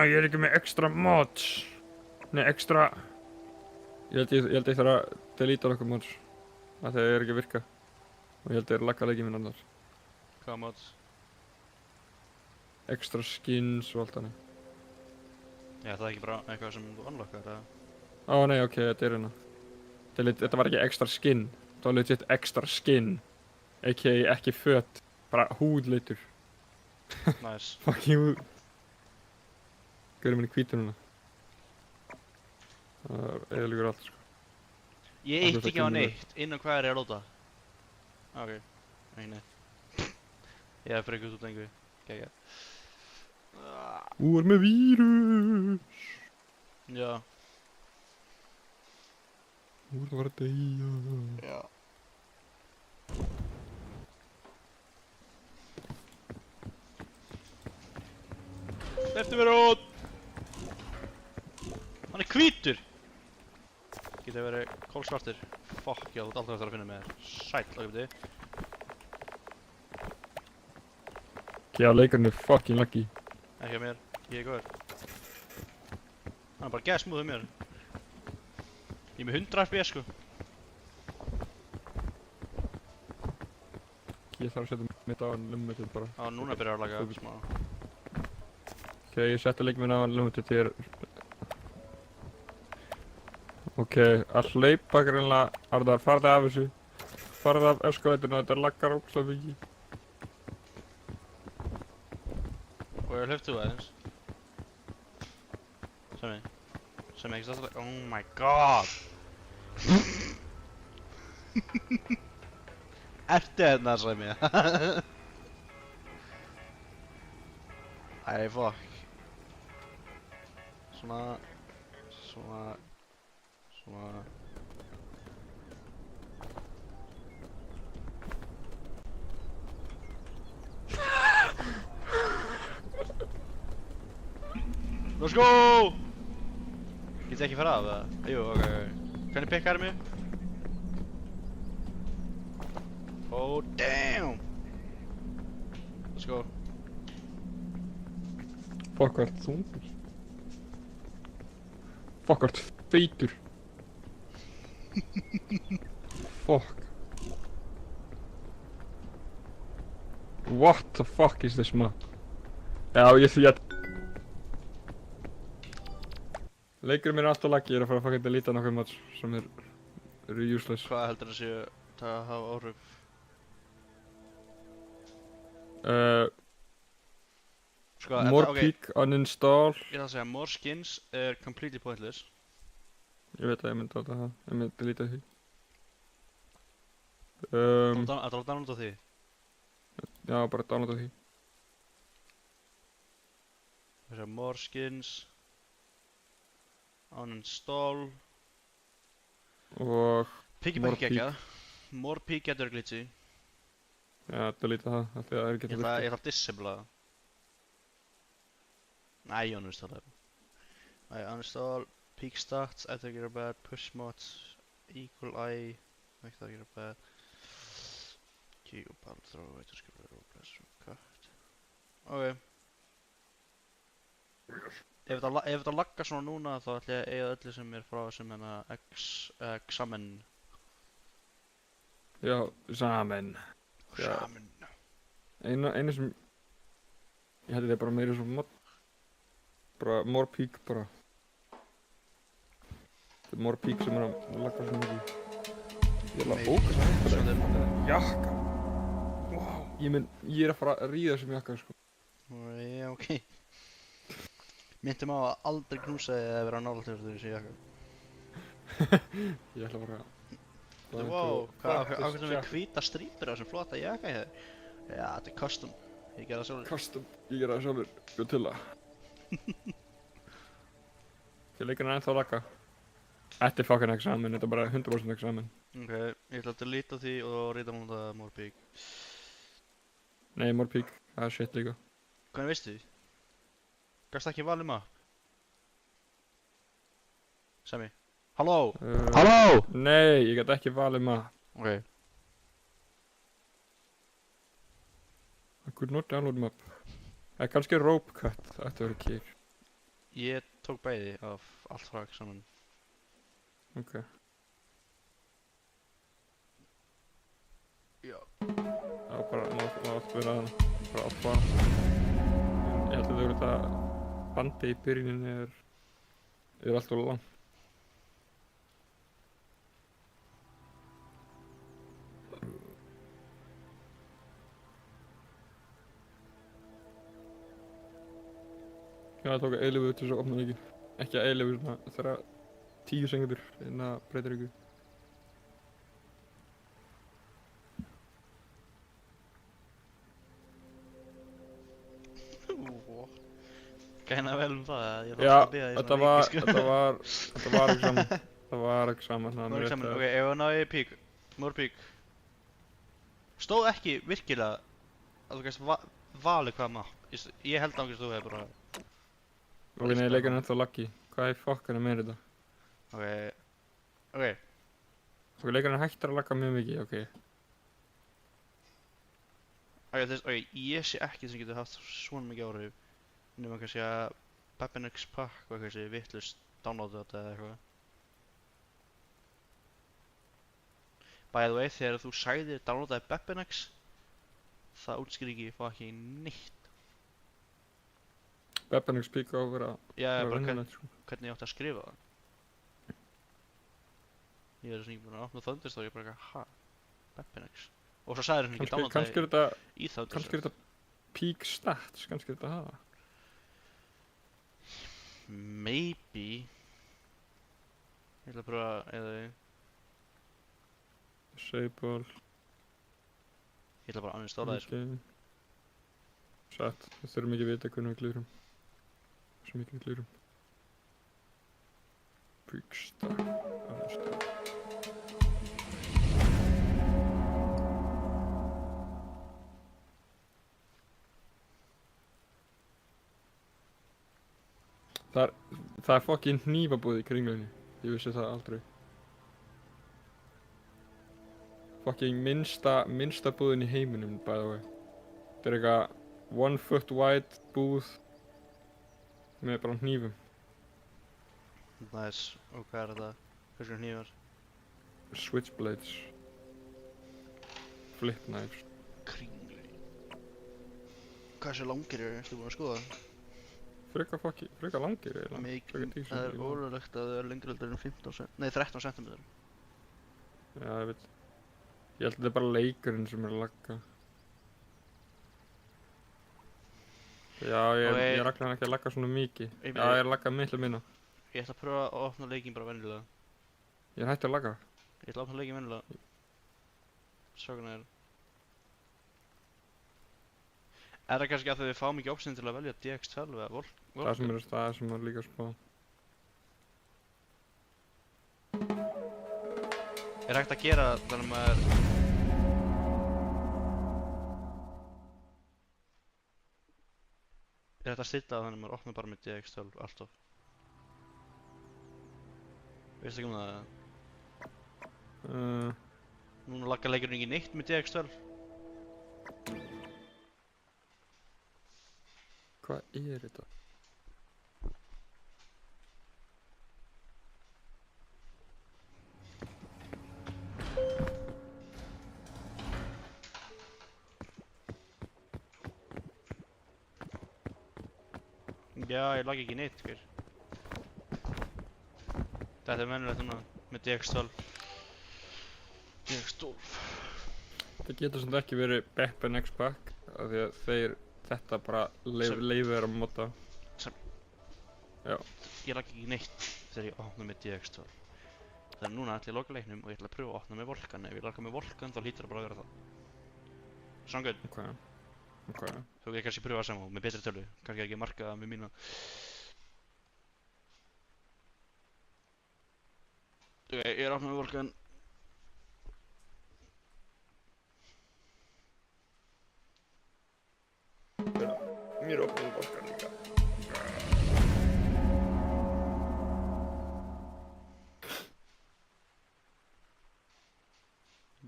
ég er ekki með extra mods. Nei, extra... Ég held ég þarf að deleta nokkuð mods. Það er ekki að virka. Og ég held ég lagga leikið minn annars. Hvaða mods? Extra skins og allt þannig. Já, það er ekki bara eitthvað sem þú unlockar, eða? Ó nei, ok, þetta er hérna. Þetta var ekki extra skin. Þetta var legit extra skin. A.k.a. ekki föt. Bara húðlitur. Nice. Fucking húð. Gauðum henni hvítur núna. Það er líkur allt, sko. Ég eitt ekki á neitt, innan hvað er ég að lóta? Ok, ekki neitt. Ég hef fyrir ykkur út engu. Gægja. Þú er með vírus. Já. Þú ert að fara að deyja. Já. Slepptu mér út! Hann er hvítur! Getur verið kólsvartur. Fuck, já, þú ert alltaf eftir að finna mig þér. Sæll, okkur beti. Já, leikarinn er fucking lucky. Ekki á mér, ég er góður. Hann er bara gæð smúð um mér. Ég er með 100 FPS sko. Ég þarf að setja mitt á unlimited bara. Á, núna byrjar að laga smá. Ok, ég setja leikinn minn á unlimited hér. Ok, að hleypa greinlega. Arðar, farðu af þessu. Farðu af eskaleitinu, þetta laggar ógeðslega mikið. Og ég hleypt þú aðeins. Sem ekki stað. Oh my god! Ertu hérna, Sæmi? Æ, fuck. Svona. Let's go! Get ekki fara af það? Jú, ok. Hvernig pikkar mig? Oh, damn! Let's go. Fuck, hvað ert þungur? Fuck, hvað ert feitur? Fuck. What the fuck is this map? Já, ég því að... Leikurinn minn er alltaf laggi, ég er að fara að fucking deleta nokkuð mods sem eru useless. Hvað heldur það séu að hafa áhrif? Sko, More peak uninstall. Ég ætla að segja, more skins er completely pointless. Ég veit að ég myndi á það, ég myndi deleta því. Þetta var download á því? Já, bara downloada því. Það er more skins. Uninstall. Og... Piggy More Pack ekki að. More peak getur glitchy. Já, deleta það, af því að það er ekki Ég ætla að disabla það. Nei, ég uninstall það. Nei, uninstall. Peak stats, ætti að gera bad. Push mods. Equal eye. Ætti að gera bad. Key og ball throw. Ætti að skilja roleplay. Cut. Ok. Ef þetta laggar svona núna þá ætla ég að eiga öllu sem er frá sem hérna Xamen. Já, Xamen. Xamen. Einu sem... Ég hætti það bara meira svo mod... Bara more peak bara. Þetta er more peak sem er að lagga svo mikið. Ég er að bóka þetta. Jakka. Wow. Ég er að fara að ríða þessum jakka sko. Já, ok. Myndum á að aldrei knúsa þig að vera nálægt yfir þessu jakka. Ég ætla bara að... Wow, hvað ákveðum við hvíta strípur á þessum flotta jakka hér? Já, þetta er custom. Ég gerði það sjálfur. Custom. Ég gerði það sjálfur. Bjóð til það. Ég leikur hann ennþá að lagga. Þetta er fucking Xamen, þetta er bara 100% Xamen. Ok, ég ætla að deleta því og rita múlta more peak. Nei, more peak. Það er shit líka. Hvernig veistu því? Gast ekki valið map? Semi. Halló? Halló? Nei, ég gæti ekki valið map. Ok. I could not download map. Það er kannski rope cut, það ætti að vera kýr. Ég tók bæði af allt frak saman. Ok. Já. Það var bara, má oft vera að bara oft fara. Ég held að þetta bandi í byrjuninni er alltaf langt. Já, það tók eilífu til þess að opna leikinn. Ekki að eilífu, svona þegar 10 sekundur innan að breytir ykkur. Gæna vel það, ég Já, að biðja því þetta svona var mikið, sko. ekki saman. Það var ekki saman. Það var ekki saman, ok, ef að náði pík, mór pík. Stóð ekki virkilega að þú gæst valið hvaða mapp. Ég held ángist þú hefur bara... Ok, nei, leikinn er ennþá laggi. Hvað í fokkan er meira þetta? Ok. Ok, leikinn er hættur að lagga mjög mikið, ok. Ok, ég sé ekki sem getur haft svona mikið áhrif. Nefnum kannski að Bebenex Pack og eitthvað sem vittlust downloada þetta eða eitthvað. By the way, þegar þú sagðir downloadaði Bebenex, það útskýr ekki fucking neitt. Bebenex Peak á að vera Bara vinnulegt, sko. hvernig ég átti að skrifa það. Ég er svona ekki búinn að opna Thunderstore og ég bara eitthvað, ha? Bebenex? Og svo sagðir hann ekki Kannski er downloadaði þetta, í Thunderstore. kannski er þetta Peak Stats, kannski er þetta hafa. Maybe. Ég ætla að prófa eða... Disable. Ég ætla bara að uninstalla þessu. Satt, við þurfum ekki að vita hvernig við glýrum. Svo mikið við glýrum. Peak Stack. Uninstall. Það er fucking hnífabúð í Kringlunni. Ég vissi það aldrei. Fucking minnsta búðin í heiminum, by the way. Þetta er eitthvað 1 foot wide búð með bara hnífum. Nice. Og hvað er þetta? Hversu hnífar? Switchblades. Flip knives. Kringlu. Hversu langir eru? Ertu búinn að skoða það? Freka langir eiginlega. Mikið. Það er ólulegt að það er lengri heldur en 13 cm. Já, ég veit. Ég held að þetta er bara leikurinn sem er að lagga. Já, ég er ekki að lagga svona mikið. Já, ég er að lagga miklu minna. Ég ætla að pröfa að opna leikinn bara venjulega. Ég er hættur að lagga. Ég ætla að opna leikinn venjulega. Sjá hvernig það er. Er það kannski að þau fá mikið option til að velja DX12 eða Volk? Það sem er líka spá. Er hægt að gera þannig að maður... Er hægt að stilla þannig að maður opnar bara með DX12 alltaf? Veistu ekki um það? Núna laggar leikurinn ekki neitt með DX12. Hvað er þetta? Já, ég lagga ekki neitt, hver. Þetta er venjulegt núna með DX12. DX12. Það getur samt ekki verið Bebenex Pack af því að þetta bara leifir þér að modda. Já. Ég lagga ekki neitt þegar ég opna með DX12. Þannig núna ætla ég að loka leiknum og ég ætla að pröfa að opna með Volkan. Ef ég lagga með Volkan þá hlýtur það bara að vera það. Sound good? Ok. Svo ég kannski pröfa það saman með betri tölu. Kannski ekki marka það með mína. Ok, ég er að opna með Volkan. Mér opnaði Volkan líka.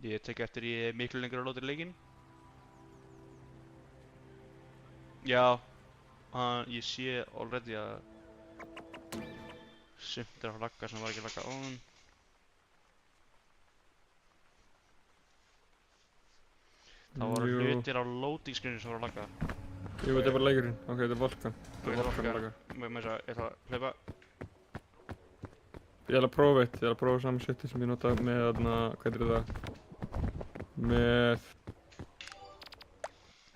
Ég tek eftir ég er miklu lengur að láta í leikinn. Já, ég sé already að Sumt er að lagga sem var ekki að lagga on. Það voru Jú. hlutir á loading screeninu sem voru að lagga. Jú, þetta er bara leikurinn. Ok, þetta er Volkan. Ok, Þetta er Volkan að laga. Ég ætla að hlaupa. Ég ætla að prófa eitt. Ég ætla að prófa saman setið sem ég nota með þarna, hvað er það? Með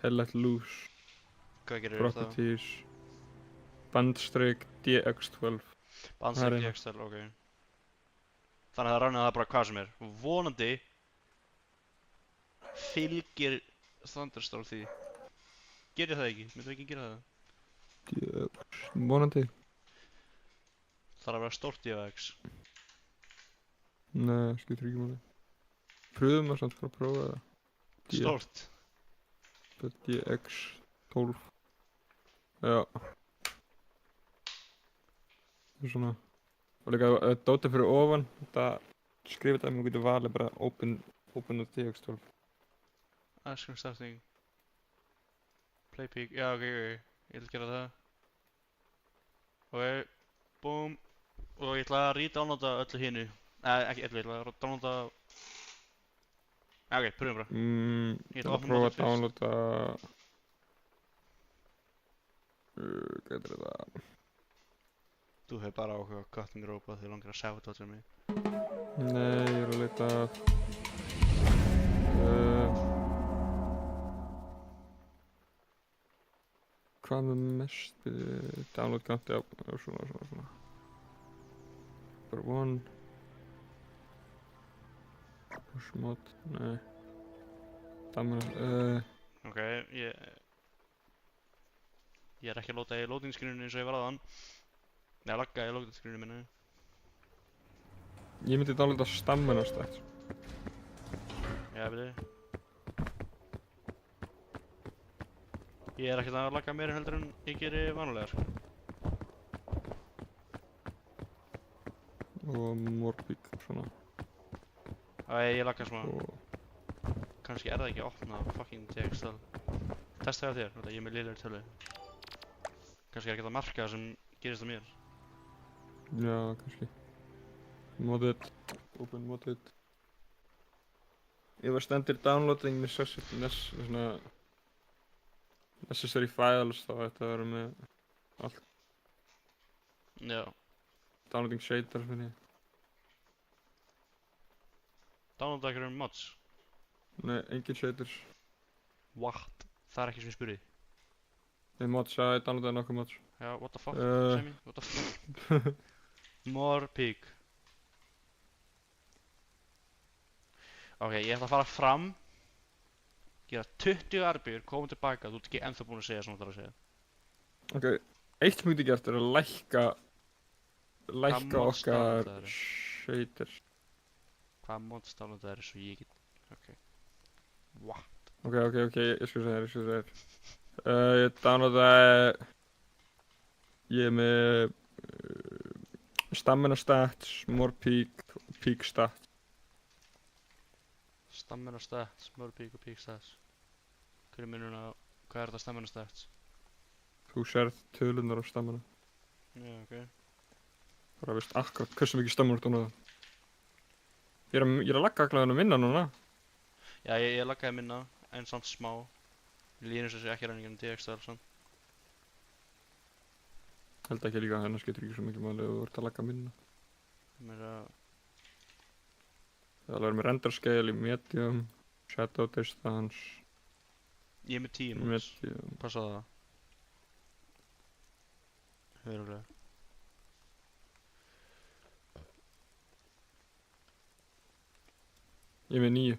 Hell Let Loose, Hvað gerir það? Properties, Bandstreak, DX12. Bandstreak Það er DX-tel, ok. Þannig að það rannir það bara hvað sem er. Vonandi fylgir Thunderstorm því. Gerir það ekki? Myndum við ekki gera það? DX, vonandi. Það þarf að vera stórt DX. Nei, skiptir ekki máli. Pröfum að samt fara að prófa það. Stórt? DX12. Já. Það er svona. Og líka dótið fyrir ofan. Þetta skrifa þetta að maður getur valið bara open of DX12. Asking starting. Play peak. Já, ok. Ég ætla að gera það. Ok. Boom. Og ég ætla að redownloada öllu hinu. Ekki öllu, ég ætla að downloada... Já, ok, pröfum bara. Ég ætla að prófa að downloada... Hvað er þetta? Þú hefur bara áhuga á Cutting Rope og þið langar að sabotage mig. Nei, ég er að leita að... Hvað með mest download counti á svona. Bara one. Push mod, nei. Damn, Ok, ég er ekki að lóta í loading screeninu eins og ég var aðan. Nei, lagga í loading screeninu minni. Ég myndi downloada stamina stats. Já, byrju. Ég er ekkert að lagga meira heldur en ég geri vanulega, sko. Og morbík, svona. Æ, ég lagga smá. Og... Kannski er það ekki að opna fucking DX-tel. Testa það á þér, þetta ég er með liðlegri tölu. Kannski er ekki að marka það sem gerist á mér. Já, kannski. Modded. Open modded. Ég var stendur downloading necessary files, þá ætti að vera með allt. Já. Downloading shaders, finn ég. Downloada einhverjum mods. Nei, engin shaders. What? Það er ekki sem ég spurði. Nei, mods, já, ég downloadaði nokkuð mods. Já, what the fuck, Semi? What the fuck? More peak. Ok, ég ætla að fara fram. Gera 20 arbjör, koma tilbaka, þú ert ekki ennþá búinn að segja sem þú þarf að segja. Ok, eitt sem við getum gert er að lækka mods okkar downloadaðir? shaders. Hvaða mods downloadaðir er svo ég get... Ok. What? Ok, ég skal segja þér. Ég downloadaði... Ég er með... stamina stats, more peak, peak stats. Stamina stats, more peak og peak stats. Hver er munurinn á... Hvað er þetta stamina stats? Þú sérð tölunar á stamina. Já, ok. Bara veist akkurat hversu mikið stamina þú náðu. Ég er að lagga akkurát að vinna núna. Já, ég laggaði minna, en samt smá. Ég líður eins og þessi ekki ræningin DX-tel, samt. Held ekki líka, hennar skiptir ekki svo mikið máli ef þú ert að lagga minna. Mér að... Það er alveg með render scale í medium, shadow distance, Ég er með 10 mods. medium. Passa það. Verulega. Ég er með 9.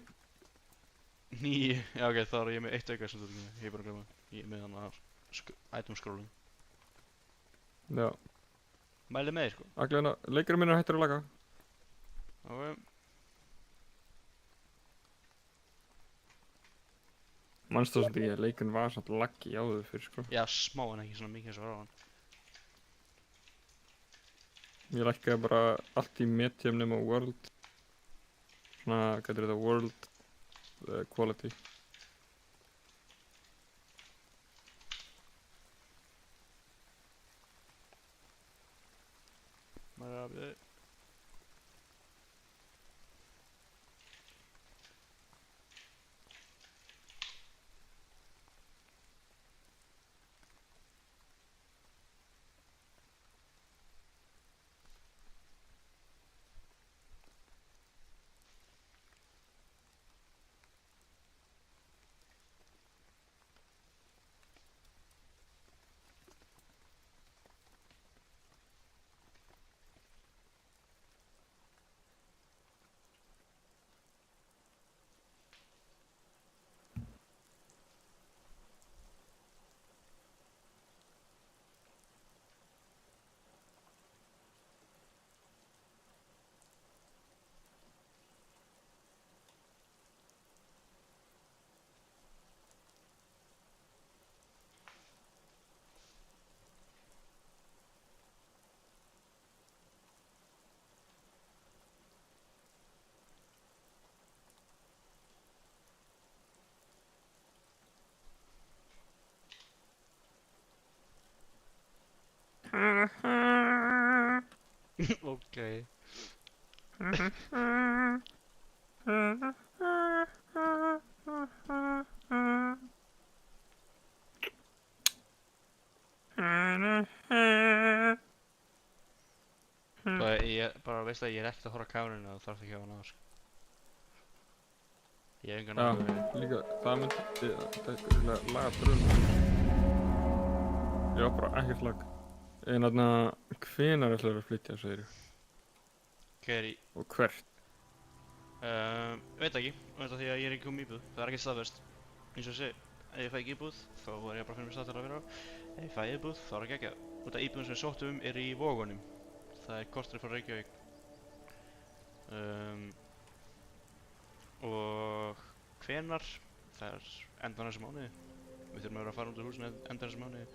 9, já ok, þá er ég með 1 auka sem þú ert með. Ég er bara að glemma. Ég er með hann að item scrolling. Já. Mælið með þér, sko. Agleina, leikurinn minn er hættur að laga. Ok. Manstu það samt ekki að leikurinn var samt laggi áður fyrir, sko. Já, smá en ekki svona mikið eins og var á hann. Ég lækkaði bara allt í medium nema world. Svona, hvað er þetta, world quality. Maður er við. Ok. Bara veist að ég er ekkert að horfa á kamerunni og þarf ekki að hafa náður, sko. Ég hef engan Já, áhuga. líka, það myndi, þetta er eitthvað laga brun. Já, bara ekkert lag. En þarna, hvenær ætlarðu að flytja, segirðu? Hver í? Og hvert? Veit ekki, veit að því að ég er ekki komið íbúð. Það er ekki staðfest. Eins og ég segi, ef ég fæ ekki íbúð, þá er ég bara að finna mér stað til að vera á. Ef ég fæ íbúð, þá er það geggjað. Út af íbúðin sem við sóttum er í Vogunum. Það er korteri frá Reykjavík. Og hvenar? Það er endan þessu mánuði. Við þurfum að vera að fara út úr húsinu endan þessu mánuði.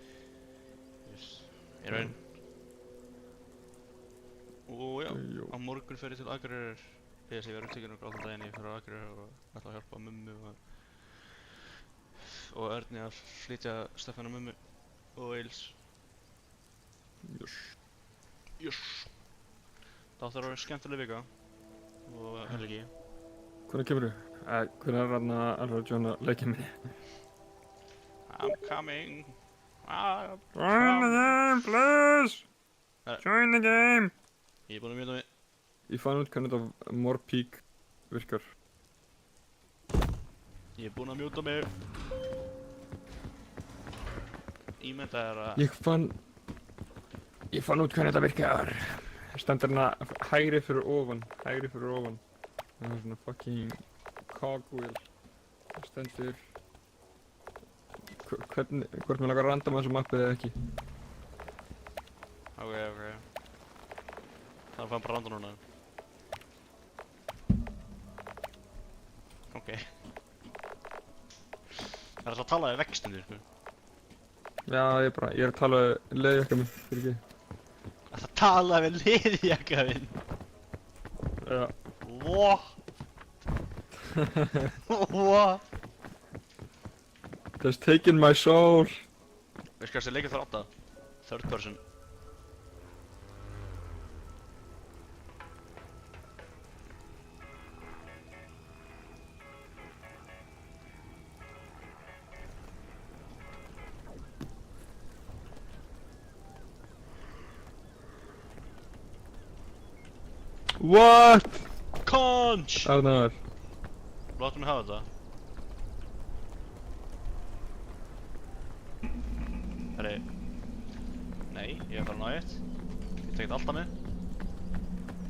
Í raun. Og já, á morgun fer ég til Akureyrar. Þess að ég verður tekinn okkur allan daginn ég fyrir á Akureyrar og ætla að hjálpa mummu og Örni að flytja Stefán og mummu og Eils. Það átti að vera skemmtileg vika og helgi. Hvernig kemur þú? Hvernig er þarna alveg að joina leikið minni? I'm coming. Join the game, please! Join the game! Ég er búinn að mjöta mig. Ég fann út hvernig þetta Morpeak virkar. Ég er búinn að mjúta mig. Ímynda er að... Ég fann út hvernig þetta virkar. Stendur hérna hægri fyrir ofan. Það er svona fucking cogwheel. Það stendur... hvort mér langar að randa með þessu mappið eða ekki. Ok. Það fann bara randa núna. Ok. Það er alltaf að tala við vextinni, sko. Já, ég er að tala við leiðjakka minn, fyrir ekki. Það er að tala við liðjakka minn? Já. What? What? That's taken my soul. Veistu hvað þessi leikir þarf 8? Third person. What? Conch! Arnar. Láttu mig hafa þetta. Herri. Nei, ég er bara náðið. Ég tekit alltaf með.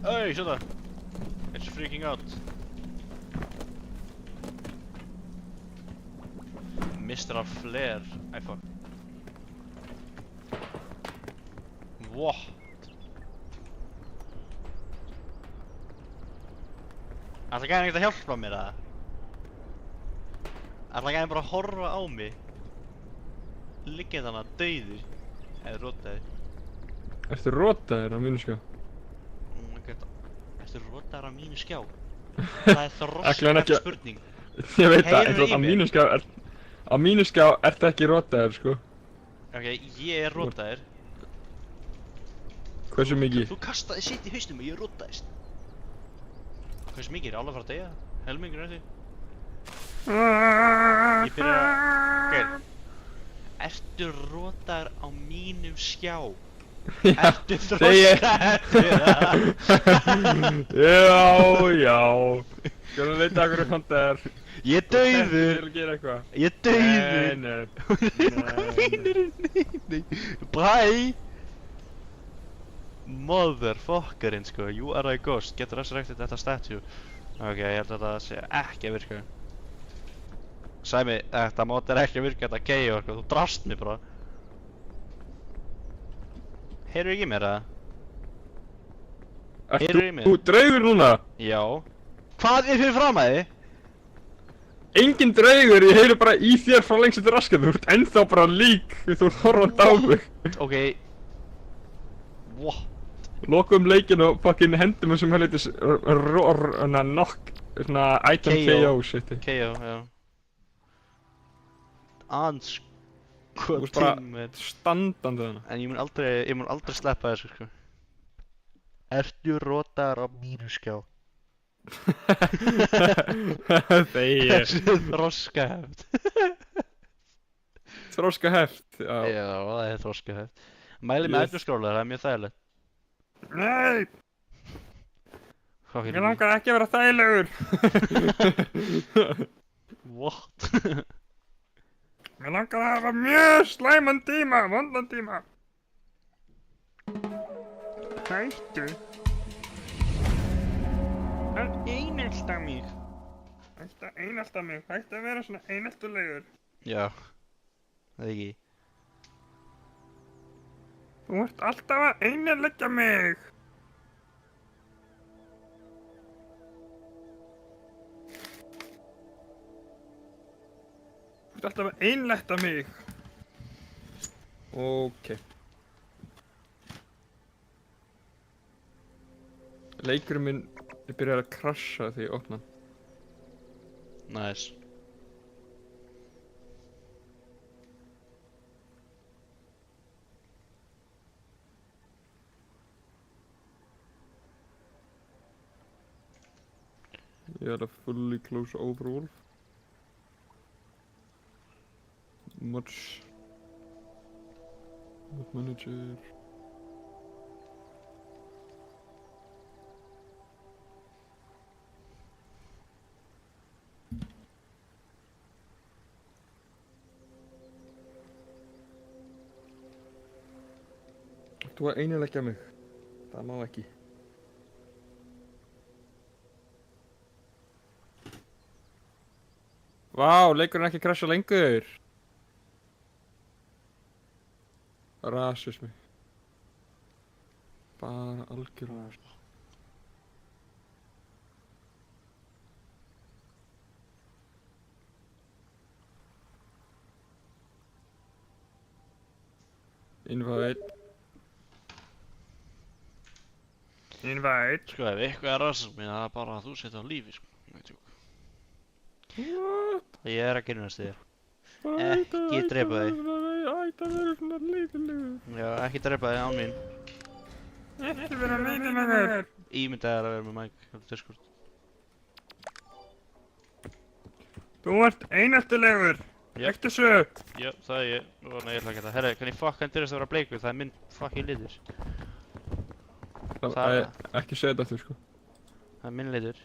Hey, sjá það! It's freaking out. Mr. Flare. Æ, fuck. What? Ætla gæðin ekkert að hjálpa mér, eða? Ætla gæðin bara að horfa á mig? Liggja þannig dauður? Eða rotaður? Ertu rotaður á mínu skjá? Oh my god. Ertu rotaður á mínu skjá? Það er þroskandi spurning. Ég veit það, Heyrðu í mér? á mínu skjá ertu ekki rotaður, sko. Ok, ég er rotaður. Hversu mikið? Þú kastaði sitt í hausnum og ég rúttaðist. Hversu mikið? Er alveg að fara að deyja? Helmingur eftir? Ég byrja að... Gauð. Ertu rótar á mínum skjá? Ertu þroska eftir það? Já. Skulum leita okkur um hann þar. Ég er dauður! Þú að gera eitthvað. Ég er dauður! Nei. Bye! Motherfuckerinn sko, you are a ghost. Get resurrected þetta statue. Ok, ég held að það sé ekki að virka. Sæmi, þetta mót er ekki að virka, þetta KO sko, þú drast mig bara. Heyrðu ekki mér það? Heyrðu í mér? Þú draugur núna? Já. Hvað er fyrir fram að þið? Engin draugur, ég heyri bara í þér frá lengst eftir raskat. Þú ert ennþá bara lík, þú ert horfandi á mig. Ok. What? Lokum leikinn og fucking hendum þessum helvitis knock, svona item KO shiti. KO, já. Þú veist bara standandi þarna. En ég mun aldrei sleppa þessu sko. Ertu rótar á mínu skjá? Þegir. Þroskaheft. Þroskaheft, já. Já, það er þroskaheft. Mæli með endurskrólar, það er mjög þægilegt. Nei! Hvað fyrir Mér langar ekki að vera þægilegur. What? Mér langar að hafa mjög slæman tíma, vondan tíma. Hættu. Það einelta mig. Hættu að einelta mig. Hættu að vera svona eineltulegur. Já. Það er ekki. Þú ert alltaf að einelta mig. Þú ert alltaf að einelta mig. Ókei. Leikurinn minn er byrjað að krasja þegar ég opna hann. Nice. Ég er að fully close overall. Much. Mod manager. Þú að einileggja mig. Það má ekki. Vá, leikurinn ekki krasja lengur. Rasismi. Bara algjör rasismi. Invite. Invite. Sko, ef eitthvað er rasismi, það er bara að þú setja á lífi, sko. What? Ég er að grínast þér. Ekki drepa þig. Ætti að vera svona leiðilegur. Já, ekki drepa þig án mín. Ekki vera leiðilegur. Ímyndaði að vera með Mike á Discord. Þú ert eineltilegur. Ektu svo. Já, það er ég. Nú var ég ætla ekki að það. Herri, kann ég fucka endurist að vera bleikur? Það er minn fucking litur. Það er ekki segja þetta aftur, sko. Það er minn litur.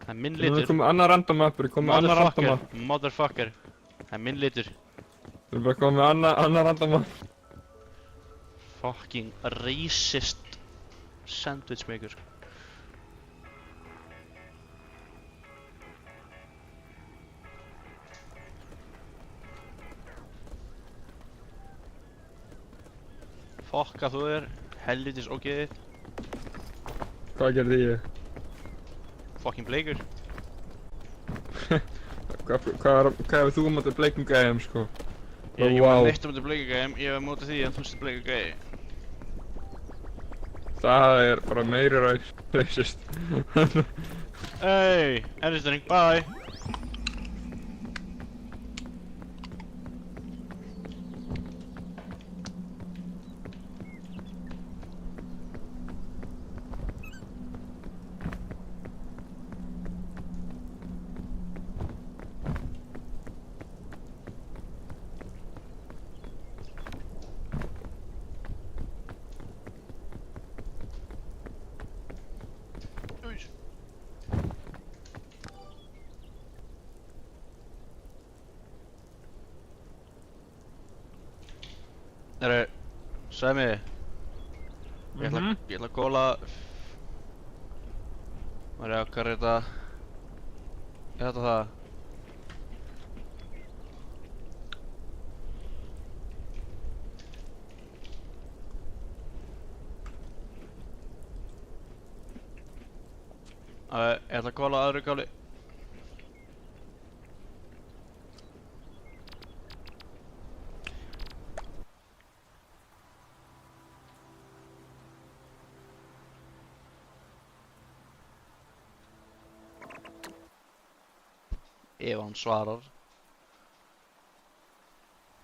Það er minn Nú er litur. komið annar random appur, komið annar random app. Motherfucker. Það er minn litur. Þú er bara komið annar random app. Fucking racist sandwich maker. Fokka þú þér, helvitis ógeðið. Hvað gerði ég? Fucking bleikur. Hvað hefur þú mótið bleikum gæðum, sko? Ég er ekki með neitt á móti bleiku gæðum, ég hef mótið því að þú sést bleiku gæði. Það er bara meiri racist. Hey, endurstyrning, bye! Herru, Sæmi, Mhm. ég ætla að góla... Maður er hvað er þetta? Er þetta það? Ég ætla að góla öðru gáli. Ef hann svarar.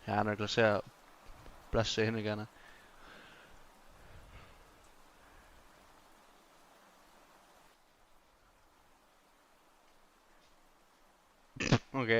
Já, hann er ekki að segja blessi hinn ekki hana. Ok.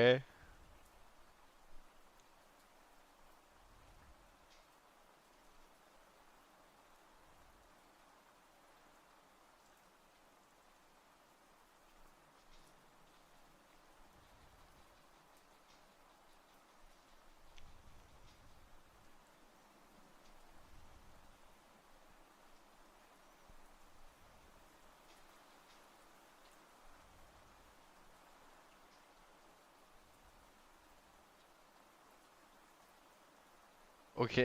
Ok,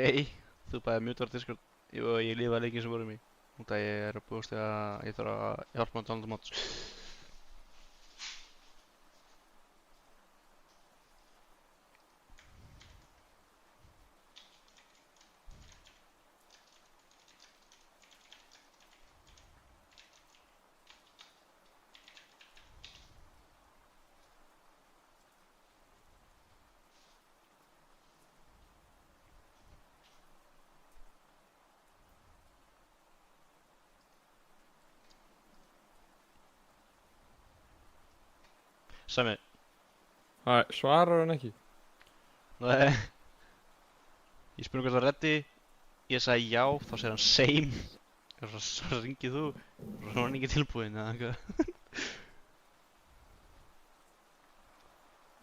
þú bæði mjög var Discord og ég lífa leikin sem voru mig. Út að ég er að búast því að ég þarf að hjálpa með Donald Mods. Sæmi, Æ, svarar hann ekki? nei. Ég spurði hvort það var ready. Ég sagði já, þá segir hann same. Og svo ringið þú. Og svo var hann ekki tilbúinn eða eitthvað.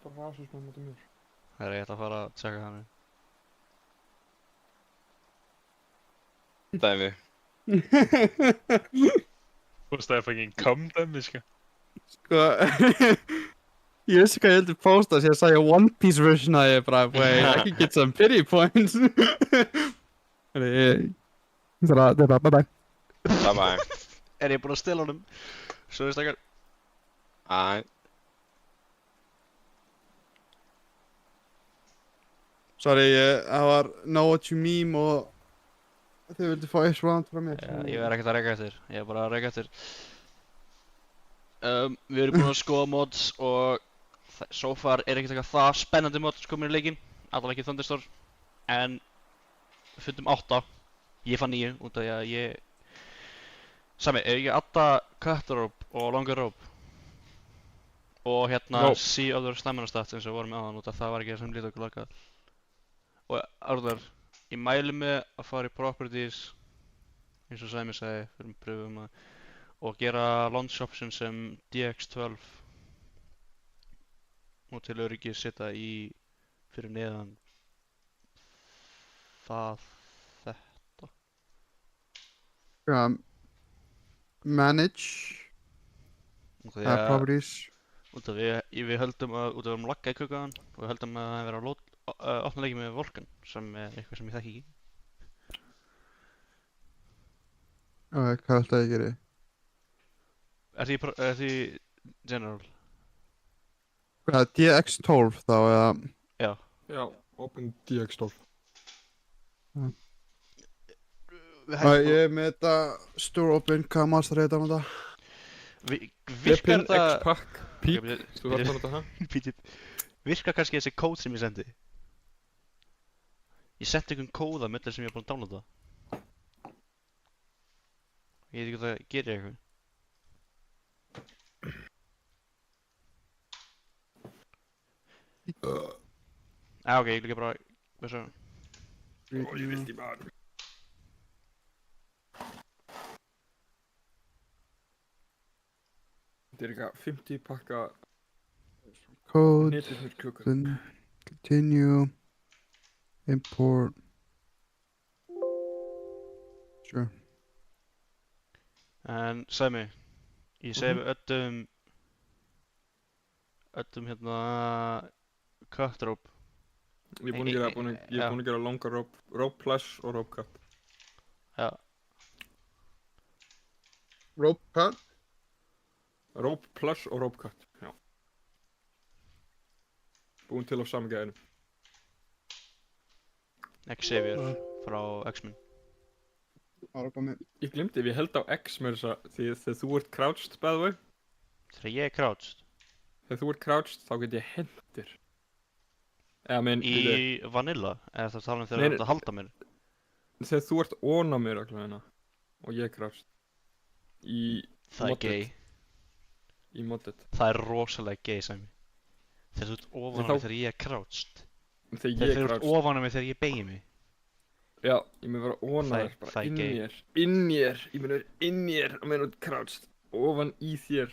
Bara rasism á móti mér. Það er ég ætla að fara að tjekka hann. Dæmi. Þú veist það er fucking come-dæmi, sko. Sko, ég vissi hvað ég heldur posta sér að sagja One Piece version að ég bara, wait, I can get some pity points. Ég þarf að, þetta, bye bye. Bye bye. Er ég búinn að stela honum? Svo veist ekki. Æ. Sorry, það var know what you mean og þau vildi fá eitt round frá mér. Já, ég er ekkert að reyka eftir. Ég er bara að reyka eftir. Við erum búin að skoða mods og so far er ekkert eitthvað það spennandi mods komin í leikinn. Allavega ekki Thunderstorm. En við fundum 8. Ég fann 9 út af því að ég... Sami, ef ég adda Cut Rope og Longer Rope og hérna Rope. See Other Stamina Stats eins og við vorum með áðan út af það var ekki það sem lítið okkur lakað. Og Arðar, ég mæli mig að fara í Properties eins og Sæmi sagði fyrir pröfum og gera launch option sem DX12 og til öryggi setja í fyrir neðan þetta. Manage, Út af því að properties. út af við höldum að út af við erum lagga í kukaðan og við höldum að það vera að opna leiki með Vulkan sem er eitthvað sem ég þekki ekki. Ok, hvað ætlaði ég að gera? Er því general? Hvað, DX12 þá, eða? Já, Open DX12. Ég er með þetta store open, hvað maður þetta á þetta? Virkar þetta... X-Pack, Peak, Ok, þú þarf að nota það? Bíddu. Virkar kannski þessi kód sem ég sendi? Ég sendi einhvern kóða með þetta sem ég er búinn að downloada. Ég veit ekki hvað það gerir eitthvað. Ok, ég líka bara... Hvað svo? Ég vildi bara. Þetta er eitthvað 50 pakka Code, netisnur klukka. then continue, import. Sure. En Sæmi, ég segi við öllum hérna cuttrope. Ég er búinn að gera longa rope plus og rope cut. Já, Rope cut. Rope plus og rope cut, já. Búinn til á sami gæðinu. Xavier frá X-Men. Ég glimti, ég held á X með þess að þegar þú ert crouched, by the way. Þegar ég er crouched Þegar þú ert crouched, þá get ég hendur. Eða, menn, í vanilla, eða það tala um þegar Nei, þú ert að halda mér. þegar þú ert ón á mér hérna og ég er crouched. Það er modded. gay. Í modded. Það er rosalega gay, Sæmi. Þegar þú ert ofan á þá- mig þegar ég er crouched. Þegar Þegar ég þú er ert crouched. ofan á mig þegar ég beygi mig. Já, ég mun vera ón á Það er- þér, bara það er inn í gay. þér. Ég mun vera inn í þér og meðan þú ert crouched. Ofan í þér.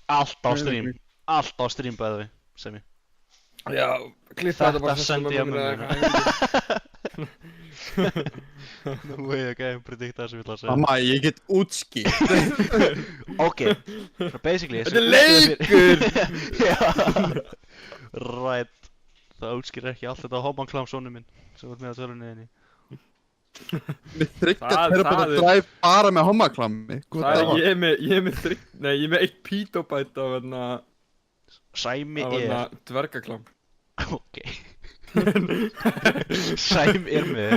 Allt á stream. Allt á stream bæði, Sæmi. Já, klippa þetta bara Þetta sendi ég að mömmu. Nú veit ég ekki predikta það sem ég ætla að segja. Mamma, ég get útskýrt. Ok, so basically Þetta er leikur! Já, right. Það útskýr ekki allt þetta homanklam sonu minn sem var með að tölunni þinni. Við þryggja Það terabæta er- drive bara með homaklammi. Það er, ég er með 1 pítobæt á hérna, Sæmi á er hérna dvergaklam. Ok Sæm er með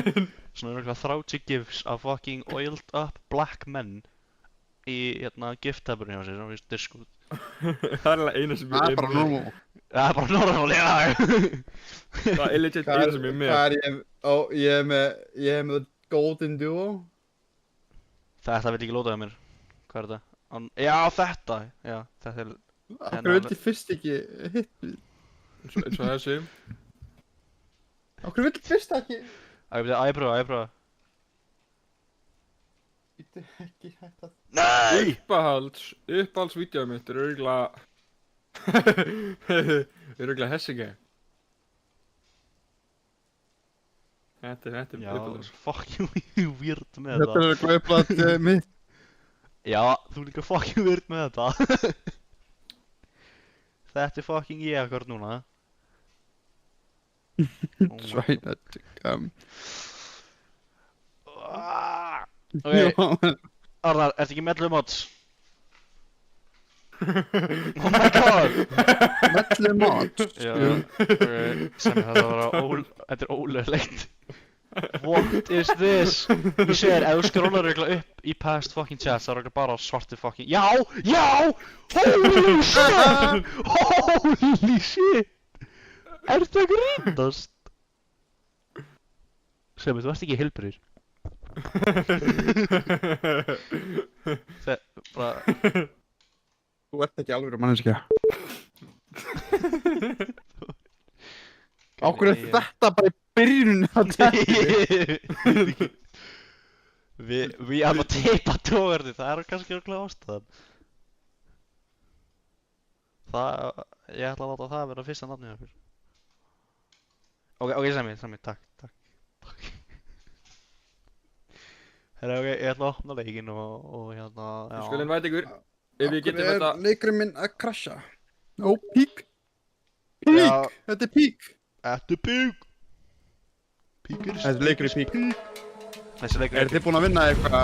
svona eitthvað 30 gifs af fucking oiled up black men í hérna gift-tabunni hjá sér, svona við Discord. Það er alveg eina sem ég Það er er bara með. normal. Það er bara normal, já. Það er legit eina sem ég er með. Hvað er ég? Ó, ég er með Golden Duo. Þetta vil ekki lótaði mér. Hvað er þetta? Já, þetta. Já, þetta er... Akkur vildi fyrst ekki hitt. Eins og þessi. Akkur vildi fyrst ekki. Æ, ég prófa. Býttu ekki hægt að... Nei! Uppáhaldsvídeóið mitt er örugglega Hessige. Þetta er Já, uppáhalds. fucking weird með Þetta þetta. er glæðblad mitt. Já, þú er líka fucking weird með þetta. Þetta er fucking ég akkur núna. Trying not to come. Ok, Arnar, ertu ekki með allir mods? Oh my god! Mellu mat. Já, ok, sem þetta er ólöglegt. What is this? Ég segir, ef þú skrólar regla upp í past fucking chat, það er regla bara svarti fucking... Já! Holy shit! Holy shit! Ertu að grínast? Sem þú ert ekki heilbrigður. Það, bara... Þú ert ekki alveg manneskja. Ákveð er þetta bara í byrjunum að þetta? Við erum að teipa tóverði, það er kannski örugglega ástæðan. Ég ætla að láta það vera fyrsta nafnið okkur. Ok, Sæmi, takk. Herra, ok, ég ætla að opna leikinn og hérna, já. Ég skal invite ykkur. Ef við getum þetta... leikurinn minn að krasja? Ó, pík. Já. Þetta er pík. Þetta er pík! Pík er Þetta er leikur í pík. Þessi leikur Er þið búin að vinna eitthvað?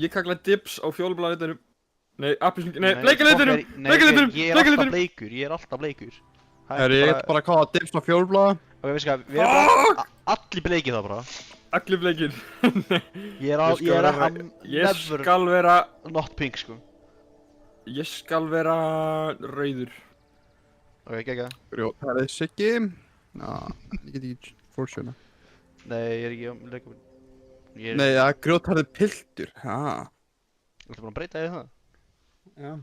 Ég kalla dips á fjólublaðlitunum. Nei, bleikalitunum! Ég er alltaf bleikur. Er ég ætla bara að káða dips á fjólblaða? Ok, við erum bara allir bleikir það bara. Allir bleikir. Ég er skal vera... not pink, sko. Ég skal vera rauður. Ok, gegga. Grjótarið Siggi. Ná, ég get ekki fórsjöna. Nei, ég er ekki leikum. Nei, það er grjótarið piltur. Já. Þú ert búin að breyta þig það? Já.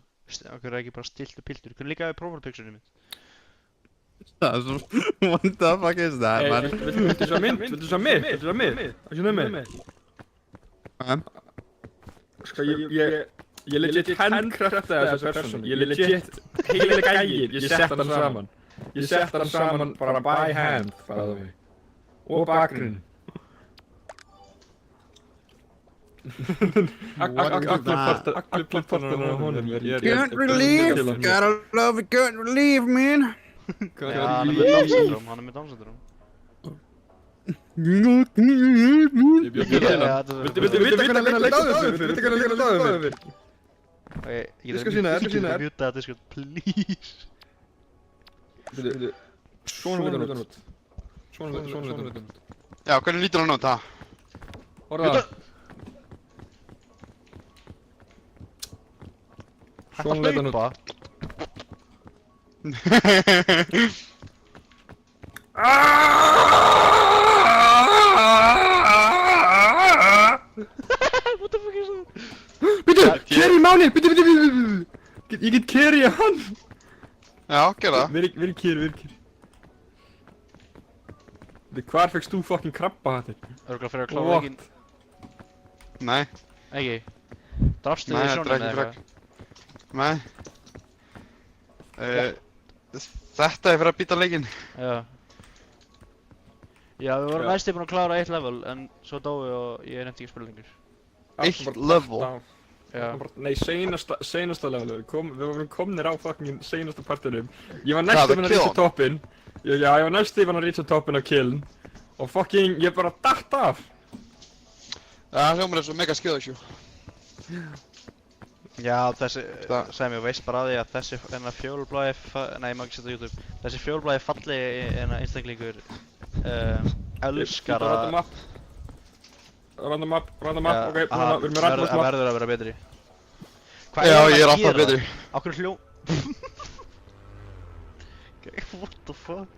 Okkur er ekki bara stiltu piltur. Hvernig líka við profilpicturinu mitt? Það er svo... What the fuck is that, man? Viltu svo mynd? Viltu svo mynd? Það sé með mig. Sko, ég legit handcraftaði þessa persónu. Ég legit heila gægin. Ég sett hann saman. Ég sett hann saman bara by hand, by the way. Og bakgrunn. Allir partarnar á honum Can't relieve, gotta love it, can't relieve, man. Já, hann er með Down syndrom, hann er með Down syndrom. Ég bjóð til hann. Viltu vita hvernig að leggja það fyrir? Viltu hvernig að leggja það fyrir? Ok, ég Ég skal sýna þér, ég skal sýna þér. mjúta þetta, sko, please. Svona lítur hann út. Svona lítur hann út. Já, hvernig lítur hann út, ha? Orða. Hægt Svona að leit hann út. hlaupa. What the fuck is that? Býtu, carry Máni, býtu. Ég get carry hann. Já, gera það. Veri carry. Hvar fegst þú fucking krabba hattir? Örgulega fyrir að klára leikinn. Nei, Ekki. Drafstu nei, þig í þetta er sjónum ekki eða frekk. eitthvað? Nei. Þetta er fyrir að býta leikinn. Já. Já, við vorum Já. næstu búin að klára eitt level, en svo dói og ég nefndi ekki að spila lengur. Eitt level? Já. Nei, seinasta level. Við vorum komnir á fucking seinasta partinum. Ég var Hvað, næstu við búinn að reacha kill? toppinn. Já, ég var næstu búinn að reacha toppinn á kiln. Og fucking, ég bara datt af. Það hljómar er svo mega skjóðisjú. Já, þessi, Það- sem ég veist bara að því að þessi fjólubláði, nei, ég má ekki setja á YouTube. Þessi fjólubláði falli einstaklingur elskar Random að... map. Random map, ok, við erum með hann random map. verður að vera betri. Hvað Já, hann ég er að alltaf gera? betri. Akkur hljó... What the fuck?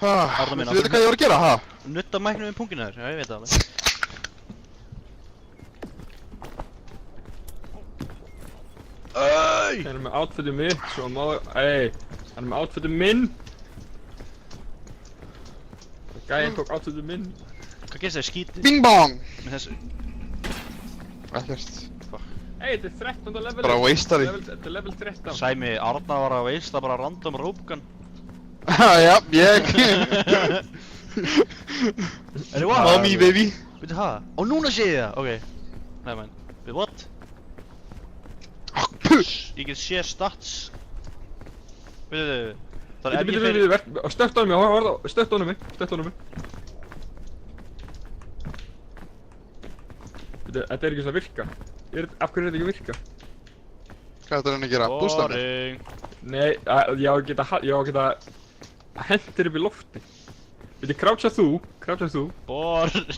Arnar minn, Þú veit hvað ég var að gera, ha? Nutta mæknum við punginu þér, já ég veit það alveg. Hann er með outfitið mitt, svo má... hann er með outfitið minn. Gæinn tók outfitið minn. Hvað gerst það skítið Bing bong! með þessu? Ekkert. Þetta er 13. level. Bara wasteari. Þetta er level 13. Sæmi, Arnar var að veista bara random ropegun. Já, ég. Er þið what? Mommy, baby. Veitu það? Ó, núna sé ég það! Ok. Nei, menn. Við what? Ég get sé stats. Veitu þið? Það er ef ég fyrir... Stökkt á mig, stökkt á mig. Þetta er ekki svona að virka. Af hverju er þetta ekki að virka? Hvað er hann að gera? Bústa mig? Boring. Nei, ég á að geta hendir upp í lofti. Veitir, croucha þú. Boring.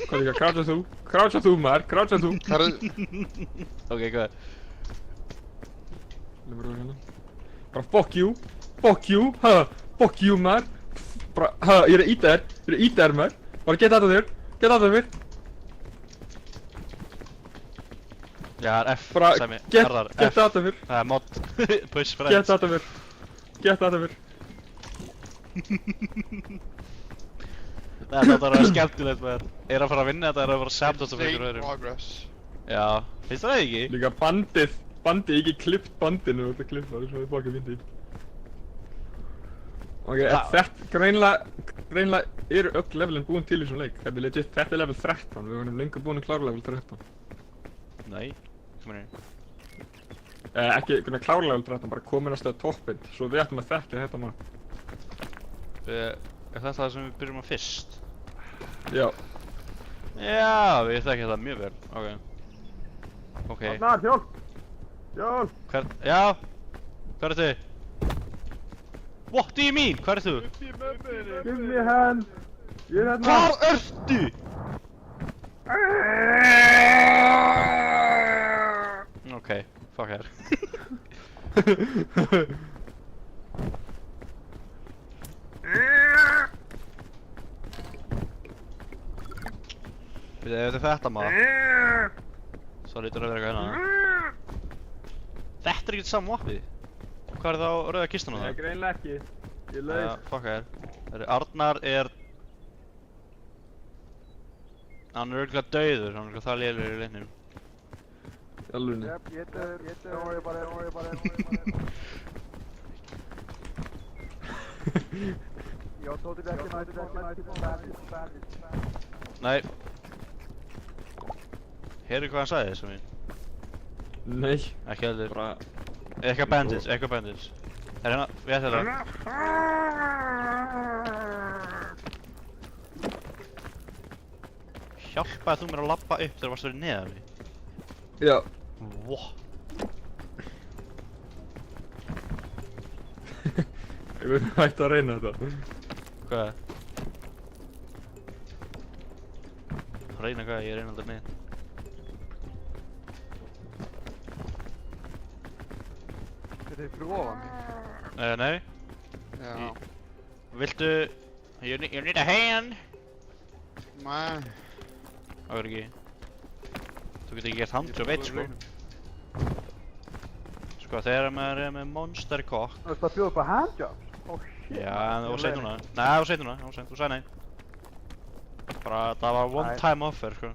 Hvað er það, croucha þú maður, croucha þú. Hvað er... Ok, hvað? Bara fuck you, fuck you maður. Bara, ég er að íta þér maður. Bara geta þetta þér. Já, það er F, Bara Sæmi. get Arnar, þetta F. þér. Það er mod. Push Get friends. þetta þér. Það er bara skemmtilegt með þér. Er að fara að vinna þetta, er að fara að sabta þetta fyrir Insane öðrum. progress. Já, finnst það ekki? Líka bandið, ekki klippt bandinu, þú ert að klippa það, svo þið fokka myndið. Ok, þetta, greinlega eru öll levelin búin til í svona leik. Þetta er legit, þetta er level 13, við varum lengur búin að klára level 13. Nei, kom inn. Ekki klára level 13, bara komin að stöða toppinn, svo við ættum að þekkja þetta maður. Er þetta það sem við byrjum á fyrst? Já. Já, við þekkjum það mjög vel. Ok. Arnar, hjálp! Já, hvað er þið? What do you mean? Hvað er þú? Give me a hand! Ég er hérna! Hvar ertu? Ok, fuck her. Ef þetta maður. Svo lítur að vera eitthvað hérna. Þetta er ekkert saman vappið. Hvað er það á rauða kistunum Nei, það? greinlega ekki. Ég Já, laus. fuck her. Arnar er... Hann er örgulega dauður, hann er örgulega það lélegur í leiknum. Alveg. Nei. Heyrðu hvað hann sagði þessum mín? Nei. Ekki heldur. Bara... Eitthvað bandage, eitthvað bandage. Hérna, við ætlum það. Hjálpaði þú mér að labba upp þegar varst verið neðan mig? Já. Wow. Ég veit hægt að reyna þetta. Hvað? Reyna hvað, ég reyna aldrei neitt. Er þið fyrir ofan? Nei. Já. Viltu... You need a hand? Nei. Það verður ekki. Þú getur ekki gert handjob eitt sko. Sko þegar maður er með monster cock. Þú veist að bjóða upp á handjobs? Oh shit. Já, en þú var seint núna. Nei, þú var seint núna, þú sagði nei. Bara, það var one time offer sko.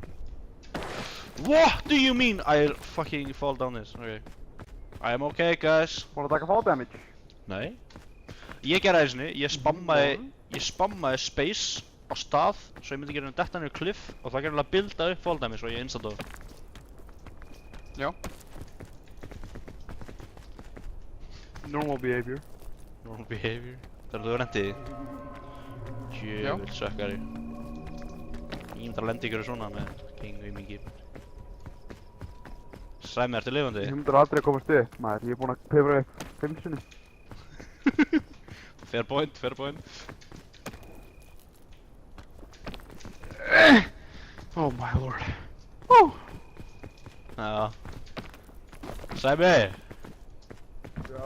What do you mean I'll fucking fall down this? Okay. I am okay guys. Búin að taka fall damage? Nei. Ég gerði það einu, ég spammaði space á stað svo ég myndi gera detta niður cliff og það gerði að builda upp fall damage og ég insta-dóð. Já. Normal behavior. Normal behavior. Þegar þú rendið því. Djöfull sökkari. Ég myndi að lenda ykkur svona með fucking mikið. Sæmi, ertu lifandi? Ég myndir aldrei komast upp, maður. Ég er búinn að pefra upp 5 sinni. Fair point, fair point. Oh my lord. Já. Sæmi! Já.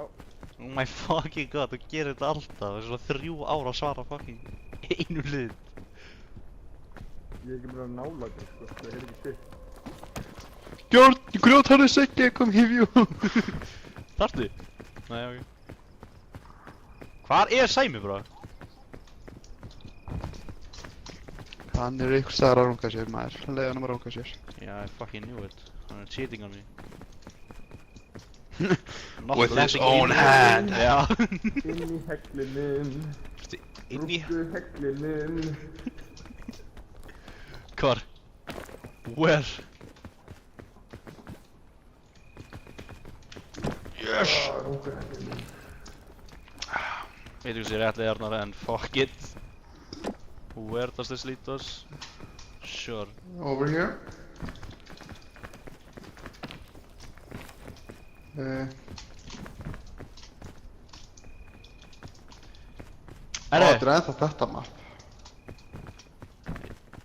Oh my fucking god, þú gerir þetta alltaf. Það er svona 3 ár að svara fucking einu hlið. Ég er ekki bara að nála þetta, sko. Það er ekki shit. Gjörn, grjótharði seggi, kom hifjú. Þarftu? Nei, ok. Hvar er Sæmi, bro? Hann er ykkur staðar að runga sér, maður. Leiði hann að runga sér. Yeah, I fucking knew it. Hann er cheating on me. With his own hand. Já. Inn í heglinum. Inn í... Rúttu heglinum. Hvar? Where? Yes! Rúttu heglinum. Veit ekki hvað ég er réttlega Arnar en fuck it. Where does this lead us? Sure. Over here. Herru! Þetta er ennþá þetta mapp.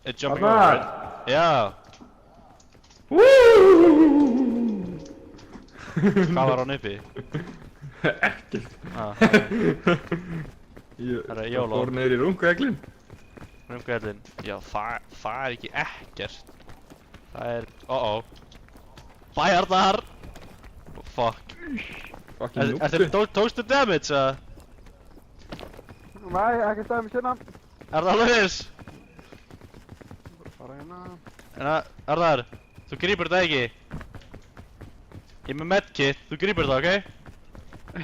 It's jumping over, right? Já. Hvað var hann uppi? Ekkert. Ah, Ég Það er YOLO. fór niður í rungu heglin. Rumgæðlinn. Já, það er ekki ekkert. Það er... Uh-oh. Bye Arnar! Oh, fuck. Fucking núttu. Tókstu damage, eða? Nei, ekki stæði mig sinna. Er það alveg viss? Bara hérna. Arnar, þú grípur þetta ekki? Ég er með medkit, þú grípur þetta, ok?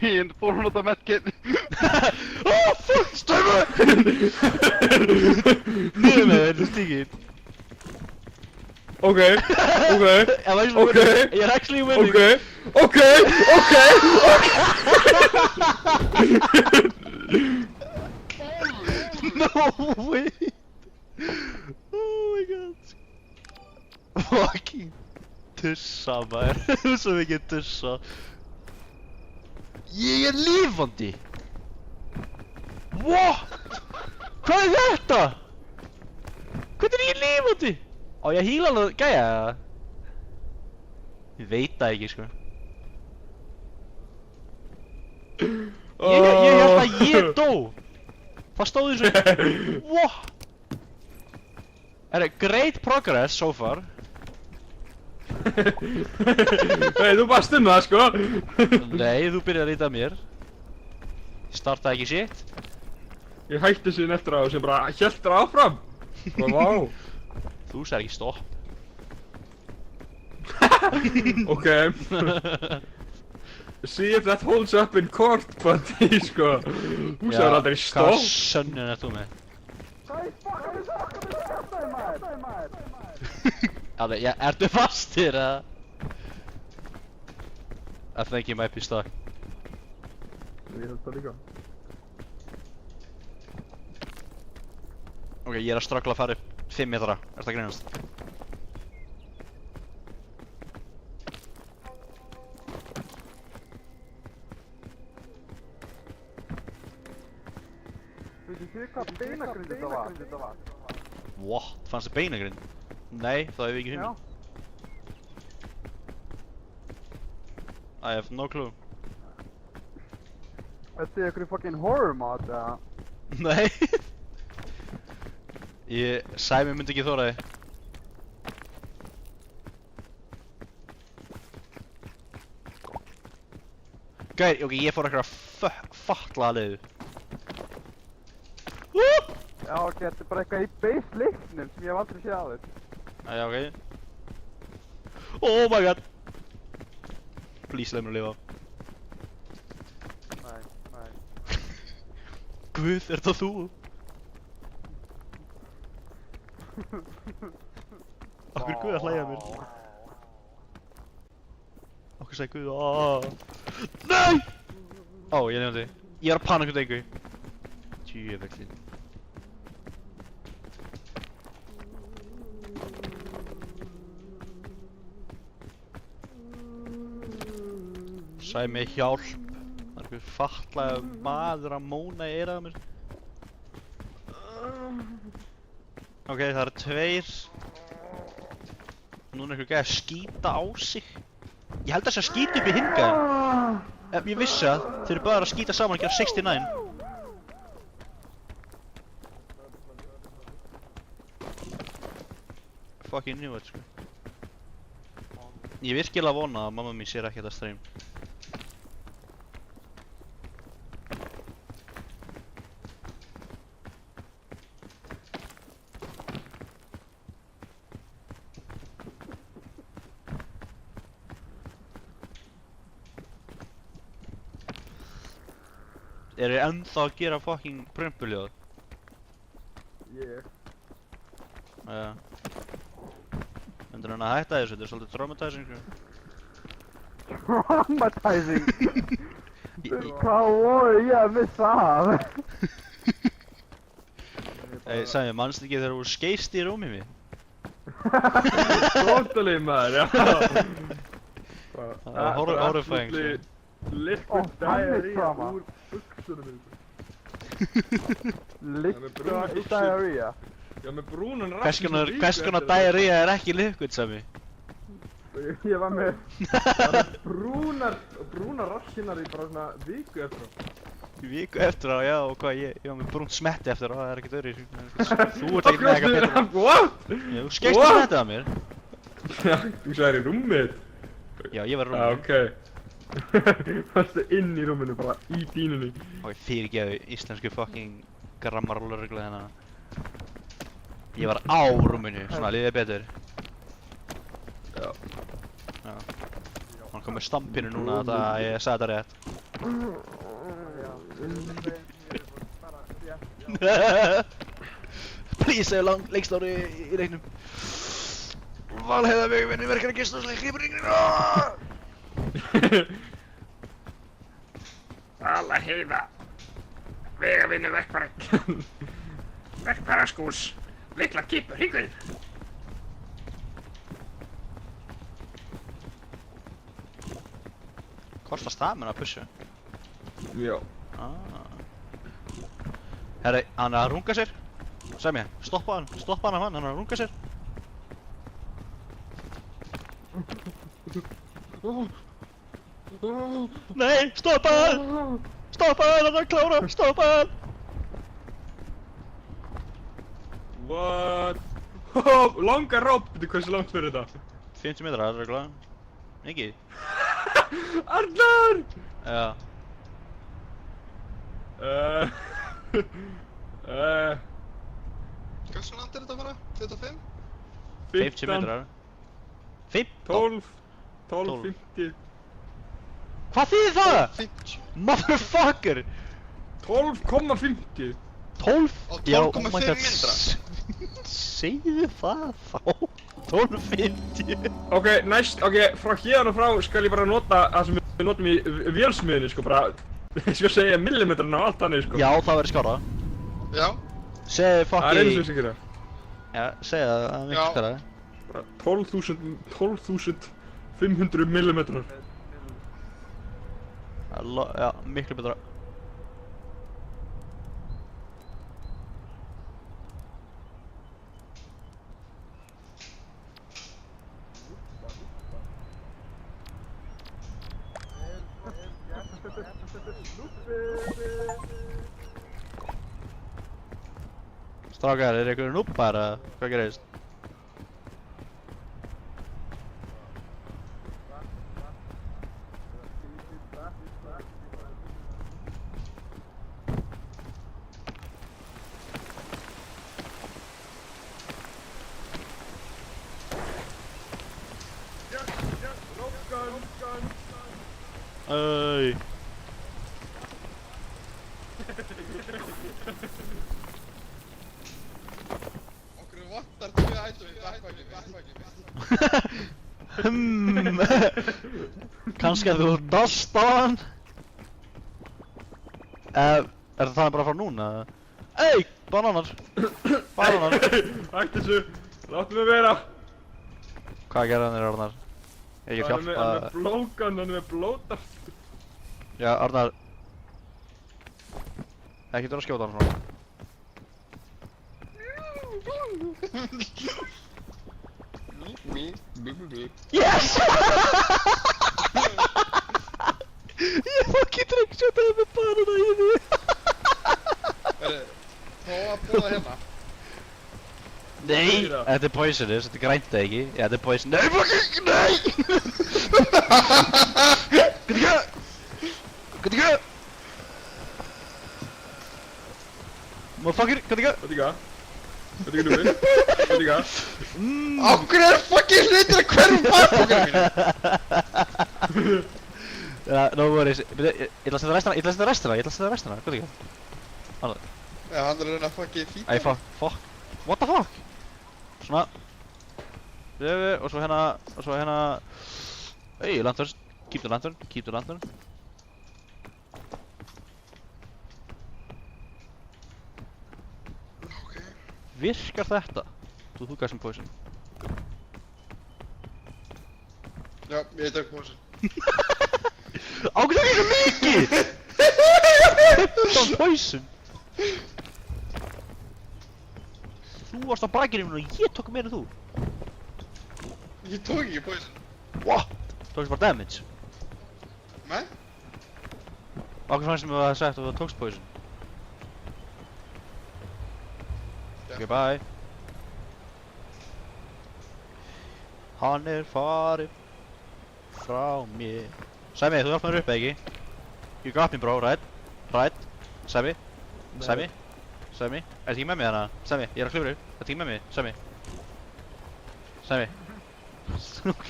Ég er búinn að nota medkit. Oh, fuck, stöfum! Niður með þér, þú stíkir. Ok. Ég er actually winning. Ok. No way! Oh my god. Fucking tussa maður. Þú er svo mikið tussa. Ég er lifandi! What? Hvað er þetta? Hvernig er ég lifandi? Á ég að heala alveg gæja eða? Ég veit það ekki sko. Ég held að ég dó! Það stóð eins og... What? Great progress so far. Nei, þú barst það, sko. Nei, þú byrjaði að rýta mér. Ég startaði ekki shit. Ég hætti síðan eftir á og sem bara hélt þér áfram. Bara, vá. Þú sagði ekki stopp. Ok. see if that holds up in court, buddy, sko. Þú sagði aldrei Hvað stopp. sönnun er þú með? Alveg, já, ertu fastir eða? I think you might be stuck. Ég held það líka. Ok, ég er að struggla að fara upp 5 metra. Ertu að grínast? Veitu þið hvað beinagrind þetta var? What? Fannst þið beinagrind? Nei, það hef ég ekki hugmynd. I have no clue. Þetta er einhverju fucking horror mat eða? Nei. Sæmi myndi ekki þóra þig. Gæri, ok, ég fór eitthvað fatlaða leiðu. Já, ok, þetta er bara eitthvað í base leiknum sem ég hef aldrei séð áður. Æja, ok. Oh my god. Please, leið mér að lifa. Nei. Guð, er það þú? Akkur er Guð að hlæja mér? Akkur sagði Guð, Nei! Ó, ég nefndi. Ég er að panika út einhverju. Tjöfellin. Sæmi, hjálp. Það er einhver fatlaður maður að móna í eyrað á mér. Ok, það eru 2. Núna er einhver gæði að skýta á sig. Ég held að það sé að skýta upp í hinn gæðin. Ég vissi það, þeir eru bara að skýta saman og gera 69. Fucking knew it, sko. Ég er virkilega vona að mamma mín sér ekki þetta stream. Er ég ennþá að gera fucking prumpuljóð? Ég. Já. Myndir hann að hætta þessu, þetta er svolítið traumatizing. Traumatizing? Hvað voru ég að missa af? Hey, Sæmi, manstu ekki þegar þú skeist í rúmið mér? Totally, maður, já. Það var horrifying, sko. Liquid diarrhea úr buksunum. Liquid diarrhea? Já, með brúnan Hvers konar diarrhea er ekki liquid, Sæmi? Ég var með brúnar rassinnar í bara svona viku eftir á. Viku eftir á, já, og hvað, ég var með brúnt smetti eftir á, það er ekkert öðru. Þú ert ekki með eitthvað betur. What? Já, þú skeist í smettið af mér. Já, þú sagðir í rúmið. Já, ég var í rúmið. Já, ok. Varstu inn í rúminu, bara í dýnunni. Og ég fyrirgefi íslensku fucking grammarlörglu hérna. Ég var á rúminu, svona liðið betur. Já. Já. Hann kom með stampinu núna að ég sagði þetta rétt. Please, segðu lengst ári í leiknum. Valheiðaveg, vinni verkar að gista og slækja í bringinu. Valheiða. Vegavinnu verkfæraskús. Litla kipur, hingað. Kostar stamina að pusha? Já. Herri, hann er að runga sér. Sæmi, stoppa hann hann er að runga sér. Nei, stoppa hann! Stoppa hann, hann er að klára, stoppa hann! What? Oh, langar róp, veitu hversu langt fyrir þetta? 50 metrar, það er glæð. Ekki? Arnar! Já. Hversu langt er þetta að fara? 25? 50 metrar. 15? 12, 50. Hvað þýðir það? 50. Motherfucker! 12,50. 12? Og Já, 12,5 oh my god. mindra. Segðu það þá. 12.50. Ok, næst, ok, frá hérna og frá skal ég bara nota það sem við notum í vélsmiðinni, sko, bara, ég skal segja millimetrana og allt þannig, sko. Já, það verður skára. Já. Segðu Það er einu sem fucking... ég skal gera. Já, segðu það, það er miklu Já. skára. Bara 12.500 millimetrar. Já, miklu betra. Strákar, er ykkur núppar eða hvað gerist? Æj. Okkur vantar 2 item í backpackið. Kannski að þú dast á hann? Er það bara frá núna? Ey, bananar! Bananar! Hætti þessu, láttu mig vera. Hvað gerði hann þér, Arnar? Ég get Hann er hjálpa... með blókan, hann er með blóta. Já, Arnar. Ekki vera að skjóta hann svona. Yes! Ég fucking trickshotið með banana í því. Fá að borða hérna. Nei! Þetta er poisonous, þetta er grænt eða ekki? Já, þetta er poison... Nei, fucking... Nei! Hvað er það? Hvað er það? Motherfucker, hvað er það? Veit ekki hvað? Veit ekki núið? Veit ekki hvað? Okkur er fucking hlutir að hverjum backpackinu mínu. Já, no worries. Ég ætla að setja restina, hvað er það? Já, hann er að reyna að fucking fíta. Æ, fuck. What the fuck? Svona. Og svo hérna... Hey, lantern. Keep the lantern. Ok. Virkar þetta? Þú got some poison. Já, ég tek poison. Ákveð það ekki svo mikið! Það var poison. Þú varst á brakinu mínu og ég tók meira en þú. Ég tók ekki poison. What? Tókst bara damage. Nei? Ákveð fannst sem við hafði sagt að þú tókst poison. Já. Ok, bye. Hann er farinn frá mér. Sæmi, þú hjálpar mér upp, eða ekki? You got me, bro, right? Sæmi? Sæmi? Ertu ekki með mig þarna? Sæmi, ég er að klifra upp. Ertu ekki með mig? Sæmi? Ok.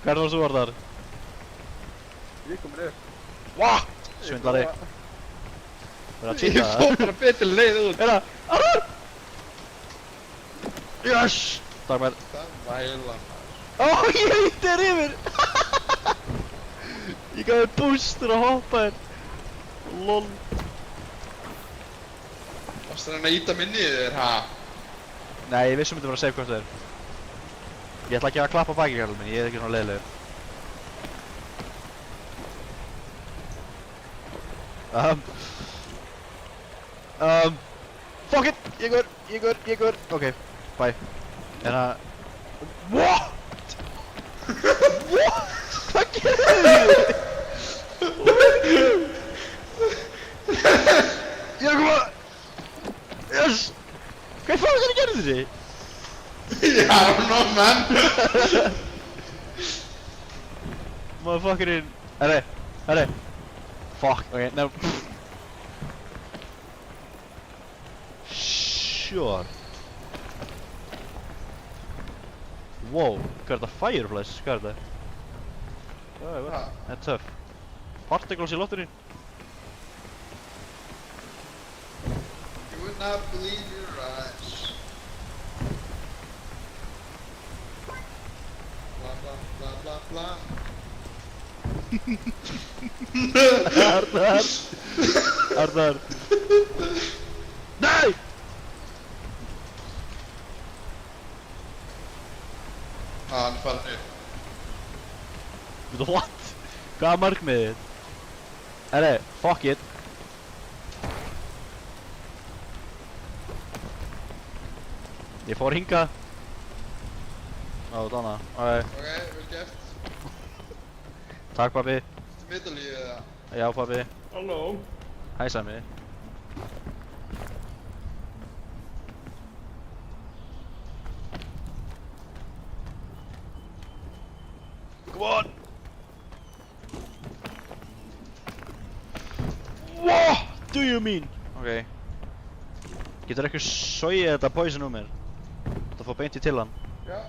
Hvernig varst þú orðar? Ég kom upp. What? Svindlari. Verður að Ég cheata fór bara betur leið út. Er það? Arnar! Yes! Takk með. Það væla maður. Ó, ég heitti þér yfir! Ég gaf þér booster og hoppa þér. LOL. Varstu að reyna að íta mig niður, ha? Nei, ég vissum þetta var að save hvort það er. Ég ætla ekki að klappa á baki, kallum minn, ég er ekki svona leiðilegur. Fuck it! Ég går. Ok, bye. What? What? Hvað gerir þið? Ég er að koma. Yes! Hvað fór það að gera þessi? I don't know, man. Motherfuckerinn. Herri. Fuck, ok, no. Sure. Wow, hvað er þetta? Fireflies? Hvað er þetta? Ha, Það er töff. Particles í loftinu. you would not believe your eyes. Bla bla bla bla bla. Arnar! Arnar! Nei! Hann er farin upp. What? Hvað er markmiðið þitt? Herri, fuck it. Ég fór hingað. Á, þannig. Ok, Ok, vel gert. takk pabbi. Þetta middalífið eða? Já pabbi. Halló. Hæ Sami. Come on! What do you mean? Ok. Getur ekki sogið þetta poison úr mér? Þetta fór beint í til hann. Já.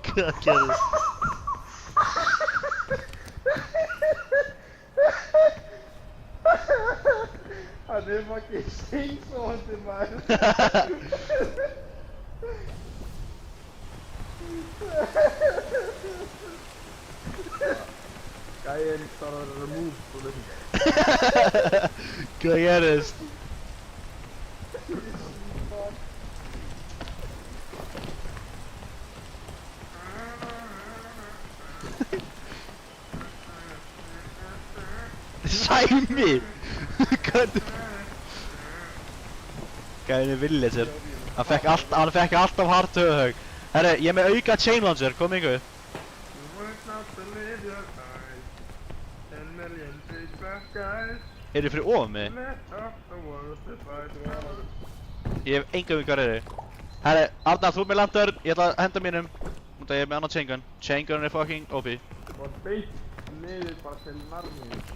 Hvað gerðist? Hann er fucking steinsóðandi maður. Gæinn þarf að vera removed úr þessu. Hvað gerðist? Sæmi! Hvað? Gæðin er villið sér. Hann fekk alltaf hart höfuhögg. Herri, ég er með auka chain launcher, kom yngu. Er þið fyrir ofan mig? Ég hef enga vingar reyði. Herri, Arnar, þú ert með lantern, ég ætla að henda mínum. Múnda ég er með annan chain gun. Chain gun er fucking OP. Og beint niður bara til narmið.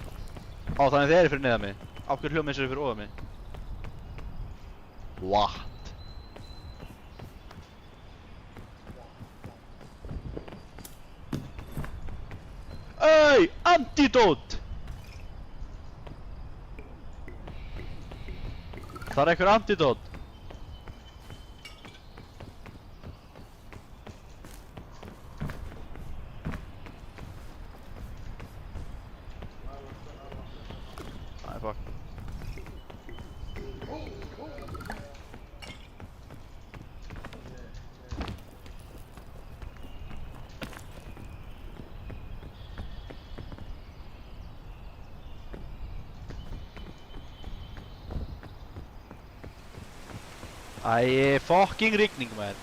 Á, þannig þið eru fyrir neðan mig. Ákveður hljómið sér fyrir ofan mig. What? Ey, antidote! Það er einhver antidote. Nei, fuck. Æ, fucking rigning maður.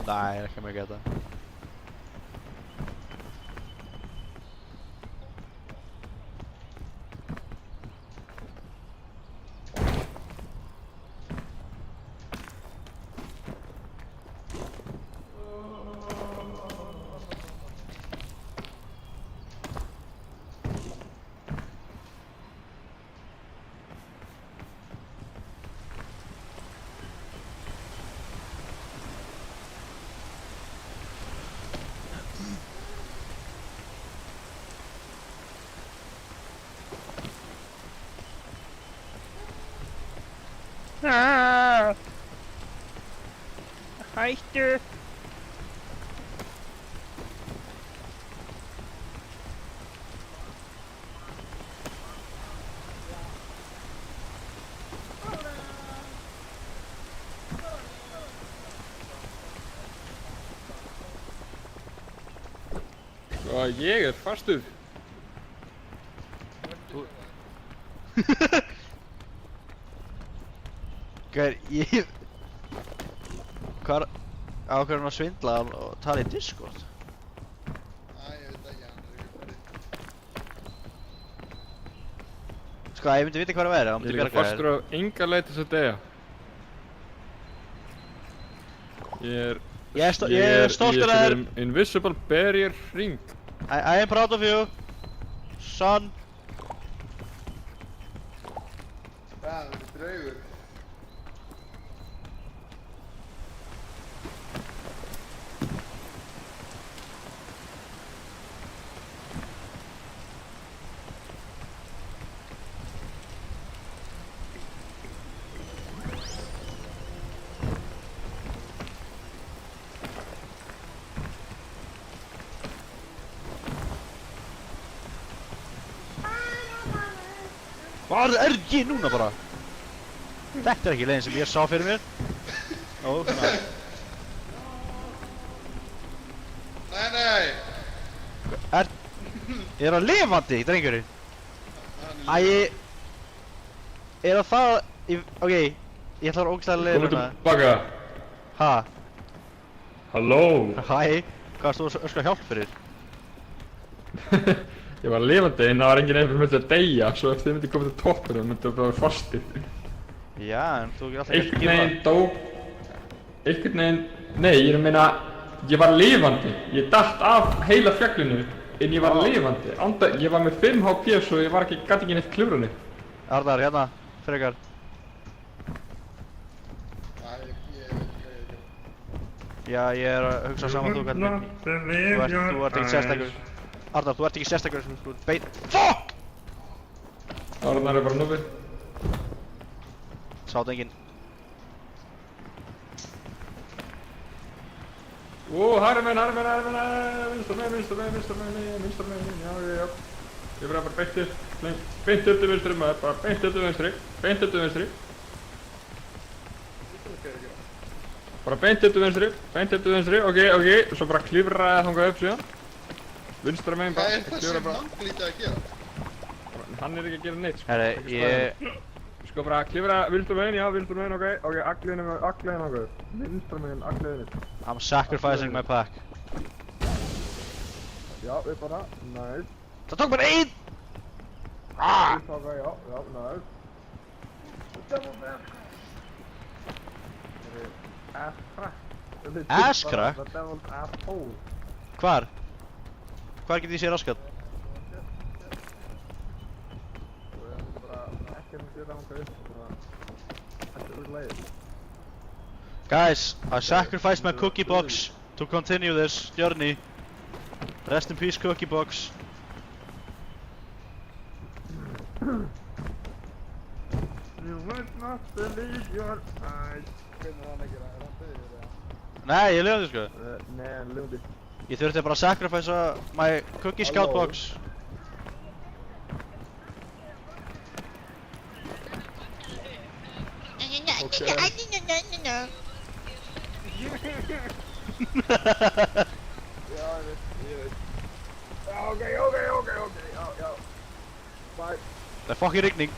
Nei, ekki með geta. Hættu! Ég er fastur. Gauður, Hvað ákveður hann að svindla hann og tala í Discord? Ég veit ekki, hann er ekki farið. Sko, ef ég myndi vita hvað það væri, þá Ég myndi er ég líka bjarga fastur þér. á enga leið til þess að deyja. Ég er stoltur af þér. Invisible barrier ring. I am proud of you, son. Það er draugur. Hvað er ég núna bara? Þetta er ekki leiðin sem ég sá fyrir mér. Ó, svona. Nei! Er það lifandi, drengurinn? Hann er Er það ok, ég ætla að vera ógeðslega leiðin Komum núna. tilbaka. Ha? Halló. Hæ? Hvað erstu að öskra hjálp fyrir? Ég var lifandi en það var enginn einhver myndi að deyja, svo ef þið myndi koma til toppur og myndi að vera fastir. Já, en þú getur alltaf gert Einhvern veginn dó... Einhvern veginn... Nei, ég er að meina... Ég var lifandi. Ég datt af heila fjallinu, en ég var lifandi. Ég var með 5 HP svo ég var ekki, gat ekki neitt klifrunni. Arnar, hérna, frekar. Já, ég er að hugsa saman þú hvernig. Þú ert ekki sérstakur. Arnar, þú ert ekki sérstakur, þú ert bein... FUCK! Arnar er bara núfi. Sátt enginn. Harmen, vinstra megin, já. Ég verði bara beint upp til vinstri maður, bara beint upp til vinstri. Bara beint upp til vinstri, ok, svo bara klifraði þangað upp síðan. Vinstra megin Hvað bara, er þessi klifra bara. manglítið að gera? Hann er ekki að gera neitt, sko. Herri, ég... Sko bara klifra vinstra megin, ok, agliðin þangað upp. Vinstra megin, agliðin upp. I'm sacrificing my pack. Já, upp bara, nice. Það tók mér einn! Upp þangað, já, nice. Double back. Ass crack. Ass crack? The devil's asshole. Hvar? Hvar get ég séð raskat? Guys, I sacrificed my cookie box to continue this journey. Rest in peace, cookie box. You would not believe your eyes. Hvernig er hann að gera? Er hann döður eða? Nei, ég lifandi sko. Nei, hann lifandi. Ég þurfti bara að sacrificea my cookie scout Halló. box. Já, ég veit. Já, ok, já. Bye. Það er fucking rigning.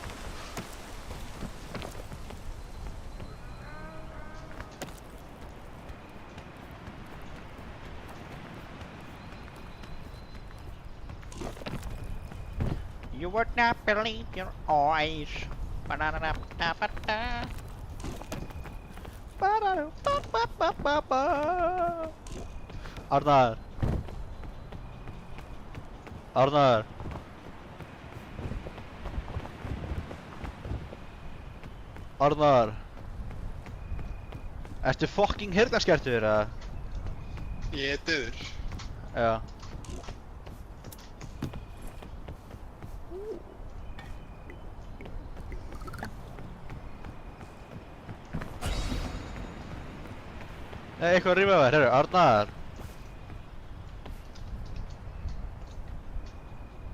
You would not believe your eyes. Ba-da-da-da-da-da-da. Ba-da-da-ba-ba-ba-ba. Arnar. Arnar. Arnar. Ertu fucking heyrnarskertur eða? Ég er döður. Já. Nei, eitthvað að rífa þér, herru, Arnar.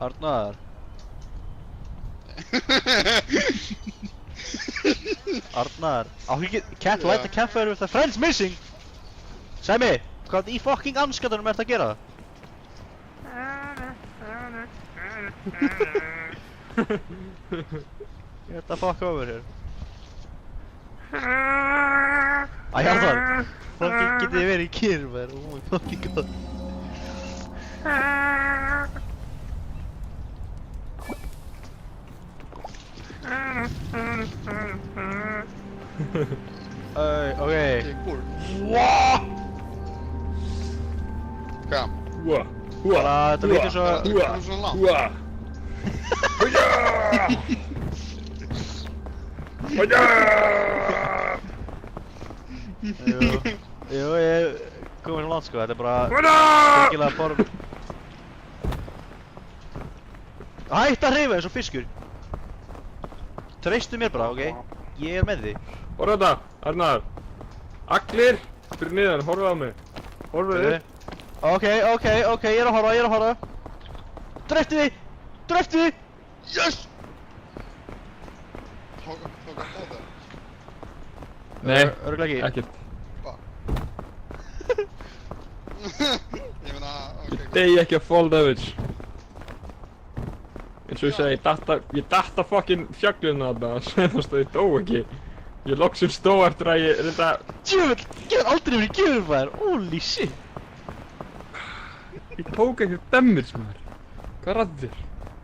Arnar. Arnar. Can't light the campfire with a friend's missing. Sæmi, hvað í fucking anskatunum ert að gera? Get the fuck over here. Æ, Arnar. Fucking getið þið verið í kyrr, maður. Oh my fucking god. Okay. Okay, cool. Hvað? Húa, húa, Bara, þetta lítur svo... Það er svona langt. húa. Húja! Húja! Jú, ég komið svo langt sko, þetta er bara... Húja! Virkilega form... Hætt að hreyfa eins og fiskur! Treystu mér bara, ok? Ég er með því. Horfa þetta, Arnar. Allir fyrir niðan, horfa á mig. Horfa þið. Ok, ég er að horfa. Dreftu því! Dreftu því! Yes! Tók hann á það? Nei, Örugglega ekki. ekkert. Ég meina, ok. Ég degi ekki að fall damage. Eins og ég segi, ég datta fucking fjagluna þarna, senast að ég dó ekki. Ég loksum stó eftir að ég reynda... Djöfull, ég hef aldrei verið gjöfumfæður, holy shit! Ég tók ekki damage, maður. Hvað ræddir?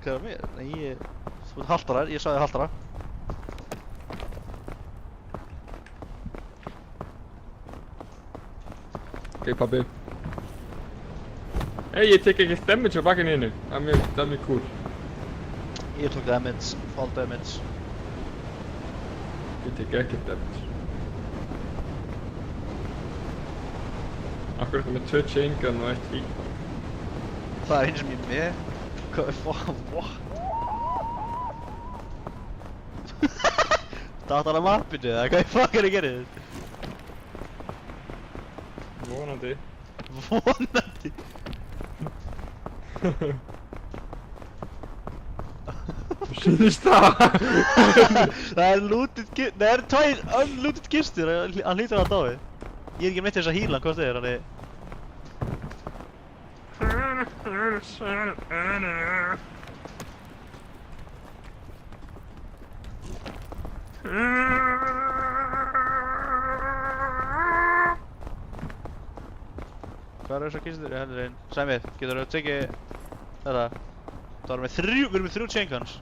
Hvað er mér? Nei, þú ert haltarar, ég sagði haltara. Ok, pabbi. Hey, ég tek ekki damage á bakkinu innu. Það er mjög cool. Ég tók damage, fall damage. Ég tek ekki damage. Akkur er þetta með 2 chain gun og 1 heat. Það er eins og mér með. Hvað er what? Datt hann á mappinu eða hvað er fuck er að gera þér? Vonandi. Vonandi! Sýnist það? Það er looted kistur, það eru 2 unlooted kistur, hann hlýtur að dáið. Ég er ekki með til þess að heala hann hvort þið er, hann er... Hvað eru þessar kistur? Ég hendur einn. Sæmir, getur þú tekið þetta? Það erum við með 3 chain guns.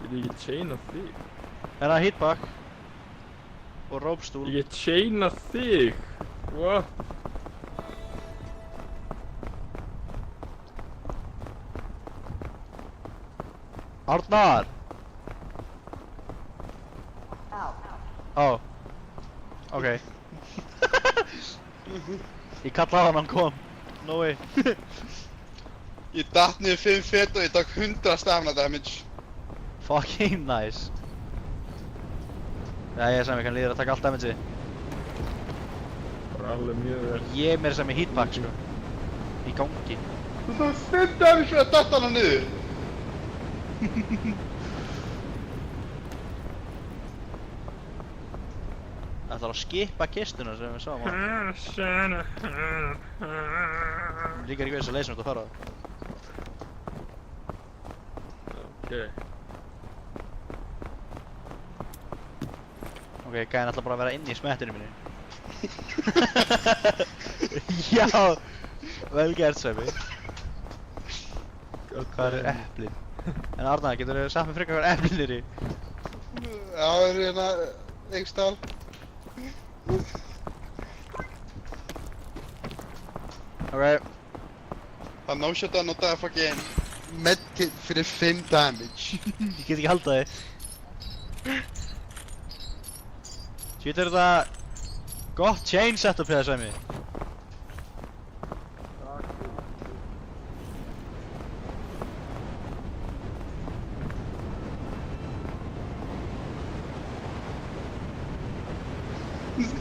Ég get ekki chaina þig. Hérna hitback. Og ropestool. Ég get chaina þig. What? Arnar! Ó. Ok. Ég kallaði hann kom. No way. Ég datt niður 5 fet og ég tók 100 stamina damage. Fucking nice. Jæja, Sæmi, kann líður að taka allt damage. Bara alveg mjög vel. Ég er meira sem í hitpack, sko. Í gangi. Þú tók 5 damage fyrir að datta hana niður. Það þarf að skipa kistuna sem við sáum á. Líkar ekki veist að leysum þetta að fara. Ok. Ok, gæðin ætla bara að vera inni í smettinu mínu. Já! Vel gert, Sæmi. Hvað er eplin? En Arnar, getur þú sagt mér frekar hvað eplin er í? Já, það er hérna einhverstað. Ok. Það no-shot að nota fucking medkit fyrir 5 damage. Ég get ekki haldið þig. Sýtt er þetta gott chain setup hér, Sæmi.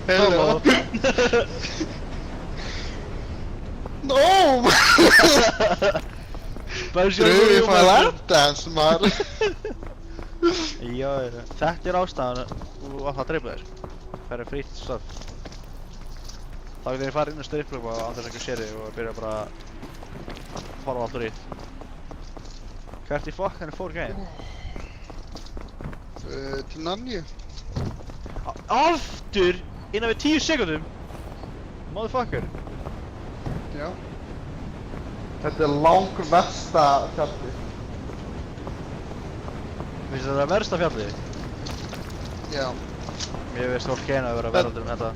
Hello. No! Dröfi fær lapdance, maður. Já, þetta er ástæðan og það dreifur þér. Það er frýtt stöf. Þá getur þið farið inn á strippklúbb og án þess að ekki sér þig og byrja bara að horfa allt úr í. Hvert í fokkanum fór gæðin? Til Nanju. Aftur! Innan við 10 sekundum! Motherfucker! Já. Þetta er langversta fjallið. Finnst þetta versta fjallið? Já. Mér veist fólk eina að vera verðaldur þetta.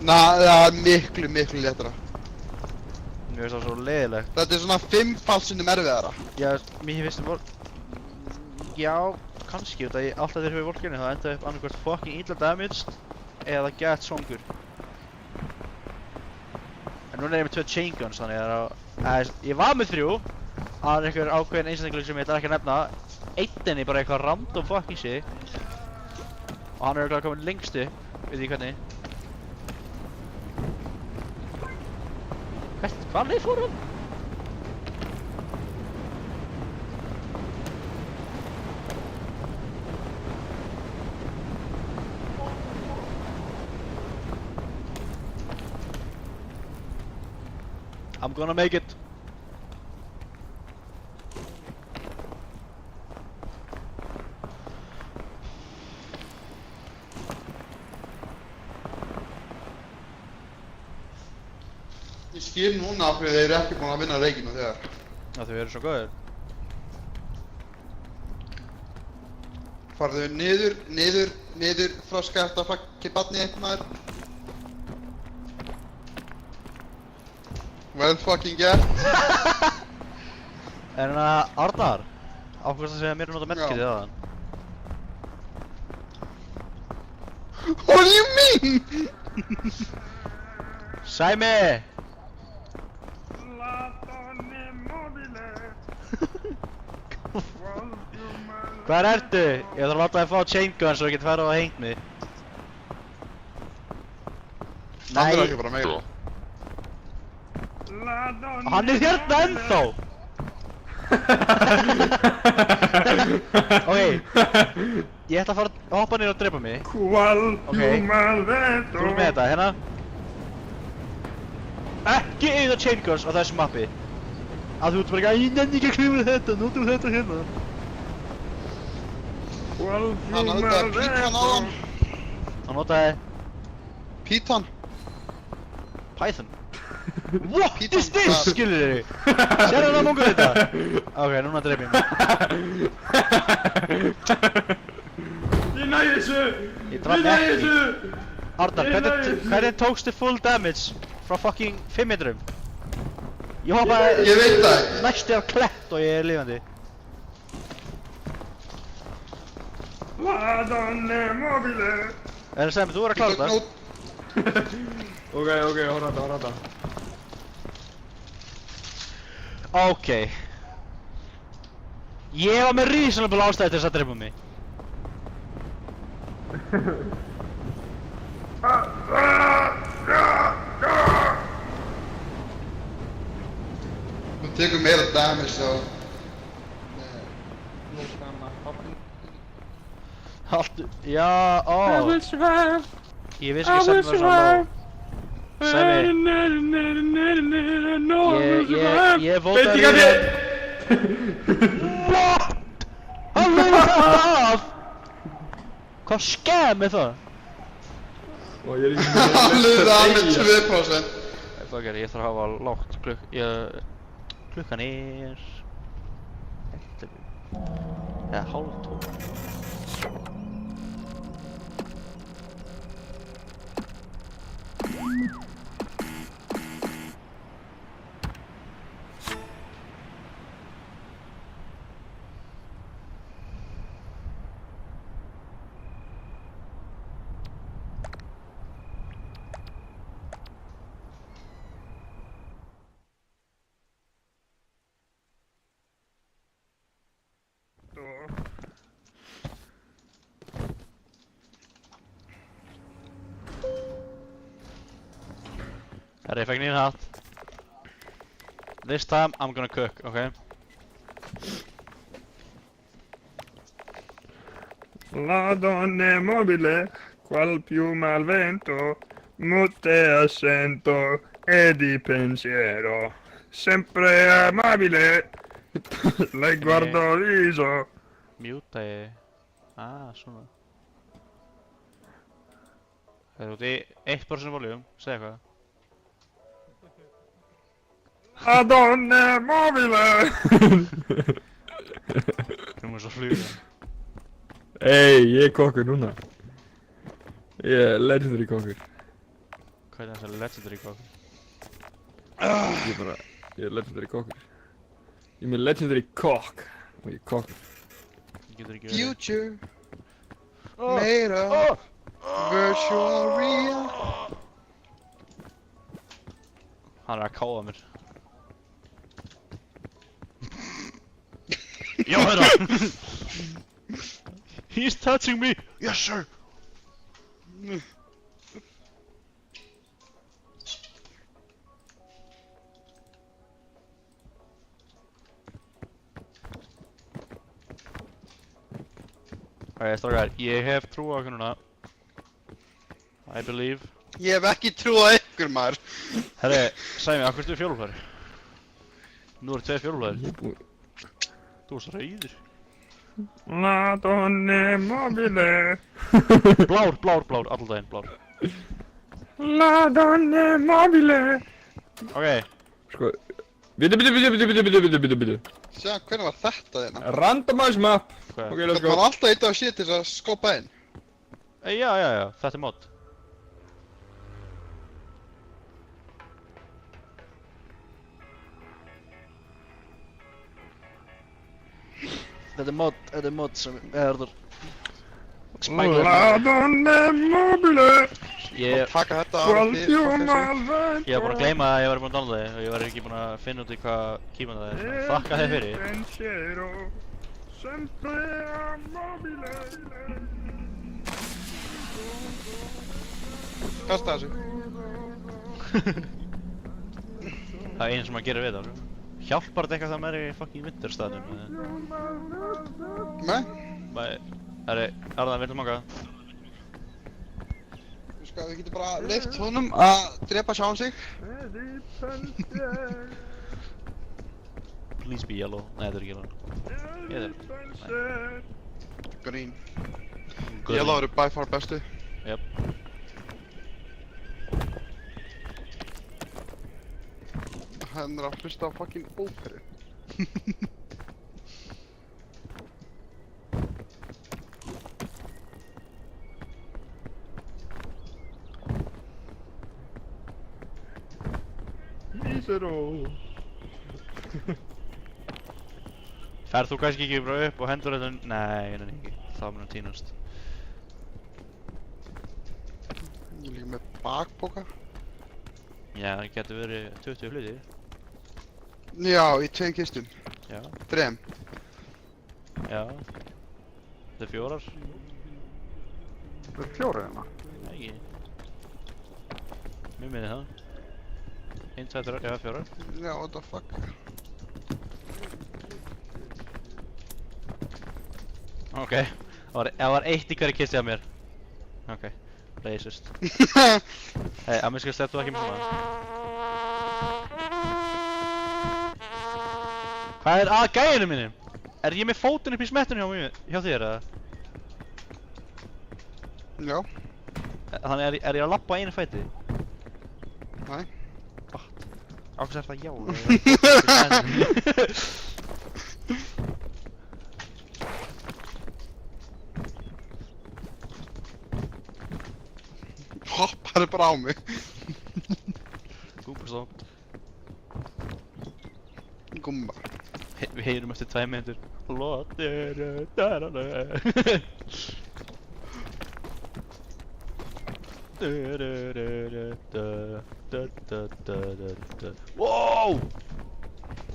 Það er miklu léttara. Mér finnst það svo leiðilegt. Þetta er svona 5-falt sinnum erfiðara. Já, mér finnst það já, kannski, út af því alltaf þegar við volkinu þá enda upp annarkvært fucking illa damaged eða gett songur. En núna er ég með 2 chain guns þannig að ég var með 3 það er einhver ákveðin einstaklingur sem ég ætla ekki að nefna einn er bara eitthvað random fucking shit og hann er örugglega komin lengst upp, veit ég hvernig. Hvað leið fór hann? I'm gonna make it. Ég skil núna af hverju þeir eru ekki búin að vinna leikina þegar. Já, þau eru svo góðir. Farðu niður frá skært að fakki barni eitt maður. Well fucking gert. En Arnar, ákveðst að segja mér að nota medkitið þaðan. What do you mean? Sæmi! Hvar ertu? Ég þarf að láta þig fá chain gun svo ég get farið og hengt mig. Hann er ekki bara meira. Hann er hérna ennþá! Ok, ég ætla að fara að hoppa niður og drepa mig. Ok, þú ert með þetta, hérna. Ekki eyða chain guns á þessu mappi. Að þú ert bara ekki, ég nenni ekki að klifra þetta, notum þetta hérna. Hann notaði Python á hann. Hann notaði Python. Python. What Python, is this, skilur þig? Sérðu hann að munga þetta? Ok, núna dref ég mig. Ég næði þessu! Ég draf mig ekki. Arnar, hvernig tókstu full damage frá fucking 5 metrum? Ég hoppaði Ég veit það. næstu af klett og ég er lifandi. En Sæmi, þú verður að klára þetta. Ok, horfa þetta. Ok. Ég var með reasonable ástæði til þess að drepa mig. Þú tekur meira damage þá. Haltu, já, ó. Ég vissi ekki að Sæmi var svona low. Sæmi. Ég vótaði Veit ég What? Hann lifði þetta af! Hvað skam er það? Og ég er ekki Hann liði það með 2%. Fucker, ég þarf að hafa lágt klukkan er... eða hálf 12. Herri, ég fekk nýjan hatt. This time I'm gonna cook, okay? La donne mobile, qual piuma al vento, mute accento e di pensiero. Sempre amabile, le guardo viso. Mute. Svona. Það út í 1% voljum, segja eitthvað. La donne mobile. Þú svo fluga. Hey, ég er kokkur núna. Ég er legendary kokkur. Hvað er þessi legendary kokkur? Ég er legendary kokkur. Ég er með legendary kokk. Og ég er kokkur. Ég getur ekki Future made up virtual real. Hann að káða mér. Já, hérna! He's touching me! Yes, sir! Strákar, ég hef trú á ykkur núna. I believe. Ég hef ekki trú á ykkur maður. Herri, Sæmi, af hverju ertu fjóluflari? Nú eru 2 fjóluflari. Þú ert svo rauður. La donne mobile. Blár, allan daginn, blár. La donne mobile. Ok, Sko, bitu. Sjá, hvernig var þetta þeirna? Randomize map. hvað? Ok, let's Það var go. alltaf eitt af shit til þess að skópa inn. Já, þetta er mod. Þetta er mod sem er þar. La donne mobile. Ég Taka þetta á Qual því. piuma al vento. var búinn að gleyma að ég var búinn að downloada þig og ég var ekki búinn að finna út í hvað keyboard það er. Þakka þér fyrir. Pensiero, sempre amabile. Kasta þessu. Það er einu sem maður gerir við það. Hjálpar þetta eitthvað það maður er í fucking vinterstaðnum? Nei, Herri, Arðan, viltu manga? sko, við getum bara leyft honum að drepa sjálfan sig. Please be yellow. Nei, þetta er ekki yellow. Ég er Green. Good. Yellow eru by far bestu. Yep. Hann er að hlusta á fucking óperu. Mísero. Ferð þú kannski ekki bara upp og hendur þetta? Nei, ekki. Það mun að týnast. Ég er líka með bakpoka. Já, það getur verið 20 hluti. Já, í 2 kistum. Já. 3. Já. Þetta er 4. Það er 4 hérna. Nei, ekki. Mér minni það. 1, 2, 3, já, 4. Já, what the fuck. Ok. Það var 1 í hverju kisti af mér. Ok. Racist. Hei, að mér skal slettu ekki með svona. Hvað er að gæjunum mínum? Er ég með fótinn upp í smettunni hjá þér eða? Já. Þannig er ég að labba á einu fæti? Nei. What? Ákveðs er það já? Hoppar bara á mig. Gúmbastopp. Gumba. Við heyrum eftir 2 mínútur. Wow!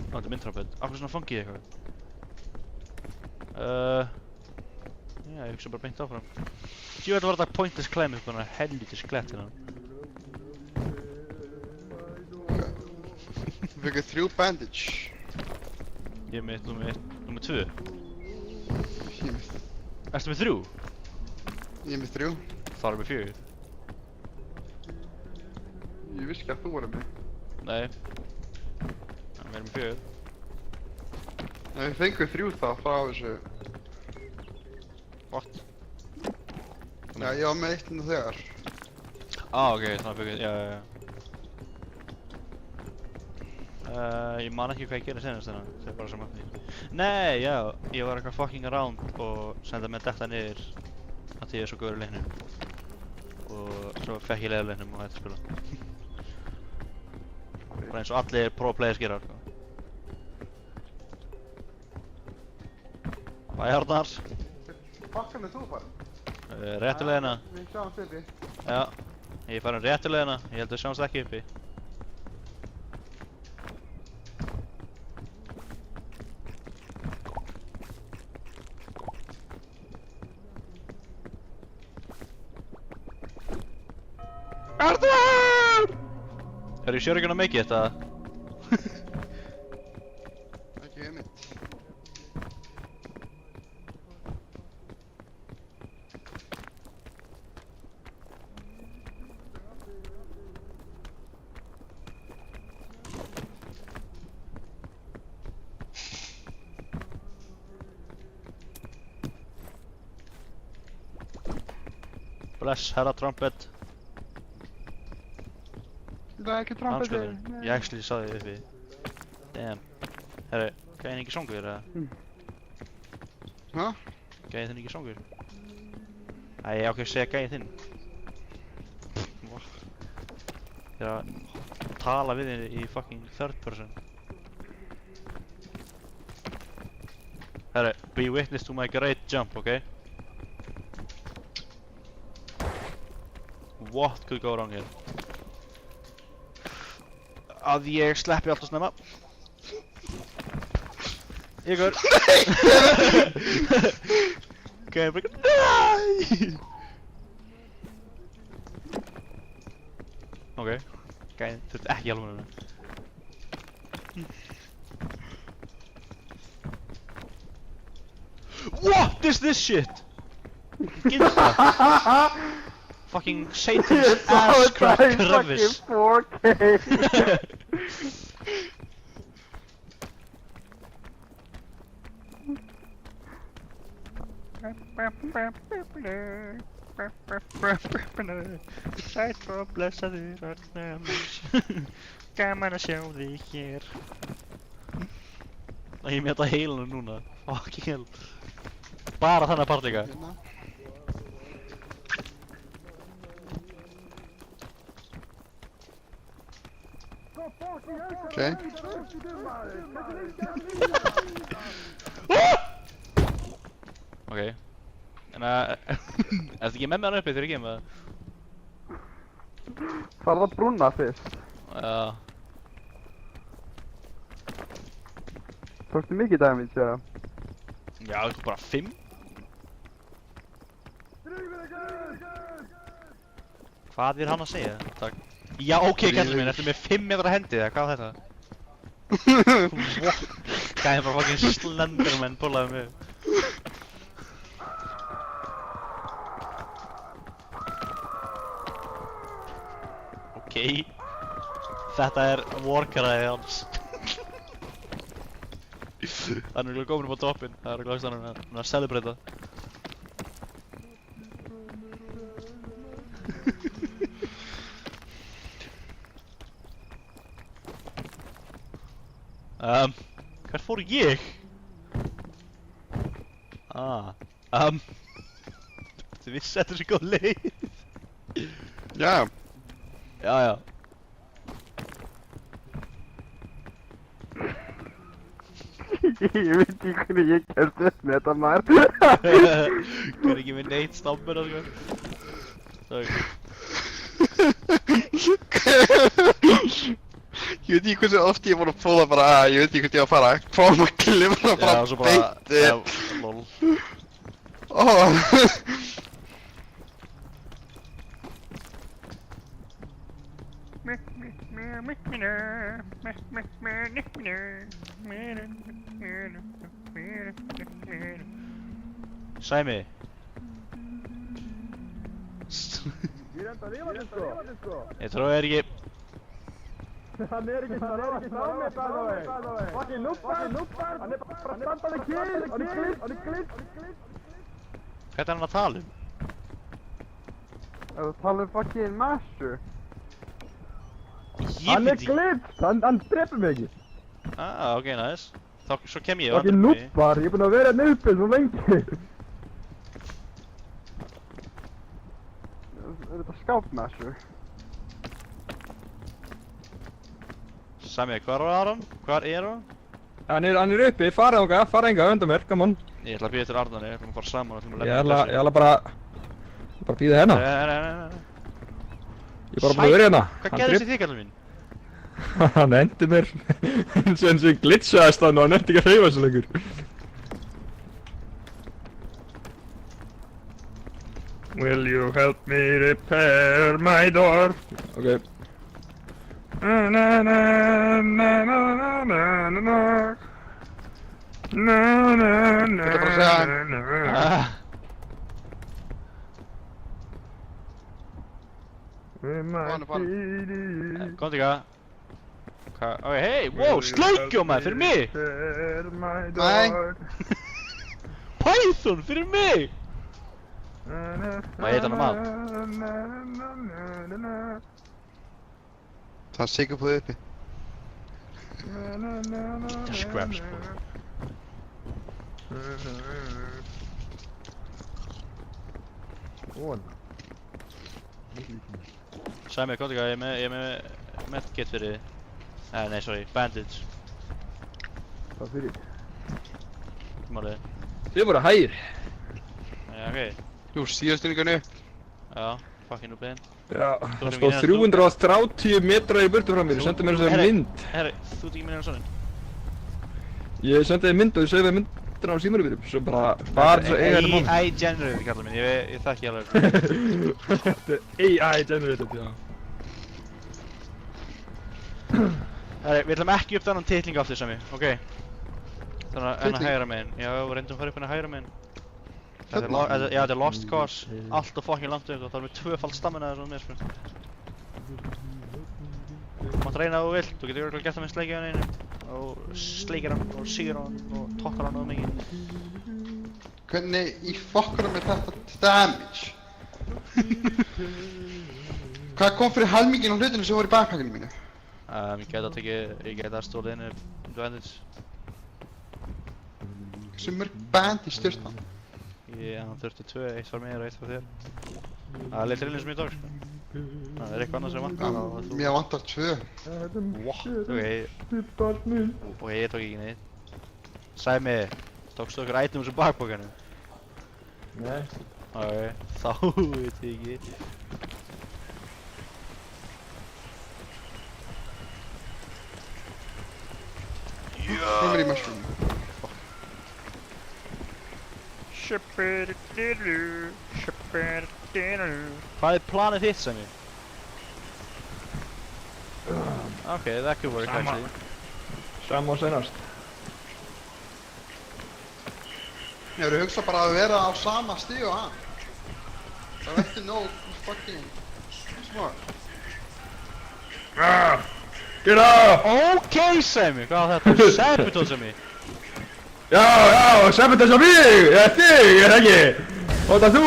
Þetta er myndtrappið. Af hverju svona fangið eitthvað? Já, ég hugsa bara beint áfram. Djú, þetta var þetta pointless climb upp, helvítis klett hérna. Við fengum 3 bandage. Ég er með númer 2. Ég er með, Ertu með 3? ég er með 3. Það er með 4. Ég vissi ekki að þú voru með. Nei. Það er með 4. En við fengum 3 þá frá þessu. What? Já, ég var með 1 nú þegar. Ok, þannig að já. Ég man ekki hvað ég gerði senast þennan, það er bara sem að því. Nei, já, ég var eitthvað fucking around og senda með detta niður að því ég er svo góður í leiknum. Og svo fekk ég leiða leiknum og hætti að spila. Bara eins og allir pro players gera, sko. Bæ, Arnar. Bakkan er þú farin? Réttu leiðina. Við sjáum uppi. Já, ég er farin réttu leiðina, ég held að við sjáumst ekki uppi. Arnar! Are you sure you're gonna make it, Ekki hugmynd. Bless, herra Trumpet. Það er ekki trampið þig. Hanskóðin. Ég actually sá þig uppi. Damn. Herru, gæði þinn ekki songur, eða? Hæ? Gæði þinn ekki songur? Æ, ég ákveð að segja gæði þinn. Ég er að tala við þinn í fucking third person. Herru, be witness to my great jump, okay? What could go wrong here? Að ég sleppi alltaf snemma. Ígur. Gæði bara NÆ! Ok, gæði þurfti ekki hjálpa henni. What is this shit? Get that. Fucking Satan's ass crack crevice. 4K. Sætt og blessaður Arnarmurs. Gaman að sjá þig hér. Ég með þetta heilunum núna. Fucking hell. Bara þannig part líka. Hérna. Okay. Ok. En ertu ekki með mig hann uppi þegar ég kem eða? Farðu að brúna fyrst. Já. Tókstu mikið damage, eða? Já, þú bara 5? Hvað er hann að segja? Takk. Já, ok, kallur minn, ertu með 5 metra hendi eða hvað er þetta? Gæði bara fucking Slenderman púlaði mig. Ok. Þetta er warcryið hans. Hann er komin upp á toppinn, það er glæst hann að celebrata. Hvert fór ég? Þú vissi þetta er svo góð leið. Já. Já. Ég veit ekki hvernig ég kemst upp með þetta maður. Hvað er ekki með neitt stammur og sko? Ég veit ekki hversu oft ég voru að púla bara að ég veit ekki hvert ég var að fara. Hvað maður klifra Já, bara svo bara, beint. já, lol. Sæmi. Ég trúi þér ekki. Hann er ekki frá mér, fucking núpar, hann er bara standandi kill, hann er glitt. Hvað er hann að tala um? Þú tala um fucking master. Ég veit ekki. glitt, hann drepur mig ekki. Ah, ok, nice. Þá, svo kem ég. Fucking núpar, ég er búinn að vera hérna uppi svo lengi. Er þetta scoutmaster? Sæmi, hvar var hann? Hvar er hann? Hann er uppi, farið enga, undan mér, come on. Ég ætla að býða til Arnari, við ætlum að fara saman og ætlum að Ég ætla bara býða hérna. Nei. Ég er bara búinn að vera hérna. Hvað gerðist í þig, kallinn mín? Hann endi mér eins og ég glitchaðist hann og hann endi ekki að hreyfa sig lengur. Will you help me repair my door? Ok. Na na na na na na na na na. Na na na Þetta er bara að segja na. Komdu ekki að. Ok, hei, wow, sleikjó maður, fyrir mig! Nei. Python, fyrir mig! Hvað heit hann á maður? Það er sigur på uppi. Gítar scraps, bro. Sæmi, komdu ekki að, ég er með medkit fyrir þið. Nei, sorry, bandage. Hvað fyrir? Málið. Þið voru hægir. Já, ok. Jú, síðastunningan upp. Já, fucking upp einn. Já, Þú það erum stóð ekki 330 metra í burtu frá mér, ég sendi mér þess að mynd. Herri, þú ert ekki með hérna soninn. Ég sendi þið mynd og ég segði myndina á símarum mínum, svo bara þess að eiga þetta moment. AI generated, kallar minn, ég þekki alveg. Þetta er AI generated, já. Herri, við ætlum ekki upp þennan titling aftur, Sami, ok? Þannig að hennar hægra meginn, já, við reyndum að fara upp hennar hægra meginn. Já, þetta er Lost Cause, allt og fucking langt upp og það er með tvöfald stamina þessu með, sko. Þú mátt reyna ef þú vilt, þú getur örugglega gert það með sleikja hann einu og sleikir hann og sigur hann og toppar hann of mikið. Hvernig í fokkunum er þetta damage? Hvað kom fyrir helmingin á hlutinu sem voru í backpackinu mínu? Ég gæti að stóla inn bandage. Hversu mörg bandage styrst hann? Hann þurfti tvö, eitt var mér og eitt var þér. Það er litur inn sem ég tók, sko. Það er eitthvað annað sem vantar og þú... Mér vantar 2. What? Ok, ég tók ekki neitt. Sæmi, tókstu okkur items úr bakpokanum? Nei. Ok, þá veit ég ekki. Primary mushroom. Hvað er planið þitt, Sæmi? Ok, that could work actually. Sama og seinast. Ég verður hugsa bara að vera á sama stíg og hann. Það er ekki nóg fucking smart. Get up! Ok, Sæmi, hvað var þetta? Sabotage, Sæmi? Já, sabotage á mig! Ég er þig, ég er ekki! Og það þú!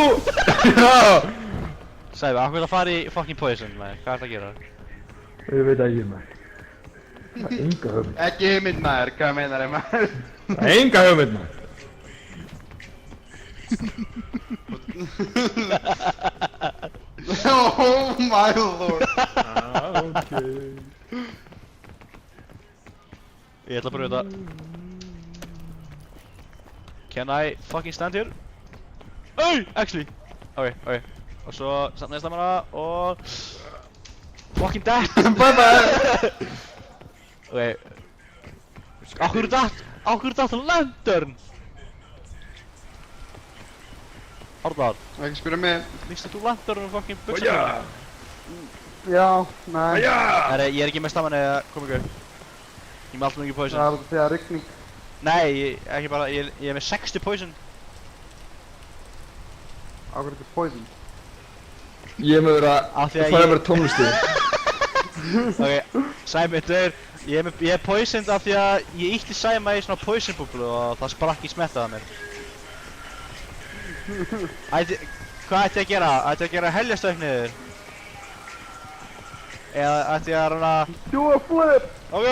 Já! Sæmi, hvað er það að fara í fucking poison, maður? Hvað er það að gera? Ég veit ekki maður. Það er enga hugmynd. Ekki hugmynd maður, hvað meinar ég maður? Það er enga hugmynd maður. Oh my lord. Ok. Ég ætla að pröfa þetta. Can I fucking stand here? Hey, actually. Ok. Og svo samt næsta manna og... Fucking death! Bye bye. Ok. Akkur datt lantern? Hárðar, Ekki spyrja mig. minnstu þú lantern og fucking Og buksa? já! Já, nei. Herri, ég er ekki með stamman eða kom ekki upp. Ég er með alltaf mikið poison. Það er því að rigning. Nei, ekki bara, ég er með 60 poison. Ákveður þetta poison. Ég er með vera Af því að það er ég- bara tónlistu. Ok, Sæmi, ég er poisoned af því að ég ítti Sæma í svona poison búblu og það sprakk í smettaða mér. Hvað ætti ég að gera? Ætti ég að gera heljastauk niður? Eða ætti ég að reyna... Do a flip! Ok!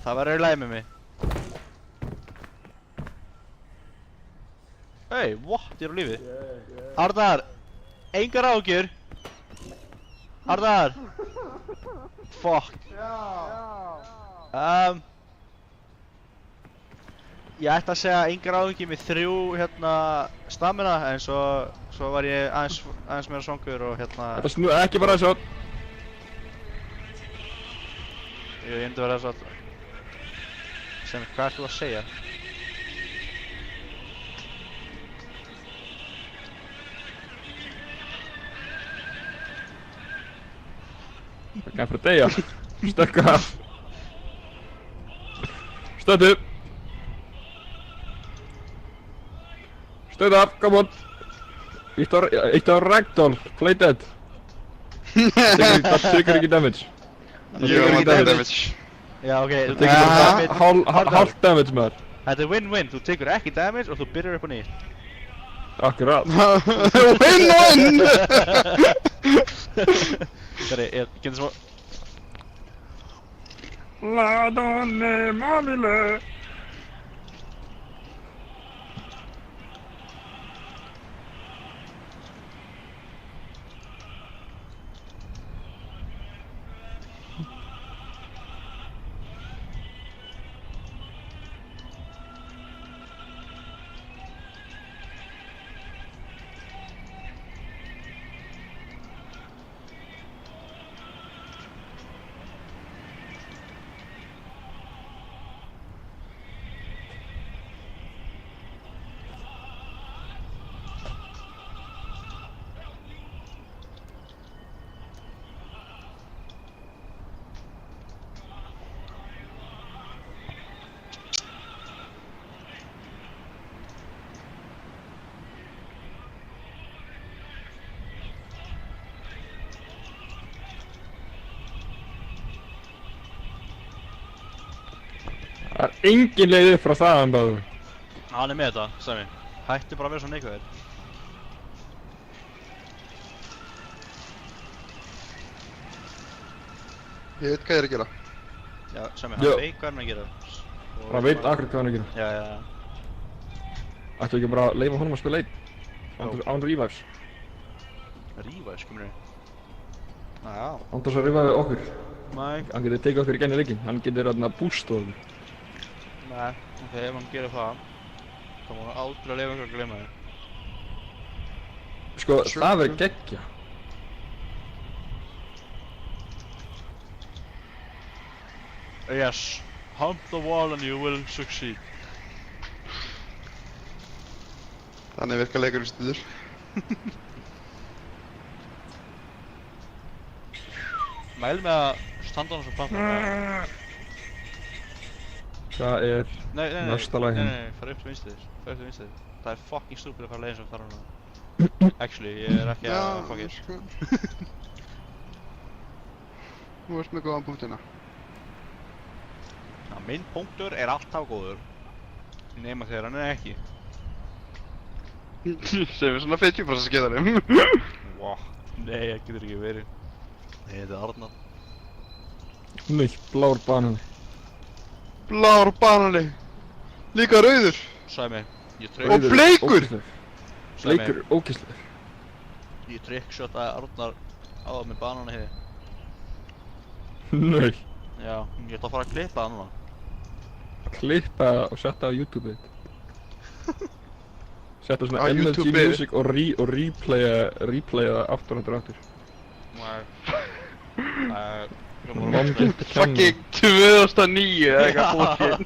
Það var í lagi með mig. Hey, what? Ég er á lífi. Arnar! Engar ágjur! Arnar! Fuck. Ég ætti að segja engar ágjur með 3 hérna stamina en svo var ég aðeins meira svangur og hérna... Þetta snú ekki bara svo. Ég myndi vera svo að... Sem, hvað ert þú að segja? Það er fyrir að deyja. Stökka af. Stöðu. Stöðu af, come on. Ítt á ragdoll, play dead. Það tekur ekki damage. Ég er ekki damage. Já, ok, þú Það tekur tekur damage. hálf damage maður. Þetta er win-win, þú tekur ekki damage og þú byrjar upp á nýtt. Akkurát. Win-win! Sorry, ég getur svo... La donne mobile. Það er engin leið upp frá þaðan báðu. Hann er með þetta, Sæmi. Hættu bara að vera svo neikvæður. Ég veit hvað ég er að gera. Já, Sæmi, Já. hann veit hvað hann er að gera. Það veit akkurat hvað hann er að gera. Já, já. Ættu ekki bara að leifa honum að spila einn? Án revives. Rífa, sko mér. Já. Án þess að revive okkur. Nei. Hann getur tekið okkur í genni leikinn. Hann getur þarna boost og okkur. Nei, ok, ef hann gerir það, þá má hann aldrei að lifa ykkur að gleyma þér. Sko, það verður geggja. Yes, hump the wall and you will succeed. Þannig virka leikurinn stuður. Mæl með að standa hann svo planta. Það er... Nei, Næsta lag hérna. nei, fara upp til vinstri. Fara upp til vinstri. Það er fucking stúpid að fara leiðin sem fara hana. Actually, ég er ekki að fuck it. sko. Þú ert með góðan punktina. Já, minn punktur er alltaf góður. Nema þegar hann er ekki. Sem er svona 50% skeiðarum. Wow. Nei, það getur ekki verið. Nei, þetta er Arnar. Nei, blár banan. Blár banani. Líka rauður. Sæmi, ég Og trykk... bleikur! Bleikur er ógeðslegur. Ég trickshotaði Arnar á það með banana heiði. Nei. Já, ég ætla að fara að klippa það núna. Klippa og setja á YouTube eitt. Setja svona Á MLG YouTube. Music og replaya það aftur og aftur. Nei. Mom get the camera. Fucking 2009 eða eitthvað fólki.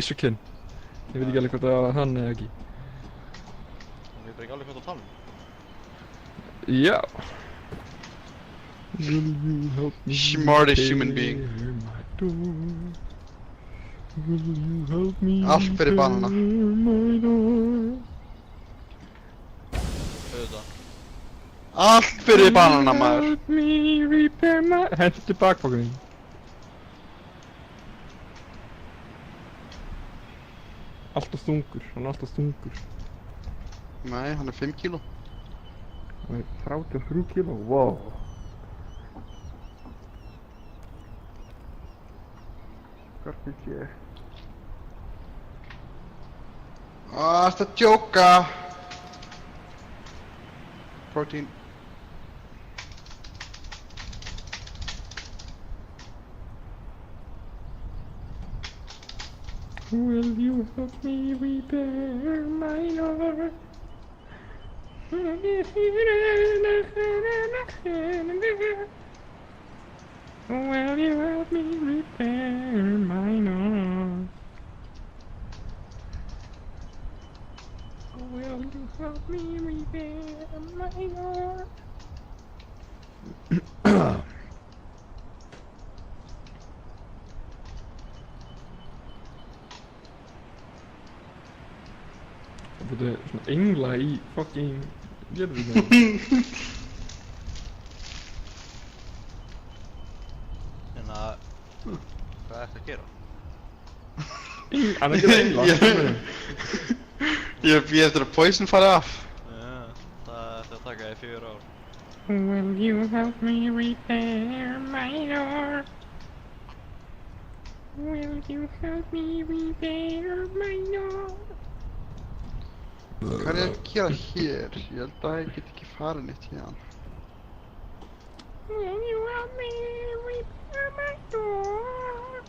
Blaziken. Ég veit ekki alveg hvort það var hann eða ekki. Hún veit ekki alveg hvað það tala um. Já. Will you help me Smartest human being. repair my door? Will you help me Allt fyrir banana. repair my door? Auðvitað. Allt fyrir banana maður. Help me repair my... Hentu bakbókunni. Alltaf þungur, hann er alltaf þungur. Nei, hann er 5 kíló. Hann er 33 kíló, wow. Garbage ég. Þetta að djóka. Protein. Will you help me repair my door? Will you help me repair my door? Will you help me repair my door? Það búið svona engla í fucking jörðina. En að... Hvað er þetta að gera? Hann er ekki engla. Ég býð eftir að poison fari af. Já, það ætti að taka í 4 ár. Will you help me repair my door? Will you help me repair my door? Hvað er ég að gera hér? Ég held að ég get ekki farið neitt hérna. Will you help me repair my door?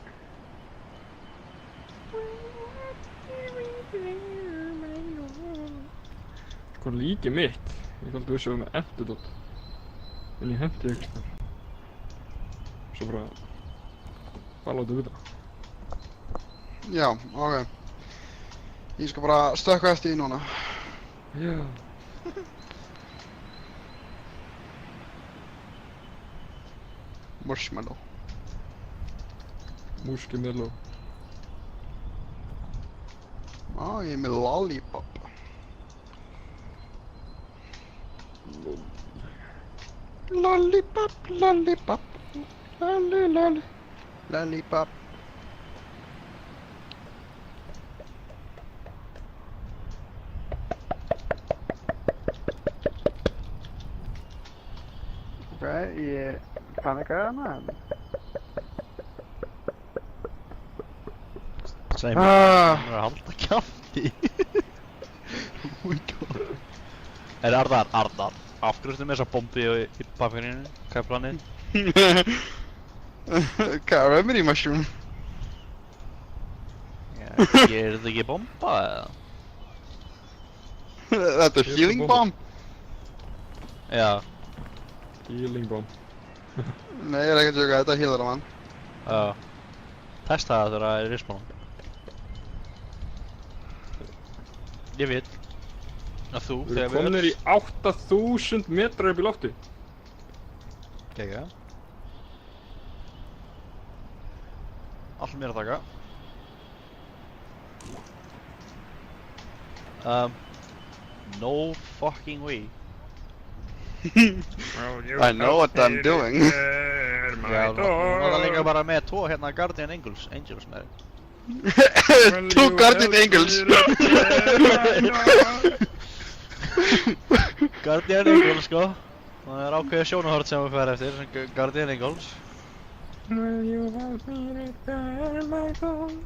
Will you help me repair my door? Sko líkið mitt. Ég kom til að vissi með Antidote. En ég hendi ekki þar. Svo bara... Bara láta vita. Já, ok. Ég skal bara stökkva eftir því núna. Já. Marshmallow. Múskimello. Ég er með lollipop. Lollipop, lollipop. Lolli, lolli. Lollipop. Ok, ég panikaði hana. Sæmi, hann er að halda kjafti. Oh my god. Arnar, af hverju ertu með þessa bombi í bakgruninu? Hvað er planið? Hvað, remedy mushroom? Er þetta ekki bomba eða? Þetta er healing bomb? Já. Healing bomb. Nei, ég er ekki að tjóka, þetta healar hann. Já. Testa það þegar það er í respawn. Ég veit að þú, Við erum komnir í 8000 metrar upp í lofti. Gekka. Allt mér að taka. No fucking way. I know what I'm doing. Já, hún var það líka bara með 2 hérna Guardian Angels með þér. 2 Guardian Angels. Guardian Angels sko. Það er ákveðið sjónahort sem við færum eftir, Guardian Angels. Will you help me repair my phone?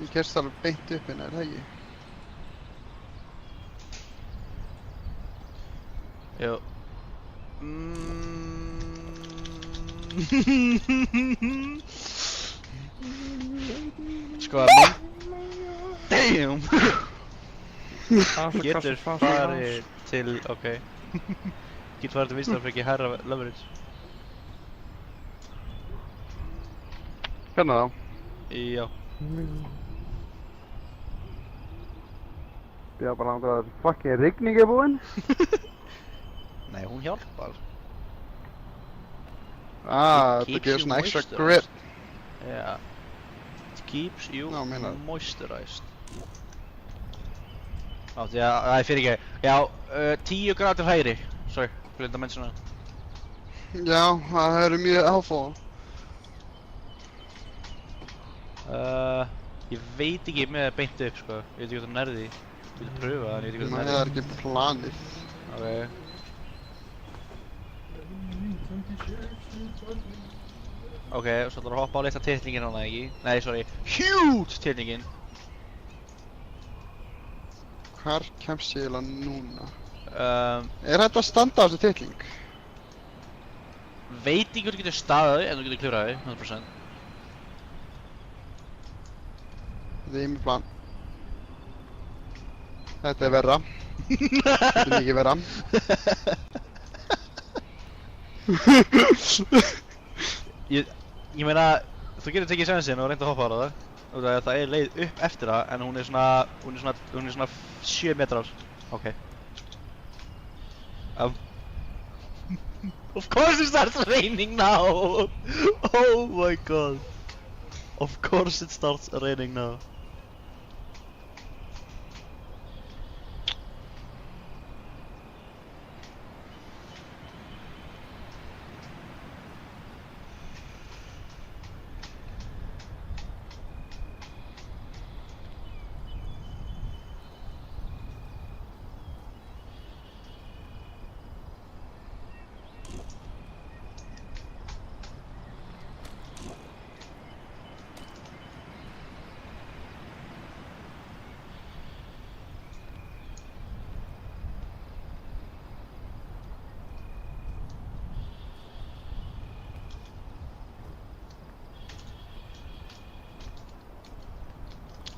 Ég kerst alveg beint upp hérna, er það ekki? Jú. Sko, damn! Getur farið til, ok. Getur farið til vinstra fyrir ekki hærra leverage. Hérna þá. Já. Ég var bara að fucking rigning er búinn. Nei, hún hjálpar. Þetta Keeps gefur you svona extra moisturized. grip. Yeah. It keeps you Já, meinar. moisturized. Átti, já, það er fyrir ekki. Já, 10 gráður hægri. Sorry, glinda mennsuna. Já, það eru mjög helpful. Ég veit ekki með beint upp, sko. Ég veit ekki hvort það nærði. Ég vil pröfa það, en ég veit ekki hvort Nei, það það nærði. er ekki planið. Ok. Ok, og svo ætlar að hoppa á litla titlingin hana, ekki? Nei, sorry. Huge titlingin. Hvar kemst ég eiginlega núna? Um, Er þetta að standa á þessu titling? Veit ekki hvort þú getur staðið, en þú getur klifraði, 100%. Þetta er með plan. Þetta er verra. Þetta er mikið verra. Ég meina, þú getur tekið sénsinn og reynt að hoppa á það. Og það er leið upp eftir það, en hún er svona 7 metrar. Ok. Of course it starts raining now! Oh my god. Of course it starts raining now.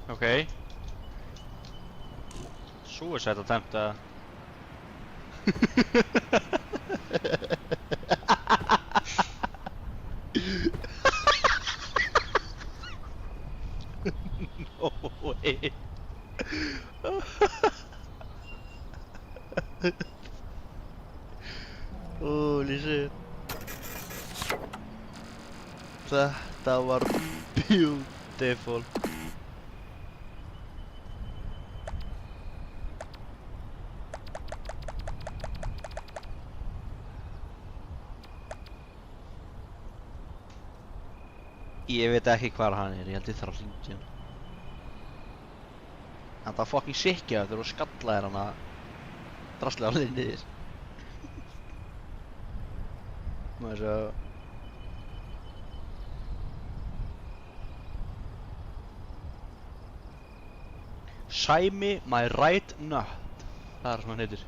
Okay. Suicide attempt. No way. Holy shit. Þetta var beautiful. Ég veit ekki hvar hann er, ég held ég þarf að hringja hann. Hann það fucking sikkja þegar þú skallaðir hann að drasla á leiðinni niður. Maður sjá. Sæmi my right nut. Það er sem hann heitir.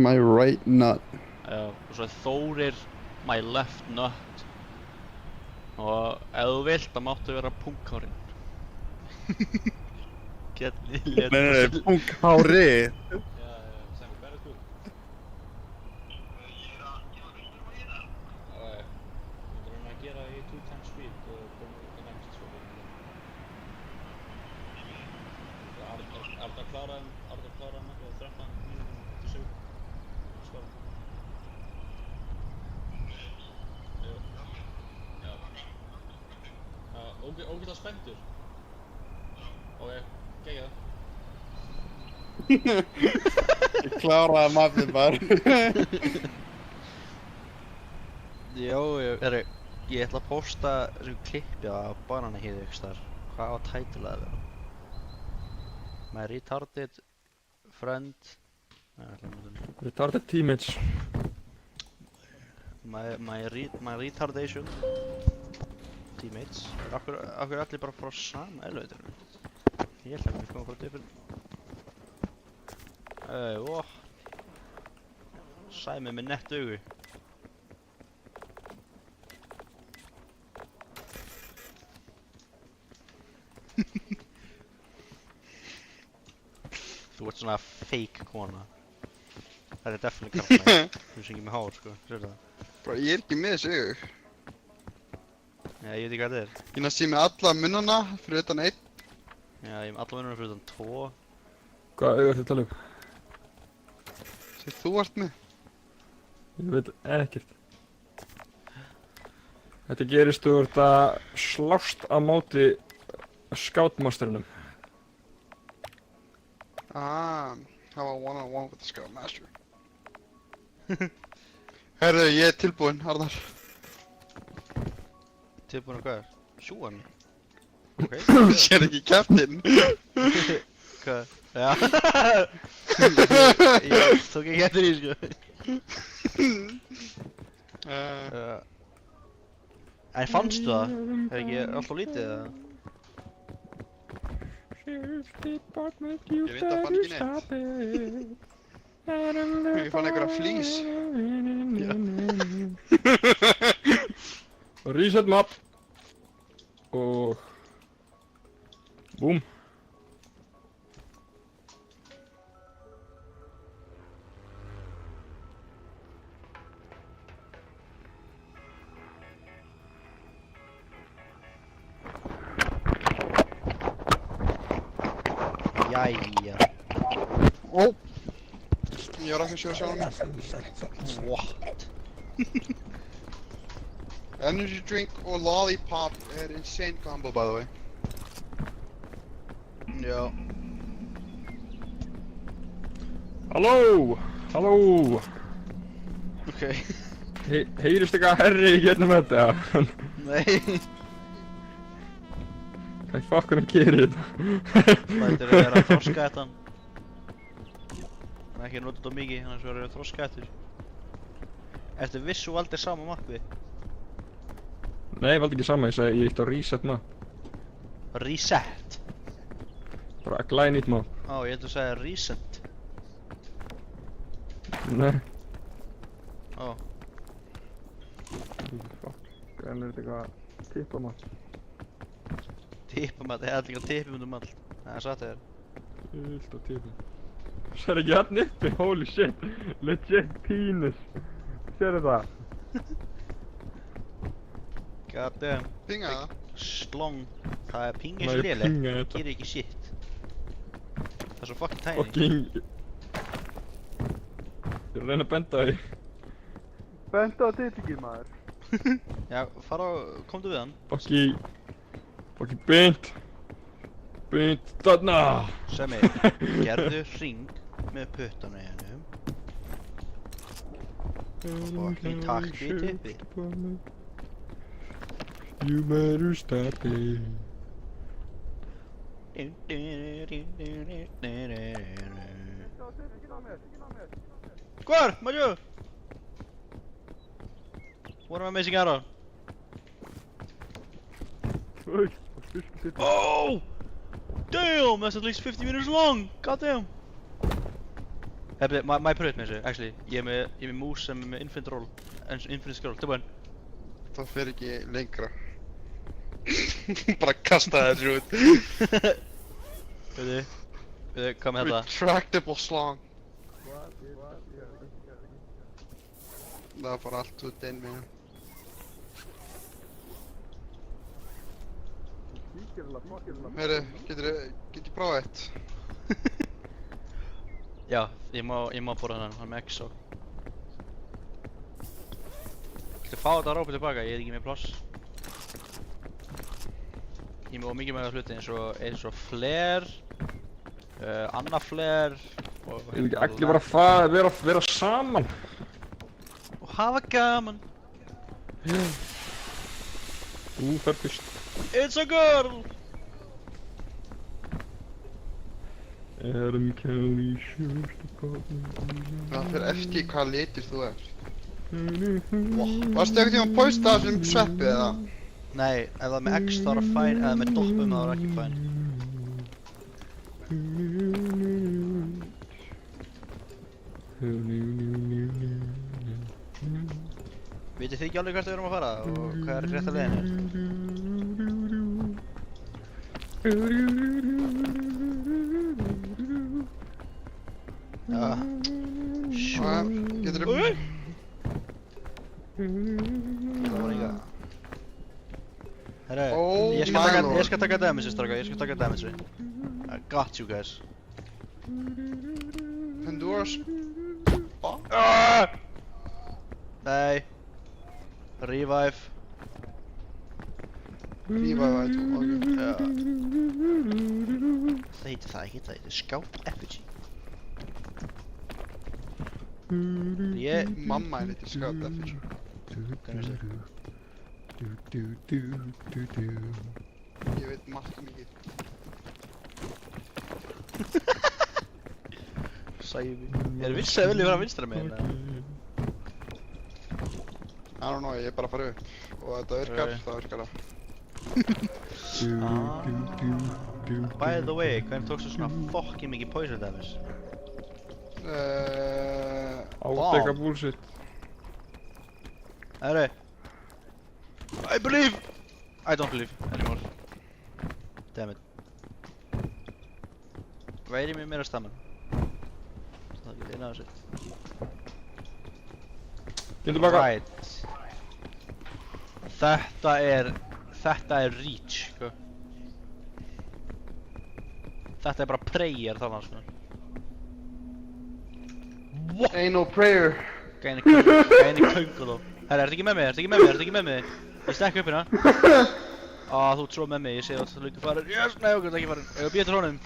My right nut. Já, og svo er Þórir my left nut. Og ef þú vilt, það máttu vera punkhárinn. Getni létt. Nei, punkhári. Já, Sæmi, hvað er þú? Ég er að Ok. Þú myndir að gera í 2 times speed og koma út á next svo. Arda kláraði með 13 mínútum til 7. Skor. Ógeðslega spenntur. Ok, geggjað það. Ég kláraði mappið bara. Herru, ég ætla að posta þessu klippi á Bananahýðu ykkur þar. Hvað á title að vera? My retarded friend Retarded teammates. My retardation teammates. Akkur er allir bara frá sama elevatorinu? Ég held að við komum frá different. Sæmi með nett augu. Þú ert svona fake kona. Það er definitely karlmæð. Þú er ekki með hár, sko. Sér það? Bara ég er ekki með þessu aug. Já, ég veit ekki hvað þetta er. Ég sé með alla munnana fyrir utan einn. Já, ég hef alla vinnuna fyrir utan 2. Hvað auðvitað þið tala um? Sem þú ert með. Ég veit ekkert. Þetta gerist úr þetta slást á móti scoutmasterinum. Ah, how about one-on-one with the Scoutmaster? Herðu, ég er tilbúinn, Arnar. Tilbúin að hvað er? Sjúa mig? Ok. Sér ekki kæftinn. Hvað? Já. Ég tók ekki eftir því, sko. En fannstu það? Er ekki alltaf lítið, eða? Ég veit að fann ekki neitt. Ég fann einhverja flís. Reset map. Og... Búm. Jæja. Ó! Ég var ekki að sjá sjálf mig. What? Energy drink og lollipop er insane combo, by the way. Já. Halló! Halló! Ok. Heyrist eitthvað herri í getnum þetta? Nei. Hvað fokkunum gerir þetta? Lætur þið vera að þroska þetta. Það er ekki notað á mikið, annars verður það að þroska þetta. Ertu viss þú valdir sama mappi? Nei, ég valdi ekki sama, ég sagði ég eitt á reset map. Reset? Bara glænýtt map. Ó, ég held að segja recent. Nei. Ó. Fokk, en er þetta eitthvað tippa map? Tippum að það er allir tippum um allt. Það er satt þér. Fullt á tippum. Sér ekki hann uppi, holy shit. Legit penis. Sérðu það? God damn. Pinga það. Slong. Það er pingið Má svo ég léleg. pinga þetta? Gerir ekki shit. Það er svo fucking tiny. Fucking... Ég er að reyna að benda því. Benda á titlingin, maður. Já, fara og komdu við hann. Fucking beint. Beint þarna. Semmi, gerðu hring með puttana í hennum. Fucking takk í tippi. You better stop it. Hvar? Majú? What am I missing out on? Oh! Damn! That's at least 50 meters long! God damn! Hefði, maður pröfð með þessu, actually. Ég er með mús sem er með infinite roll. Infinite scroll, tilbúinn. Það fer ekki lengra. Bara kasta þessu út. Veitu, hvað með þetta? Retractable slong. Það er bara allt út inn með hann. Heyri, getur ég prófað eitt? Já, ég má bóra hann með X og... Getur fá þetta rópið tilbaka, ég er ekki með pláss. Ég er með mikið með hluti eins og flare, annað flare og... Ég vil ekki allir bara vera saman. Og hafa gaman. Þú fer fyrst. It's a girl! Adam County Sheriff's Department. Það fyrir eftir hvað litur þú ert. Varstu ekkert tíma að posta þessum sveppi eða? Nei, ef það er með X þá er það fæn, ef það er með doppum þá er það ekki fæn. Vitið þið ekki alveg hvert við erum að fara og hvað er rétt að leiðin? Já. Getur þú... Það var ekki að... Herru, Oh ég my lord. skal taka damage, strákar, ég skal taka damage. I got you guys. Pandora's... Nei. Revive. Revive, ok. Já. Það heitir það ekki, það heitir Scout Effigy. Ég... Mamma er litið skátt eftir. Hvernig veist þið? Ég veit margt mikið. Sæmi. Er vissið að vilja vera vinstra megin? I don't know, ég er bara að fara upp. Og þetta virkar, það virkar það. By the way, hvernig tókstu svona fucking mikið poison damage? Áteka bullshit. Herru. I believe! I don't believe anymore. Damn it. Væri mér meira stammen. Það getur eina af þessu. Getur baka. Right. Þetta er reach, sko. Þetta er bara prayer þarna, sko. Ain't no prayer. Gæni könguló. Herra, ertu ekki með mig? Ég stekka upp hérna. Þú ert svo með mig, ég sé að þú ert líka farin. Yes, nei, ok, það er ekki farin. Ég býð til honum.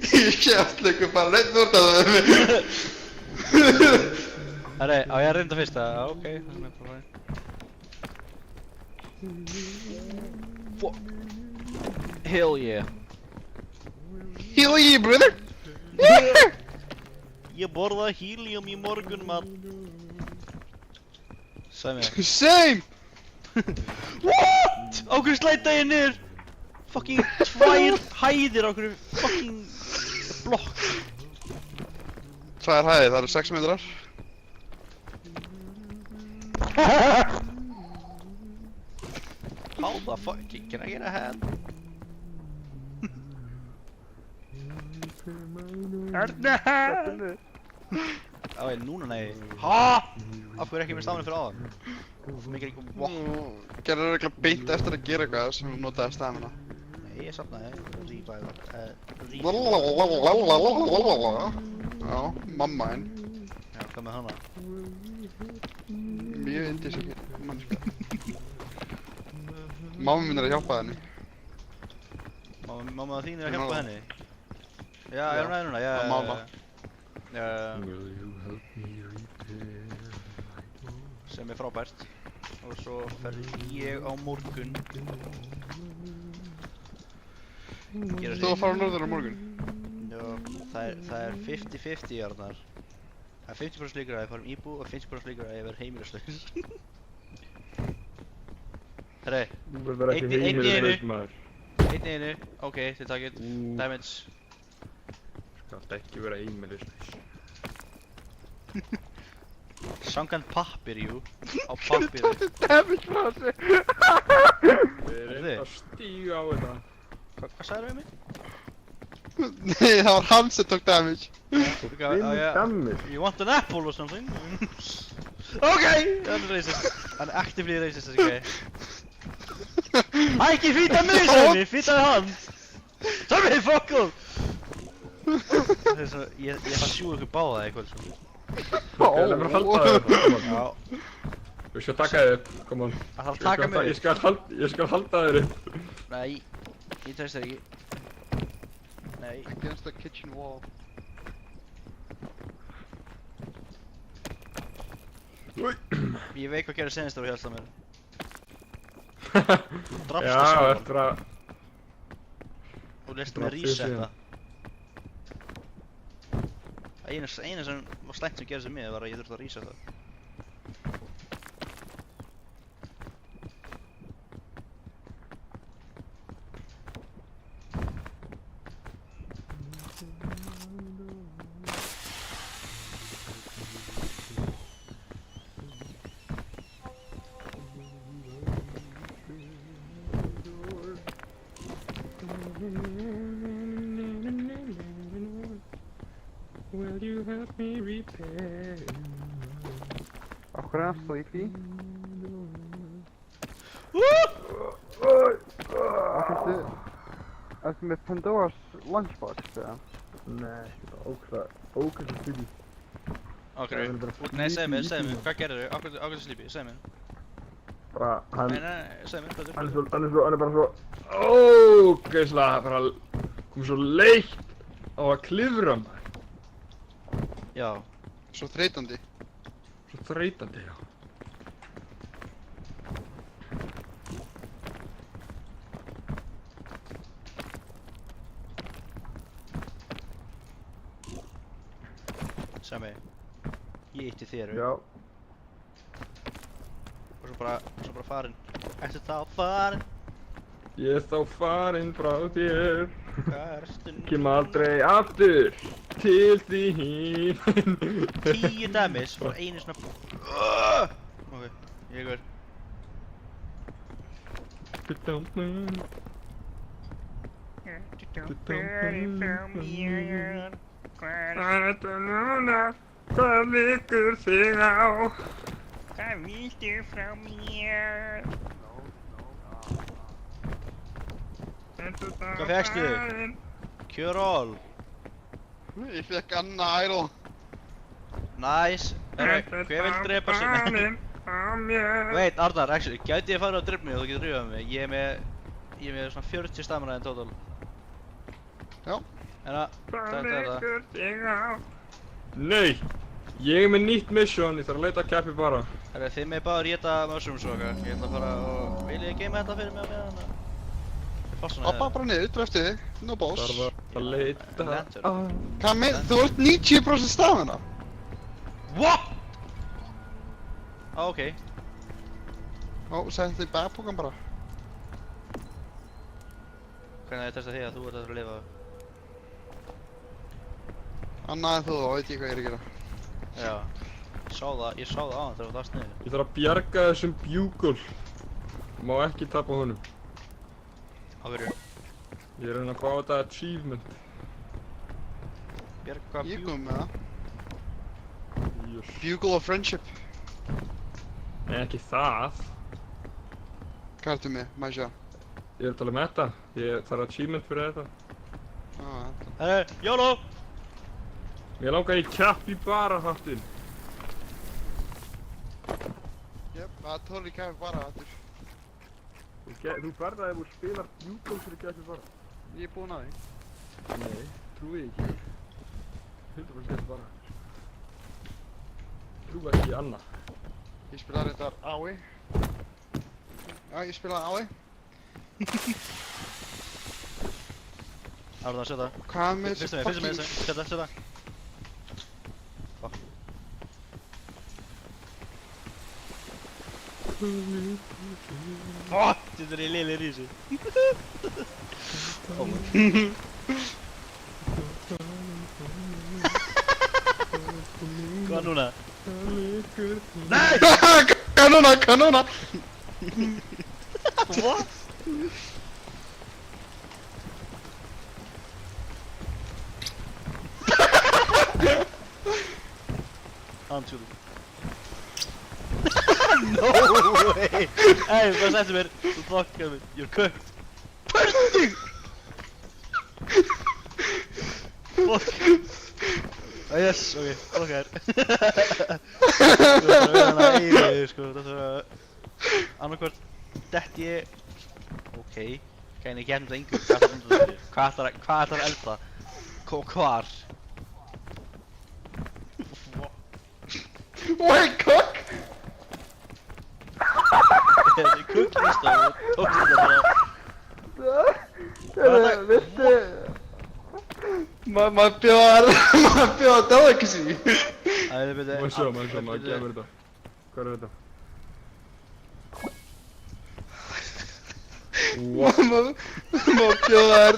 Ég sé allt líka bara neitt úr það. Herra, á ég að reynda fyrst það? Ok, það er bara farin. Fuck. Hell yeah. Hell yeah, brother. Ég borða helium í morgun, mann. Sæmi. Same. What? Á hverju slæta ég niður? Fucking 2 hæðir á hverju fucking blokk. Það er hæðið, það eru 6 metrar. How the fuck? Can I get a hand? Á ég núna nei. Ha? Af hverju ekki með stafnum fyrir áðan? Það mikið ekki vopn. Gerður örugglega beint eftir að gera eitthvað sem hún notaði stamina. Nei, ég safnaði. Revive. Já, mamma henn. Já, hvað með hana? Mjög indis ekki mannska. Mamma mín er að hjálpa henni. Mamma þín er að hjálpa henni? Já, ég er hún aðeins núna. Að mála. Sem er frábært. Og svo ferði ég á morgun. Þú að fara á norður á morgun? Já, það er 50-50 Arnar. Það er 50% líkur að ég fara íbúð og 50% líkur að ég verð heimilislaus. Herri, Þú verður ekki Einn í einu. heimilislaus maður. einn í einu. Ok, þið takið. Damage. Skalt ekki vera heimilislaus. Samkvæmt pappir, jú. Á pappir. Damage frá sig. Við erum að stíga á þetta. Hvað sagðir við mig? Nei, það var hann sem tók damage. Dammit. You want an apple or something? Okay! Hann er racist. Hann er actively racist, þessi gæi. Ekki fýta mig, Sammy! Fýtaði hann! Sammy, fuck off! Ég ætla að sjúga ykkur báða eitthvað svo. Ok, það er bara að halda þér. Já. Ég skal taka þér upp, come on. Það þarf að taka mig Ég skal halda þér upp. Nei, ég treyst þér ekki. Nei. Against the kitchen wall. Ég veit hvað gerir senast þegar þú hjálpst að mér. Drafst Já, það sjálfan. eftir að... Þú lest mig drap þig resetta. síðan. Einu sem var slæmt sem gerði sem mig var að ég þurfti að rísa það. Will you help me repair? Akkur er það í því? Ertu með Pandora's lunchbox eða? Nei, ókvæmst stúdi. Nei, segðu mér, hvað gerðir þau? Ákveð þú slípi, segðu mér. Bara, hann Segðu mér, hvað hann er bara svo ógeðslega bara kom svo leitt á að klifra maður. Já. Svo þreytandi. Svo þreytandi, já. Sami, ég ytti þér Já. og svo bara farinn. Ertu þá farinn? Ég er þá farinn frá þér. Hvað ertu nú? Kem aldrei aftur til þín. 10 damage for einu svona. Ok, ég er. Hvað liggur þig á? Hvað viltu frá mér? Hvað fékkstu? Kjöról. Ég fekk Anna Idol. Nice. Hver vil drepa sinni? Wait, Arnar, actually, gæti ég að fara og drepa mig og þú getur rífað mig? Ég er með svona 40 stamina en total. Já. En þetta er það. Nei, ég er með nýtt mission, ég þarf að leita að capybara. Herru, þið með bara éta mushrooms og okkar. Ég ætla að fara og... Vil ég geima þetta fyrir mig á meðan það? Hoppa bara niður, dreftu þig. No boss. Þarf að leita Lantern. að... Hvað með, þú ert 90% stafina. What? Ok. Ó, setja þetta í backpokan bara. Hvernig ég testa því að þú ert að lifa? Annað en þú, þá veit ég hvað ég er að gera. Já. Ég sá það á hann þegar þú dast niður. Ég þarf að bjarga þessum bjúgul. Má ekki tapa honum. Á hverju? Ég er að reyna að fá þetta achievement. Bjarga Ég kom með það. Jós. Bugle of Friendship. Nei, ekki það. Hvað ertu með, maður sjá? Ég er að tala um þetta. Ég þarf achievement fyrir þetta. Herru, YOLO! Mér langar í capybara hattinn. Jep, það er totally capybara hattur. Þú ferð að ef þú spilar bjúgul fyrir capybara. Ég er búinn að því. Nei, trúi ég ekki. 100% capybara. Trúi ekki annað. Ég spilaði reyndar Ái. Já, ég spilaði Ái. Arnar, setja. Hvað með Fyrstu þessi með fucking... þessu. Setja. Fuck. Fuck! Þetta er í liðlir í þessu. Hvað núna? Kanóna, kanóna! What? Handskjúðu. No way! Hey, hvað settu mér? Þú fuckaði mér. You're cooked. Pörning! Fuck. Yes, ok, fuck her. Þú þarf að vera hana eilíðu, sko. Þetta þarf að... Annarkvort dett ég... Ok. Gæni, ég getum þetta yngur. Hvað ætlar að elda? Hvar? Wait, cook! Þetta er cooklist og tókst þetta bara... Viltu... Maður bjóðar delicacy. Æ, byrju. Má sjá, maður gefur þetta. Hvað er þetta? Maður bjóðar...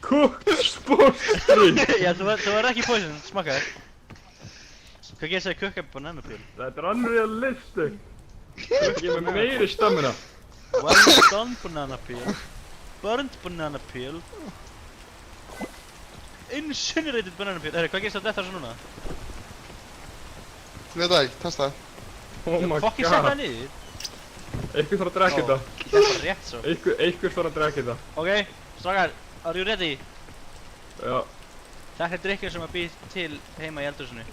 Cooked sportstring! Já, þú er ekki poison, smakka þér. Hvað gerst það að kukka banana peel? Þetta er unrealistic! Ég er með meiri stamina. Well done banana peel. Burnt banana peel. Incinerated banana peel. Herri, hvað gerst það að þetta núna? Veit það ekki, testa það. Oh my Fokki setja það god. niður. Einhver þarf að drekka þetta. Þetta er bara rétt svo. Einhver þarf að drekka þetta. Ok, strákar, are you ready? Já. Þetta er drikkur sem að býð til heima í eldhúsinu.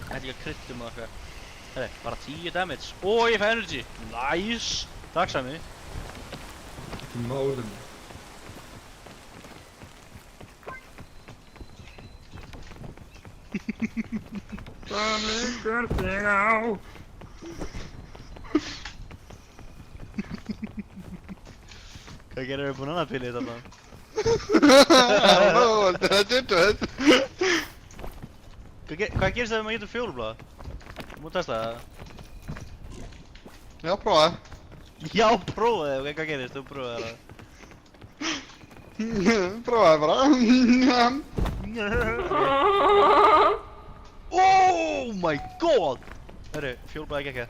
Þetta er líka kryddum og eitthvað. Herri, bara 10 damage. Og ég fæ energy. Nice. Takk Sami. Málum. Það liggur þig á. Hvað gerir við bananapilið þarna? Þetta er döð. Hvað gerist það ef maður getur fjólblað? Þú múið testa það? Já, prófa það. Já, prófaði það. Hvað gerist? Þú prófaði það. Prófa það bara. Oh my god! Hörru, fjólblaði ekki ekki.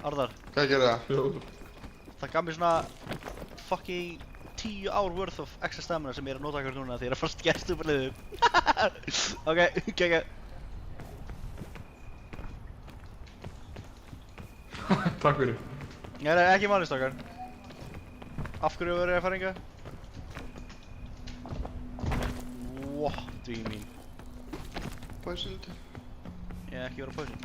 Arðar, Hvað gerir það? það gaf mér svona fucking 10 ár worth of extra stamina sem ég er að nota akkur núna því ég er að fara að skæst upp að liðu. Ok, kekja. Takk fyrir. Ég er ekki málist okkar. Af hverju verður ég að fara enga? What do you mean? Poisoned. Ég hef ekki verið á poison.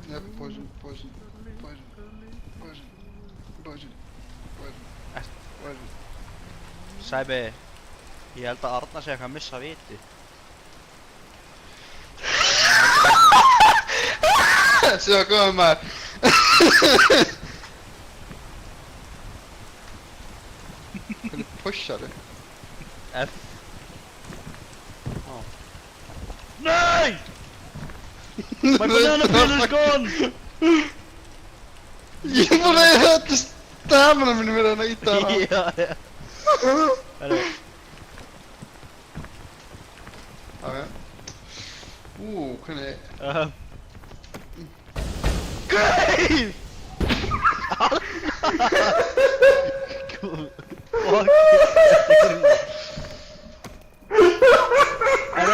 Yep, poison. Poison. Sæbi, ég held að Arna sé eitthvað að missa viti. Sjá, góða maður. Hvernig pushar þau? F. Nei! My banana peel is gone! Ég er búin að eiga öllu stamina mínu verið að íta hana. Já, já. Herru, Ok. Hvernig... Greif! Fuck.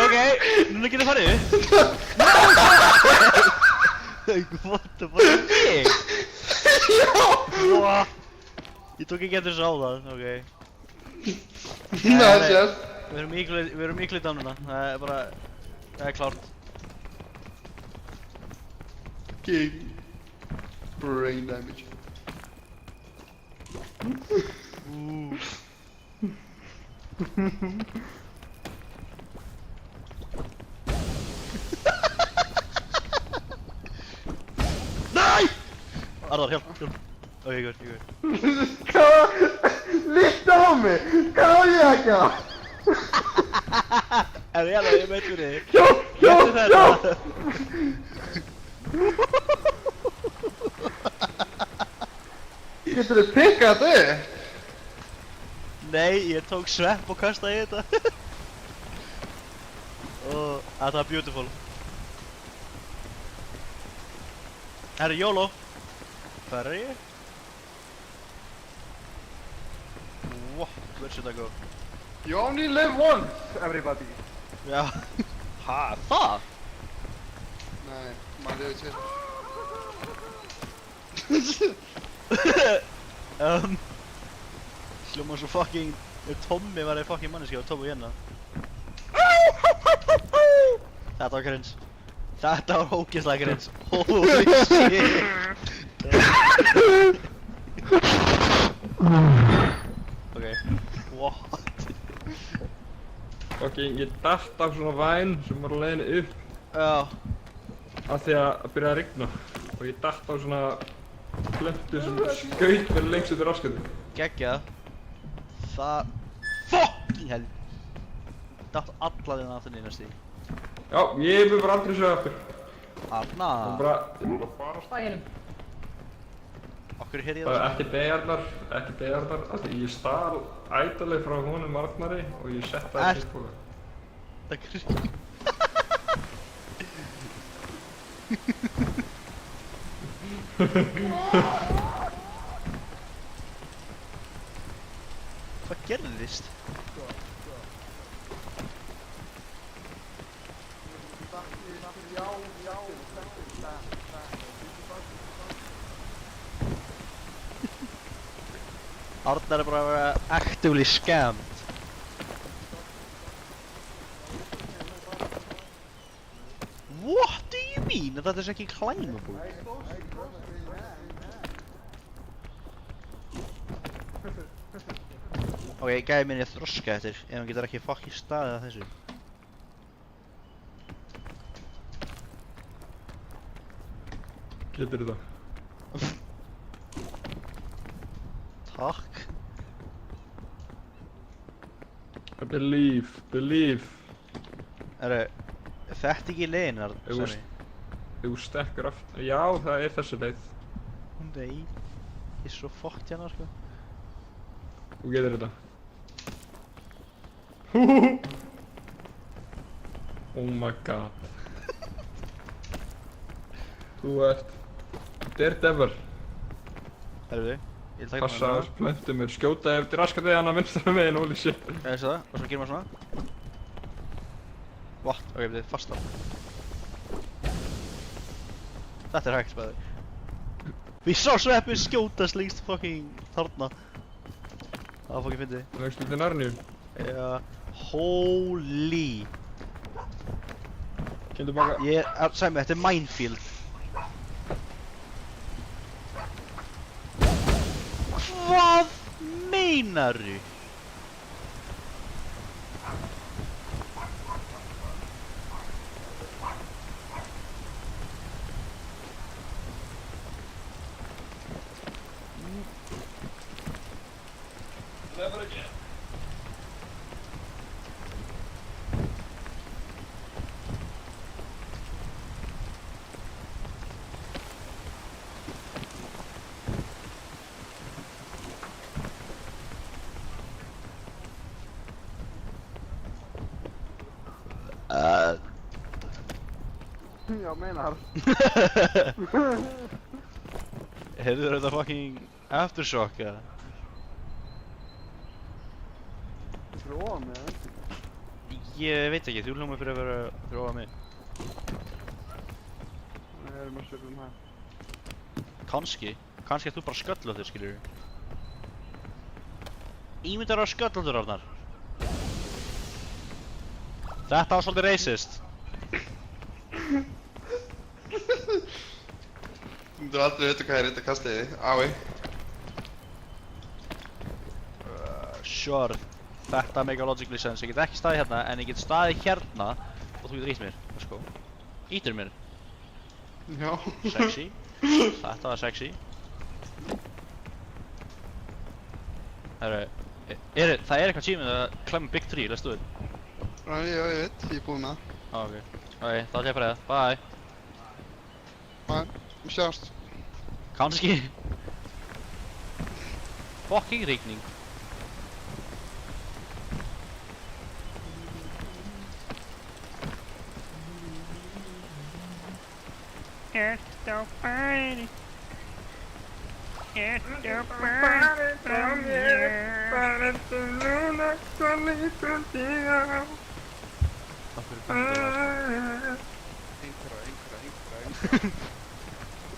Ok, núna getur farið upp. What the fuck er þig? Já! Ég tók ekki eftir þessu áðan, ok. Það sést. Við erum íklið á núna, það er bara, það er klárt. King. Brain damage. Nei! Arðar, hjálp. Ok, ég er. Hvað? Líkt á mig! Hvað á ég að gera? En ég meit fyrir þig. Hjálp! Getur þið pikkað þetta upp? Nei, ég tók svepp og kastaði í þetta. Og þetta var beautiful. Herri, YOLO. Hvar er ég? What? Where should I go? You only live once, everybody. Já. Ha, það? Nei, maður lifið til. Hljóma svo fucking... Tommi var eða fucking manneski og Tommi hérna. Þetta var cringe. Þetta var ógeðslega cringe. Holy shit. Ok. What? Ok, ég datt af svona væn sem var á leiðinni upp Já. af því að byrja að rigna. og ég datt á svona plöntu sem skaut mér lengst út í raskatinn. Geggjað. Það... FUCKING hell! Datt alla þína aftur niður stíg. Já, ég mun bara aldrei sögja aftur. Arna! Ég mun bara fara á stæðinum. Okkur heyrði ég Það er það ekki beigjarnar, af því ég stal ædaleg frá honum Arnari og ég sett það í sitt búið. Takk. Hvað gerðist? Arnar er bara að vera actively scammed. What do you mean? That is ekki climbable. Ok, gæði minn ég þroska eftir, ef hann getur ekki fucking staðið að þessu. Getur þetta? Takk. Believe. Þetta ekki leiðin, Ef þú- Svenni? Ef þú stekkur aftur, já það er þessi leið. Nei. Ég er svo fucked hérna, sko. Þú getur þetta. Oh my god. Þú ert daredevil. Herðu, ég vil taka Passa að þessu plöntu mér, skjóta eftir raskatið hann að vinstra megin, holy shit. Þessu það, og svo gerum við svona. What? Ok, við erum fastar. Þetta er hægt, bæði. Við sá sveppið skjótast lengst fucking þarna. Það var fucking fyndið. Lengst út í Narníu. Já, holy. Kemdu baka. Sæmi, þetta er minefield. Hvað meinaru? Never again. Já, meinar. Heyrðu þetta fucking aftershock eða? Fyrir ofan mig, eða? Ég veit ekki, þú hljómar fyrir að vera fyrir ofan mig. Við erum að svipum það. Kannski að þú bara sköllóttur, skilur. Ímyndar á sköllóttur, Arnar. Þetta var svolítið racist. Þú myndir aldrei vita hvað er þetta kastiði, ái. Sure. Þetta make a logically sense. Ég get ekki staðið hérna, en ég get staðið hérna og þú getur ítt mér. Sko. Ítur mér. Já. Sexy. Þetta var sexy. Það er eitthvað tíminn að klemma Big 3, let's do it. Já, ég veit, ég er búinn með það. Ok, þá ætla ég að fara það. Bye. Við sjáumst. Kannski. Fucking rigning. Ertu bæri? Ertu bæri frá mér? Farðu núna, hvað lítur þig á? Það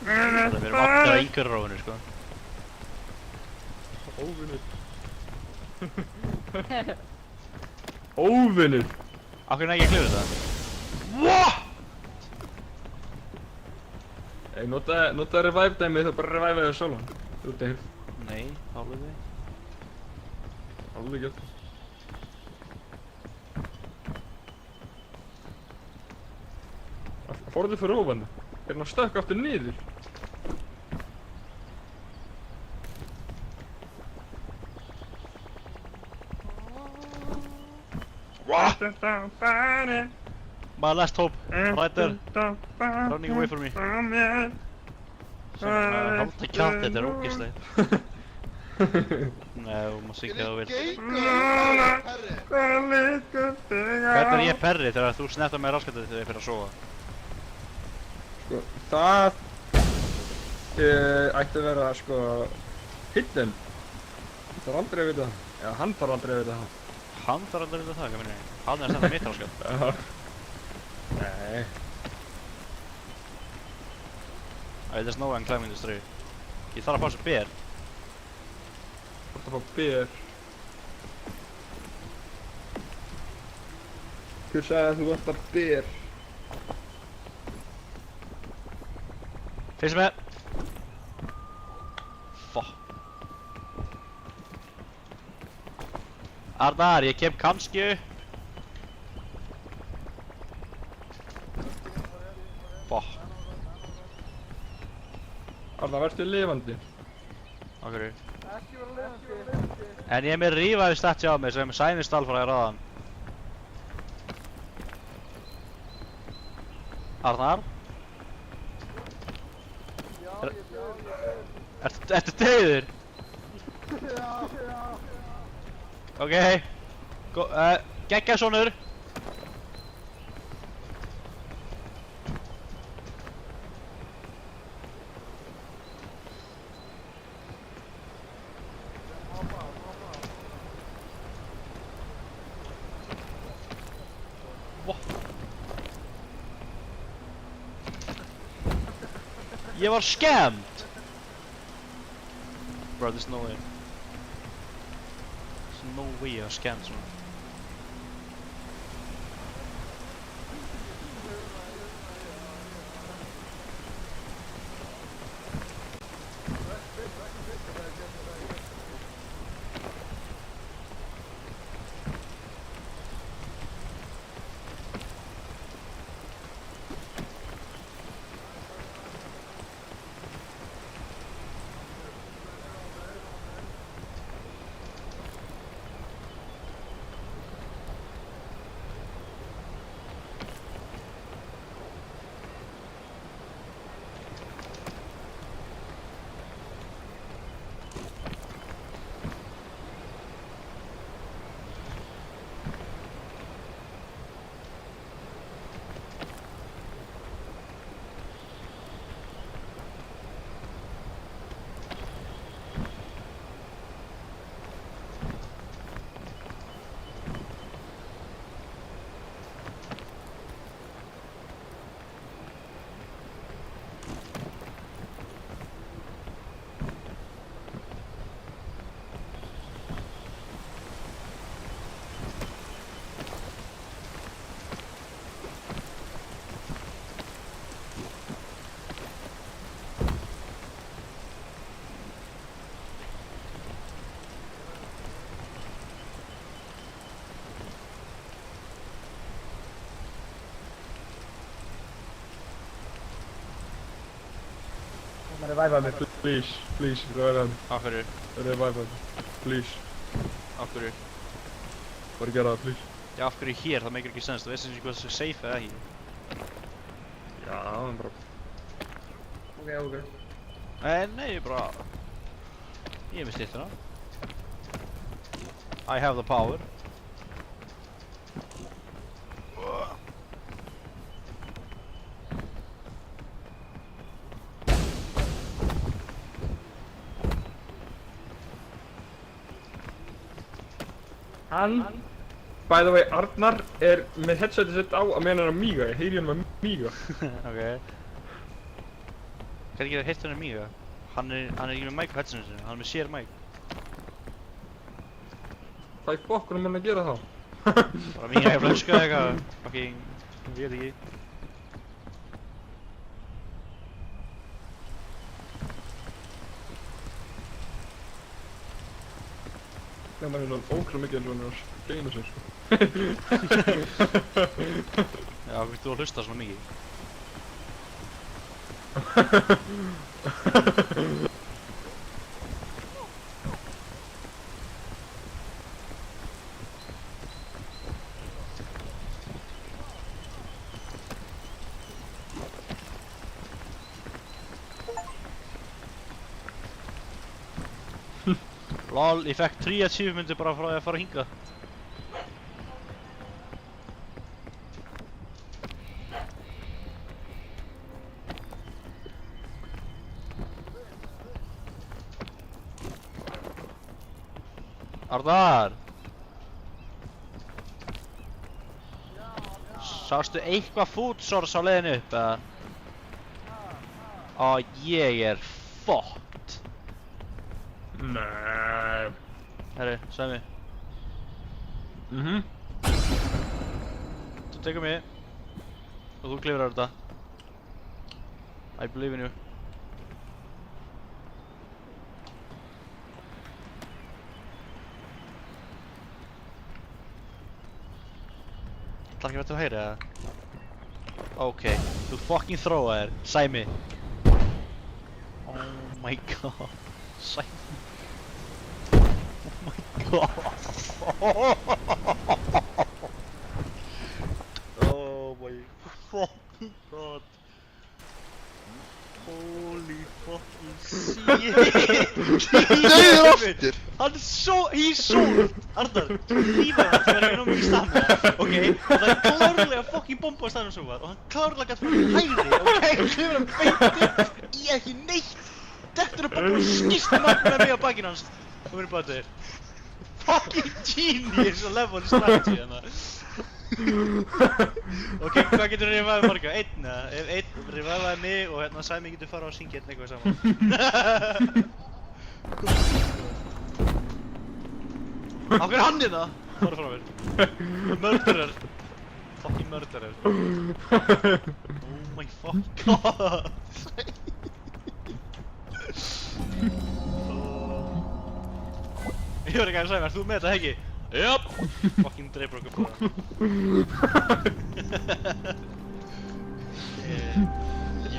verður allir að einhverrófinu, sko. Óvinnur. Af hverju er ekki að klifra þetta? What? Ég nota revive dæmið, þá bara revive þér sjálfan. Þú ert einn. Nei, hálfið þig. Alveg gett. Fóruðu fyrir ofan? Er hann að stökka aftur niður? My last hope, right there, running away from me. Halda kjátt, þetta er ógeðslegt. Nei, þú má syngja það þú vilt. Hvernig er ég perri þegar þú snettar mig raskatið þegar ég fyrir að sofa? Sko, það ætti að vera, sko, hidden. Þú þarf aldrei að vita það. Já, hann þarf aldrei að vita það. Hann þarf aldrei að vita það, hvað minnir ég? Hann er að snetta mitt raskat. Nei. There's no one climbing this tree. Ég þarf að fá þessu ber. Þú þarf að fá ber. Hver sagði að þú vantar ber? Fyrst með. Fuck. Arnar, ég kem kannski. Fuck. Arna, verðstu lifandi? Okkur. En ég er með rífaði statja á mig sem sænist alfræði ráðan. Arnar? Ertu dauður? Ok. Geggja sonur. Ég var scammed! Bro, there's no way. There's no way ég var scammed svona. Revive me, please. Please, revive me. Af hverju? Revive me. Please. Af hverju? Bara gera það, please. Já, af hverju hér? Það meikir ekki sens. Þú veist ekki hvað það er safe eða ekki. Já, en bara... Ok. Nei, bara... Ég er með styttuna. I have the power. Hann, by the way, Arnar er með headsetið sitt á að meðan hann er að míga. Ég heyri hann að míga. Ok. Hvernig getur heitt hann að míga? Hann er ekki með mic á headsetinu sinu, hann er með sér mic. Hvað í fokkunum hann að gera þá? Bara míga í flösku eða eitthvað. Fucking... Ég veit ekki. Það er svona ótrúlega mikið eins og hann er að geina sér, sko. Já, hvernig þú að hlusta svona mikið? Lol, ég fekk 3 achievements bara frá að fara hingað. Arnar! Sástu eitthvað food source á leiðinu upp, eða? Ó, ég er fucked. Nei. Herri, Sæmi. Þú tekur mig og þú klifrar þetta. I believe in you. Það ekki verið til hægri, eða? Ok, þú fucking þróaðir, Sæmi. Oh my god, Sæmi. Oh my god. Oh my fucking god. Holy fucking shit. Dauður aftur! He's sold! Arnar, lífið hans verður ekki nóg mikið stamina, ok? Og það er klárlega fucking bomba á staðnum sem var og hann klárlega gætt farið hægri, ok? Klifur hann beint upp í ekki neitt! Dettur hann bara skýst magna mig á bakinn hans og verður bara þeir. Fucking genius og level strategy hérna. Ok, hvað getur revivaðið marga? Einn eða? Ef einn revivaðið mig og hérna Sæmi getur fara og syngja einn eitthvað saman. Af hverju er hann hérna? Fara frá mér. Murderer. Fucking murderer. Oh my fuck god. Ég verði ekki að segja mér, þú með þetta heggi? Jöp! Fucking dreipur okkur bara.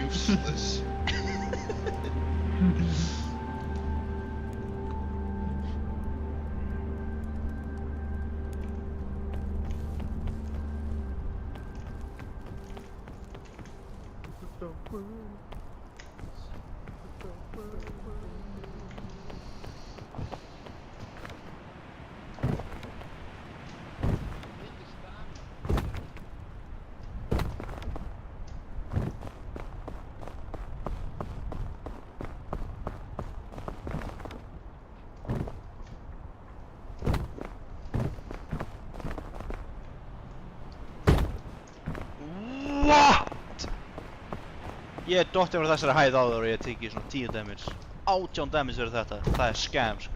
Useless. What? Ég er dottinn frá þessari hæð áður og ég tekið svona 10 damage. 18 damage verður þetta. Það er scam, sko.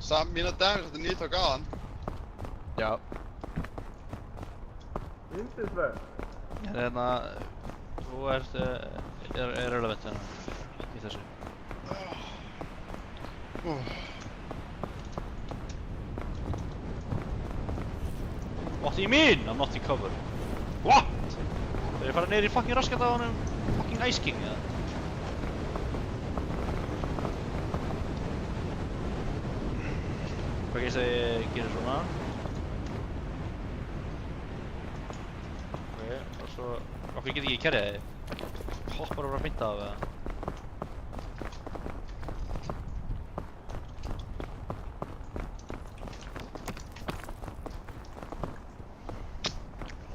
Samt mína damage þetta nýtt á gaðan. Já. Yndislega. Hérna, þú ert irrelevant hérna í þessu. What do you mean? I'm not in cover. What? Þeir fara niður í fucking raskat á honum fucking Ice King, eða? Hvað ég segi, gerir svona. Ok, og svo... Okkur get ekki kerrið þig. Hoppar og bara mynda af það.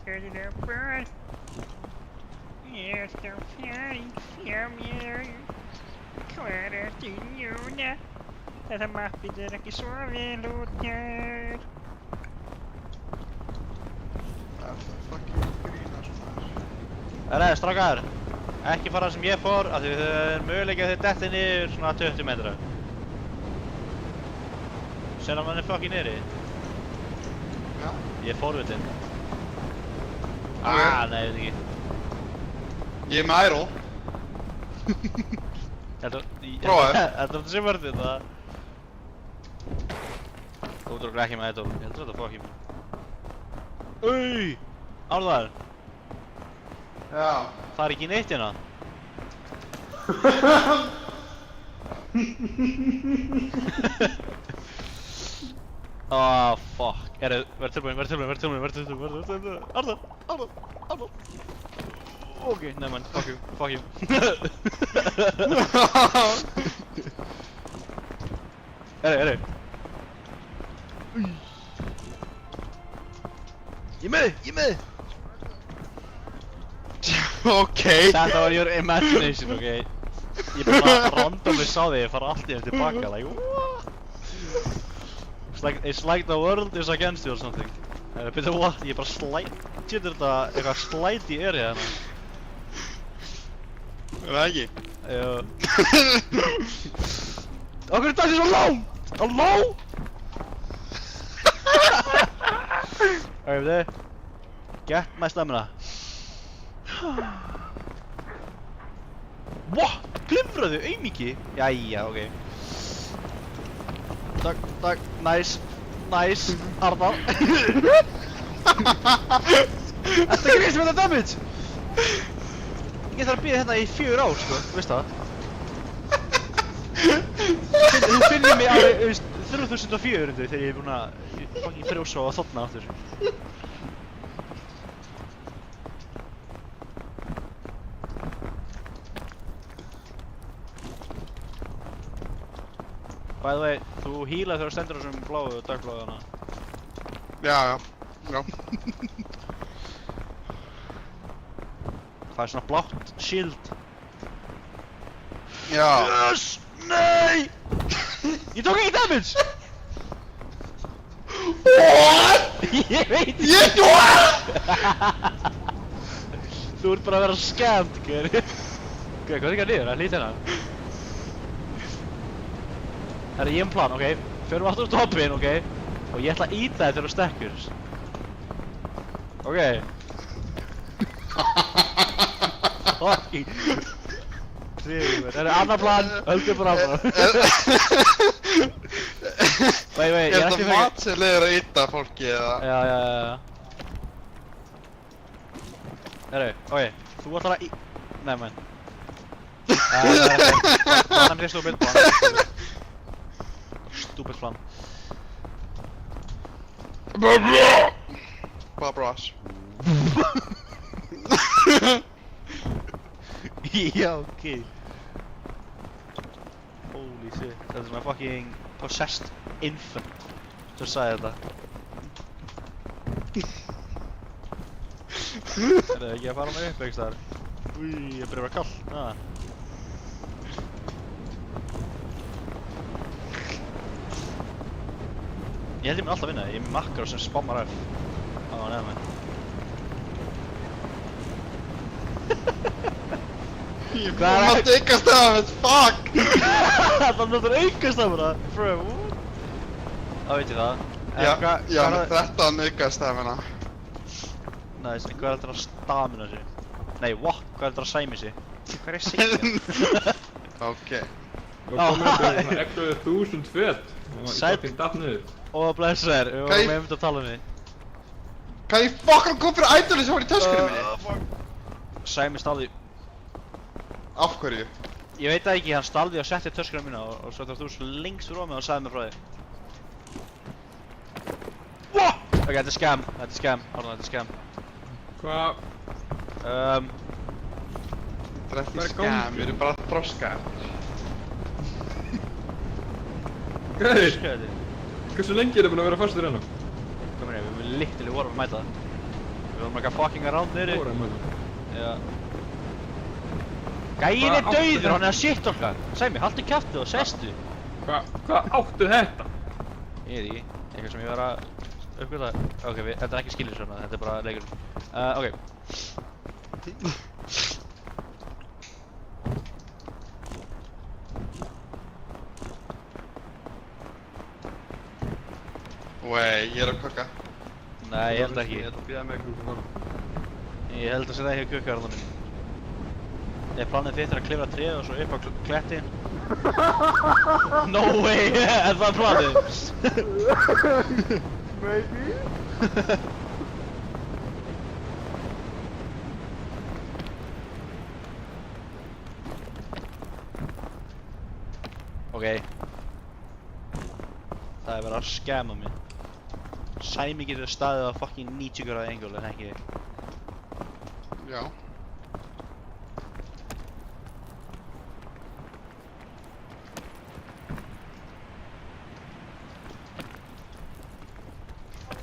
Hörðu það bara. Ég er þá fjarið hjá mér. Hvar ertu núna? Þetta mappið er ekki svo vel út hér. Það er það fucking grína svona. Herre, strákar. Ekki fara sem ég fór, af því það er möguleiki að þið detti niður svona 20 metra. Sér að mann er fucking niðri. Já. Ég er forvitinn. Ok. Nei, ég veit ekki. Ég er með Iron. Prófaðu. Þetta sé vörðið það. Þú dröggur ekki með Idol. Ég heldur þetta fucking. Auuuy! Árðar! Já. Það er ekki neitt hérna. Ah, fuck. Verð tilbúinn. Arnar! Ok, nefnum, fuck you. Herri Ég er með þig Ok. Þetta var your imagination, ok? Ég bara randomly sá þig fara allt í henni tilbaka, like what? It's like the world is against you or something. Byrju, what? Ég bara getur þetta eitthvað slæti í area hérna. Er það ekki? Jú. Okkur er þetta svo langt? Halló? Ok, byrju. Get my stamina. What? Klifraðu, auðmiki? Jæja, ok. Takk, nice, Arnar. Þetta grís með það damage! Ég þarf að bíða hérna í 4 ár, sko, veist það? Þú finnir mig árið 3400 þegar ég er búinn að fucking frjósa og þotna aftur. By the way, þú healar þegar þú stendur á þessum bláu og dagbláu hana. Já. Það er svona blátt shield. Já. Yes! Nei! Ég tók ekki damage! What? Ég veit ekki! Þú ert bara að vera scammed, gaur. Ok, hvað er ekki að niður? Það er lítið hérna. Það er ég plan, ok? Förum aftur út á hoppin, ok? Og ég ætla að íta þig þegar þú stekkur. Ok. Fucking. Tríður, það er annar plan, höldum bara áfram. Wait, ég er ekki fyrir... mat sem leiður að ytta fólki eða? Já. Herru, ok, þú ætlar að Nei, menn. Það er ekki. Hann er stúpid, Stúpid plan. Bobros. Já, ok. Holy shit. Þetta er svona fucking possessed infant sem sagði þetta. Er það ekki að fara með upp einhvers staðar? Úi, ég byrja að vera kall. Ég held ég mun alltaf vinna þig. Ég er með makkar sem spammar F. Á, neða mig. Ég mátti ykkast það, fuck! Það notur aukast af mér það. Bro, what? Þá veit ég það. Já, með 13 ykkast það meina. Nice, en hvað er þetta að stamina sig? Nei, what? Hvað er þetta að sæmi sig? Hvað er signa? Ok. Og komið upp um 11.000 fett. Og Sæll. það datt niður. Og blessa þér, við Hvað varum einmitt að tala um því. Kann ég fokkan koma fyrir ædoli sem var í töskunum minni? Sæmi stalði. Af hverju? Ég veit það ekki, hann stalði og setti töskuna mína og svo þú svo lengst fyrir mig og sagði mér frá því. What? Ok, þetta er scam, Arnar, þetta er scam. Hvað? Þetta er ekki Hvað er skam, gangi? við erum bara þroska. Gauðir, Skæði. hversu lengi er það búin að vera fastur hérna? Kom hér, við literally vorum að mæta það. Við vorum eitthvað fucking around niðri. Fóra með það. Já. Gæinn er Hvað áttu dauður, þetta? hann er að shit-talka. Sæmi, haltu kjaftu og sestu. Hvað áttu þetta? Ég veit ekki, eitthvað sem ég var að uppgöta. Ok, þetta er ekki skilur svona, þetta er bara leikur. Ok. Wey, ég er að kokka. Nei, ég held ekki. Ég ætla að bíða með ykkur fara. Ég held að setja ekki að kukka hérna minn. Ég planið þitt að klifra tréð og svo upp á klettin. No way, er það planið? Maybe? Ok. Það er verið að skemma mig. Sæmi getur staðið á fucking 90 gráðu angle en ekki. Já.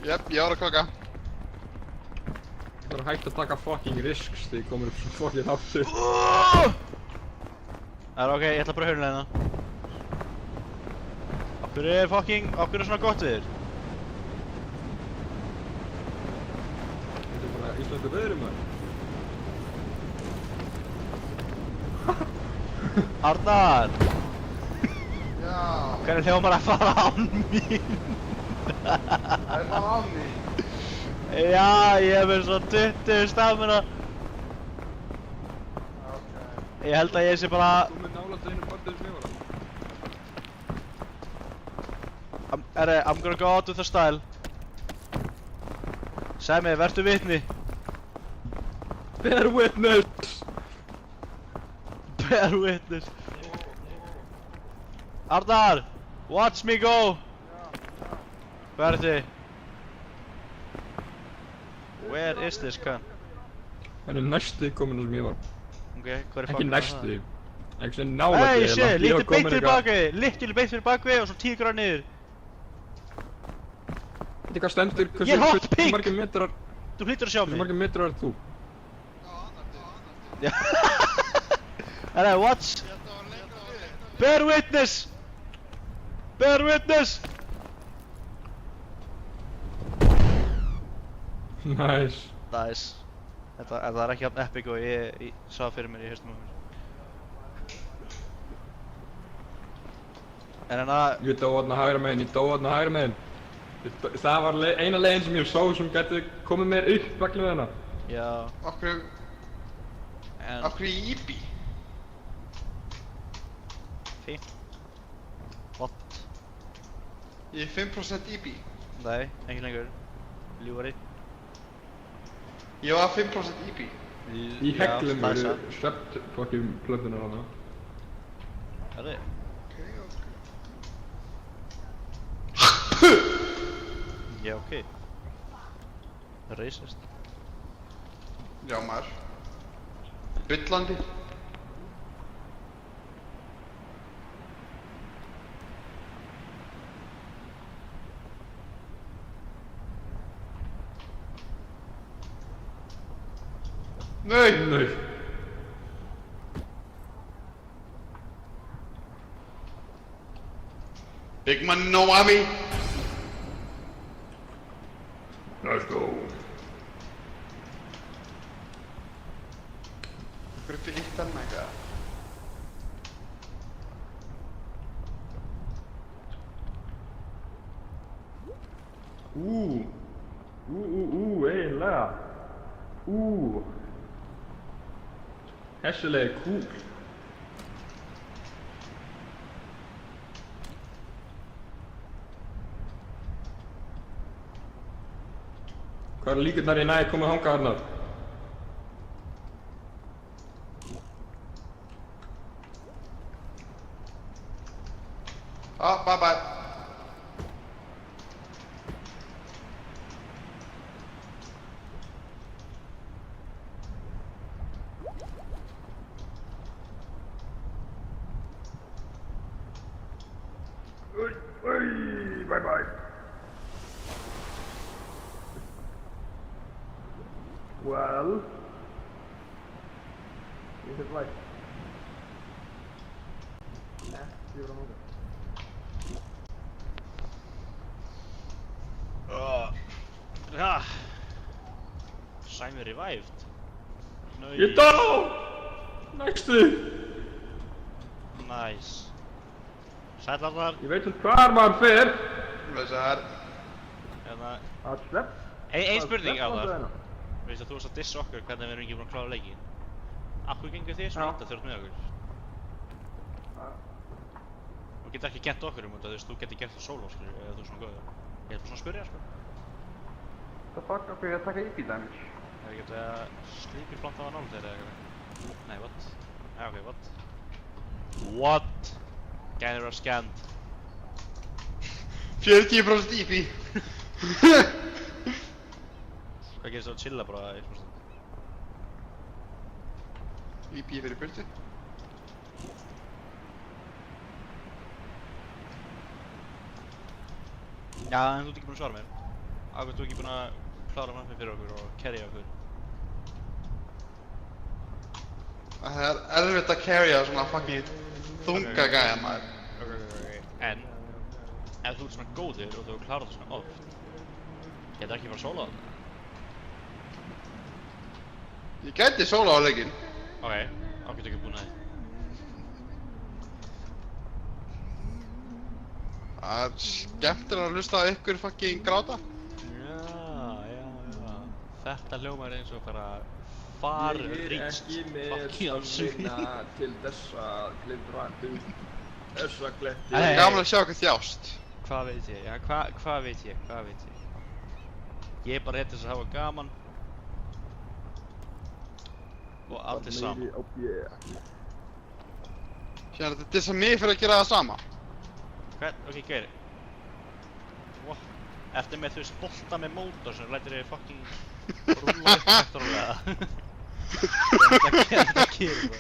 Jep, ég var að koka. Það er hægt að taka fucking risks þegar ég komur upp svo fucking aftur. Það er ok, ég ætla bara að hörna hérna. Okkur er svona gott við þér? Þetta er bara íslensku veðrum maður. Arnar! Já, Hvernig hljómar að fara án mín? það er bara á mig. Já, ég hef verið svo 20 stafina. Ok. Ég held að ég sé bara... Þú með nálægt einu bandið sem ég var. I'm gonna go out with the style. Sæmi, vertu vitni. Bear witness! Bear witness. Arnar! Watch me go! Hvað er þið? Where is this gun? Hann er næstu komin sem ég var. Ok, hvað er Ekki fucking næstu. Ekki sem nálægt Hey, ég. shit, lítið beint fyrir bakvið, lítið beint fyrir bakvið og svo 10 gráð niður. Þetta er hvað stendur, Ég er hot pink! margir metrar, Þú hlýtur að sjá hversu mig. margir metrar er þú? Herra, watch! Bear witness! Bear witness! Nice. Nice. Þetta er ekki jafn epic og ég sá fyrir mér í haustum á mér. En hérna... Ég dó þarna hægra meginn, ég dó þarna hægra meginn. Það var eina leiðin sem ég sá sem gæti komið mér upp vegna við hana. Já... Okkur En... í IB. Fínt. What? Ég er 5% IB. Nei, ekki lengur. Ljúari. Ég var 5% IB. Í heglum það er eru satt. svept fucking plötunar hana. Herri. Já, ok. Racist. Já, maður. Byllandi. Nei! Nei. Big man no Ami. Let's go. Okkur upp í eitt enn eitthvað. Eiginlega. Hessilega er cool. Hvað eru líkurnar ég næði komið hanga þarna? Bye bye. Bye bye. Well, is it like? Sæmi revived. Ég dó! Næstu! Nice. Sæll Arnar. Ég veit hvar maður fer. Blessaður. Hérna... Að slepp. Ein spurning Arnar. Veist að þú varst að dissa okkur hvernig við erum ekki búin að klára leikinn. Akkur gengur þið svona illa þegar þú ert með okkur? Þú getur ekki kent okkur um þetta, þú getur gert það solo, skilur, eða þú er svona góður. Ég er bara svona að spyrja, sko. Það fuck okkur ég að taka EP damage. Ef ég geti að slípi planta á nála þeirra eða eitthvað. Nei, what? Já, ok, what? What? Gænir var scanned. 40% IB. Hvað gerist það að chilla bara í smá stund? IB fyrir burtu. Já, en þú ert ekki búin að svara mér. Ágúst, þú ekki búinn að klára mappið fyrir okkur og carrya okkur? Það er erfitt að carrya svona fucking þunga gæja maður. Ok. En, ef þú ert svona góður og þú klárar það svona oft, getur ekki fara að sóla þetta? Ég gæti sóla á leikinn. Ok, ágætt ekki búinn að því. Það er skemmtilega að hlusta á ykkur fucking gráta. Já. Þetta hljómar eins og bara farríkt fucking ásvíð. til þess að klifra upp þessa kletti. Það er gaman að sjá ykkur þjást. Hvað veit ég? Já, hvað veit ég? Ég er bara hérna til þess að hafa gaman. Og allir saman. Hérna þetta dissa mig fyrir að gera það sama. Ok, Geiri. What? Ertu með þú veist bolta með mótor sem lætur þig fucking rúlla upp eftirrólega? Þetta gerir það.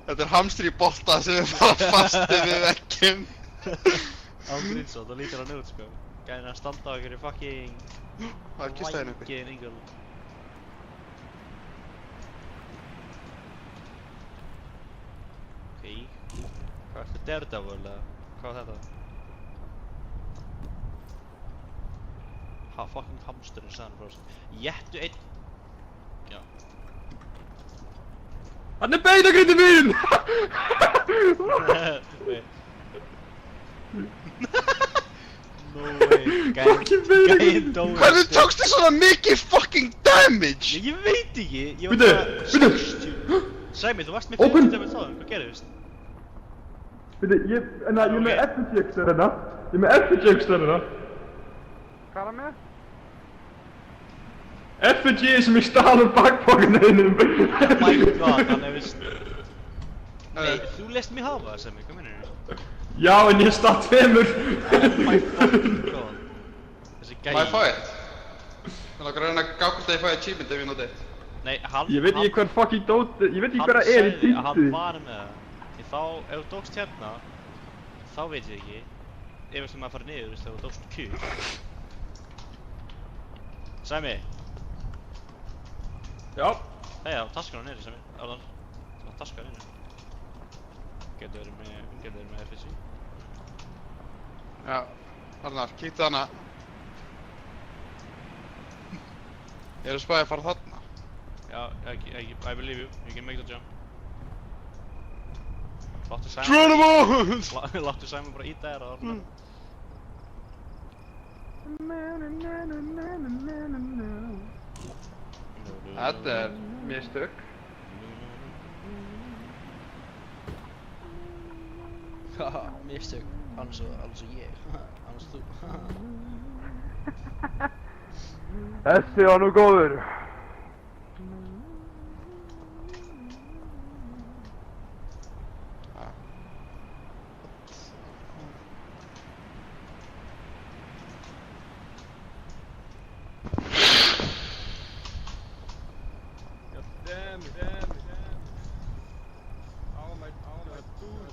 Þetta er hamstri í bolta sem er bara fasti við vegginn. Ángríns og það lítur hann út sko. Gæðin að standa á einhverju fucking Það er kistaðinn uppi. vængin yngur. Ok. Hvað ertu Daredevil eða? Hvað var þetta? Fucking hamsturinn sagði hann frá þessu. Jettu einn. Já. Hann er beinagrindi mín! Wait. No way. Gæinn dói. Hvernig tókst þið svona mikið fucking damage? Ég veit ekki. Ég var Bíddu, bara bíddu. 60. Sæmi, þú varst með Open. 50 damage þaðan. Hvað gerðist? Veitu, ég er með eftirtjökstur hérna. Ég er með eftirtjökstur hérna. Hvað er það með? Eftirtjö sem ég stál úr bakpokkinu þínum. Oh my god, hann er vist... Nei, þú lest mig hafa það, Sæmi. Hvað meinarðu? Já, en ég stál tveimur. Oh my fucking god. Þessi gæi. Má ég fá eitt? Mér langar að reyna að gá hvort að ég fæ achievement ef ég noti eitt. Nei, hann... Ég veit ekki hver fucking dót, ég veit ekki hver það er í Hann sagði að hann týndu. var með það. Því þá, ef þú dókst hérna, þá veit ég ekki. Ef þú maður farið niður, þegar þú dókst Q. Sæmi. Já. Hei, það var taskan á niður, Sæmi. Arðan. Það var taskan á niður. Getur verið með FSI. Já, Arnar, kíktu hana. Ég er að spæði að fara þarna. Já, I believe you. You can make the jump. Láttu Sæmi... Geronimo! Láttu Sæmi bara íta þér að orna. Þetta er mistök. Haha, mistök. Annars og ég. Annars þú. Þessi var nú góður. Damn. Oh my dude.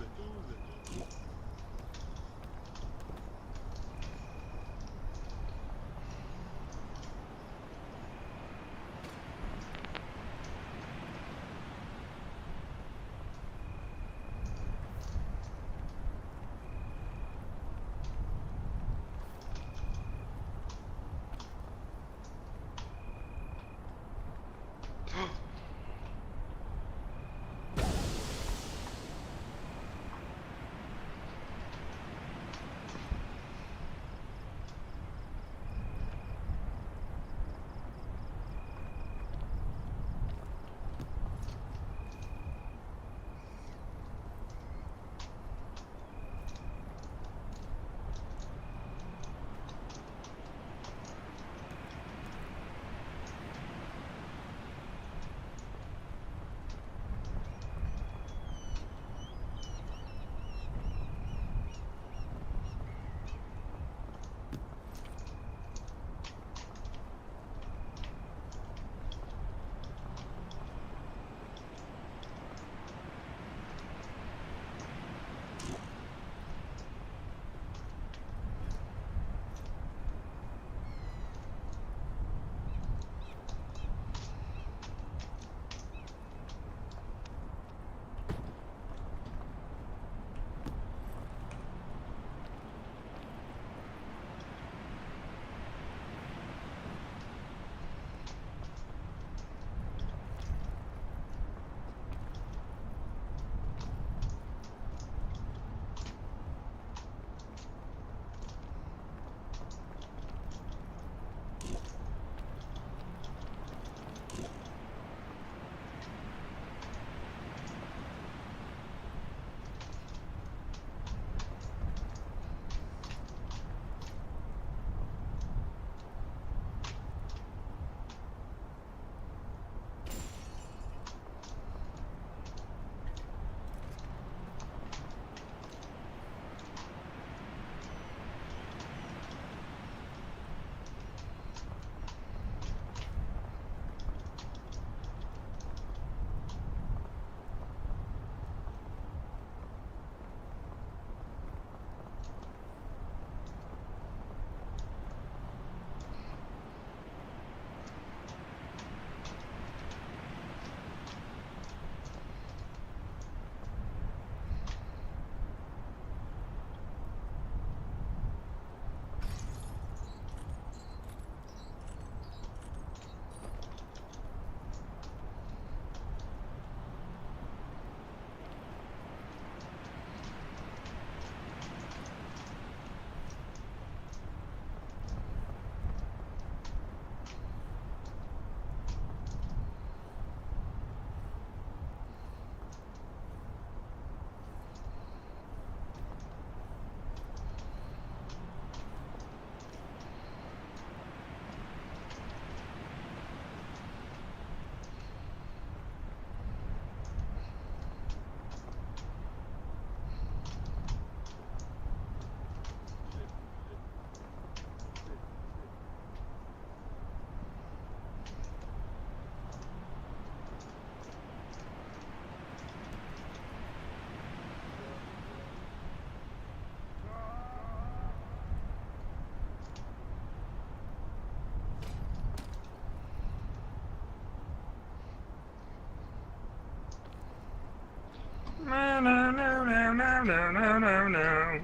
No, no, no, no, no, no, no, no, no.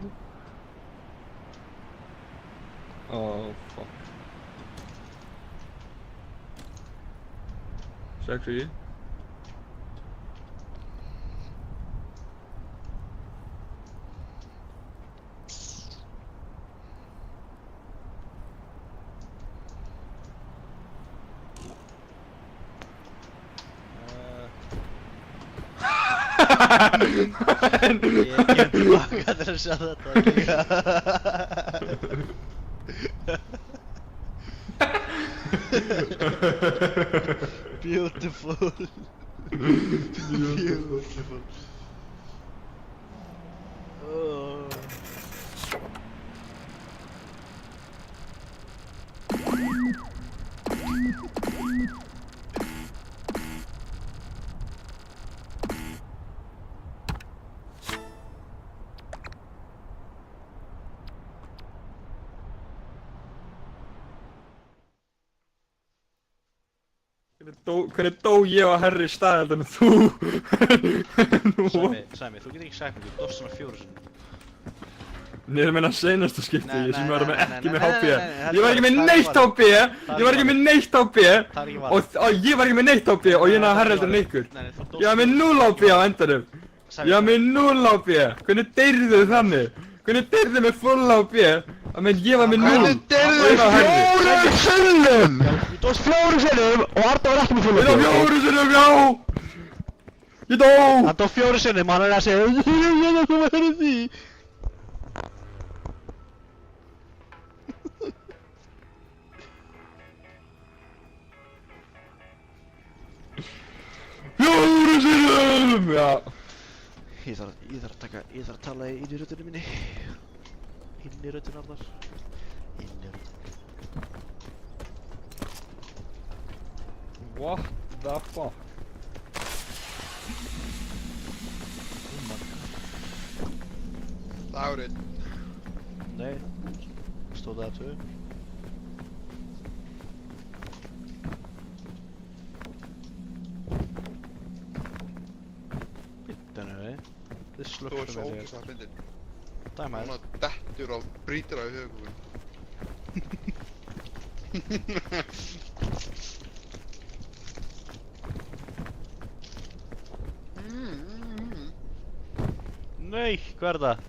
Oh, fuck. Sexy. Ég kem tilbaka til að sjá þetta líka. Beautiful. Beautiful. Oh. Hvernig dó ég á herri stað en þú? Sæmi, þú getur ekki sagt mér, þú dóst svona 4 sinnum. Niður meina senastu skipti, Nei, ég sem nei, var með nei, ekki nei, með nei, HP. nei, nei, nei, Ég var ekki með það er neitt valið. HP, ég var ekki með neitt HP Það er ekki valið. og ég var ekki með neitt HP og ég náði herri heldur en ykkur. Nei, þú dóst Ég var með 0 HP á endanum. Ég var með 0 HP. Hvernig deyrðu þannig? Hvernig deyrðu með full HP? Að menn ég var með 0 Hvernig deyrðu 4 sinnum? Þú dóst 4 sinnum og Arda var ekki með full Ég dó 4 sinnum, já! Ég dó! Hann dó 4 sinnum, hann er að segja ég er að koma fyrir því. Fjóru sinnum! Já. Ég þarf að tala inn í röddunum minni. Inn í röddun allar. Inn í röddun. What the fuck? Dagurinn. Nei, stóð það 2. Bittan er það. This Þú looks er svo familiar. ógeðslega fyndin. Dæma Hún þess. dettur og brýtur á í höfugúin. Nei, hvað er það?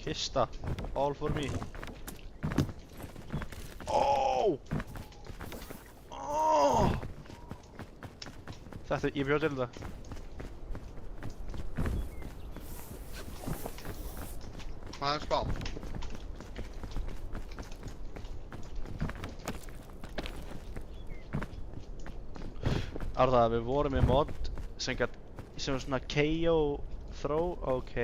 Kista. All for me. Oh! Oh! Þetta, ég bjóð til það. Það er spán. Arða, við vorum með mod sem var svona KO throw, ok.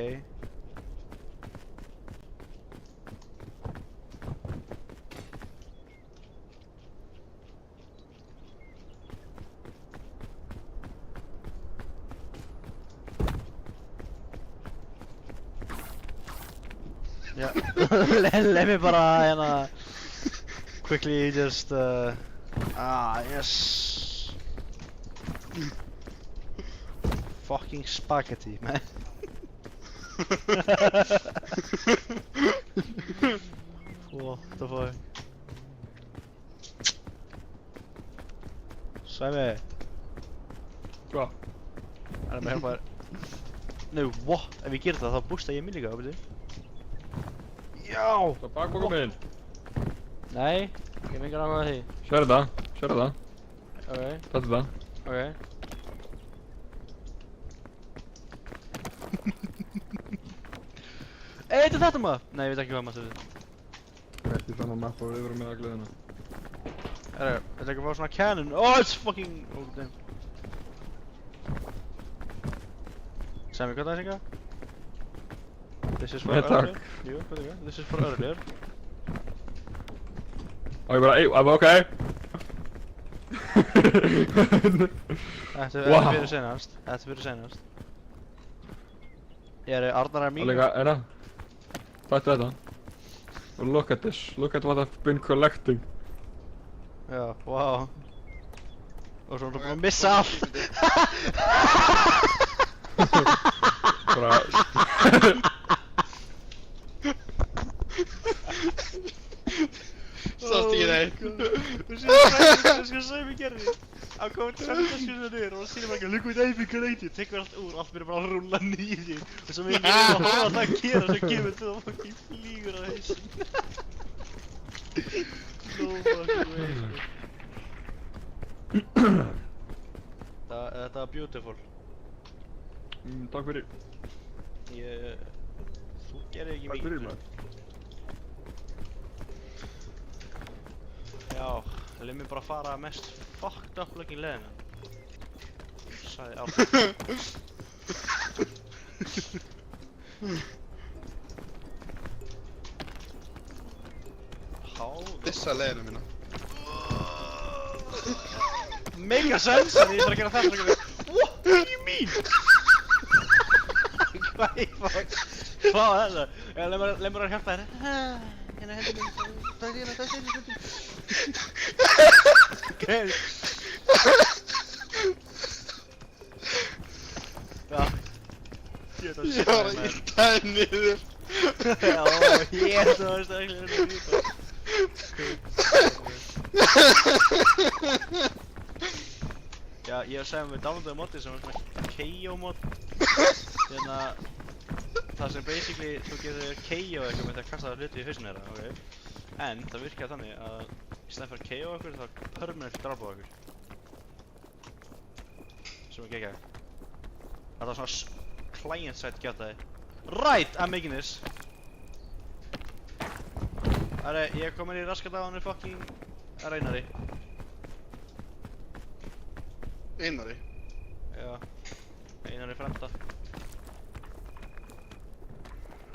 Já, let me bara hérna quickly just yes. Fucking spaghetti, man. What the fuck? Sæmi, Hvað? er það með hjálpa þér? No, what? Ef ég ger það, þá bústa ég mig líka, veitir? Já! Það er bakboka minn. Nei, ég hef engan áhuga á því. Sérðu það, sérðu það. Ok, Þetta er það. ok. Þetta er þetta maður! Nei, ég veit ekki hvað maður þetta er. Ekki þannig að mappa og yfir með að gleðina. Herru, þetta er ekki að fá svona cannon. Oh, it's fucking... Oh, damn. Sæmi, hvað er það Sigga? This is for Nei, takk. earlier. Jú, hvað er það? This is for earlier. Og ég bara, I'm okay. Þetta Wow. fyrir senast. Þetta fyrir senast. Ég er Arnar að Og mín. líka, Tættu þetta. Og look at this. Look at what I've been collecting. Já, wow. Og svo er það búin að missa allt. Bara... Sást ekki neitt. Þú séu sko Sæmi gerði. Hann kom til sendaskunna niður og sýnir bara ekki Look what I created. Tekur allt úr, allt byrjar bara að rúlla niður. Og svo mikið að horfa það að gera svo kemur þú og fucking flýgur á hausinn. No fucking way. Þetta var beautiful. Takk fyrir. Þú gerir ekki Takk fyrir mikið. maður. Já, leið mér bara fara mest fucked up looking leiðina. Sagði Árni. Dissa leiðina mína. Mega sense en ég þarf að gera þetta ekki. What do you mean? Hvað í fuck? Hvað var þetta? Já, leið mér að hjálpa þér. Hérna hendur mér. Það er Greið. Já. Ég Ég var að ýta henni niður. Já, ég það var staklega að grípa. Já, ég var að segja með downloadaði moddi sem var svona KO mod. Hérna, það sem basically þú getur KO eitthvað með því að kasta það hluti í hausinu þeirra, ok? En það virkar þannig að í stæðan fyrir að KO okkur þá permanent drapa okkur. Sem er geggjað. Það er svona client-side getaði. Right, I'm making this. Herri, ég er komin í raskat á hann fucking Einari. Einari? Já, Einari frenda.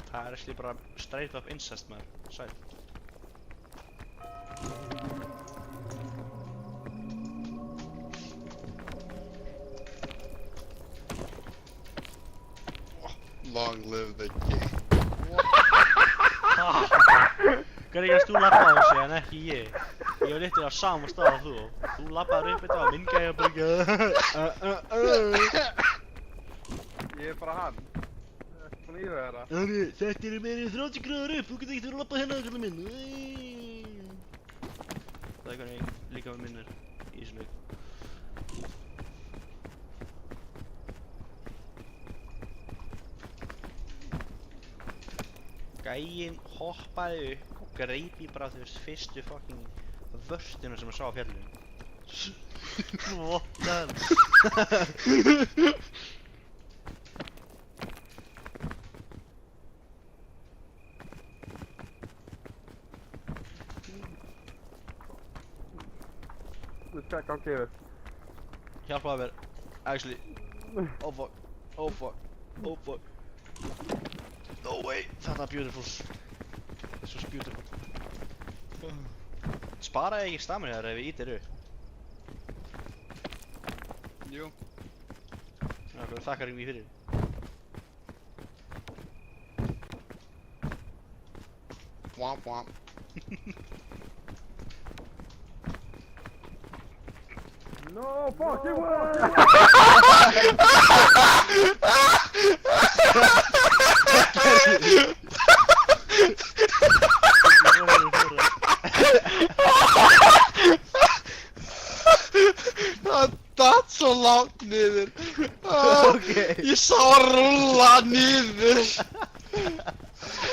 Það er actually bara straight up incest maður, sæl. Long live the king. Hvernig kannst þú labba á þessu en ekki ég? Ég var litið á sama stað á þú. Þú labbaður upp þetta og minn gæði bara ekki Ég er bara hann. Ekki búinn að íhuga þetta. Þetta er meira en 30 gráður upp, þú getur ekkert verið að labba hérna kallinn minn. Það er hvernig líka með minnir í þessu leik. Gæinn hoppaði upp og greip í bara þú veist fyrstu fucking vörstinu sem ég sá á fjallinu. What the hell? Þú veist hvað gangi yfir. Hjálpaði mér. Actually. Oh fuck. Oh fuck. Oh fuck. No way. Þetta er beautiful. This was beautiful. Sparaði ekki stamina þér ef ég ítir upp? Jú. Það þakkar ekki mér fyrir. Womp womp. No fucking way! Það datt svo langt niður. Okay. Ég sá að rúlla niður.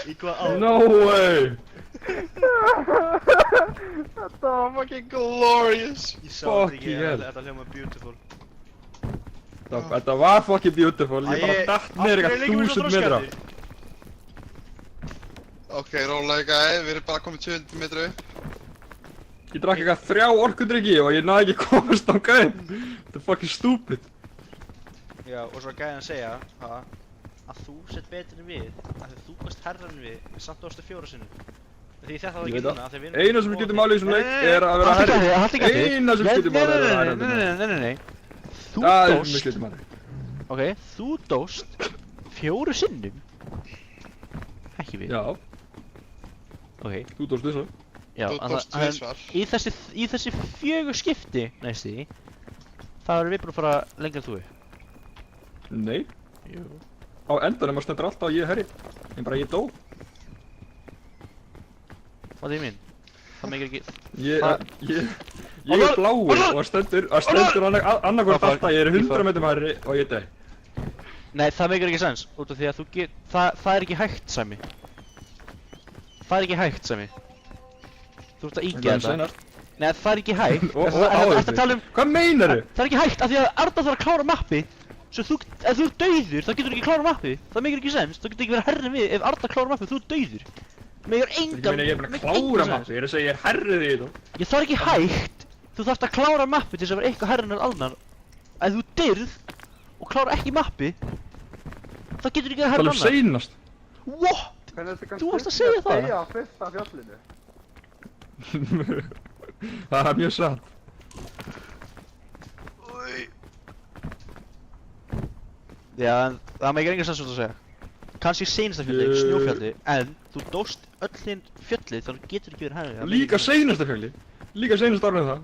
Í hvað á? No way! Þetta var fucking glorious. Ég sá þetta ekki, Fucking hell. þetta hljóma beautiful. Þetta var fucking beautiful, ég bara datt niður Af hverju eitthvað leikjum við 1000 svo metra. þroskandi? Ok, rólega gæði, við erum bara komið 200 metru upp. Ég drakk eitthvað 3 orkudrykki og ég náði ekki að komast á gæðin. Þetta er fucking stupid. Já, og svo gæði hann segja að þú sett betur en við, að þú varst herra en við, samt ástu 4 sinnum. Því þetta var Ég ekki veit það. núna, þegar við Eina sem skiptir máli í þessum leik er að vera herri. Eina sem skiptir máli er að vera herri. Nei. Þú Það er sem dóst, skiptir máli. ok, þú dóst 4 sinnum. Ekki við. Já, Ok, þú dóst þessu. já, Þú tókst tvisvar. í þessi 4 skipti, næstu því, Það erum við búin að fara lengra en þú. Nei, Jú. á endanum stendur alltaf að ég herri. Ég dó. What do you mean? Það meikir ekki... Ég Ólafur, er bláur Ólafur! og stendur annarkvort Fuck, alltaf, ég er ég 100 metrum hærri og ég dey. Nei, það meikir ekki sens. Út af því að þú get... Það er ekki hægt, Sæmi. Það er ekki hægt, Sæmi. Þú ert að íkja þetta. Nei, það er ekki hægt. Og Það er að tala um... Hvað meinarðu? Það er ekki hægt af því að Arnar þarf að klára mappi. Svo þú... Ef þú ert dauður, þá getur þú ekki klára mappi. Það meikir ekki sens. Það getur ekki verið herri en við. Ef Arnar klára mappi, þú ert dauður. Meikir engan... Ég er bara að klára mappi, ég er að segja ég er herrið í þú. Það er ekki hægt. Þú þarft að klára mappi til þess að vera eitthvað herri en Arnar. Ef þú dyrð og klára ekki mappi, þá getur ekki verið herri en Arnar. Seinast. What? Þú varst að segja það? Deyja á fyrsta fjallinu. Það er mjög satt. Já, en það meikir engan sens út að segja. Kannski seinasta fjalli, snjófjalli, en þú dóst öll hinn fjalli þannig að þú getur ekki verið herri. Líka seinasta fjalli. Líka seinasta árið það.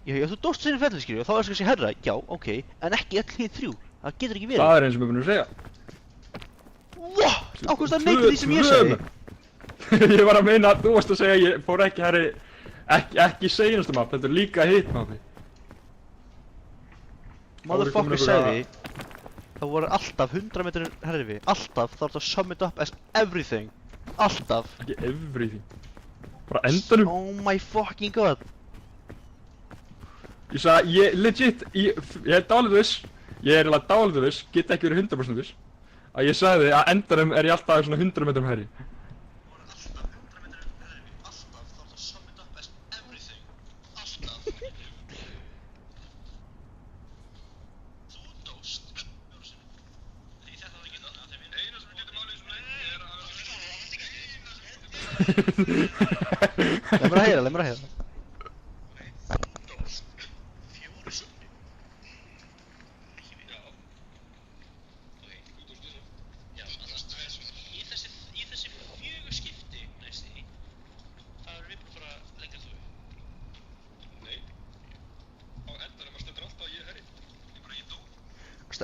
Já, þú dóst seinasta fjalli, skilju, og þá er það kannski herra, já, ok, en ekki öll hinn þrjú. Það getur ekki verið. Það er eins og mér búinn að segja. What? Ákvæmst að neita því sem ég segi? Ég var að meina að þú varst að segja að ég fór ekki herri, ekki seinasta mapp, þetta er líka hitt mappi. Motherfucker sagði, það voru alltaf 100 metrar herri við, alltaf, þá er það sum it up as everything. Alltaf. Ekki everything. Bara endanum. Oh my fucking god. Ég sagði, ég legit, ég er dálítið viss, ég er eiginlega dálítið viss, get ekki verið 100% viss, að ég sagði að endanum er ég alltaf svona 100 metrum herri. Leið mér að heyra.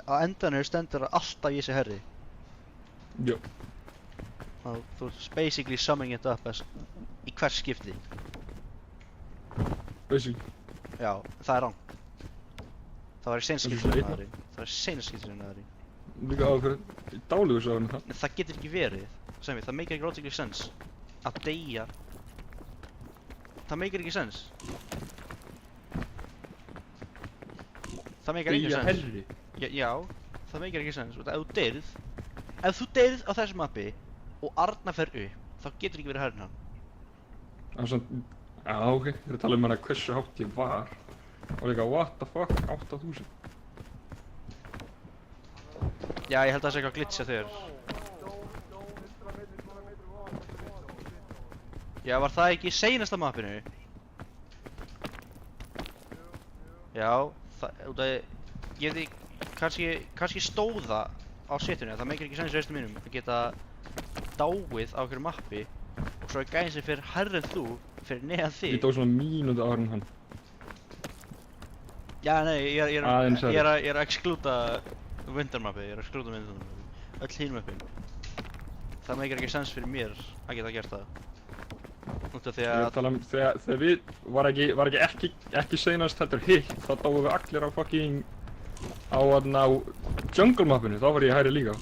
Á endanum stendur alltaf ég sé herri. Jó. Þú ert basically summing it up as í hvers skipti. Basically. Já, það er rán. Það var í seinast skipti sem aðri. Það var í seinast skipti sem aðri. Líka áður dálítið viss á henni það. En það getur ekki verið. Sem við, það meikir ekki logically sense. Að deyja. Það meikir ekki sense. Það meikir ekki sense. Herri. Já, það meikir ekki sens. Ef þú deyrð á þessu mappi og Arnar fer upp, þá getur ekki verið herrin hann. Það er svona, já ok, ég er að tala um hana hversu hátt ég var. Og líka, what the fuck, 8000. Já, ég held að það sé eitthvað glitch hjá þér. Já, var það ekki í seinasta mappinu? Já, út af ég veit kannski stóða á setjunni, það meikir ekki sens í reistum mínum að geta dáið á okkur mappi og svo er gæðin sem fyrir herri en þú fyrir neðan þig. Ég dó svona mínútu áður en hann. Já, nei, ég Aðeins herri. er að excluda vindarmappi, ég er að excluda vindarmappi. Öll hinn mappin. Það meikir ekki sens fyrir mér að geta gert það. Út af því Ég er að... að tala um, þegar við var ekki seinast þetta er hitt, þá dóum við allir á fucking á jungle mappinu, þá var ég hæri líka.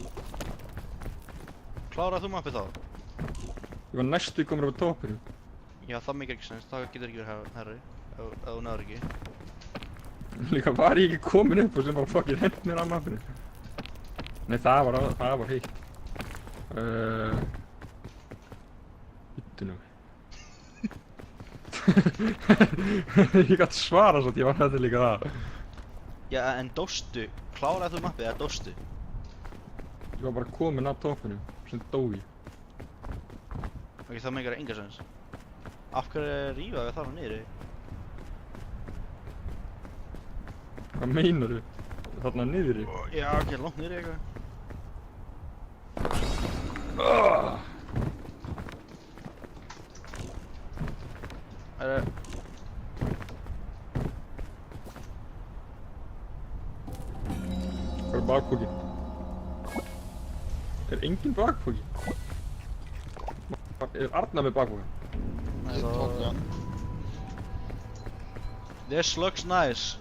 Kláraðu þú mappið þá? Ég var næstu komin upp á toppinu. Já, það meikir ekki sens, það getur ekki verið herri ef þú náður ekki. Líka var ég ekki komin upp og sem bara fucking hent mér á mappinu. Nei, það var hitt. Bittu nú. Ég gæti svara svo að ég var þetta líka það. Já, en dóstu, kláraðu þú mappið eða dóstu? Ég var bara komin af toppinu, sem dó ég. Ok, það meikir enga sens. Af hverju rífa við þarna niðri? Hvað meinarðu? Þarna niðri? Já, ok, langt niðri eitthvað. Bakpóki. Er engin bakpóki? Er Arnar með bakpóka? Ég tók hann. This looks nice.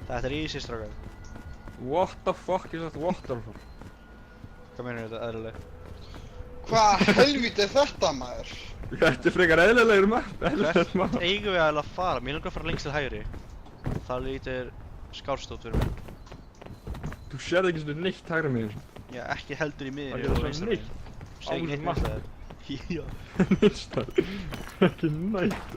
Þetta easy, strákar. What the fuck is that waterfall? Hvað meinur þetta eðlileg? Hvað helvít er þetta maður? Þetta er frekar eðlilegur mapp. Hvert eigum við að fara? Mér langar að fara lengst til hægri. Það lítur skárstótt fyrir mig. Þú sérð ekki svona neitt hægra með þessu. Já, ekki heldur í Það miðri er og svona vinstra neitt. megin. Seg ekki Alveg neitt mapp. með það. Já. Neitt. Ekki nætt.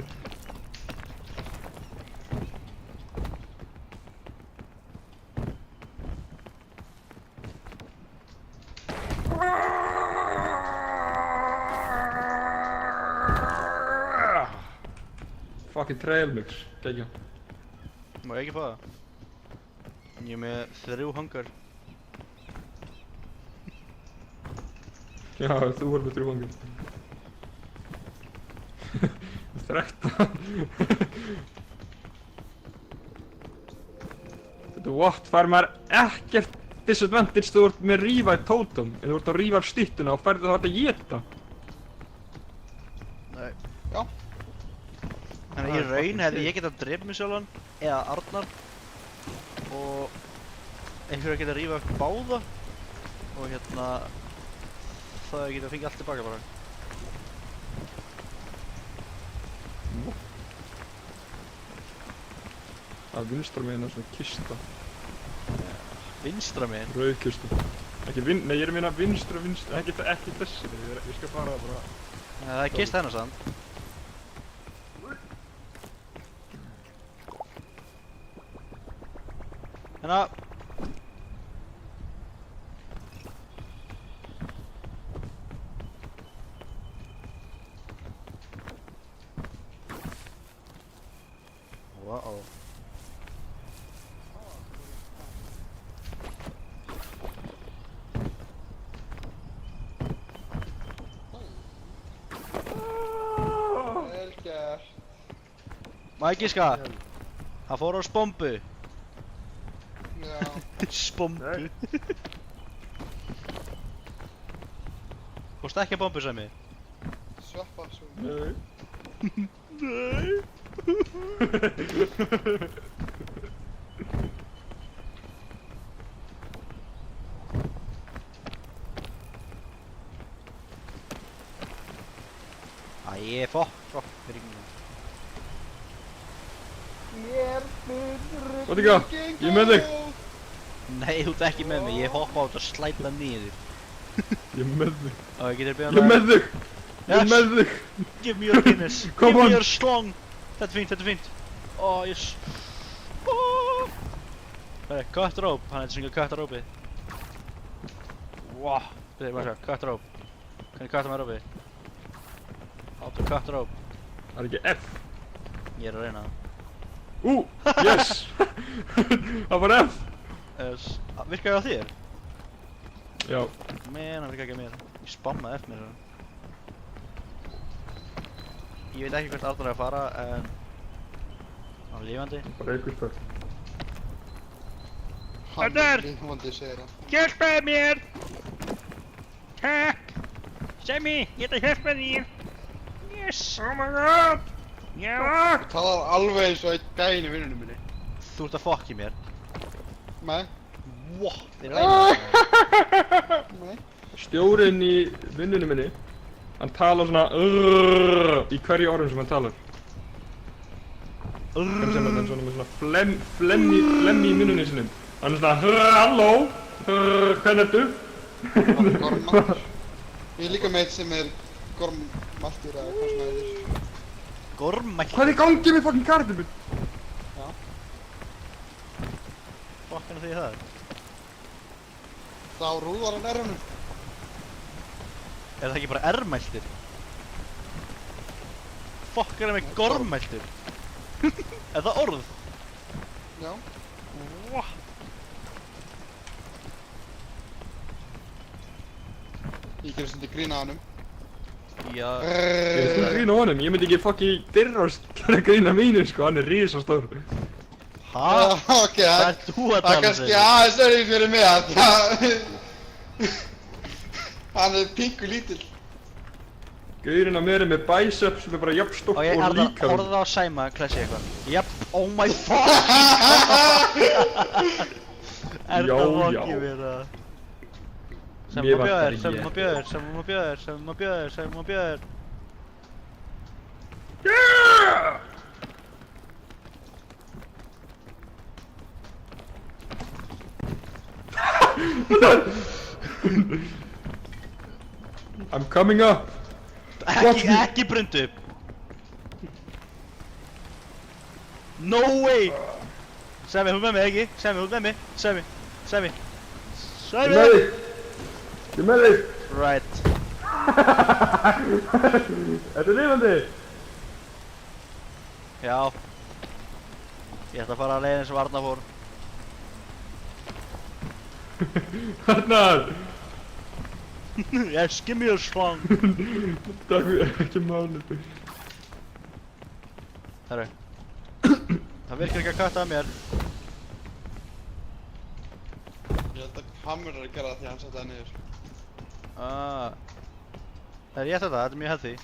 Fucking trail mix. Kekja. Má ég ekki fá það? Ég er með 3 hangar. Já, þú voru með 3 hangir. 13. Þetta what? Fær maður ekkert disadvantage þú ert með revive totem. En þú ert að revive styttuna og færðu það að geta. Nei. Já. En Það í er raun fucking hefði shit. ég getað dreifð mig sjálfan eða Arnar og einhverja getað rífa upp báða og hérna það hefði getað fengið allt tilbaka bara. Það er vinstra meginn að svona kista. Vinstra megin. Rauð kista. Ekki nei ég er að meina vinstra, ekki þessi. Ég skal fara bara. Það er kist hennar samt. Hérna. Wow. Vel gert. Má ég giska? Hann fór á spombu. Já. Spombu. Fórstu ekki að bombu sem mig? Sveppa svo. Nei. Æ, fokk fyrir ykkur. Ótíka, ég er með þig. Nei, þú ert ekki með mig, ég hoppa á þetta og slæta niður. Ég er með þig. Á, ég getur Ég beðan er með þig. Ég er Yes. með þig. Give me your Guinness. Come Give on. me your strong. Þetta er fínt, þetta er fínt. Ó, yes. Það er cut rope, hann er að syngja cut rope. Wow. Byrði, maður sjá, cut rope. Hvernig cutta maður rope? How to cut rope. Það er ekki F. Ég er að reyna það. Yes. Það var F. Virkaði á þér? Já. Men, hann virkaði ekki á mér. Ég spammaði eftir mér. Ég veit ekki hvert Arnar er að fara, en hann er lífandi. Bara einhvers þar. Hann Arnar! er lífandi, segir hann. Hjálpaðu mér! Takk! Sammy, ég ætla að hjálpa þér! Yes! Oh my god! Já! Þú talar alveg eins og einn gæinn í vinnunum minni. Þú ert að fokk í mér. Nei. Wow, þeir reyna. Nei. Stjórinn í vinnunni minni, hann talar svona í hverju orðum sem hann talar. Hvernig sem hann er svona með svona flemmi í munnunni sinni. Hann er svona halló, hvernig ertu? Hann er gormmaltur. Ég er líka með eitt sem er gormmaltur eða hvað svona heitir. Gormætt. Hvað er í gangi með fucking kartið minn? Fokk hann því það? Þá rúðar hann erðunum. Er það ekki bara ermæltir? Fokk er það með gormæltur? Er það orð? Já. Wow. Ég gerir svolítið grín að hannum. Já. Ég er svona grín á honum, ég myndi ekki fucking dyrrast að grína mínu sko, hann er risastór. Ha? Ok, Hvað það ert þú að er tala kannski aðeins örygg fyrir mig að hann er pingu lítill. Gaurinn á mér er með bicep sem er bara jafnstórt Ok, og Arnar, líka. horfðu á Sæma klessi eitthvað. Japp, oh my fucking Er Já, það já. fokkið mér að... Sem Mér má vantar bjóða þér, ekki sem má ég. bjóða þér, sem má bjóða þér, sem má bjóða þér, sem má bjóða þér. I'm coming up. Ekki brundu upp. No way! Sæmi, hún með mig ekki? Sæmi, hún með mig? Sæmi. Ég með þig. Ég með þig. Right. Þetta er lifandi. Já. Ég ætla að fara að leiðin sem Arnar fór. Arnar. Yes, give me a song. Takk fyrir ekki máli. Herru. Það virkar ekki að katta að mér. Ég held að Hammer er að gera það því að hann setja það niður. Það er ég þetta er mjög healthy.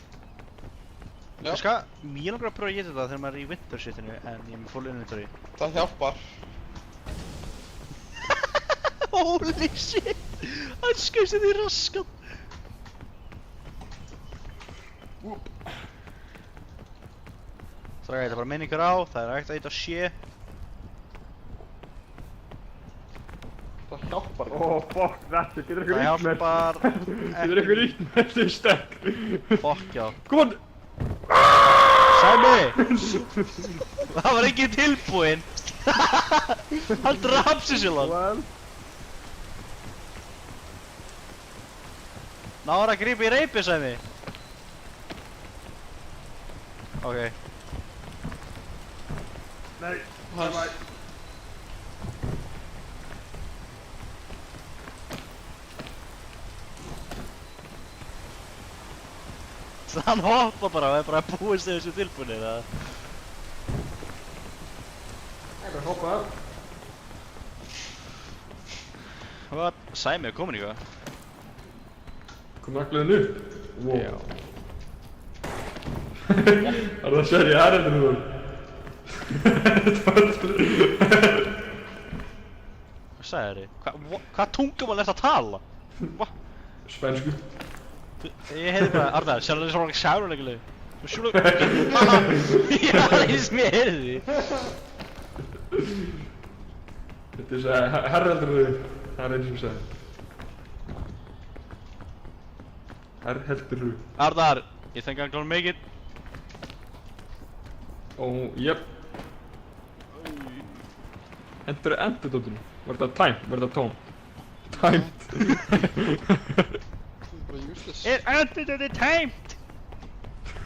Já. Ég langar að prófa að geta þetta þegar maður er í winter shitinu en ég er með full inventory. Það hjálpar. Holy shit! Hann skaust þetta í raskat! Það er bara minningar á, það er hægt að eitthvað sé. Það hjálpar. Oh fuck that, getur Það ykkur hjálpar Getur ykkur ítt með þessu stekk. Fuck já. Come on. Sæmi! Það var ekki tilbúinn! Hann draf sig sjálf! Well. Náður að grípa í reipi, Sæmi! Ok. Nei, Hann- Hann hoppa bara og er bara búist við þessu tilbúinir eða? ég bara hoppa upp. What? Sæmi er komin í hvað? Kom naglaðin upp. Wow. Það er það sér ég aðrættir nú. Hvað sagði þér? Hvað tungumál ert að tala? Hva? Spænsku. Ég heyrði bara, Arnar, sjálf það er svona sjáruleguleg. Þú sjúlu... Já, það er sem ég heyrði því. Þetta er svo herrheldur þau. Það er eins sem sagði. Herrheldur þau. Arnar, ég think I'm gonna make it. Og jöp. Endur dóttunum. Var þetta timed? Var þetta tóm? Timed. Bara useless. Er antidote timed?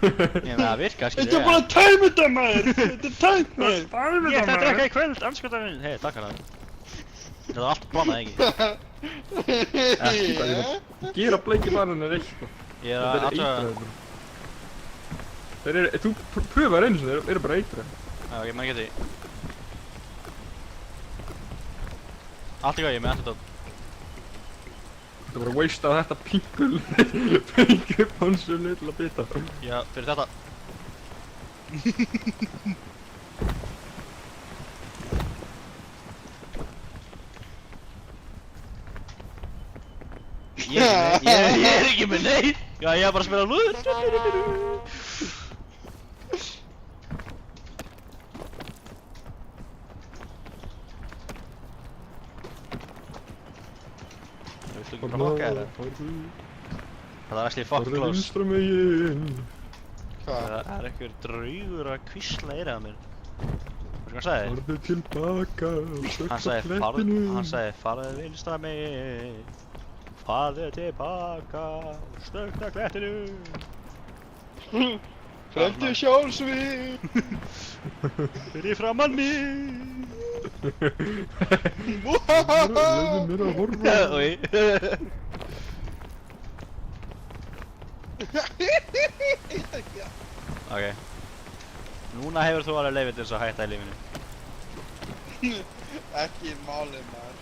Ég meina, það virkar, skilur Þetta er bara time þetta maður! Þetta er time maður! Ég ætla að drekka í kvöld, anskotan minn. Hei, takk hana. Þetta var allt bannað, ekki? Ekki bara gera bleiki barinn er eitt. Ég er Þetta að er athuga... eitraður. Þeir eru, þú pröfaður einu sinni, þeir eru bara eitraður. Já, ok, maður geti. Allt í góð, ég er með antidote. Það var að waste á þetta pingu ponsu litla bita. Já, fyrir þetta. Ég er ekki með neitt. Já, ég er bara að spila lúður. Viltu ekki bara hokka þér? Það er actually fuck Farðu close. vinstra megin. Hvað? Það er einhver draugur að hvísla eyrað á mér. Veistu hvað hann sagði? Farðu tilbaka og Hann sökta sagði plettinu. farðu vinstra megin. Farðu tilbaka og stökta klettinu. Fremdu sjálfsvíð! Fyrir framann mig. Lefðu mér að horfa. Oi. Ok. Núna hefur þú alveg leyfið til þess að hætta í lífinu. Ekki málið maður.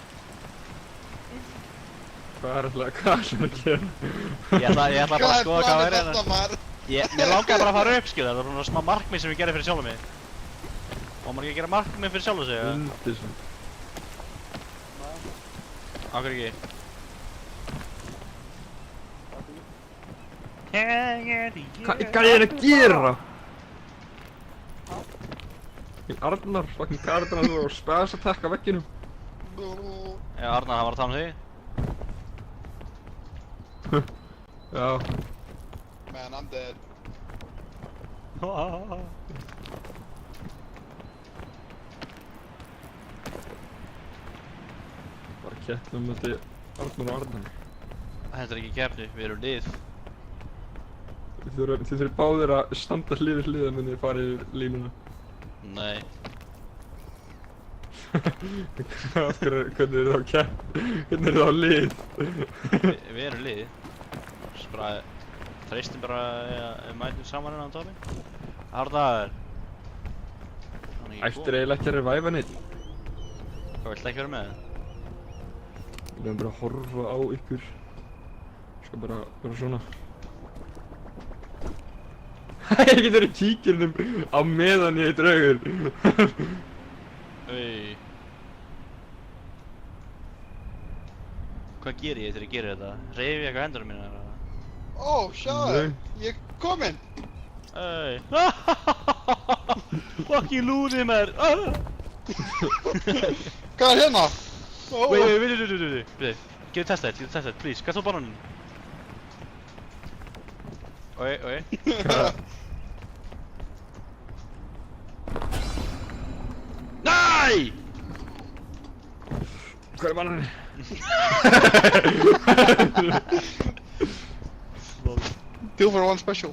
Hvað er alltaf að gera? Ég ætla bara að Hvað er skoða hvað planið væri þetta maður? Mér langaði bara að fara upp, skilja, það var svona smá markmið sem ég gerði fyrir sjálfum mig. Og maður ekki að gera markmið fyrir sjálfum sig, eða? Undisum. Á hverju ekki? Hvað er að gera? Arnar, fucking Arnar og spæðast að tekka vegginum. Já, Arnar, hann var að tala um þig. Já. Man, I'm dead. Bara kettlum þetta Arnar og Arnar. Þetta er ekki keppni, við erum lið. Þið þurfið báðir að standa hlið við hlið en þið farið yfir línuna. Nei. Hvernig er það á kepp? Hvernig er það á lið? Við erum lið. Svo bara treystum bara að mætum saman innan tómi. Arnar. Ættir eiginlega ekki að reviva neitt. Hvað viltu ekki vera með? Við erum bara að horfa á ykkur. Skal bara svona. Ég getur verið kíkirnum á meðan ég er draugur. Ui. Hvað ger ég þegar ég gerir þetta? Reyfi ég eitthvað hendurum mína? Ó, sjáðu, ég er kominn. Ey. Fucking lúði maður. Hvað er hérna? Wait. Getur testa þetta, please. Kasta á bananin. Oi. Nei! Hvað er bananin? Two for one special.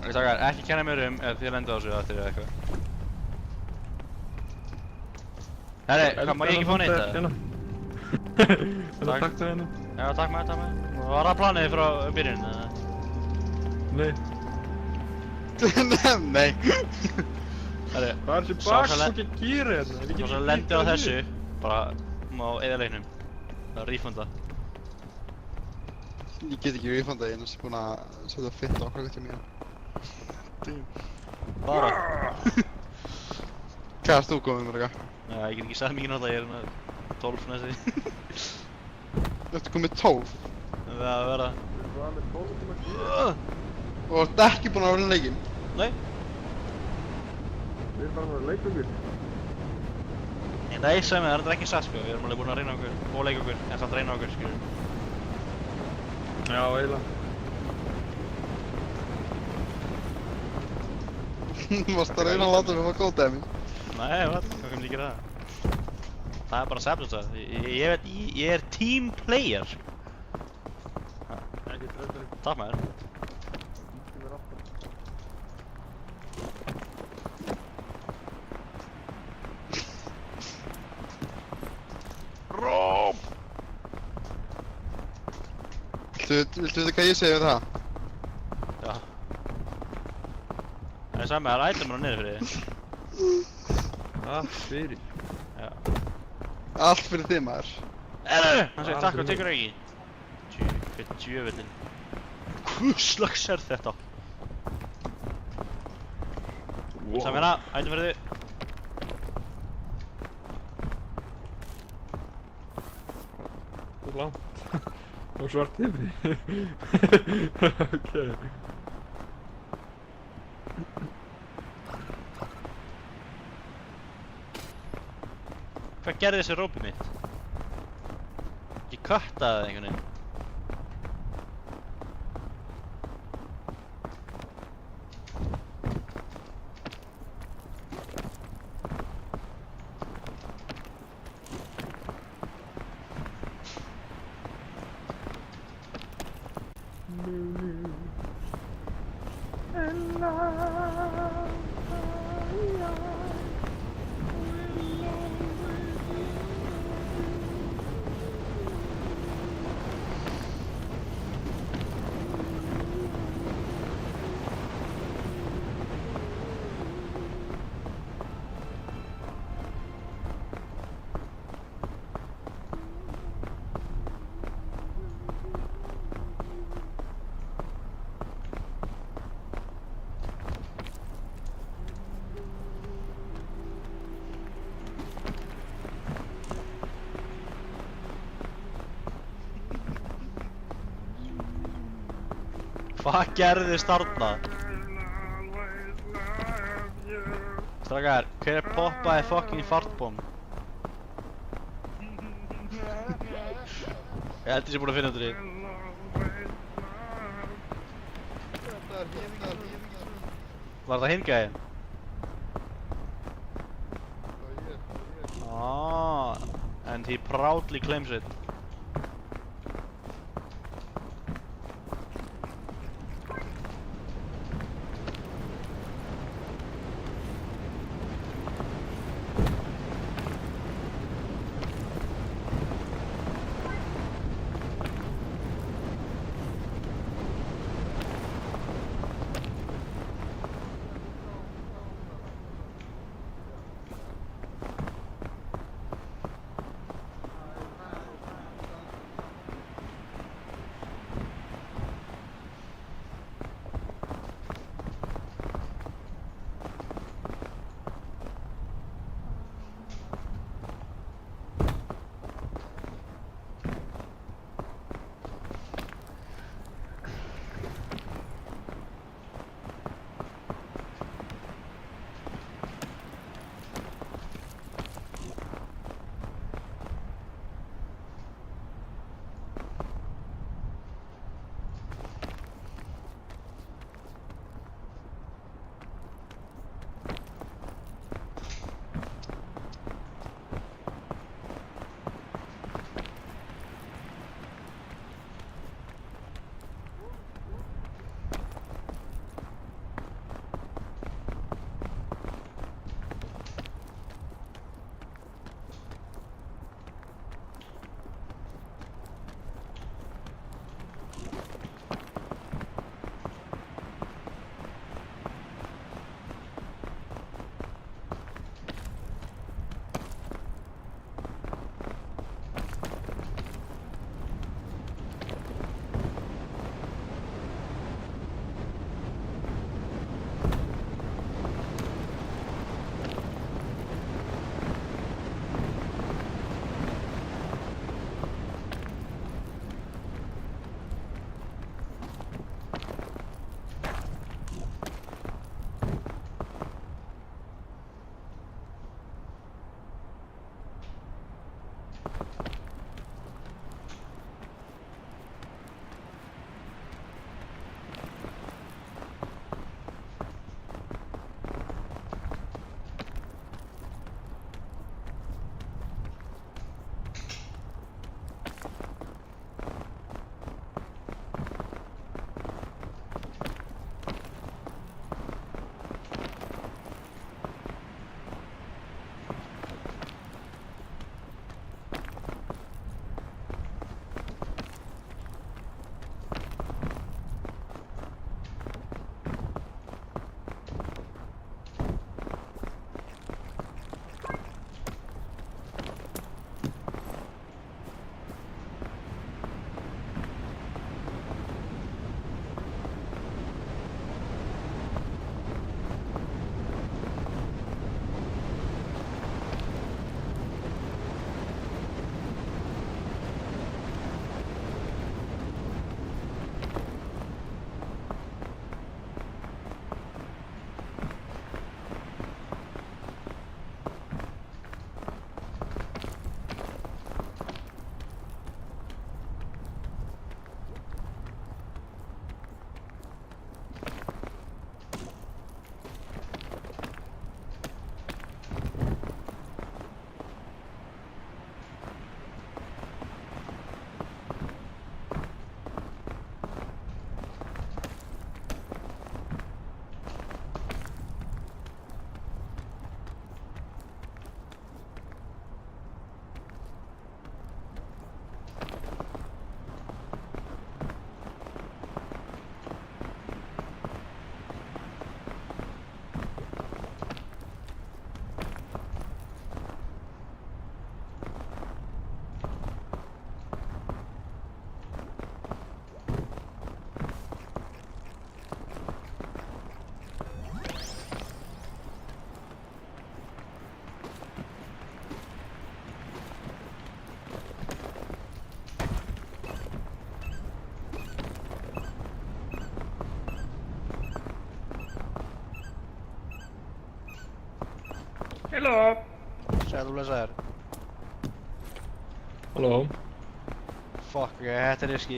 Ok, takkar, ekki kenna mér ef þið lenda á þessu eða þið eitthvað. Herri, hvað, má ég ekki fá neitt eða? Þetta takk það henni? Já, takk maður. Var það planið frá byrjun eða? Nei. Nei. Herri, Hvað er þessi baksokki gýri hérna? svo sem lendir á þessu, bara má eða leiknum. Það er refunda. Ég get ekki refundað, ég er næstu búinn að setja fitt á okkur til mér. Bara. Hvað erst þú komið með eitthvað? Já, ég get ekki sagt mikið náttúrulega, ég er með 12 næstu. Ertu komið 12? Það er að vera. Og ertu ekki búinn að vinna leikinn? Nei. Við erum bara að leika okkur. Nei, sem það er ekki satt sko, við erum alveg búin að reyna okkur og leika okkur, en samt reyna okkur, skilur. Já, eiginlega. Þú varst að reyna að láta mig fá góð dæmi. Nei, hvað kom ég að gera það? Það er bara að sefna það, ég er team player. Takk maður. Róm! Viltu vita hvað ég segi við það? Já. Það er saman, það er itemur á niður fyrir þig. Allt fyrir. Já. Allt fyrir þig maður. Hann segir takk og tekur ekki. Fyrir djöfullin. Hvurslags er þetta? Saman hérna, item fyrir þig. Það er langt. Og svart yfir. Ok. Hvað gerði þessi rópið mitt? Ég kattaði það einhvern veginn. Hvað gerðist þarna? Strákar, hver poppaði fucking fartbomb? Ég held ég sé búinn að finna þetta því. Var það hinn gæinn? Ah, and he proudly claims it. Hello. Sæl og blessaður. Halló. Fuck, ok, þetta er riski.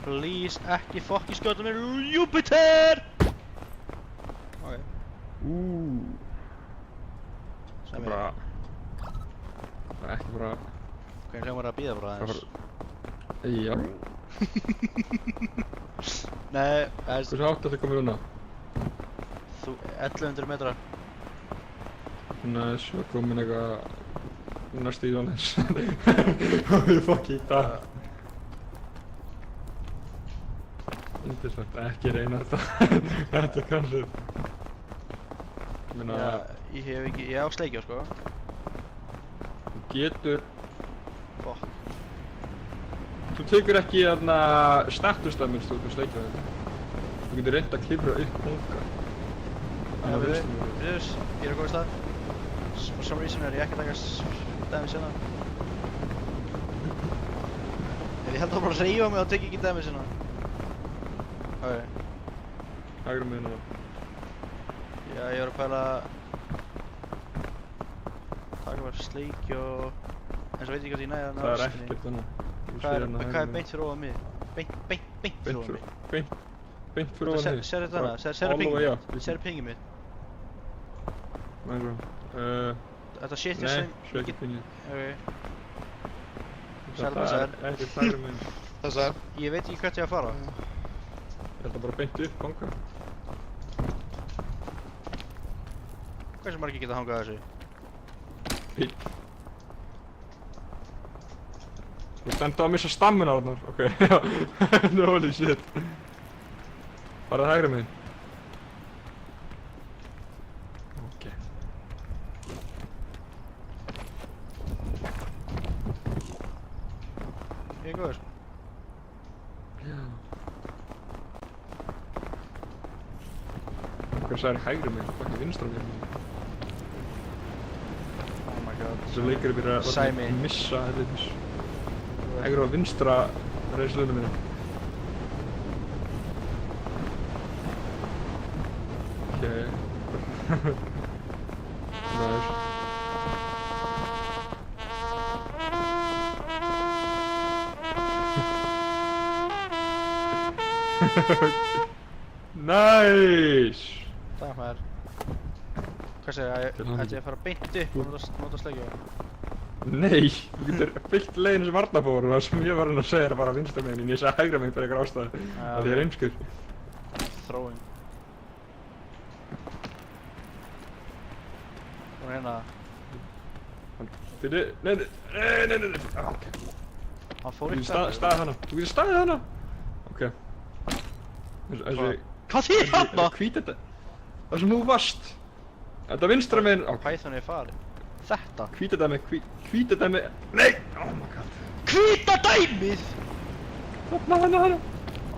Please, ekki fokki skjóta mér Júpiter! Ok. Það er bara... Það er ekki bara... Hvernig hljómar það að bíða bara aðeins? Já. Nei, það er... Hversu hátt þetta komið núna? Þú, 1100 metra. Svo komin eitthvað... Næstu í Jónes. Það er fokki í dag. Yndislegt, ekki reyna þetta. Þetta er kannski... Ég meina... Já, ég hef ekki... Ég á sleikjá, sko. Þú getur... Fuck. Þú tekur ekki þarna statusdæmins þú ert að sleikja þetta. Þú getur reynt að klifra upp punga. Já, við... Friðus, ég er að góða stað. For some reason er ég ekki að taka dæmis hérna. Ég held að bara reyfa mig og teki ekki dæmis hérna. Ok. Hægra meginn núna. Já, ég var að pæla... Taka bara sleikju og... En svo veit ég hvað ég næði að ná Það er restinni. ekkert þannig. Hvað er beint fyrir ofan mig? Beint fyrir ofan mig? Beint fyrir ofan mig. Serðu þetta hana? Serðu All the way pingið up. mitt? Serðu pingið mitt? Mægur. Þetta shit er Nei, sem... svo ekki pingið. Ok. Þetta er ekkert hægra meginn. Þessar. Ég veit ekki hvert ég að fara. Ég held að bara beint upp punga. Hversu margir geta hangað þessu? Einn. Þú stendur að missa stammina þarna. Ok, já. Holy shit. Farað hægra meginn. Ok. Ég er góður. Já. Hvað sagði hægri meginn? Hvað ekki vinstra meginn? Oh my god. Þessu leikur er byrjað Sæmi. að missa helvitis. Hægra og vinstra reyslunum minna. Ok. Nice. Nice! Takk maður. Hvað segir ég? Ætti ég að fara beint upp og nota sleikju? Nei, þú getur fyllt leiðinu sem Arnar fór og það sem ég var að segja er að fara vinstra meginn en ég sagði hægra meginn fyrir eitthvað ástæðu. Það er heimskur. Throwing. Og hérna... Nei. Ok. Hann fór Þú upp getur staðið hana. Þú getur staðið hana. Ok. Þessi... Hvað þýðir þarna? Hvít þetta. Það sem þú varst. Þetta vinstra meginn. Ok. Python er farið. Þetta? Hvít þetta með. Nei! Oh my god. Hvíta dæmið! Hana.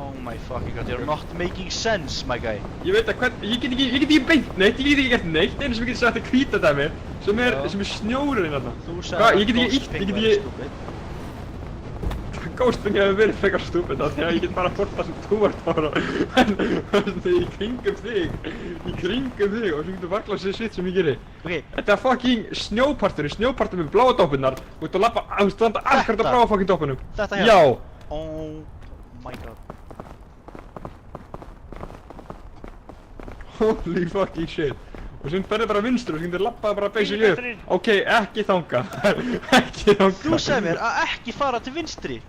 Oh my fucking god, you're not making sense, my guy. Ég veit að ég get ekki beint neitt, ég get ekki gert neitt, einu sem ég get sagt er hvíta dæmi sem er snjórinn þarna. Þú Hvað, sagði ég get ekki illt, ég get ekki... Ghostping hefur verið frekar stúpid af því að ég get bara fórt það sem þú ert ára en í kringum þig og svo getur varglað sér shit sem ég geri. Ok. Þetta er fucking snjópartur með bláa dópunnar og þú lappa, þú standa akkurat á bláa fucking dópunum. Þetta hérna? Já. Oh my god. Holy fucking shit. Og sem ferði bara vinstur og sem getur lappað bara basically upp. Ok, ekki þangað. Ekki þangað. Þú sagði mér að ekki fara til vinstri.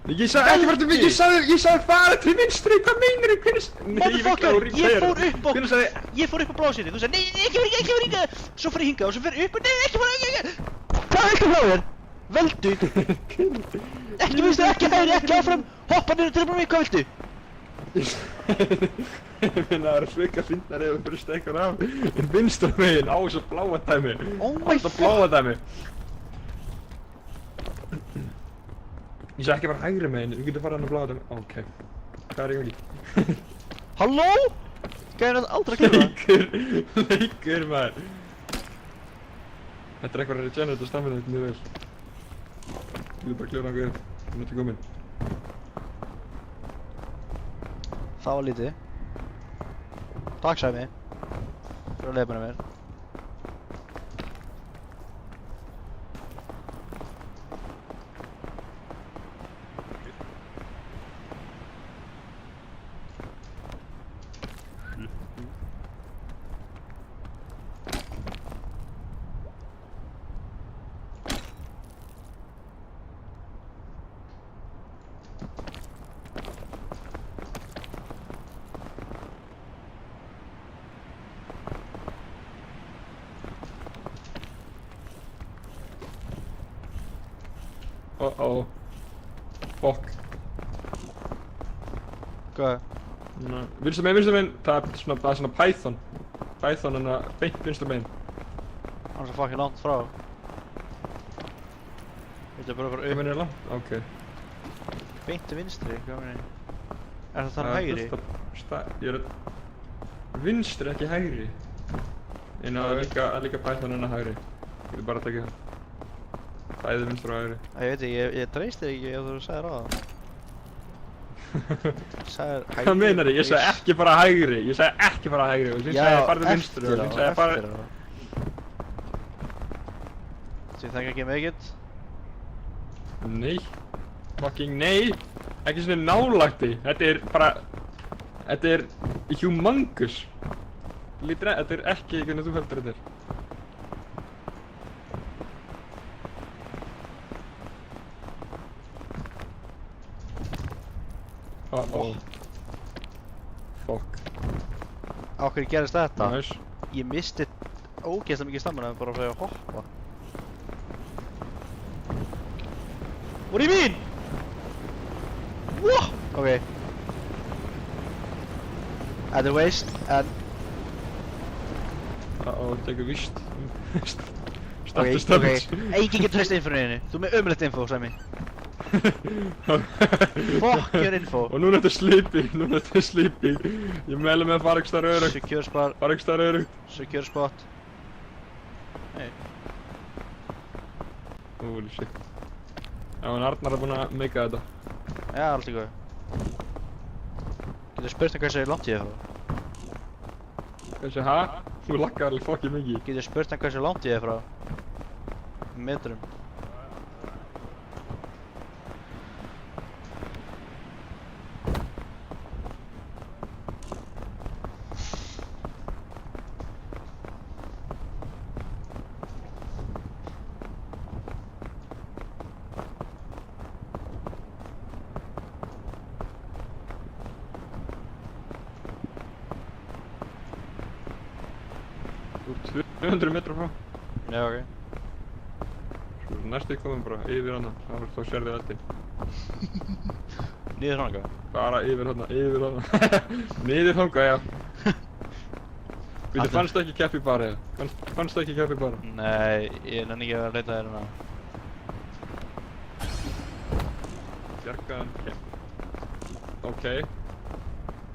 Ég sagði ekki fara til vinstri, ég sagði fara til vinstri, hvað meinir þið? Motherfucker, ég fór upp á blásýri, þú sagði nei, ekki fara hingað. Svo fyrir hingað og svo fyrir upp og nei, ekki fara hingað. Hvað viltu frá þér? Veldu. Ekki vinstri, ekki hægri, ekki áfram. Hoppa niður og tilbúin mig, hvað viltu? Ég meina það er svika fyndnar ef þú fyrir stekkar af en vinstra meginn á þessu bláa dæmi. Oh my fuck. Bláa dæmi. Ég sagði ekki bara hægri meginn, þú getur farað hann á bláa dæmi. Ok. Hvað er ég ekki? Halló? Gæði hann aldrei að gera það? Leikur maður. Þetta er eitthvað að regenerata stamina þetta mjög vel. Þú getur bara að kljóra hann upp, þú náttúrulega komin. Það var lítið. Takk Sæmi fyrir að leiðbæna mér. Uh-oh. Fuck. Hvað? Vinstra megin, það er svona Python. Python en að beint vinstra megin. Hann er svo fucking langt frá. Þetta er bara að fara Hvað upp. meinarðu langt? Ok. Beint til vinstri, hvað meina ég? Er það þannig hægri? Ég er vinstri, ekki hægri. En það er líka Python en að hægri. Getur bara að taka það. Bæði vinstra og hægri. Ég veit ekki, ég treysti þig ekki ef þú sagðir á það. Sagðir hægri. Hvað meinar ég? Ég sagði ekki bara hægri. Ég sagði ekki bara hægri og síðan sagði ég farðu vinstri og síðan sagði ég bara... Do you think I can make it? Nei. Fucking nei. Ekki svona nálagt því. Þetta er bara... Þetta er humongous. Þetta er ekki hvernig þú heldur þetta er. Uh-oh. Fuck. Á hverju gerist þetta? Nice. Ég misti ógeðslega mikið stamina bara fyrir að hoppa. What do you mean? What? Okay. At the waist and... Uh-oh, þetta er ekki víst. Okay, Startu okay. stönd. Engin getur treyst infoinu. Þú er með ömulegt info, Sæmi. Fuck your info. Og núna er þetta sleepy. Ég meðlega með að fara ekki starf örugt. Secure spot. Fara ekki starf örugt. Secure spot. Hey. Holy shit. Já, en Arnar er búinn að meika þetta. Já, allt í góð. Getur spurt hann hversu langt ég er frá? Þessi, ha? Þú laggar alveg fokkið mikið. Getur spurt hann hversu langt ég er frá? Metrum. Þú ert 200 metra frá. Já, ok. Svo næstu komum bara yfir hana. Þá sérðu eldinn. Niður hanga. Bara yfir hana. Niður hanga, já. Þú fannst ekki keppi bara, eða? Fannst ekki keppi bara? Nei, ég nenni ekki að leita þér hana. Bjargaðan keppi. Ok.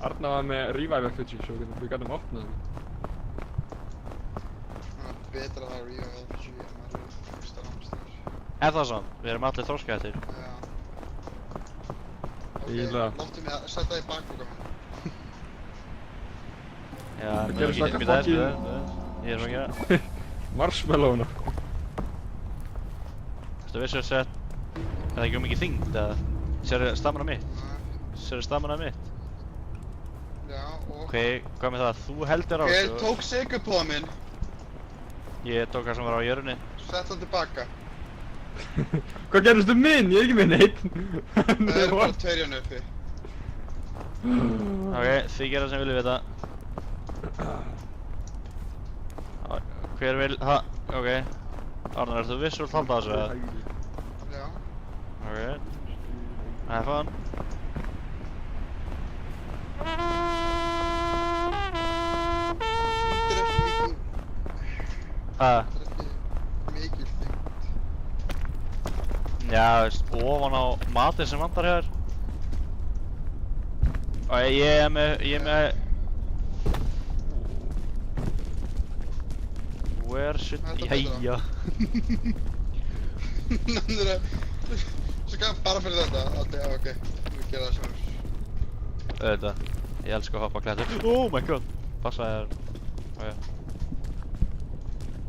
Arna var með revive effigy, svo við gætum opnað það. Betra það að revive LPG en maður er fyrsta rámstæður. Er það svona? Við erum allir þorskættir. Já. Ok, Eiginlega. láttu mig að setja það í bakboka minn. Já, Það gerir svona Ég er að gera. Marshmallowna. Þú vissu að sett... Er það ekki mikið þyngd, eða? Sérðu stamina mitt? Sérðu stamina mitt? Já, og... Ok, hvað með það? Þú heldur á Ok, þessu. tók sigurpóða minn. Ég tók það sem var á jörunni. Sett hann tilbaka. Hvað gerðist um minn? Ég er ekki með neitt. Það eru bara tveir hérna uppi. Ok, þið gera sem viljið vita. Hver vil... Ok. Arnar, ert þú viss úr halda þessu, eða? Já. Ok. Have fun. Þetta er ekki mikil... Ha? Þetta er ekki mikil þyngd. Já, veist, ofan á matinn sem vantar hér. Og ég er með... Where should... Þetta er betra. Jæja. Nefnir að... Svo gaf bara fyrir þetta. Já, ok. Við gera það sjálfur. Auðvitað. Ég elska að hoppa á klættur. Oh my god. Passa þér. Ok.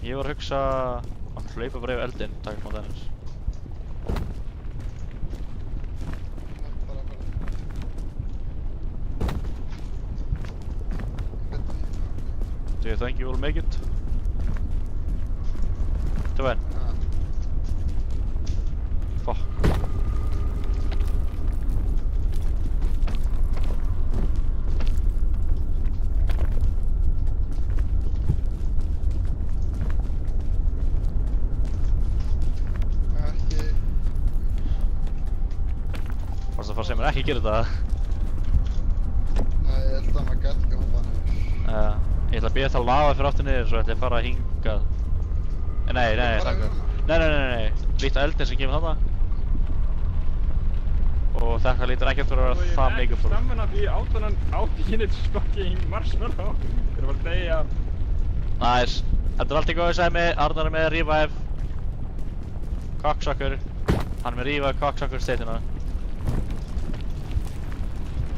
Ég var að hugsa... Að hlaupa bara yfir eldinn, taka smá tennis. Do you think you will make it? To win. Fuck. Ekki... fara að segja mér ekki gera þetta. Nei, ég held að maður gæti ekki hoppa niður. Ég ætla að bíða það lafa fyrir aftur niður, svo ætla ég að fara að hingað. Nei, Bara þangað. yfir Nei. Líta eldin sem kemur þarna. Og þetta lítur ekkert fyrir að vera það mikið fyrir. Stammen af því áttanan átti hinnit fucking marshmallow. Þeir var að deyja. Næs. Þetta er allt í góðu Sæmi. Arnar er með revive. Cocksucker. Hann er með revive cocksucker stateina.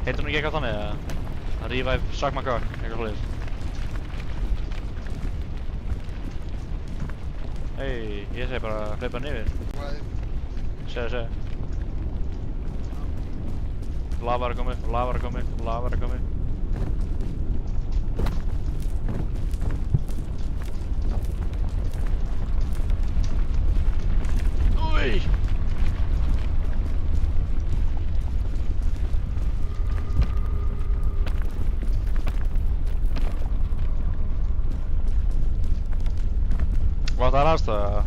Heitir hún ekki eitthvað þannig eða? Revive suck my cock. Eitthvað hlutið. Hei, ég segi bara hlaupa niður. Segðu. Lava er að koma. Úi! Hvað það er aðstæða?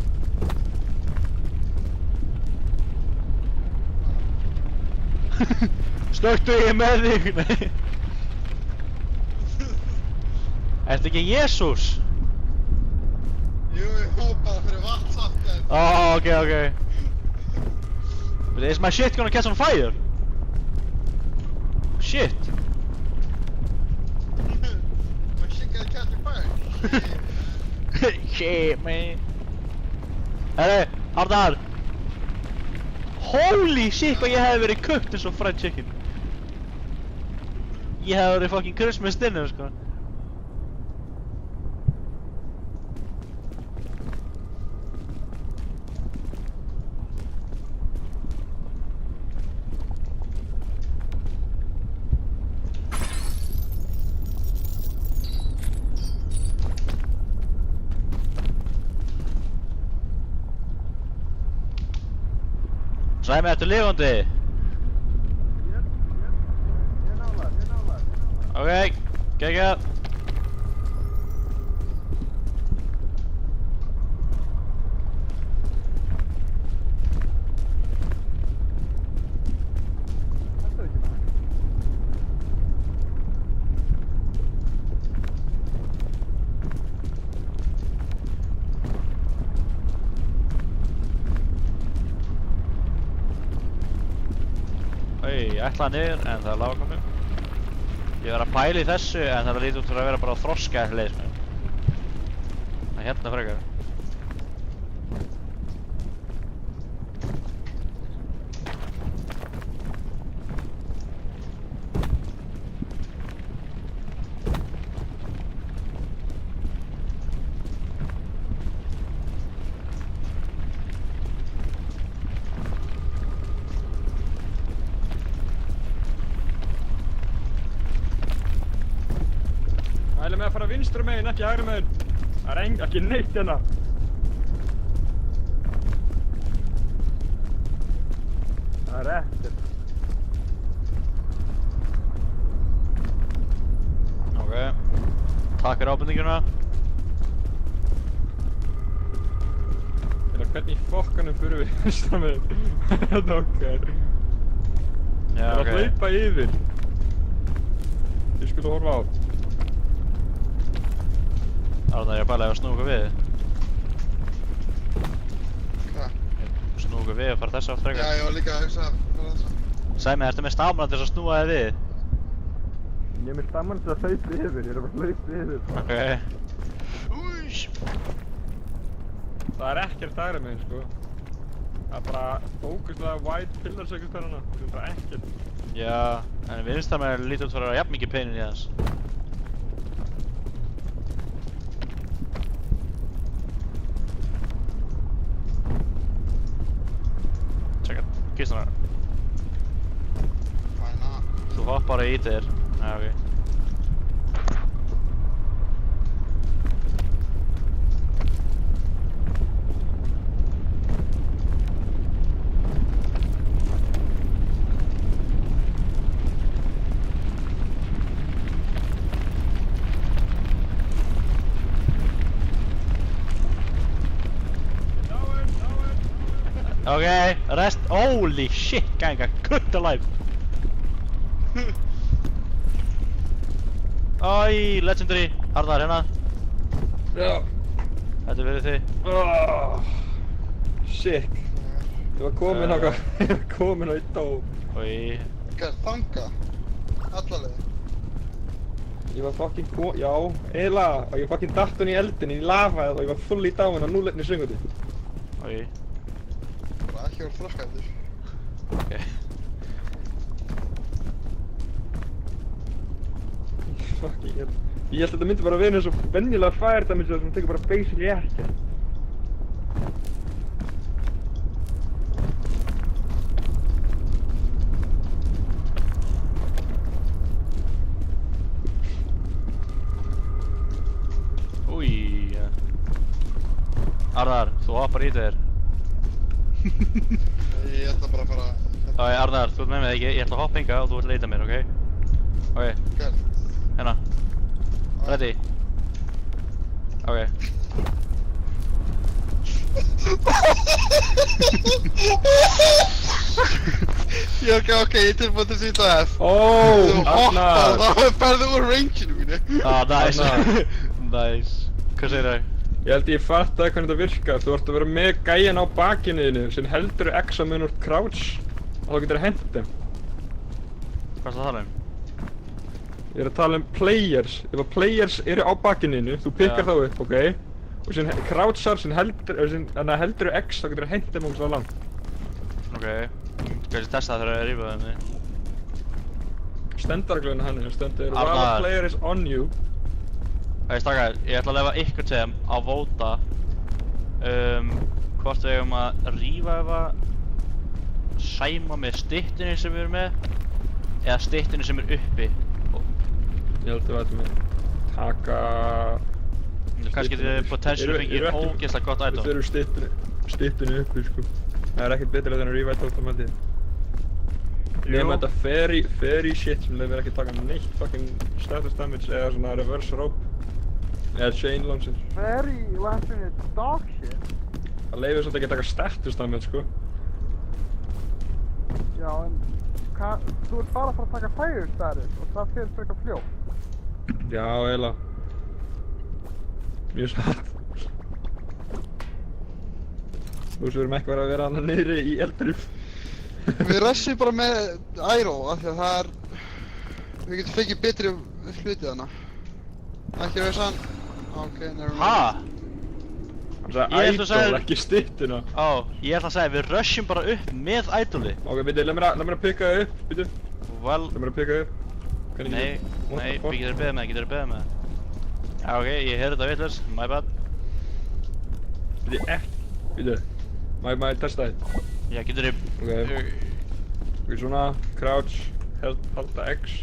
Stöktu ég með þig? Nei. Ertu ekki Jesús? Jú, ég hoppaði fyrir vatnsaften. Okay. Is my shit gonna catch on fire? Shit. My shit gonna catch on fire. Shit, man. Herri, Arnar. Holy shit, hvað ég hef verið cooked eins og fried chicken. Ég hef verið fucking Christmas dinner, sko. Sæmi, ertu lifandi? Ég nálar. Ok, geggjað. Ég ætlaði niður en það er lága komið. Ég var að pæla í þessu en það lítur út fyrir að vera bara þroska leiðismenn. Það er hérna frekar. Mælum með að fara vinstra megin, ekki hægri megin. Það er ekki neitt hérna. Það er ekkert. Ok. Takk fyrir ábendinguna. Hvernig í fokkanum fyrir við vinstra megin? Þetta okkar. Já, Það er að ok. hlaupa yfir. Ég skulle horfa á. Arnar, ég er bara að snúa okkur við. Hvað? Snúa okkur við og fara þessu átt Já, frekar. ég var líka að hugsa að fara þess að. Sæmi, ertu með stamina til þess að snúa þig við? Ég er með stamman til að hlaupa yfir, ég er bara að hlaupa yfir. Ok. Úish! Það er ekkert hægri megin, sko. Það er bara fókuslega white pillars eitthvað þarna. Það er bara ekkert. Já, en vinstra megin lítur út fyrir að vera jafn mikið peinin í hans. Tjekka, kistuna. Fæna. Þú hoppar í þér. Já, ok. Okay, rest. Holy shit, gang, I cooked alive. Æ, legendary. Arnar, hérna. Já. Þetta er fyrir þig. Shit. Ég var komin á hvað, ég var komin á í dó. Oi. Gæt, þanga. Allaleg. Ég var fucking já, eiginlega, og ég fucking datt hún í eldin, í lavaði og ég var full í dáin á 0 sekundu. Oi. Bara ekki voru þroskættur. Ok. Fucking, ég held að þetta myndi bara vera eins og venjulega fire damage sem tekur bara basically ekki. Új. Arnar, þú hoppar í þér. Ég ætla bara að fara... Ok, Arnar, þú ert með mig ekki, ég ætla að hoppa hinga og þú ert að leita mér, ok? Ok, Gæt. hérna. Ready? Ok. Ok, ég er tilbúin til að sýta F. Ó, Þú hoppar, Arnar! þá ferðu úr rangeinu mínu. Ah, nice. Arnar. Nice. Hvað segir þau? Ég held ég fattaði hvernig þetta virkar. Þú ert að vera með gæjan á bakinu þínu sem heldur X að mun úr crouch og þá getur það hent þeim. Hvað er það að tala um? Ég er að tala um players. Ef að players eru á bakinu þínu, þú pikkar Já. þá upp, ok? Og sem crouchar, sem heldur X, þá getur það hent þeim ógeðslega langt. Ok. Kannski testa það þegar ég rífa þeim þig. Stendarglöðin hann er, stendur Arnar. while a player is on you. Ok, stakkar, ég ætla að lefa ykkur til þeim að vóta hvort við eigum að rífa Sæma með styttunni sem við erum með eða styttunni sem er uppi. Ég held að við ættum að taka... Kannski getur við potentially fengið ógeðslega gott Við item. þurfum styttunni uppi, sko. Það er ekkert betur en að revive áttum held ég. Nefnum þetta fairy shit sem leifir ekki taka neitt fucking status damage eða svona reverse rope. Eða chain launcher. Very weapon is dog shit. Það leifir svolítið ekki að taka status damage, sko. Já, en þú ert bara að fara að taka fire status og það fyrir frekar fljótt. Já, eiginlega. Mjög satt. Þú sem verðum ekki verið að vera annað niðri í eldrif. Við rushum bara með Aero af því að það er... Við getum fengið betri hlutið hana. Ekki rusha hann. Ok, nevermind. Ha? Hann Ég sagði held að idol, segja- ekki styttuna. Ó, ég ætla að segja við rushum bara upp með idoli. Ok, byrju, leið mér að pikka það upp, byrju. Well, Leið mér að pikka það upp. Hvernig nei, ekki? What nei, the fuck? við getum beðið með, getum beðið með. Já, ok, ég heyrði þetta vitlaus, my bad. Byrju, ekki. Byrju. Má ég testa þetta? Já, getur þið... Ok. Ok, svona, crouch, halda X.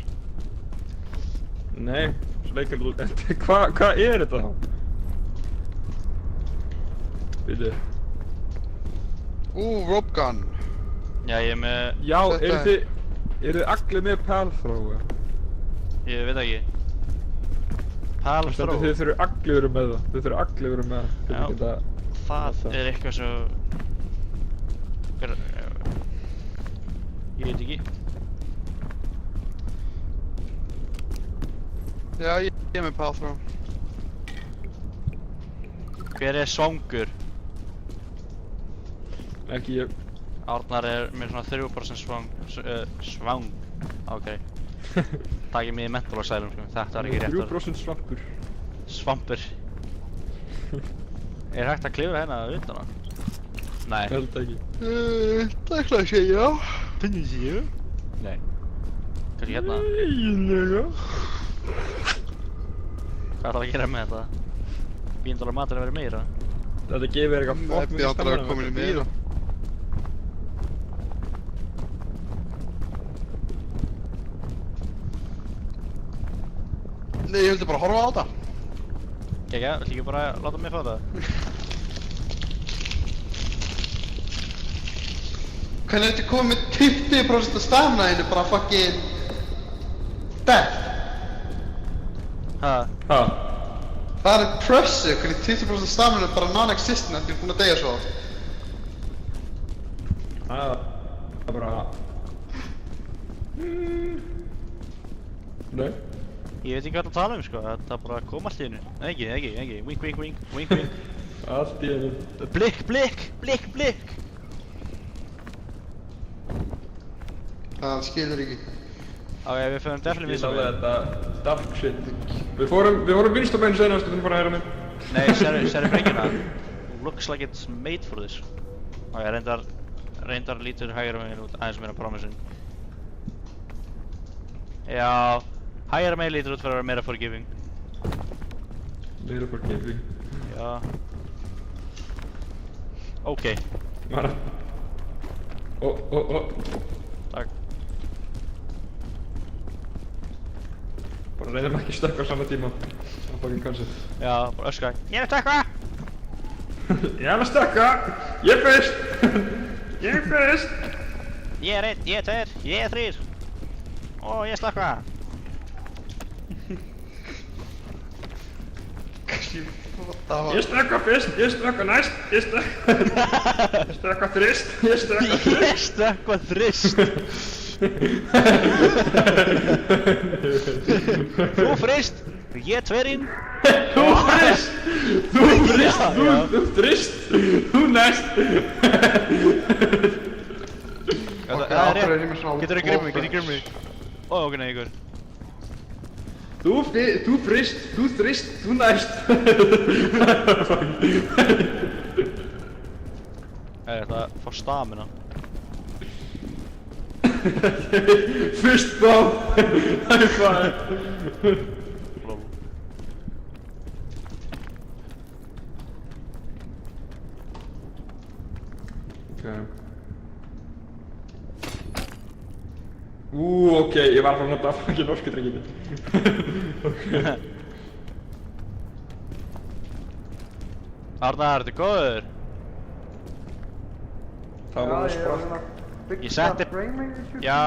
Nei, svo leikar þú... Hvað er þetta þá? Byrju. Rope gun. Já, ég er með... Já, Þetta eru þið allir með palþróa? Ég veit ekki. Pal Það throw. stendur þið þurfið allir verið með það. Þið þurfið allir verið með það. Já. Geta... Það Þetta. er eitthvað svo... Hver... Ég veit ekki. Já, ég er með pathrow. Hver er svangur? Ekki ég. Árnar er með svona 3% svang. Ok. Takk ég mig í mental asylum, sko. Þetta var ekki rétt orð. 3% svampur. Svampur. Er hægt að klifra hérna utan á? Nei. Held ekki. Það ætla að segja já. Finnir séu? Nei. Kannski hérna? Eiginlega. Hvað ætlar að gera með þetta? $100 matur að vera meira? Þetta gefur eitthvað fokk Eppi áttur að komin í meira. Nei, ég vildi bara horfa á þetta. Gekka, viltu ekki bara láta mig fá það? Hvernig ertu komið með 20% af stamina einu bara fucking... death? Ha? Ha? Það er impressive hvernig 20% af stamina er bara non-existent eftir að búin að deyja svo oft. Það er bara... Nei. Ég veit ekki hvað það tala sko, það bara kom allt í hennu. Ekki, wink, wink, wink, wink, wink. Allt í einu. Blikk, blikk, blikk, blikk. Það skilur ekki. Ok, við fyrir definitely Ég vinstra alveg megin. þetta dark shit. Við fórum vinstra meginn senast og við fórum hægra meginn. Nei, sérðu brengina? Looks like it's made for this. Ok, reyndar lítur hægra megin út aðeins meira promising. Já, hægra megin lítur út fyrir að vera meira forgiving. Meira forgiving. Já. Ok, Mara. Ó. takk. Bara reynum ekki stökka á sama tíma. Það er fucking concept. Já, bara öskra. Ég er að stökkva! Ég er að stökka! Ég er fyrst! Ég er fyrst! Ég er 1, ég er 2, ég er 3. Ó, ég stökkva! Ég stökka fyrst! Ég stökka næst! Ég stökka fyrst! Ég stökka fyrst! Ég stökkva þrist. Þú frist! Ég er 2. Þú fyrst! Þú fyrst! Þú fyrst! Þú næst! Það Ok, er ákveður rétt. ég með svona Getur þú grimmið, mig? Ó, ok, nei, ykkur. Þú fyrst! Þú þrist! Þú næst! Það er það fór stamina. Fyrst þá! High five! Lol. Okay. Ok, ég var að fara að nota fucking orkudrykkinu. Arnar, ertu góður? Það var að sprakk. Ég setti... Já,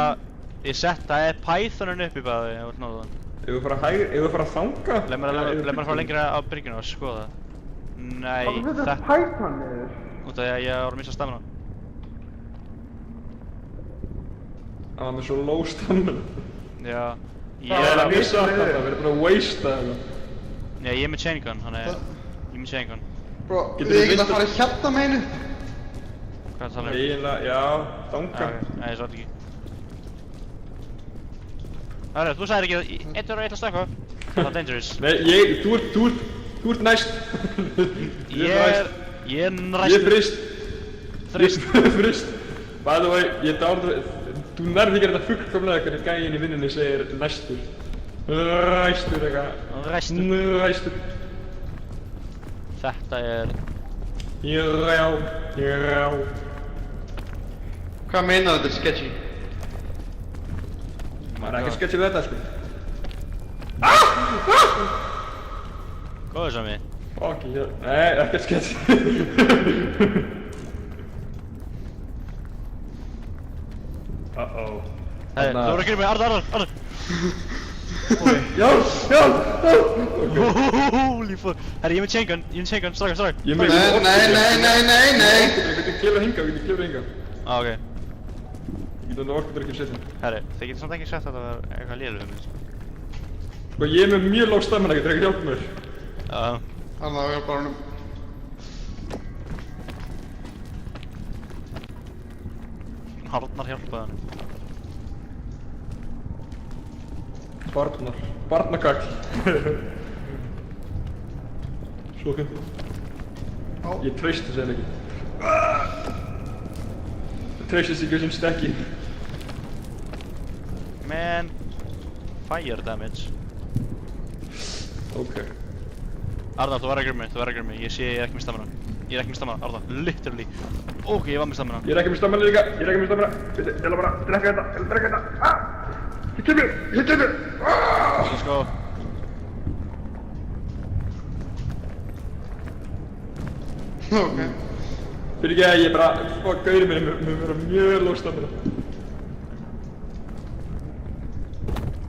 ég setti... Það er Pythonin upp í bæði, ég var náðu þann. Ef við fara að þanga? Leif mér að fara lengra á byrginu og skoða. Nei, þetta... Python niður? Út af því að ég var að missa stamina. Það var með svo low stamina. Já. Það er að missa alltaf, við erum bara að wastea þetta. Já, ég er með chain gun, þannig... Ég er með chain gun. Bro, Getur við við ekki að vist- fara hérna meinu? Hvað talar um? Eiginlega, já, Já, þanga. ok. Nei, ég sátt ekki. Hörru, þú sagðir ekki að eitt er að stökkva. Það er dangerous. Nei, þú ert næst. Ég er Ég er næstur. frist. Þrist. Ég er frist. By the way, ég dáður... Þú nærði ekki þetta fullkomlega hvernig gæinn í vinnunni segir næstur. Ræstur eitthvað. Ræstur. Ræstur. Þetta er... Ég rá. Hvað meinar þetta er sketchy? Það er ekki sketch við þetta, sko. Góður sami. Fuck, nei, ekkert sketch. Uh-oh. Hei, þú voru að gera mig, Arnar! Já! Holy fuck. Herri, ég er með chain gun, strákar. Ég er með... Nei. Við getum klifrað hingað. Ah, ok. Ég getum orkuður ekki setja. Herri, þið getur samt ekki sagt að það var eitthvað lélega um mig. Sko, ég er með mjög lág stamina, getur ekki hjálpa mér. Já. Þannig að við erum bara honum. Arnar hjálpaði hann. Barnakall. Svo fyndið. Ég treysti þessu ekki. Ég treysti þessu ekki sem stekki. Man. Fire damage. Ok. Arnar, þú verður að gera mig, ég sé ég er ekki með stamina. Arnar, literally. Ok, ég var með stamina. Ég er ekki með stamina líka. Ég ætla bara að drekka þetta. Ah! Ég kemur! Let's go. Ok. Fyrir ekki að ég bara... Fuck, gaurið minni, mér verður mjög lág stamina.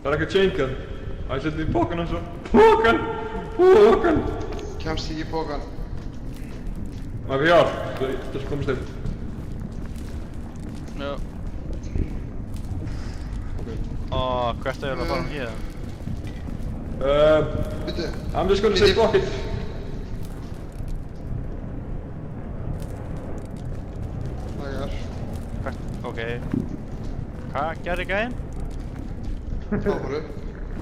Það er eitthvað chain gun. Það er setið í pókan hans og... Pókan! Kemst ekki í pókan. Ok, já. Þess að komast upp. Já. Ok. Ó, hvert er það að fara hér? Bíddu. I'm just gonna say block it. Hægar. Ok. Hvað gerði gæðin? Fáru.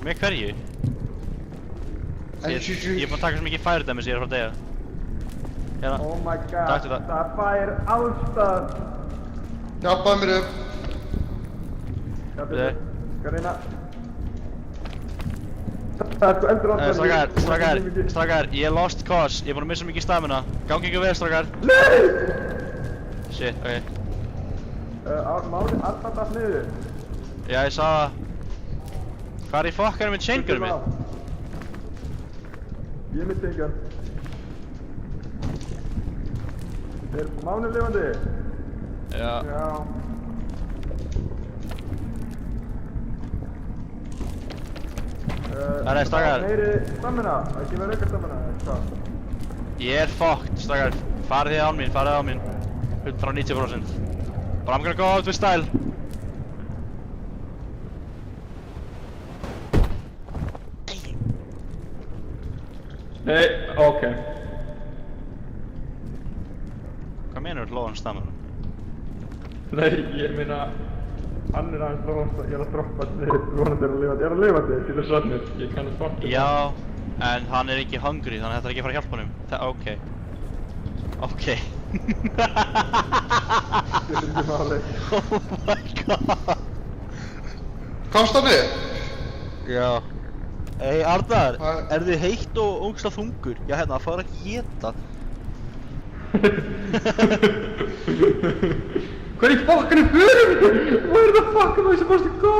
Með hverju? Ég er búinn að taka svo mikið fire damage ég er að fara að deyja. Hérna. Oh my god, Taktu það. það fær allstað. Hjálpaðu mér upp. Bíddu. Skal reyna. Það er sko eldur alltaf. Strákar, ég er lost cause. Ég er búinn að missa mikið stamina. Gangi ykkur vel, strákar. Shit, ok. Máli alltaf allt niður. Já, ég sá það. Hvað er í fokkanum með chaingunum minn? Ég er með chaingun. Er Máni lifandi? Já. Já. Herra, strákar. Meiri stamina, ekki verið auka stamina, hvað? Ég er fucked, strákar. Farið þið án mín, farið á mín. 190%. But I'm gonna go out with style. Nei, ok. Hvað meinur þú lóðan stamina? Nei, ég meina, hann er aðeins lóðast að ég er að droppa niður, vonandi er að lifandi. Er að lifandi, til þess að mér, ég kann að fokka. Já, en hann er ekki hungry, þannig að þetta er ekki að fara að hjálpa honum. Ok. Ok. Þetta er ekki máli. Oh my god. Komst hann niður? Já. Ei, Arnar, Hæ? er þið heitt og ógeðslega þungur? Já, hérna, það fara að geta. Hvað í fokkanu fyrir mig? Where the fuck am I supposed to go?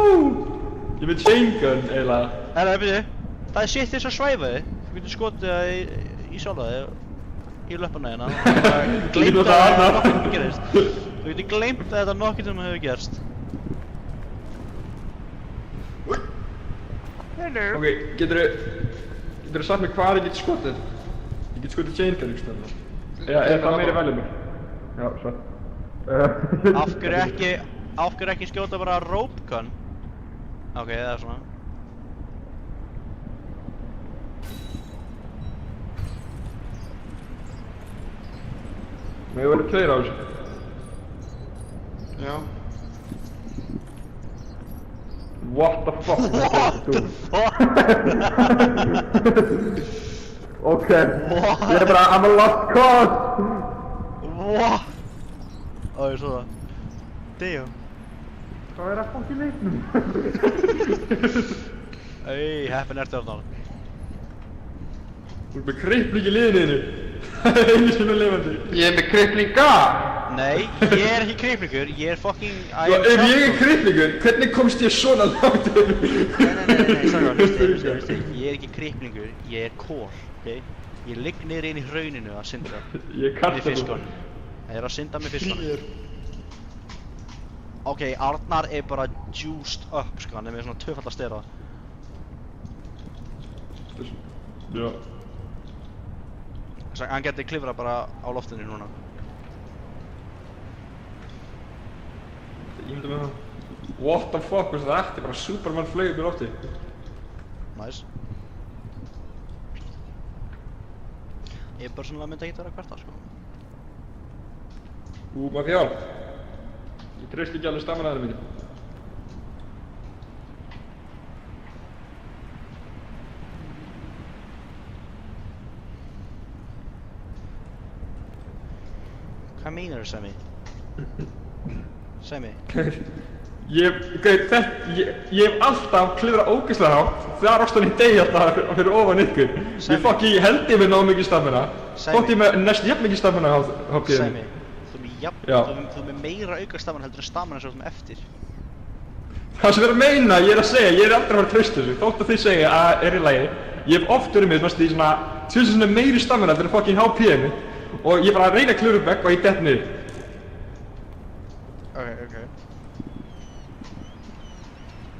Ég er með chaingun, eiginlega. Herra, byrju. Það er shit þess að svæfa þig. Þú getur skotið það í sjálfa þig. Í löpuna hérna. Gleymt að þetta nokkuð gerist. Þú getur gleymt að þetta nokkuð sem hefur gerst. Hello. Ok, geturðu sagt mér hvað ég get skotið? Ég get skotið chaingun, ekki stafna. Já, er það meiri velið mér? Já, svo. Af hverju ekki skjóta bara rope gun? Ok, það er svona. Mér verður tveir á þessu. Já. What the fuck? What the fuck? Ok, ég er bara, I'm a lost cause! What? Ó, ég svo það. Damn. Hvað er að fokki leiknum? Ei, heppin ertu þarna. Þú ert með krippling í liðinu. Einu sem er lifandi. Ég er með kripplinga! Nei, ég er ekki kriplingur, ég er fucking... Sko, ef ég er kripplingur, hvernig komst ég svona langt yfir? Nei, hlustu, ég er ekki kriplingur, ég er core, ok? Ég ligg niður inn í hrauninu að synda Ég er kartabú. með fiskunum. Ég er að synda með fiskunum. Ok, Arnar er bara juiced up, sko, hann er með svona tvöfalda stera. Já. Þess að hann geti klifrað bara á loftinu núna. Ég myndi með það. What the fuck, veist það eftir? Bara Superman flög upp í lofti. Nice. Ég persónulega myndi ekki vera að kvarta, sko. Maður hjálp. Ég treyst ekki alveg stamanaðinu mínu. Hvað meinar þú, Semi? Semi? Ég hef alltaf klifrað ógeðslega hátt. Það er í degi alltaf fyrir ofan ykkur. Ég held ég með nóg mikið stamina. Þótt ég með næst jafn mikið stamina á píðinu. Semi, þú er með meira auka stamina heldur en stamina sem þú ert með eftir. Það sem er að meina, ég er að segja, ég er aldrei að fara að treysta þessu. Þótt að þið segja að er í lagi. Ég hef oft verið með í svona 2000 meiri stamina heldur en fucking HP-inu. Og ég bara reyna að klifra upp vekk og ég dett niður. Ok.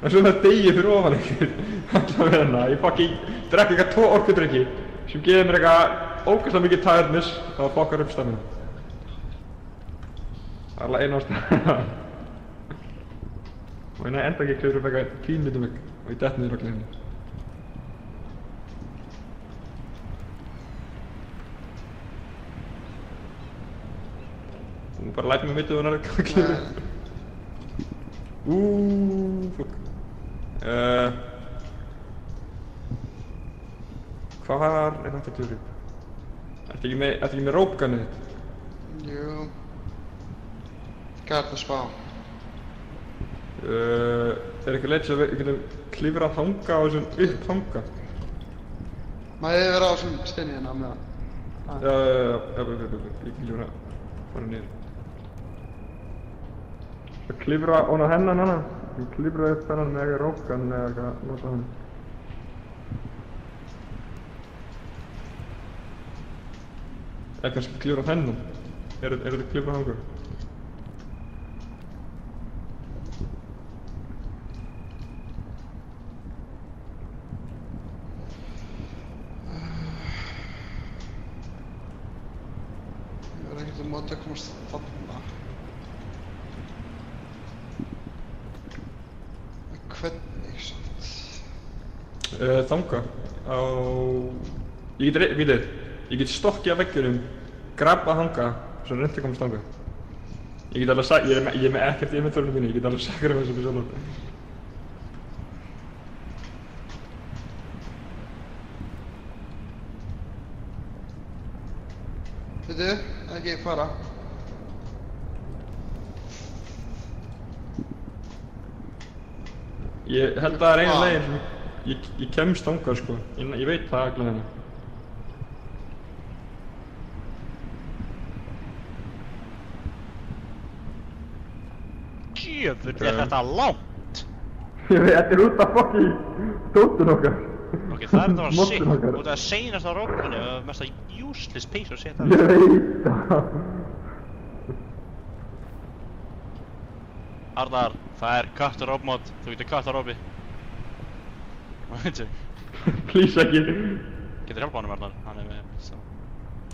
En svo það degi fyrir ofan ykkur. Alltaf með hérna, ég fucking drekk eitthvað 2 orkudrykki sem gefur mér eitthvað ógeðslega mikið tiredness og fokkar upp stamina. Það er alveg eina ástæða. Og ég enda ekki að klifra upp eitthvað 10 minnum vekk og ég dett niður á klifinu. Þú bara lætur mig vitið hún er að klifra. Fuck. Hvað er þetta klifri? Ertu ekki með rópganið þitt? Jú. Hvað er það spá? Er eitthvað leið sem við getum klifrað þanga og þessum upp þanga? Má ég vera á þessum steini hérna á meðan? Ég klifra fara niður. Það klifra ofan á hennan hana. Ég klifra upp hennan með eitthvað rópgan eða eitthvað nota hann. Eða kannski klifra hennan. Er þetta klifra þanga? Ég verð ekkert að móta að komast þarna. Hvernig samt? Þanga á... Ég get stokkið af veggjunum, grabbað þanga, svo reynt að komast þanga. Ég get alveg sagt, ég er með ekkert í inventorinu mínu, ég get alveg sagt um þessu sjálfur. Veitu, ekki fara. Ég held að það er eina leiðin sem ég kemst þangað sko, ég veit það allavega hérna. Djöfull er þetta langt! Ég veit, þetta er út af fokki dótun okkar. Ok, það er þetta Moddin sick, okkar. og það seinast á rókunni og mest að useless piece að setja Ég veit það. Arnar, það er Captain Rob mod, þú getur Captain Robby. Hvað veit ég? Please ekki. Getur hjálpa honum Arnar, hann er með saman.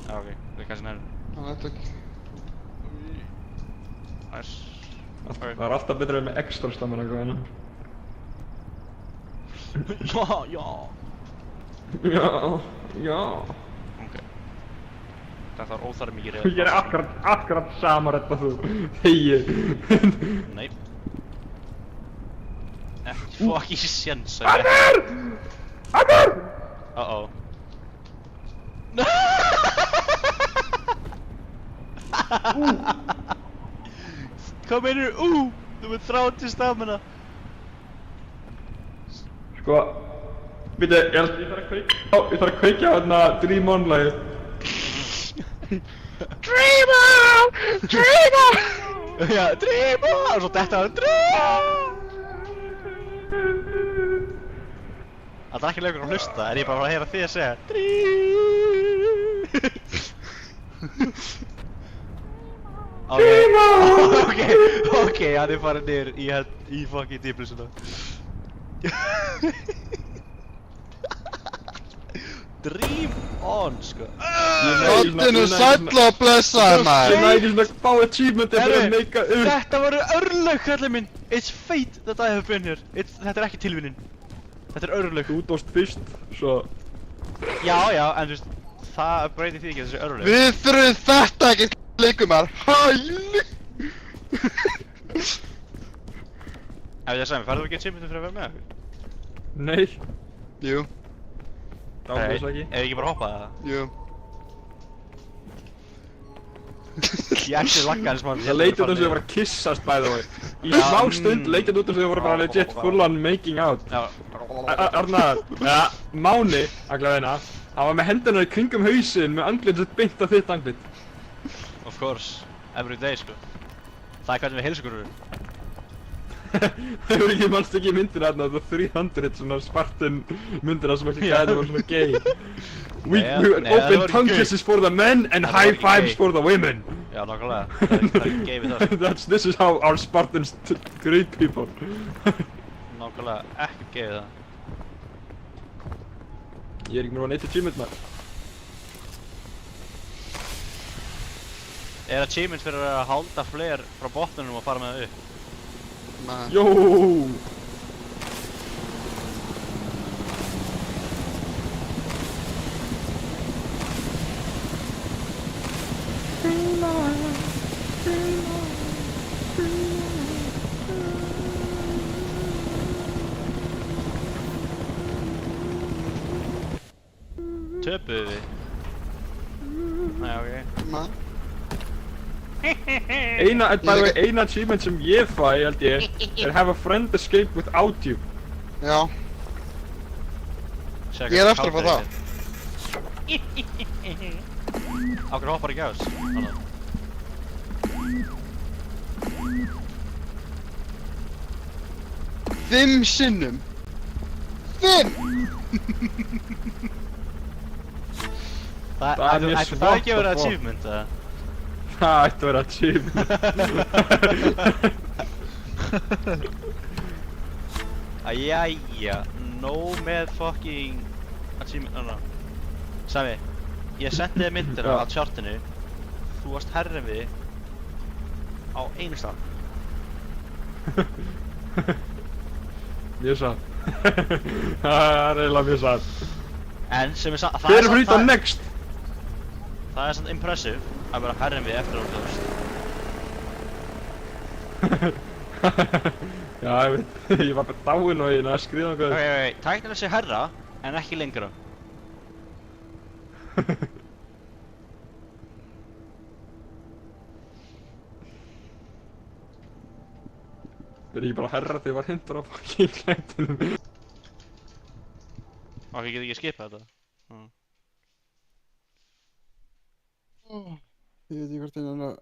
Já ok, við kannski nærmum. Hann ætti ekki. Nice. Það er alltaf betra með extra stamina eitthvað hérna. Já. Já. Ok. Þetta var óþarf mikið Ég er akkurat sama þetta þú. Þegi. Nei. Ekki fucking séns að Arnar! Uh-oh. Hvað meinir þú? Þú með 30 stamina. Sko, býtu, ég þarf að kveikja hérna Dream On lagið. Dream on! Dream on! Já, dream on! Og svo þetta var dream on! Það er ekki leikur að hlusta, en ég bara að heyra þig að segja dream. Dream on! Ok, hann er farið niður í fucking dýplusuna. Dream on, sko. Þáttinu sæll og blessaði Ég maður. næði svona fá achievementi fyrir að meika upp. Þetta voru örlög, kallið minn. It's fate that I have been here. Þetta er ekki tilvinnin. Þetta er örlög. Þú dóst fyrst, svo... Já, en þú veist, það breytir því ekki að þessi örlög. Við þurfum þetta ekki leikumar. Hæli. Ef ég sagði mig, færðu ekki achievementi fyrir að vera með okkur? Nei, Jú, dáðu þess ekki. Ef ég ekki bara hoppaði það? jú. Ég ekki lagga hans mann. Það leit út eins og þau voru að kyssast by the way. Í smá stund leit út eins og þau voru bara legit full on making out. Já. Arnar, Máni, allavegna, hann var með hendurnar í kringum hausinn með andlitið beint á þitt andlit. Of course. Every day, sko. Það er hvernig við heilsugurum. Það voru ekki mannst ekki myndir hérna, það var 300 svona Spartan myndir sem ekki gæði var svona gay. We open tongue kisses for the men and high fives for the women. Já, nákvæmlega. Það er ekki gay við það. This is how our Spartans greet people. Nákvæmlega ekki gay við það. Ég er ekki mér að neitt achievement maður. Er achievement fyrir að halda fleir frá botnunum og fara með það upp? Nei. Jó! skipuðu við? Nei, ok. Nei. Eina achievement sem ég fæ, held ég, er have a friend escape without you. Já. Sjekka Ég er eftir að fá kaldari það. hér. Á hverju hoppar ekki á þess? Arnar? 5 sinnum. 5! Það er Ætti mjög það svart ekki að vera að fá. achievement, eða? Það ætti að vera achievement. Æjæja, nóg með fucking achievement, Sami, ég sendi þér myndir Já. af chartinu. Þú varst herri en við á einu stað. Mjög satt. Það er eiginlega mjög satt. En sem er samt, Hver er fyrir það next? það er samt impressive að vera herri en við eftir að þú veist. Já, ég veit, ég var bara dáinn og ég næði að skriða Ok, eitthvað. tæknilega sé herra, en ekki lengra. Er ég bara herra þegar ég var hindur á fucking klættinum? Ok, ég get ekki skipað þetta. Ég veit ekki hvort ég er að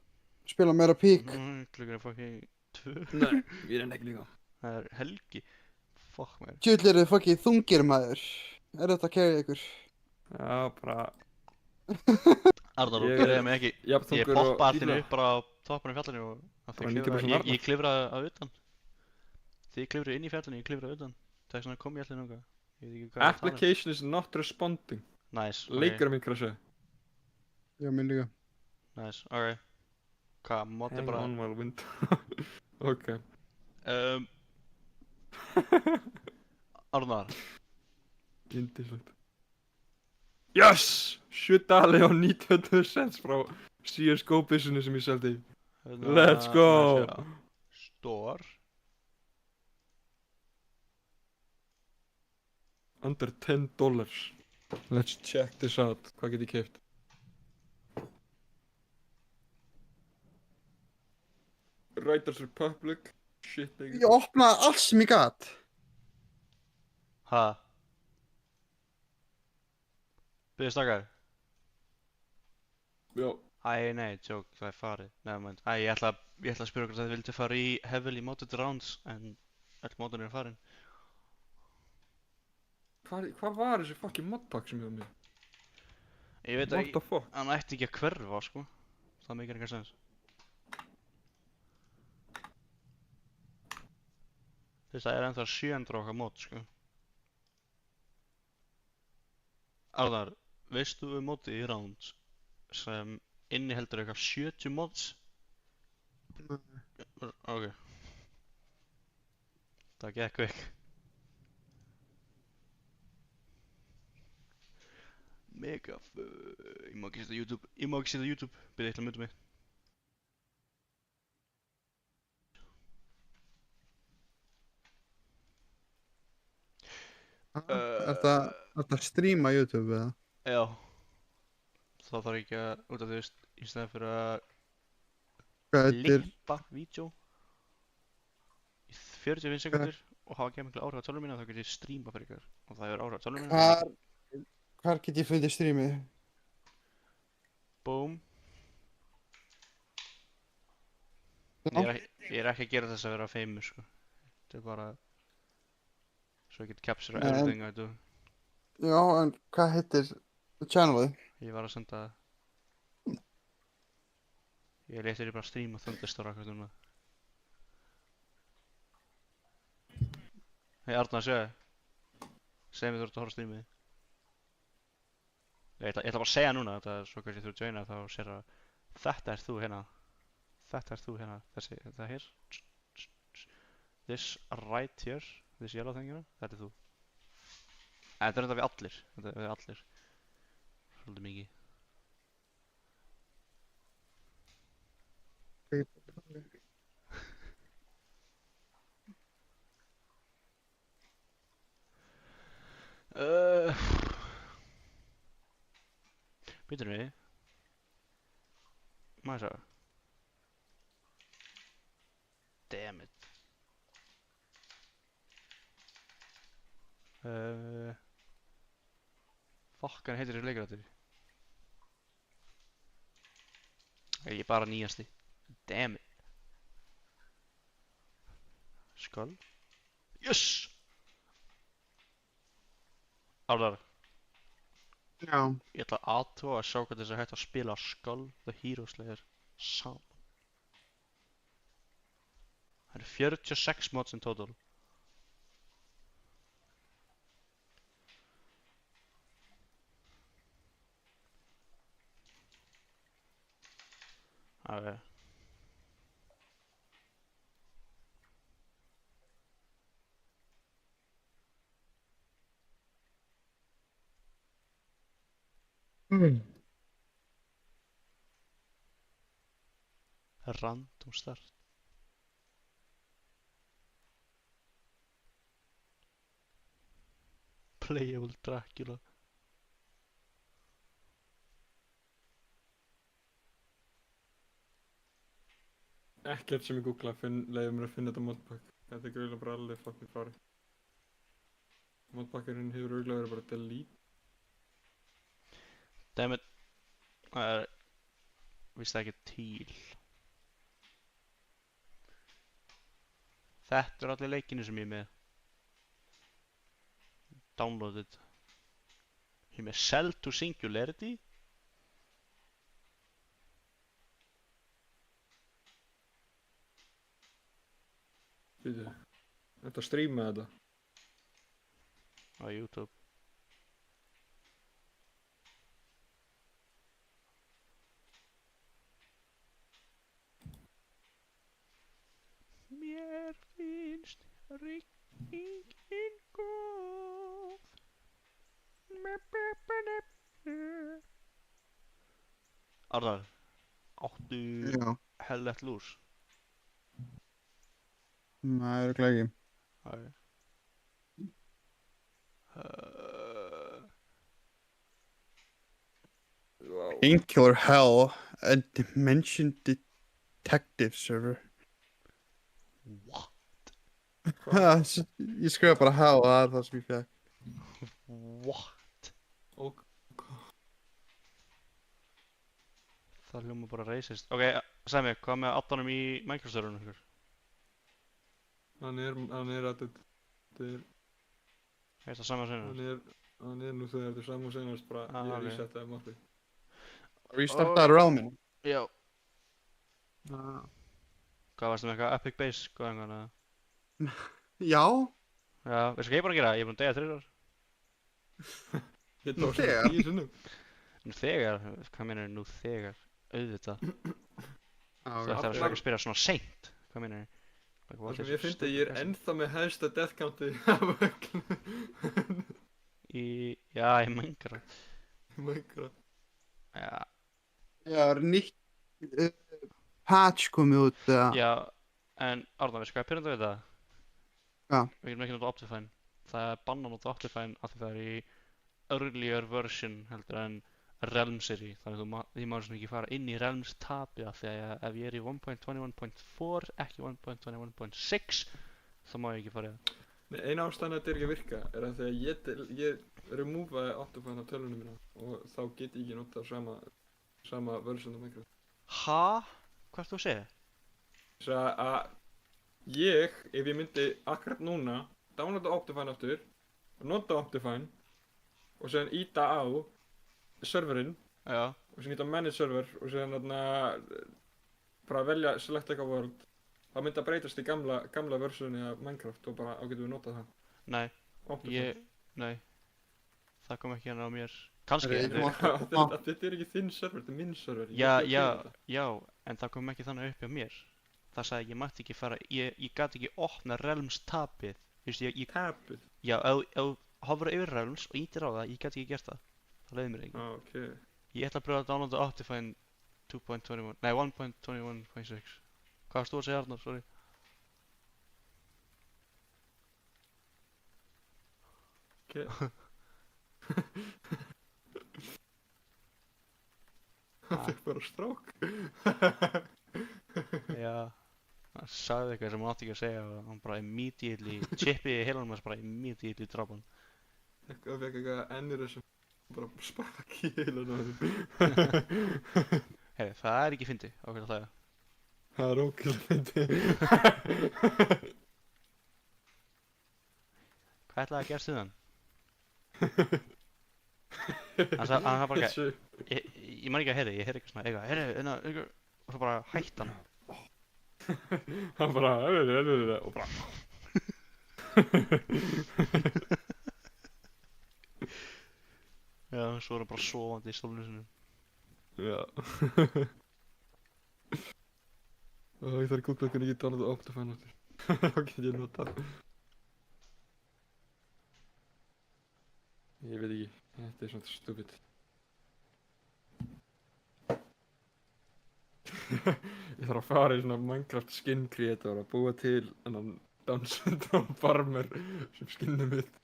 spila meira pík. Klukkan er fucking 2. Nei, ég er ekki líka. Það er helgi. Fuck mér. Tjöld eru þið fucking þungir maður. Er þetta að kæra ykkur? Já, bara... Arnar, þú Ég gerði er- mig ekki. Ég Ég poppa allinu upp bara á toppunum fjallinu og Bara 90% Arnar. ég klifraði að utan. Þið klifruðu inn í fjallinu, ég klifraði utan. Það er svona kom ég allinu okkar. Ég veit ekki hvað Application is not responding. Nice, Leikurinn minn krasja. Já, minn líka. Nice, ok. Hvað, mod er Hang bara... on while window. Ok. Arnar, Yndislegt. Yes! 7 dali á 90 cents frá CSGO business sem ég seldi. Let's go! Store. Under $10. Let's check this out. Hvað get ég keypt? Riders Republic. Shit, Ég opnaði allt sem ég gat. Ha? Byrðu stakar? Já. Æ, nei, joke, það er farið. Nefnum, ég ætla að spyrja okkur að þið vildi fara í heavily modded rounds, en öll módun eru farin. Hvað var þessi fucking modpack sem ég var með? Ég veit What að the fuck? hann ætti ekki að hverfa, sko. Það meikir engar sens. Þess að það er ennþá 700 okkar mód, sko. Arnar, veistu um módið í rounds sem inniheldur eitthvað 70 mods? Ok. Það gekk ekki. Mega ég má ekki setja YouTube. Ég má ekki setja YouTube. Byrja eitthvað að mynda mig. Er það að streama YouTube eða? Já. Það þarf ekki að, út af þú veist, í stæðan fyrir að Hvað heitir? klippa vídeo í 45 sekundur og hafa ekki miklu áhrif á tölvuna mína, þá get ég streama fyrir ykkur og það hefur áhrif á tölvuna mína. Hvar get ég fundið streamið? Boom. Ég er ekki að gera þess að vera famous, sko. Þetta er bara svo ég get capture Nei, en- everything I do. Já, en hvað heitir channelið? Ég var að senda ég leti þér bara að streama Thunderstar akkur núna. Hei Arnar, segðu mér þú ert að horfa á streamið. Ég ætla bara að segja núna þetta, svo kannski þú joina þá sér að þetta er þú hérna. Þetta er þú hérna, þetta hér. This right here, this yellow thing hérna, þetta er þú. En þetta er þetta við allir, þetta er við allir. Svolítið mikið. Býtur við. Maður sjá. Damn it. Fuck, hann heitir þessi leikur áttur. Ég er bara nýjasti. Damn it. Skull. Yes! Árðar, Já. ég ætla að aðtúa að sjá hvað þess að hægt að spila Skull the Hero Slayer saman. Það eru 46 mods in total. Ok. Random start. Playable Dracula. Ekkert sem ég googla leiði mér að finna þetta modpack. Þetta er gröðlega bara alveg fucking fári. Modpackerinn hefur auðvitað verið bara delete. Dammit. Það er víst ekki til. Þetta er allir leikinu sem ég er með. Downloaded. Ég er með Cell to Singularity. Býtu. Þetta streama þetta. Á YouTube. Mér finnst rigningin góð. Arnar, áttu Já. hellett lús? Það eru ekki. Ok. Wow. Painkiller Hell, a Dimension Detective server. What? Ég skrifa bara Hell, það er það sem ég fekk. What? Og Það hljóma bara racist. Ok, Sæmi, hvað með addonum í Minecraft-serverunum ykkur? hann er að þetta er, Er það sama sinna? hann er nú þegar þetta er saman senast bara Ah, ég ok. resetaði mappi. Restartaði realminu. Já. Ah. Hvað varstu með eitthvað Epic Base? Hvað einhvern veginn? Já. Já, veistu hvað ég er búinn að gera? Ég er búinn að deyja 3 ár. Ég Nú tók þegar? svona 10 sinnum. Nú þegar? Hvað meinar nú þegar? Auðvitað. Þú ætti að ok. vera að spyrja svona seint. Hvað meinar Það sem ég fyndi ég er ennþá með hæsta death countið af öllum. Já, í Minecraft. Minecraft. Já. Já, það er nýtt patch komið út. Já, en Arnar, veistu hvað er pyrrandi við það? Já. Við getum ekki notað Optifine. Það er bannan notað Optifine af því það er í earlier version heldur en Realmseri. Þannig að því maður svona ekki fara inn í Realms tapið af því að ef ég er í 1.21.4, ekki 1.21.6, þá má ég ekki fara í það. Nei, eina ástæðan að þetta er ekki að virka er að þegar ég removaði Optifine á tölunum mína og þá get ég ekki notað sama version af Minecraft. Ha? Hvað ert þú að segja? Þess að ég, ef ég myndi akkurat núna downloada Optifine aftur og nota Optifine og síðan íta á serverinn Já. og síðan íta á manage server og síðan bara velja select like a world þá myndi að breytast í gamla versioni af Minecraft og bara getum við notað það. Nei, Optifine. nei. Það kom ekki hérna á mér. Kannski. Nei, en- Þetta er ekki þinn server, þetta er minn server. Ég Já, get ekki já, þetta. já, en það kom ekki þannig upp hjá mér. Það sagði að ég mætti ekki fara, ég gat ekki opna Realms tapið. Þú veist, Tapið. já, ef þú hofrar yfir Realms og ítir á það, ég gat ekki gert það. Það leiði mér ekki. Ok. Ég ætla að pröfa að downloada Optifine 2.21, nei 1.21.6. Hvað varst þú að segja, Arnar? Sorry. Ok. Hann fekk bara strák. Já. Hann sagði eitthvað sem hann átti ekki að segja og hann bara immediately, chippið í heilanum hans bara immediately draf hann. Það fekk eitthvað aneurysm. Bara spark í heilanum á þeim. Heyri, það er ekki fyndi, ákveð að hlæja. Það er ókvæmlega fyndið. Hvað ætlaði að gerast við hann? Hann sagði bara eitthvað, ég man ekki að heyri, ég heyri eitthvað svona, eitthvað, og svo bara hætti hann. Hann bara, og bara. Já, svo er hann bara sofandi í stólnum sinum. Já. Og ég þarf að googla hvernig ég get downloada Optifine aftur. Þá get ég notað. Ég veit ekki, þetta er svona stupid. Ég þarf að fara í svona Minecraft skin creator og búa til ennan Down syndrome farmer sem skinnið mitt.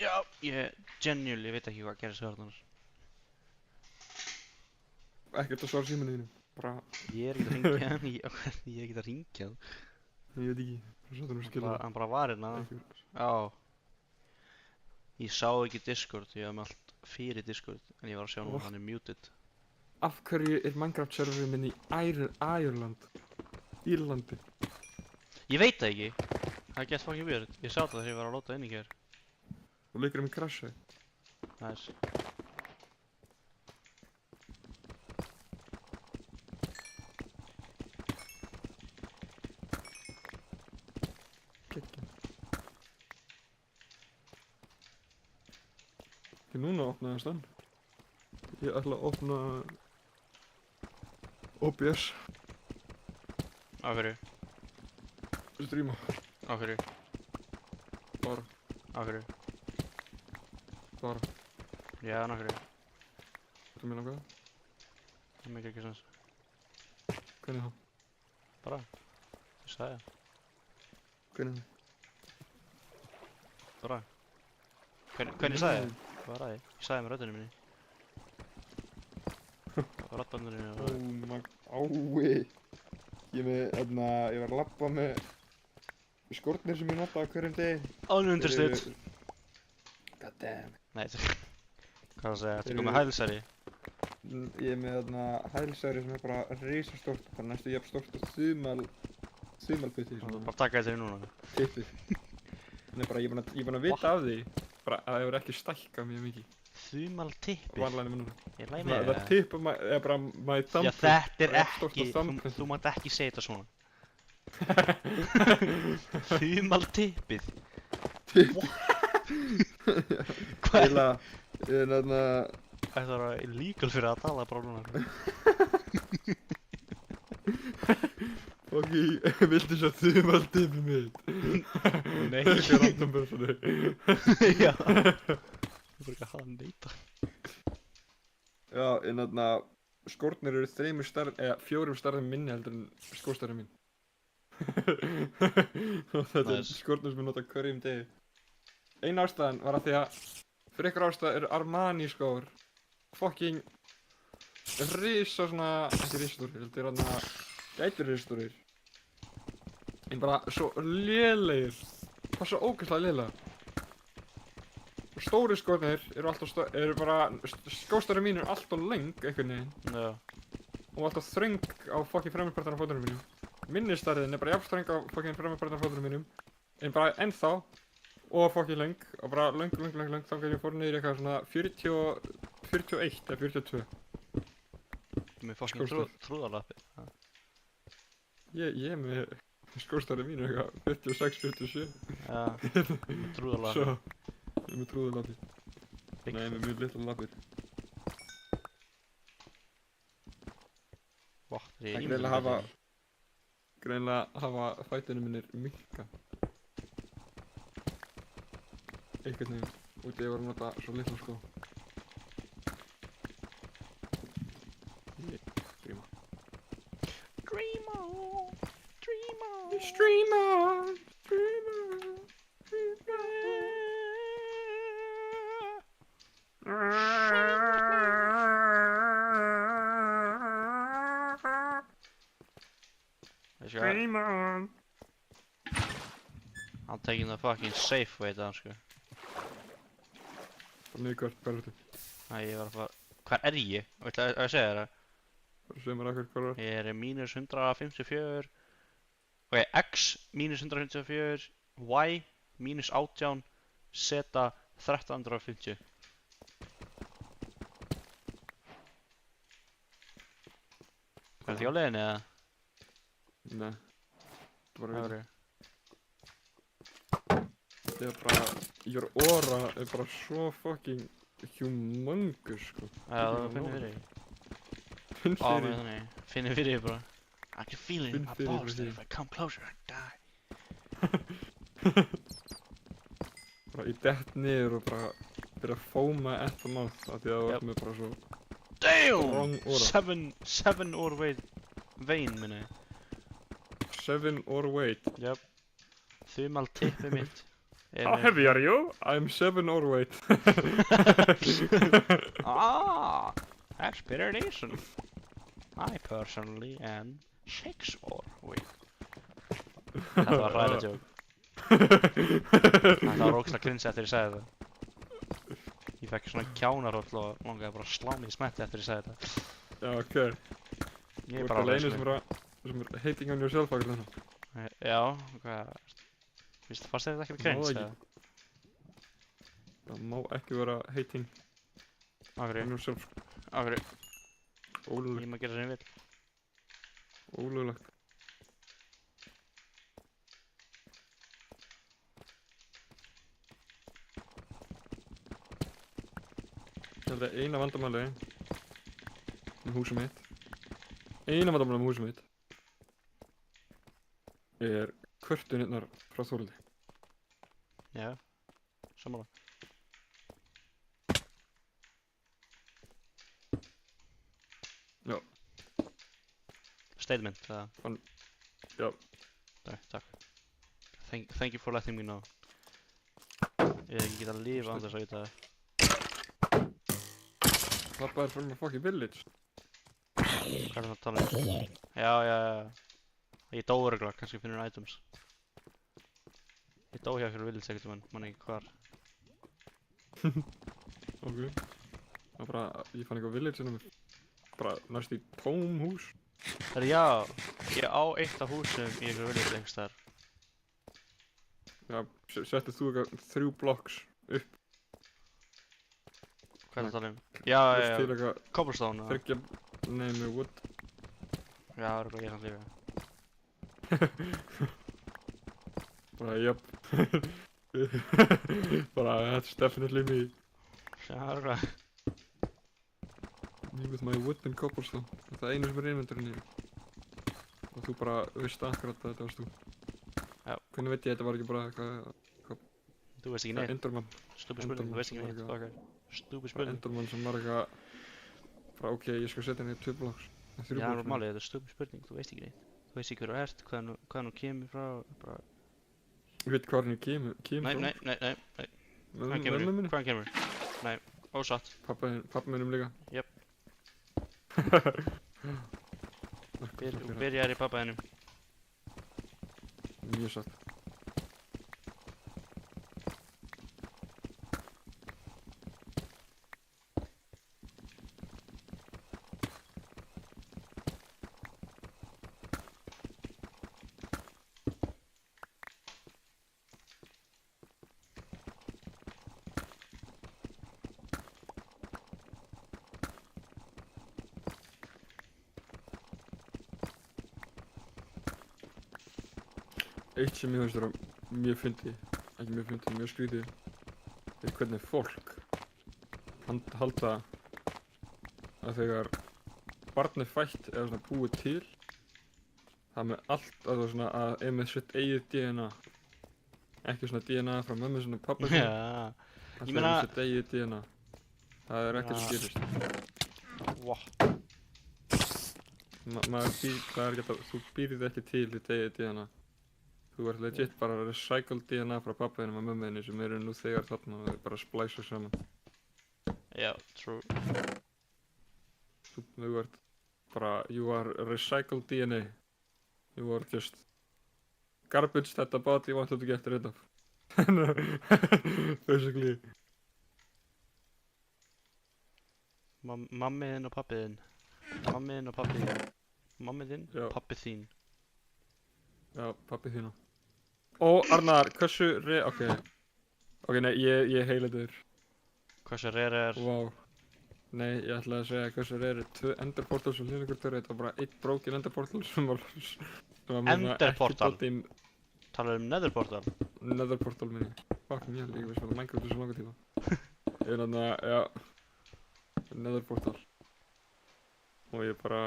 Já, ég genuinely veit ekki hvað gerist við hann. Ekkert að svara símanum þínum, bara, Ég er ekki að ringja hann, ég er ekki að ringja hann. ég veit ekki, bara svo þannig að skilja Hann bara var hérna. Já. Ég sá ekki Discord, ég hafði með allt fyrir Discord, en ég var að sjá nú að hann er muted. Af hverju er Minecraft serverinn minn í Írlandi? Ég veit það ekki. Það gett fucking weird. Ég sá það þegar ég var að láta inn í hér. Og leikurinn minn crashaði. Nice. Geggjað. Ok, núna opnaðist hann. Ég ætla að opna OBS. Á hverju? Streama. Á hverju? Bara. Á hverju? Bara. Já, á hverju? Þetta meina hvað? Það mikið ekki sens. Hvernig þá? Bara. Ég sagði það. Hvernig þá? Bara. Hvernig sagði ég? Hvað var það? Ég sagði með röddunum minni. Röddunum Oh minni. my... Ái. Ég var að labba með skórnir sem ég nota á hverjum degi. Ununderstood. God damn. Nei, hvað það segja? Ertu komið hælsæri? Ég er með hælsæri sem er bara risastórt, bara næstu jafn stórt og þumalputti. Þú bara taka þetta núna. Tippið. Þannig bara, ég er búinn að vita af því, bara að það hefur ekki stækkað mjög mikið. Þumal tippi. Vanlega með núna. Ég læg með Það tippa er bara my thumb. Já, þetta er Jafn stórt og ekki, thumbprint. þú mátt ekki segja þetta svona. Þumal tippið. Hvað? Eila, Það er illegal fyrir að tala bara núna. ok, viltu sjá þumaltippið mitt? Nei. Ekki random personu. Já. Þú fyrir ekki að hafa að neita. Já, en skórnir eru 4 stærðum minni heldur en skóstærðum mín. Og þetta er Nice. skórnir sem ég nota hverjum degi. Ein ástæðan var að því að fyrir ykkur ástæð eru Armani skór fucking risa svona, ekki risastórir, heldur gætur risastórir. En bara svo lélegir, bara svo ógeðslega lélega. Stóri skórnir eru bara, skóstærðum mín eru alltaf löng einhvern veginn. Já. Og alltaf þröng á fucking fremurpartana á fótunum mínum. Minni stærðin er bara jafn þröng á fucking fremurpartana á fótunum mínum. En bara ennþá. Og fucking löng. Og bara löng. Þá ég fór niður eitthvað svona 41 eða 42. Með fucking Skóstar. trúðarlappi. Ég er með skóstærðin mínu eitthvað 46, 47. Já. Með trúðarlappi. Svo. Ég er með trúðarlappi. Nei, ég er með mjög litla lappir. Það greinlega hafa fætunum minnir minka. Einhvern veginn, út ég var að nota svo litla skó. Gríma. Dream on, dream on. Stream on, stream on, Dream on. I'm taking the fucking safe way down, sko. Það er mjög gott, hvað er þetta? Æ, ég var að fara... Hvar er ég? Viltu að ég segja þér það? Bara sömur akkur hvað er. Ég er mínus 154. Ok, x mínus 154. Y mínus 18. Z 1350. Hvað er því á leiðinni eða? Nei. Það var Það að voru... Þetta er bara, your aura er bara svo fucking humongous, sko. Já, það finnir fyrir því. Finn Á, fyrir. mér þannig. Finnir fyrir því bara. I can feel it in Finn my fyrir balls því. that if I come closer I die. Bara ég dett niður og bara byrja að fóma eftir mouth af því að það var með bara svo Damn! wrong aura. Seven or vein minni. 7 or weight. Jöp. Þumal tippið mitt. How heavy are you? I'm 7 or weight. Ah, that's better nation. I personally am 6 or weight. Þetta var hræðilegt jók. Þetta var ógeðslega cringe eftir ég sagði það. Ég fekk svona kjánarhóll og langaði bara að slá mig í smetti eftir ég sagði þetta. Já, ok. Ég Þú er ert bara alveg einu alveg sem er hating on yourself akkur þarna. Já, hvað... Fyrst þér þetta ekki Það má cringe ekki. eða? Það má ekki vera hating Áhverju, on yourself, sko. áhverju, Ólöglegt, ég má gera sem ég vil. ólöglegt. Þetta er eina vandamáli með húsum mitt. Eina vandamáli með húsum mitt er kvörtunirnar frá Þóraldi. Já, sammála. Já. Statement, eða? Já. Nei, takk. Thank you for letting me know. Ég hef ekki getað að lifa án þess að vita það. Pappa er from a fucking village. Hvað er það að tala um? Já. Ég dó örugglega, kannski finnur items. Ég dó hjá einhverju village ekkert mann ekki hvar. Ok. Það var bara, ég fann eitthvað village hérna með bara næst í tóm hús. Herri, já, ég á eitt af húsum í einhverju village einhvers staðar. Já, settið þú eitthvað 3 blocks upp. Hvað er það að tala um? Veist Já, til eitthvað cobblestone eða? þryggja, nei með wood. Já, örugglega ég samt líka. Bara, jöp. Bara, that's definitely me. Já, örugglega. Me with my wood and cobblestone. Það er einu sem er innvendurinni. Og þú bara veist akkurat að þetta varst þú. Já. Hvernig veit ég að þetta var ekki bara eitthvað Þú veist ekki neitt. Enderman. Stupid spurning, þú veist ekki neitt. Enderman. Fucker. Stupid spurning. Enderman sem var eitthvað bara ok, ég skal setja henni 2 blocks. 3 Já, það er blocks. málið, þetta er stupid spurning, þú veist ekki neitt. Þú veist ekki hver þú ert, hvaðan þú kemur frá, bara... Ég veit hvað henni kemur Nei, frá. hvaðan kemur Mömmu þú? minni. Hvaðan kemur þú? Nei, ósatt. Pappa minnum líka. Jöp. Akkur, Þú byrjar í pappa hennum. Mjög satt. Eitt sem ég finnst vera mjög fyndið, ekki mjög fyndið, mjög skrítið, er hvernig fólk halda að þegar barn er fætt eða svona búið til, það með allt að það svona að er með sitt eigið DNA. Ekki svona DNA frá mömmu sinni og pabba sinni. Já. Það Ég er meina- með sitt eigið DNA. Það er ekkert sem gerist. What? Maður býr, það er ekki að, þú býrð ekki til þitt eigið DNA. Þú ert legit bara recycled DNA frá pabba þínum og mömmu þinni sem eru nú þegar þarna og þeir bara splæsa saman. Já, true. Þú ert bara, you are recycled DNA. You are just garbage that the body wanted to get rid of. Basically. Mammi þinn og pabbi þinn. Mammi þinn og pabbi þinn. Mammi þinn, Já. pabbi þín. Já, pabbi þínu. Ó, Arnar, hversu ok. Ok, nei, ég heila þér. Hversu rare er... Vá. Nei, ég ætlaði að segja hversu eru 2 enderportals og hlýningur törri. Þetta var bara 1 broken enderportal sem var... Enderportal? Talar netherportal? Netherportal minni. Fucking ég líka veist að Minecraft svo langa tíma. Ég er þarna, já. Netherportal. Og ég bara...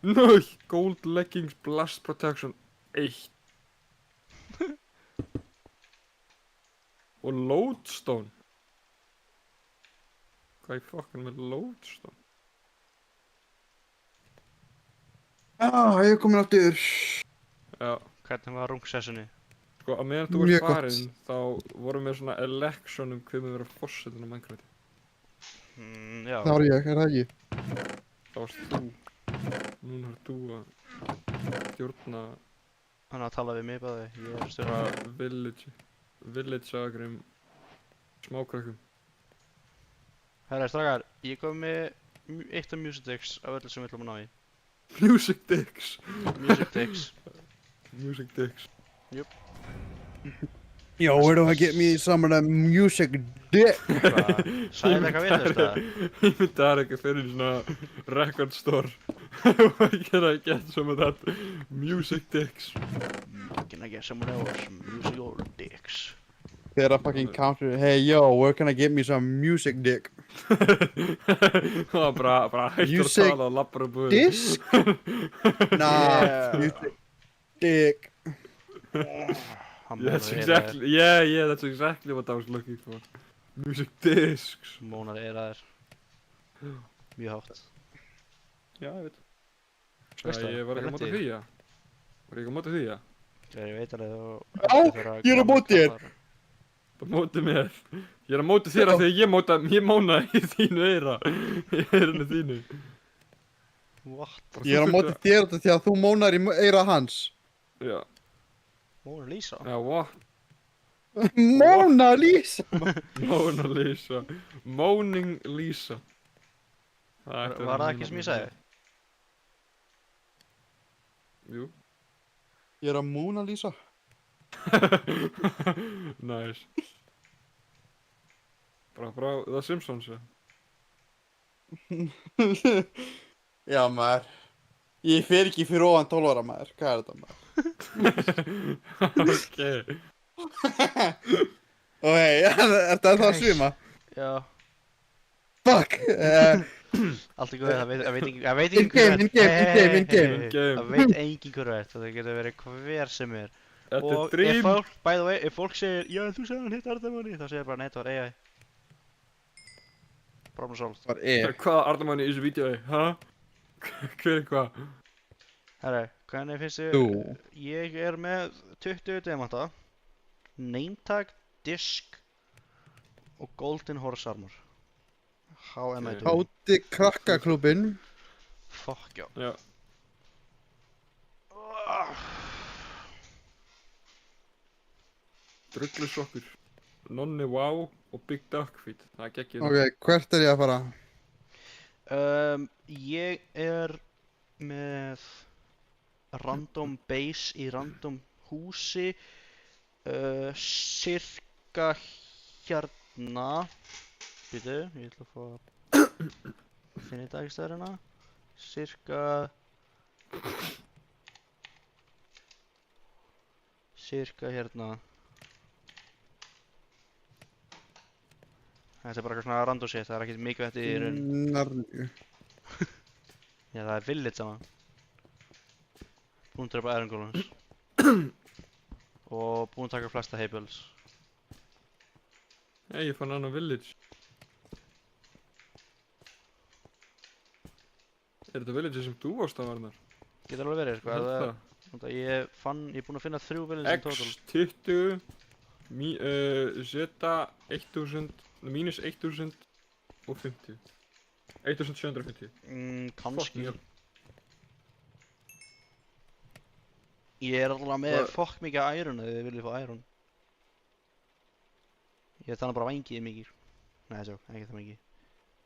Nei! Gold leggings blast protection 1. Og lodestone. Hvað er fucking með lodestone? Ég er komin aftur. Já, Hvernig var rungsessunni? sko að meðan þú Mjög ert gott. farinn þá vorum við svona election hver með vera fórsetin á Minecraft. Já. Það var ég, er það ekki? Það varst þú. Núna er þú að stjórna Hann að tala við mig bæði. Ég er stjórn. bara village að einhverjum smákrökkum. Herra, strákar, ég kom með eitt af Music Dicks af öllu sem við ætlum að ná í. Music dicks. Music Dicks. Music dicks. Yo, where do I get me some of that music dick? Hvað? Sæði eitthvað við þetta? Ég myndi það er ekki fyrir svona record store. Can I get some of that music dicks? Can I get someone else musical dicks? Þegar að fucking counter, hey yo, where can I get me some music dick? Það var bara hægt að Music tala og lappar að búið. Disc? Nah, music dick. Hann That's mónar exactly, yeah, that's exactly what I was looking for. Music discs. Mónar eiraðir. Mjög hátt. Já, ég veit. Veist það, Ég var ekki á móti því, já. Var ég ekki á móti því, já. Ég veit alveg þú... Já, ég er á móti þér. Á móti mér. Ég er á móti þér af því að ég móna í þínu eira. Í eirinu þínu. What? Ég er á móti þér þetta því að þú mónar í eyra hans. Já, Mónar Lisa? já, what? Mona Lisa! Mona Lisa. Moaning Lisa. Var það ekki sem ég sagði? Jú. Ég er á Mona Lisa. Nice. Bara The Simpsons, ja. Já maður. Ég fer ekki fyrir ofan 12 ára maður. Hvað er þetta maður? Ok. Og hei, er það að svima? Já. Fuck! Allt er góð, það veit engin In-game, in-game. In-game. Það veit engin hver veit, það getur verið hver sem er. Þetta er Og ef dream. fólk, by the way, ef fólk segir já þú sagði hann hitt Ardamanni, þá segir bara nei það var AI. Problem solved. Var ég. Hvaða Ardamanni í þessu vídeoi, ha? Hver er hvað? Herra, hvernig finnst þið? Þú. Ég er með 20 demanta, name tag, disk og golden horse armor. How am I Ok. doing? Háti krakkaklúbin. Fuck já. Já. Drullusokkur. Nonni Wow og Big Duck Feet. Það er geggjum. Ok, hvert er ég að fara? Ég er með random base í random húsi cirka hérna býtu, ég ætla að fá að finna þetta ekki staðar hérna cirka hérna. Þetta er bara eitthvað svona random shit, það er ekkert mikið þetta í raun. Narníu. Já, það er village saman. Búinn að drepa Iron Golems. Og búinn að taka flesta heyböls. Nei, ég fann annan village. Er þetta village sem þú varst að varnar? Getur alveg verið, sko. Ég held Það, það. ég er búinn að finna 3 villages in total. X20 Z 1000 mínus 1000 og 50 1750 Kannski. Fuck me up. Ég er alveg með Hvað- fokk mikið af iron ef þið viljið fá iron. Ég er þannig bara vængið mikið. Nei, svo, ekki það mikið.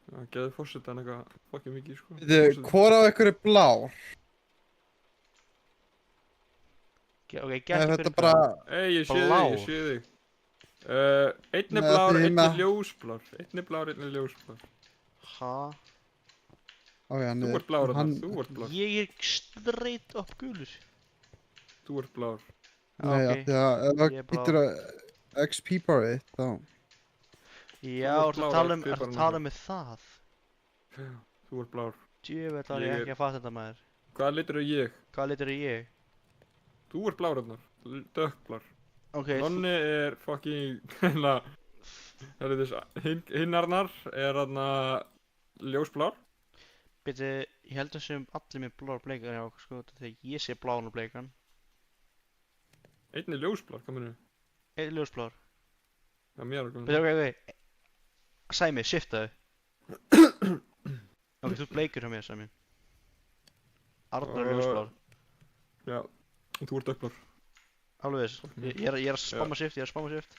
Það geði fórsetan eitthvað fucking mikið sko. Veitu, hvor af ykkur er blár? Ok, Er gæti þetta bara... Ei, ég sé Blá. þig, ég sé þig. Einn er Nei, blár, því einn er með- ljósblár. Einn er blár, einn er ljósblár. Ha? Ok, hann Þú er... ert blár hann- þarna, þú ert blár. Ég er straight up gulur. Þú ert blár. Nei, Ok. af því að ef það Ég er blár. getur að XP barið, þá... Já, Þú ert ertu að blár tala á um, ertu piparinn að tala okkar. með það? Þú ert blár. Djöfull var Ég ég er- ekki að fatta þetta maður. Hvaða litur er ég? Hvaða litur er ég? Þú ert blár þarna. Dökkblár. Ok, Nonni er fucking... hérna... Það er þess... Hinnarnar er þarna... ljósblár. byrju, ég held að sem allir með blár bleikar hjá okkur sko, þegar ég sé blán og bleikan. Einn er ljósblár, hvað minnur? Einn ljósblár. Já, mér er Byrju, komið. ok. Sæmi, shiftaðu. Ok, þú ert bleikur hjá mér, Sæmi. Arnar er ljósblár. Já, og þú ert dökkblár. Alveg þess. Ég er að spamma shift, ég er að spamma shift.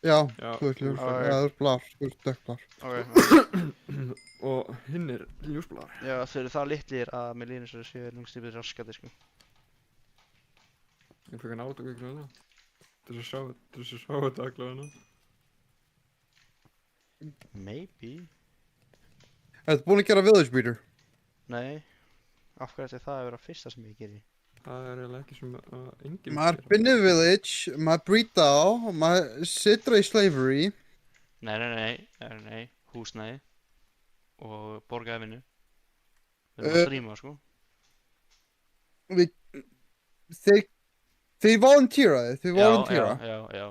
Já, Já, þú ert ljós, Ok. þú ert blár, þú ert dökkblár. Ok. Og hinn er ljósblár. Já, þau eru það litlir að mér lýnir svo að séu lungstýpið raskati, sko. Ég fekk hann átöku ykkur hana. Til þess að sjá þetta allavega hana. Maybe. Ertu búinn að gera village beater? Nei. Af hverju ætti það að vera fyrsta sem ég geri? Það er eiginlega ekki sem enginn Maður gerir. finnir village, maður brýta á, maður situr í slavery. Nei. Húsnæði. Og borgaði vinnu. Við erum að stríma, sko. Þeir volunteeraði, þeir volunteera. Já.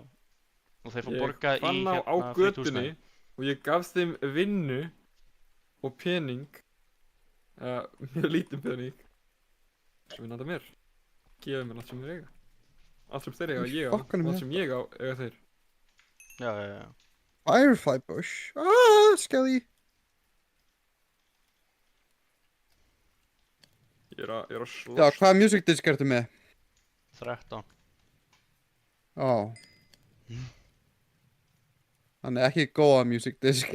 Og þeir fá Ég borgað í fann á hérna götunni húsnæði. og ég gaf þeim vinnu og pening. Mjög lítinn pening. Sem við nanda mér. Gefa mér allt sem þeir eiga. Allt sem þeir eiga, ég á. Fokkanum Allt sem ég á, eiga þeir. Já. Firefly bush. Skelly. Ég er að Já, slåss. hvaða music disc ertu með? 13. Ó. Þannig ekki góða music disc.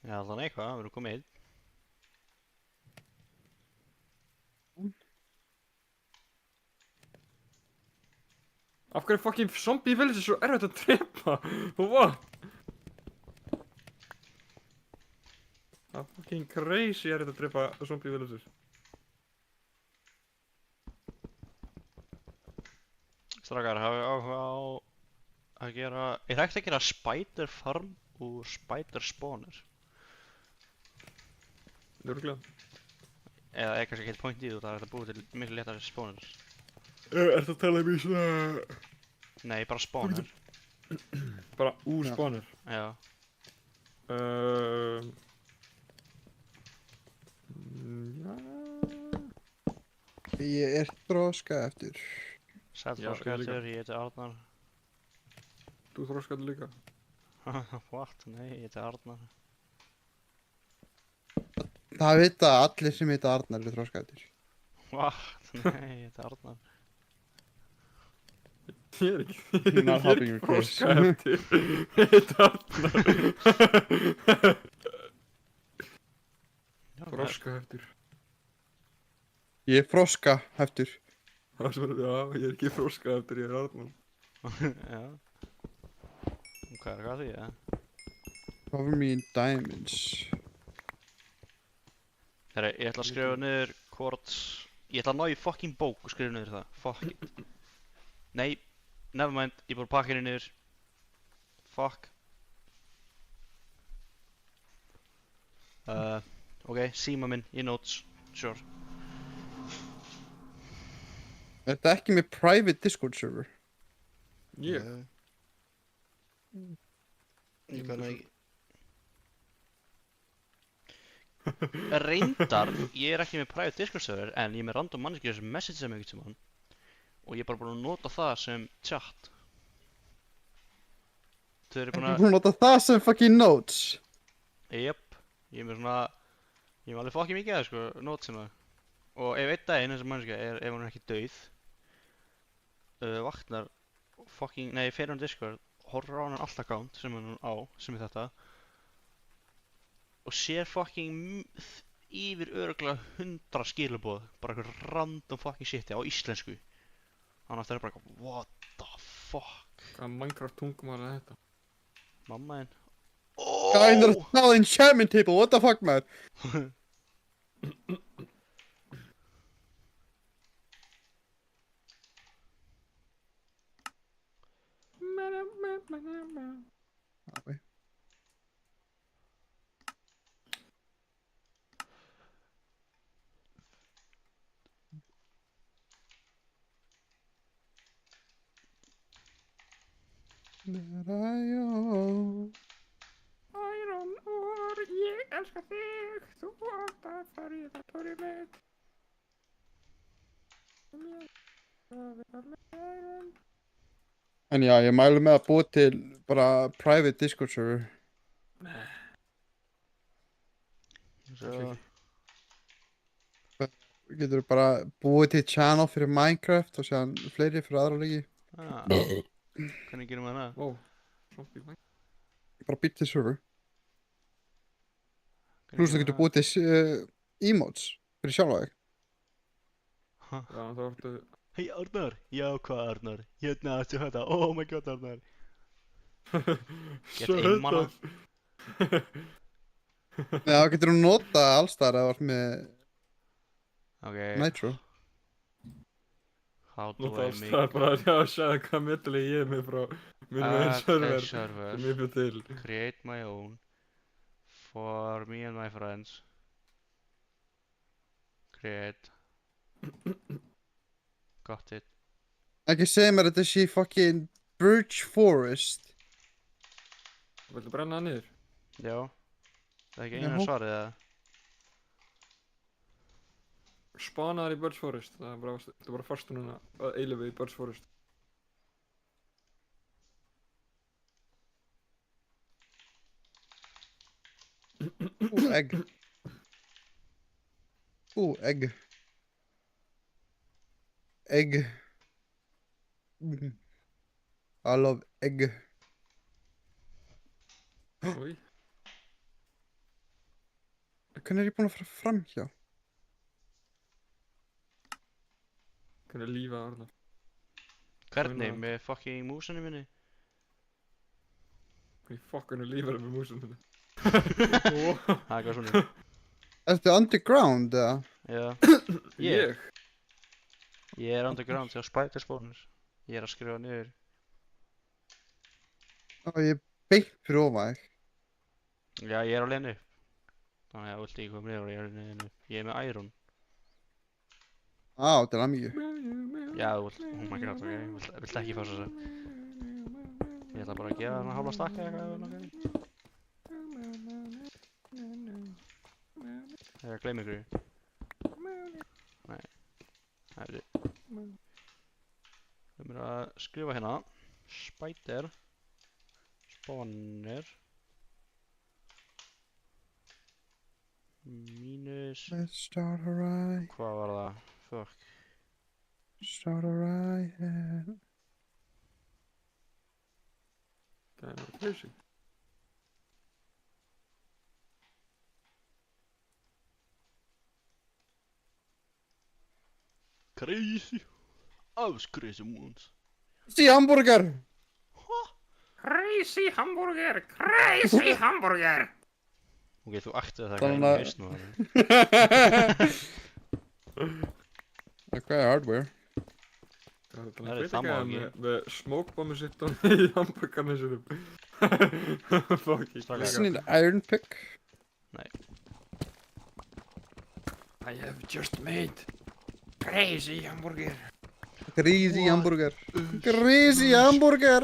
Já, þannig eitthvað, við erum komið inn. Af hverju fucking zombie village er svo erfitt að drepa? What? Það er fucking crazy erfitt að drepa zombie villages. Strákar, hafið áhuga á að gera... Er hægt að gera spider farm og spider spawner? Nörgulega. Eða er kannski ekki heilt point í þú, það er hægt að búa til miklu léttari spawners. Ertu að tala um í svona... Nei, bara spawner. Bara úr Já. spawner? Já. Já... Ég er þroska eftir. Sæll Já, ég líka. fórskættur, ég heiti Arnar. Þú þroskaði líka. What? Nei, ég heiti Arnar. Það vita allir sem heita Arnar eru þroska eftir. What? Nei, ég heiti Arnar. Ég er ekki... You're not helping your case. Þroska eftir. Þetta Þroska eftir. Ég er froska eftir. Það sem er, já, ég er ekki þroska eftir, ég er Arnar. Já. Hvað er það því, ja? Cover me in diamonds. Herra, ég ætla að skrifa niður hvort... Ég ætla að ná í fucking bók og skrifa niður það. Fuck it. Nei, nevermind, ég búið að pakka henni niður. Fuck. Ok, síma minn í notes. Sure. Þetta er ekki með private Discord server. Ég? Ég kann ekki. Reyndar, ég er ekki með private Discord server, en ég er með random manneskjur sem message sem einhvern tímann. Og ég er bara búinn að nota það sem chat. Þau eru búin Þú að... búin að nota það sem fucking notes. Jep, ég er með svona... Ég er með alveg fokkið mikið af sko, notes sem það. Og ef einn daginn þessar manneskja ef hún er ekki dauð, vaknar fucking... Nei, fer hún Discord, horfir á hann allt account sem hann á, sem er þetta. Og sér fucking yfir örugglega 100 skilaboð, bara eitthvað random fucking shiti á íslensku. Hann aftur er bara eitthvað, what the fuck? Hvaða Minecraft tungumál er þetta? Mamma þinn. Guy, there's no enchantment table, what the fuck, man? Iron Ore, ég elska þig, þú átt að fara í það torið mitt. En já, ég mælu með að búa til bara private Discord server. Svo... Getur bara búið til channel fyrir Minecraft og séðan fleiri fyrir aðra leiki. Ah, hvernig gerum við það? Wow, zombie Minecraft. Ég bara býtt til server. Hvernig Plus þú gerum getur við búið til emotes fyrir sjálfa þig. Já, þá ertu... Hei Arnar! Já, hvað Arnar? Hérna, sjá þetta, oh my god Arnar! Get einmana. Nei, þá getur þú nota allstar eða vart með Ok, Nitro. how do Nota I alls make það bara að sjá að segja hvað millilegi ég er með frá mínum einn add a server server, sem ég bjóð til. create my own for me and my friends. Create. Got it. Ekki segja mér að þetta sé fucking Birch Forest. Viltu brenna það niður? Já. Það er ekki Já. einu svarið eða? Spanaðar í Birch Forest, það er bara fastu núna að eilifu í Birch Forest. Egg. Egg. Egg. I love egg. Úi, Hvernig er ég búinn að fara framhjá? hvernig er lífið Arnar? Hvernig? Svona- Með fucking músinni minni? Hvernig fokkanu lífið er með músum minni? Það er hvað svona. Ertu underground eða? Já. Ég? Ég er underground hjá Spider Spawners. Ég er að skrifa niður. Ó, ég er beint fyrir ofan þig. Já, ég er á leiðinni upp. Þannig að þú vilt ekki koma niður og ég er á leiðinni upp. Ég er með Iron. Á, til hamingju. Já, þú vilt, oh my god, ok. Vilt ekki fá þessu. Ég ætla bara að gefa hana hálfa stakka eða eitthvað ef Þegar að gleyma ykkur. Nei. Það er þið. Við erum að skrifa hérna. Spider. Spawner. Mínus. Let's start a riot. Hvað var það? Fuck. Start a riot. Það er náttúrulega crazy. Crazy. I was crazy once. Sí, hamburger! Crazy hamburger, crazy hamburger. Ok, þú ætti það Þannig eitthvað að- í hausnum þarna. Ok, hardware. Það er Það er að það má breyta ekki. með smokebombu sitt í hamburgarnu sinum. Fokki. Strákar. Doesn't need an iron pick. I have just made crazy hamburger. Greasy hamburger. Greasy hamburger.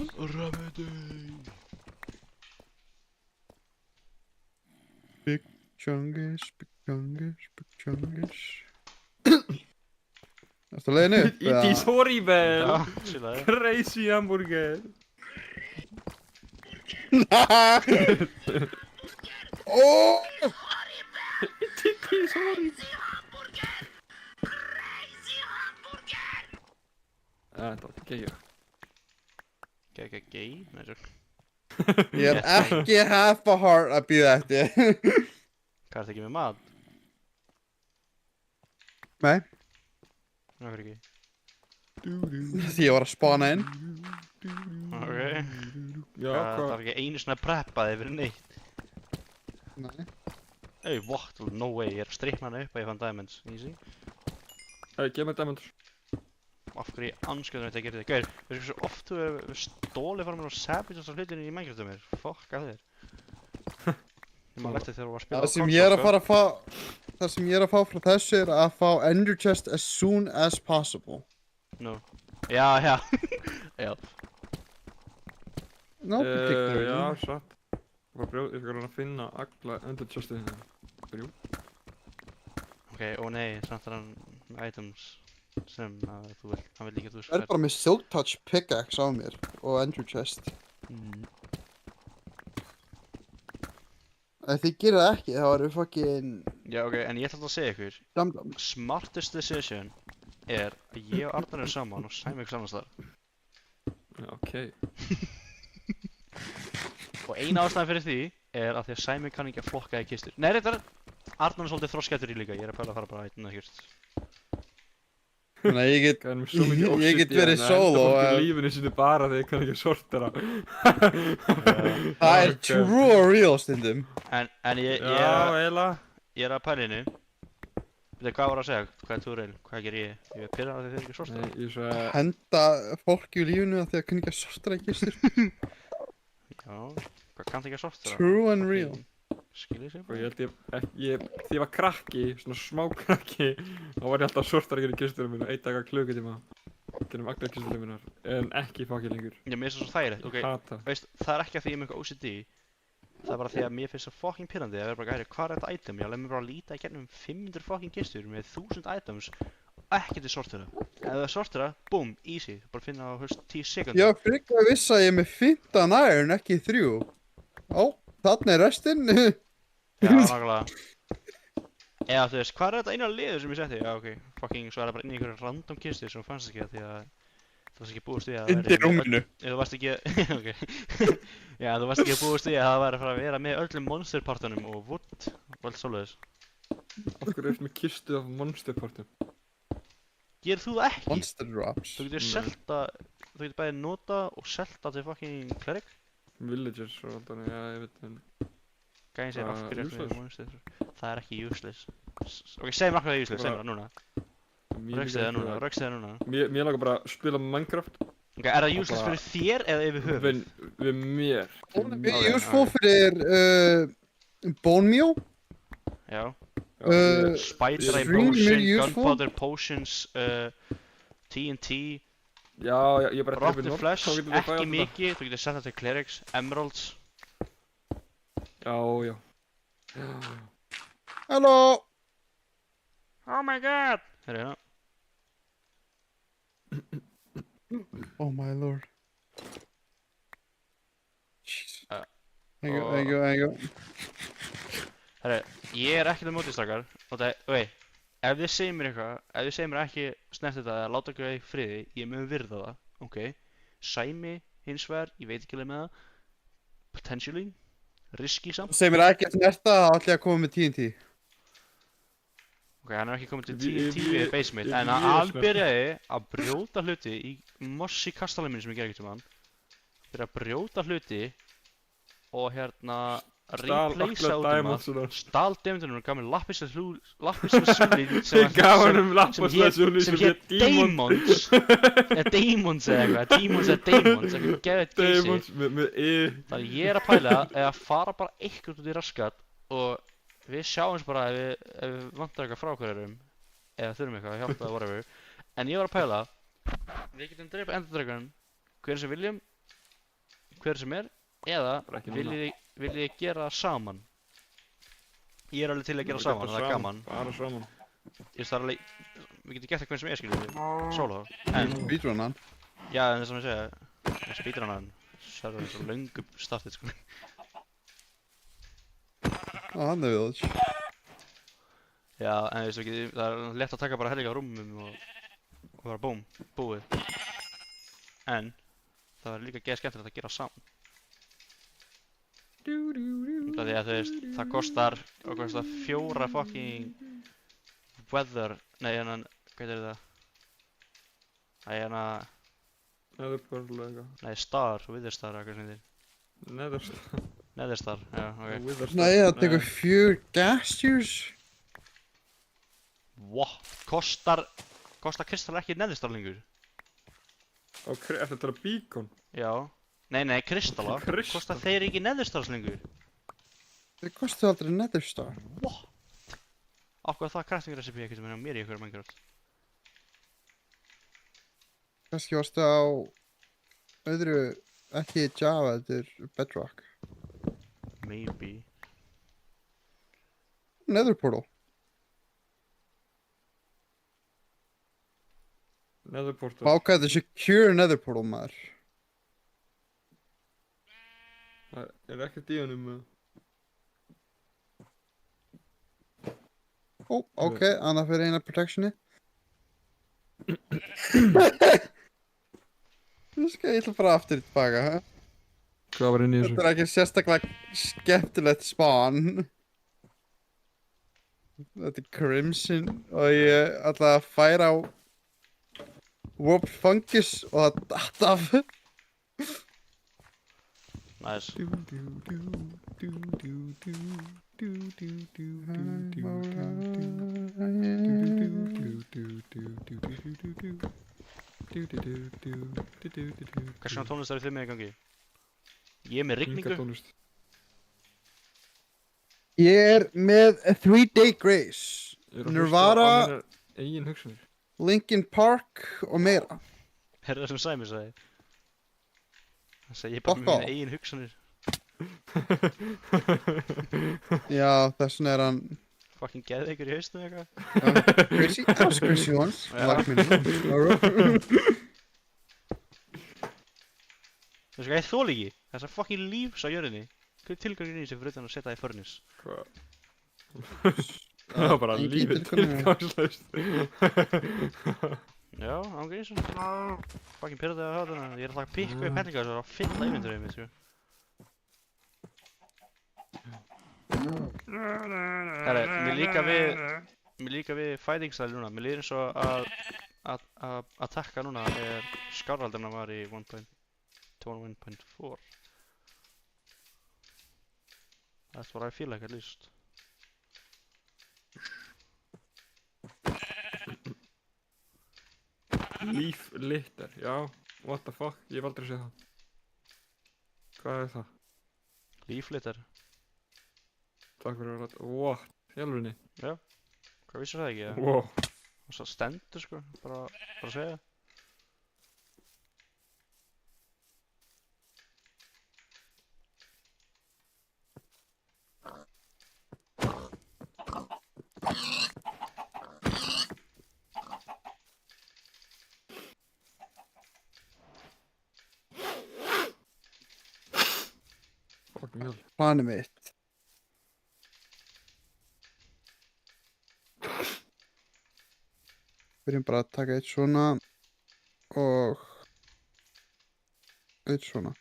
Big chungus, big chungus, big chungus. Ertu leiðin upp? It is horrible. Já, sílaði. Crazy hamburger. Oh! It is horrible. Það var ekki ég. Gægja gay? Nei, tjók. Ég er ekki half a heart að býða eftir. Hvað ertu ekki með mat? Nei, Ná, fyrir ekki. því ég var að spana inn. Ok. Já, Það hvað? var ekki einu svona preppaði fyrir neitt. Nei. Hey, what? No way, ég er að strikna hana upp að ég fann diamonds. Easy. Hey, gef mér diamonds. Af hverju anskjöldum þetta að gera þetta? Gauður, veistu hversu oft þú hefur stólið frá mér og sabit þessar hlutinu í Minecraft um mér? Fuck að þér. Ég maður eftir þegar þú var að spila Það sem ég er að fara að fá, það sem ég er að fá frá þessu er að fá ender chest as soon as possible. Nú. Já, já. Já. No particular. Já, satt. Ég skal reyna að finna alla ender chestið hérna. Ok, ó nei, samt er hann með items sem hann vil líka þú Það er bara með silk touch pickaxe á mér og ender chest. Ef þið gerir það ekki, þá eru fucking Já, ok, en ég ætla alltaf að segja ykkur, dum-dum. smartest decision er að ég og Arnar er saman og sæmi ykkur saman þar. Já, ok. Og eina ástæðan fyrir því er að því að Sæmi kann ekki að flokka í kistur. Nei, reyndar, Arnar er svolítið þroskættur í líka, ég er að pæla að fara bara að eitthvað ekkert. Þannig að ég get, Það er með svo mikið Ég oxid get í verið hann, solo, enda fólk en- í lífinu sínu bara þegar ég kann ekki að sortera. það er Ok. true or real stundum. En ég Já, eiginlega. er að pæla henni. Veitu, hvað var að segja? Hvað er þú reil? Hvað ger ég? Ég er pyrrað að þið ekki sorta. Nei, ég sagði... Henda fólki í lífinu að því að kunni ekki að sortera í kistur. Já, hvað kanntu ekki að sorta? True and real. Skiljið sér Og ég held þegar ég var krakki, svona smá krakki, þá var ég alltaf að sortera í kisturum mínu, einn dag að klukkutíma. Gennum allar kisturum mínar, en ekki fokki lengur. Ég mér finnst það svo þægilegt, ok. Hata. Veist, það er ekki að því ég er með eitthvað OCD. Það er bara því að mér finnst það fucking pyrrandi að vera bara gæri, hvað er þetta item? Já, leið mér bara að líta í gennum 500 fucking kistur með 1000 items og ekki til sortera. Ef það sortera, boom, easy. Bara finna á, 10 sekundar. Já, frekar að vissa að ég er með 15 iron, ekki 3. Ó, þarna er restinn. Já, nákvæmlega. Eða þú veist, hvað er þetta eina liður sem ég setti? Já, ok, fucking, svo er það bara inn í einhverju random kistu sem þú fannst ekki að því að þú varst ekki búist við að það Undir rúminu. Þú varst ekki, ok. Já, þú varst ekki að búist við að það væri að fara að vera með öllum monsterpartunum og wood og allt svoleiðis. Af hverju ertu með kistu af monsterpartum? Gerir þú það ekki? Monster drops. Þú getur Nei. selta, þú getur bæði nota og selta til fucking cleric. Villagers og allt þannig, já, ég veit, en... Gæðin segir af hverju ertu með Useless? monster. Það er ekki useless. Ok, segð mér af hverju það er useless, segð mér það núna. Mér Rökstu það núna, rökstu það núna. Mér langar bara að spila Minecraft Ok, er það useless bara- fyrir þér eða yfir höfuð? við mér. Mjög useful fyrir bone meal. Já. Spider Eye Extremely Potion, useful. Gunpowder Potions, TNT, Já, ég er bara Rotten nótt, Flesh, þá getum við ekki bæjað þetta. mikið, þú getur sett það til Clerics, Emeralds. Já, já. Halló. Oh my god! Herru, hérna. Oh my lord. Jeez. Uh, Hang on, og- hang on, hang on. Herru, ég er ekkert á móti strákar, og það, ok, ef þið segir mér eitthvað, ef þið segir mér ekki snert þetta eða láta okkur í friði, ég mun virða það, ok. Sæmi, hins vegar, ég veit ekki alveg með það, potentially, risky samt. Segir mér ekki að snerta, þá ætla ég að koma með TNT. Ok, hann er ekki komið til Ég- TNT ég- við base mitt, ég- en ég- hann sko. byrjaði að brjóta hluti í mossi kastalinn minn sem ég gerði ekkert um hann. Byrjaði að brjóta hluti og hérna replacea út um að stál demundunum og gaf mér lappis að súlín Ég gaf honum lappaslessunni sem hétt Demons eða Demons eða eitthvað, Demons eða Demons, eitthvað geðið geysi. Demons með Þannig ég er að pæla eða fara bara eitthvað út í raskat og við sjáum bara ef við vantar eitthvað frá hverjum eða þurfum eitthvað að hjálpa eða whatever. En ég var að pæla, við getum drepa Ender Dragon hver sem viljum, hver sem eða Bara ekki núna. viljið þið gera það saman? Ég er alveg til að gera saman, það er gaman. Bara saman. Ég veist það er alveg, við getum gert það hver sem skiljum við, solo. En, Speedrunnan. já, en þess að ég segja, speedrunnan, það er svo löngu startið, sko. On the village. Já, en þú veist, það er lett að taka bara helga á rúmum og bara búm, búið. En, það er líka geða skemmtilegt að gera saman. Það því að þú veist, það kostar 4 fucking weather, nei hennan, hvað er það? Netherpearl eða eitthvað. Nei, star, witherstar eða eitthvað sem þið. Netherstar, já, ok. Witherstar. Nei, það tekur 4 gastures. What? Kostar kristall ekki netherstar lengur? Og ertu að tala beacon? Já. Nei, kristalla. Kristall? Kostar þeir ekki netherstar lengur? Þeir kostu aldrei Nether Star. What? Ákvað það crafting recipe ekkert með mér í ykkur Minecraft. Kannski varstu á öðru, ekki Java, þetta er Bedrock. Maybe. Nether Portal. Netherportal. Vákað þetta secure Nether Portal, maður. Það er ekkert í honum með. Ó, ok, annað fyrir eina protectioni. Ég ætla bara aftur tilbaka, ha? Hvað var inn í Þetta er ekki sérstaklega skemmtilegt spawn. Þetta er Crimson og ég ætla að færa á Warp Fungus og það datt af. Nice. Hvers svona tónlist eru þið með í gangi? Ég er með rigningu. tónlist. Ég er með A 3 Day Grace, Nirvana, Egin hugsanir. Linkin Park og meira. Er það sem Sæmi sagði? Það segi ég bara Fuck með off. mína eigin hugsanir. Já, þess vegna er hann Fucking geðveikur í haustum eitthvað. Crazy. I was crazy once. Já. Like me. Þú veist hvað, ég þól ekki. Þessar fucking lífs á jörðinni. Hvað er tilgangin í þessu fyrir utan að setja það í furnace? Hvað? Það var bara Engin lífið tilgangur. tilgangslaust. Já, ángríns. Fucking pyrrðið að hafa þarna. Ég er alltaf að pikka upp hendingar og að fylla ímyndur við mig, sko. Herra, mér líka við fighting style núna. Mér líður eins og að takka núna er skáraldurna var í 1.21.4. That's what I feel like at least. Leaf litter, já. What the fuck, ég hef aldrei séð það. Hvað er það? Líflitar. Takk fyrir að rætta. What? Hjálfurinni? Hvað vissir það ekki? Ja? Wow. Og svo stendur sko, bara að segja. Fucking hell. Planið mitt. Byrjum bara að taka eitt svona og eitt svona.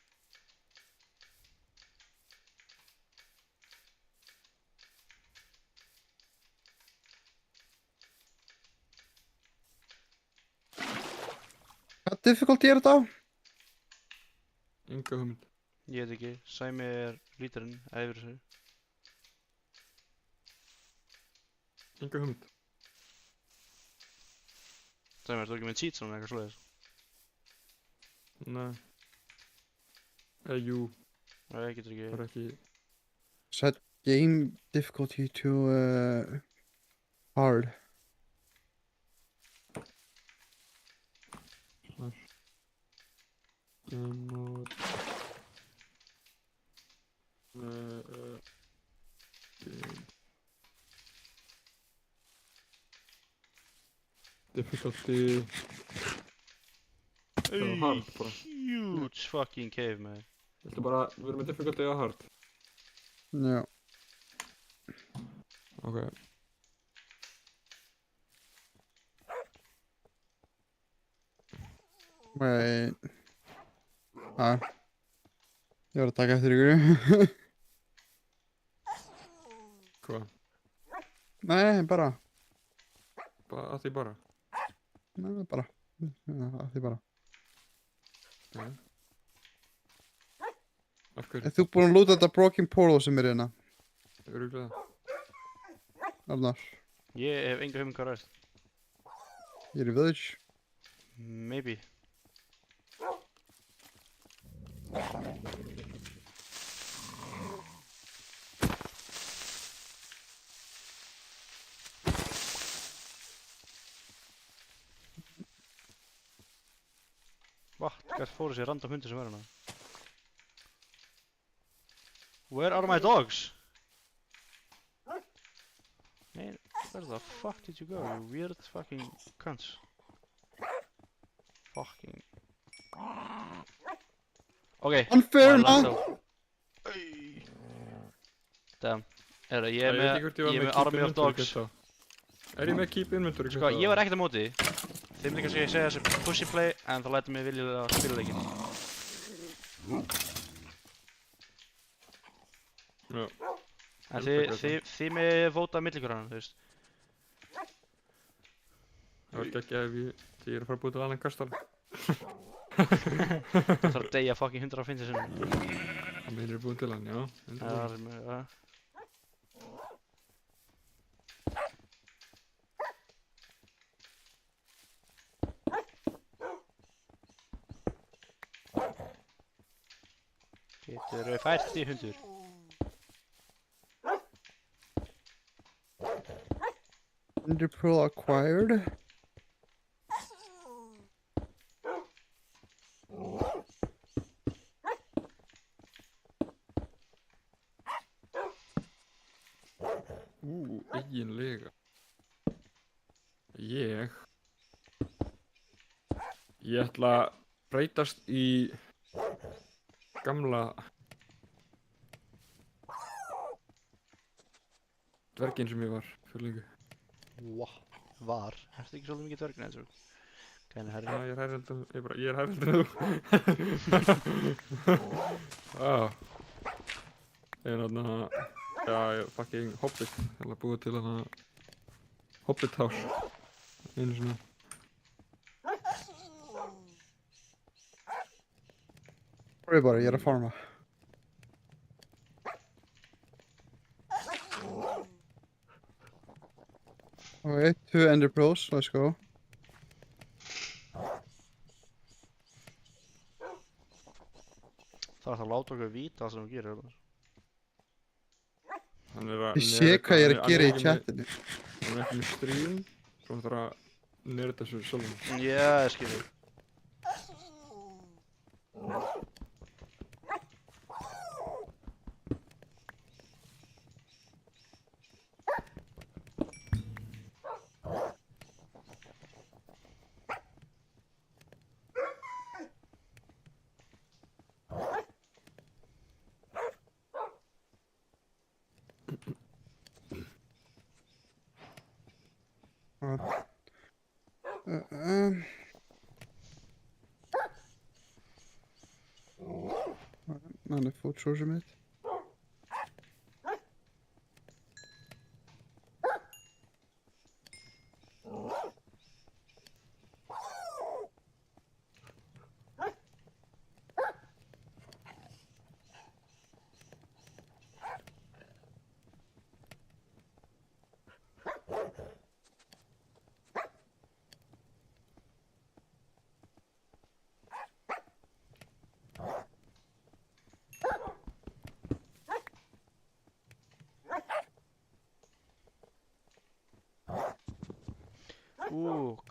Hvað difficulty er þetta á? Enga hugmynd. Ég veit ekki, Sæmi er lítarinn, eða yfir þessu. Enga hugmynd. Sæmi, ertu ekki með cheats svona eitthvað svoleiðis? Nei. Jú, Nei, ég getur það ekki. er ekki... game difficulty to hard. Game mode. Game. Difficulty. Hey, hard bara. huge fucking cave, man. Viltu bara, við erum með difficulty á hard. Ja. Ok. Wait. Ég var að taka eftir ykkur. Hvað? Nei, bara. Bara að því bara. Nei, bara. Já, að því bara. Okay. Af hverju? Er þú búinn að lúta þetta broken portal sem er hérna? Örugglega. Arnar. Ég hef enga hvað ræst. Ég er í village. Maybe. Hvað fóru sér random hundir sem er hérna? Where are my dogs? Man, where the fuck did you go, you weird fucking cunts? Fucking... Okay. Unfair, my man! laptop. Ey. Damn. Herra, ég er Ég veit ekki hvort ég var með keep army of inventory dogs. geta. Er ég með keep inventory Sko, ég var ekkert á móti. Þeim líka sem ég segja þessi pussy play, en það lætur mig viljulega að spila leikinn. Já. En þið með vóta millikvöranum, þú veist. Það var ekki ef ég er að fara að búið til annan kastal. Það þarf að deyja fucking 150 sinnum. Það meðin er búið til hann, já. Það er með, ja. Geturðu fært í hundur? Ender pearl acquired. Eiginlega. Ég ætla að breytast í gamla dverginn sem ég var fyrir lengu. Var? Ertu ekki svolítið mikið dvergin eins og? Gæni herri. Já, ég er hærri heldur en þú. En þarna, já, ég fucking Hobbit. Ég ætla að búa til þarna Hobbit house. Einu svona. Sorry bara, ég er að farma. Okay, 2 ender pearls, let's go. Það er að láta okkur vita það sem þú gerir. Hann er að Ég sé hvað ég er að gera í chatinu. Hann er ekki með stream, svo hann þarf að nerda þessu sjálfum. Já, ég skilur. Hann er fótsósið mitt.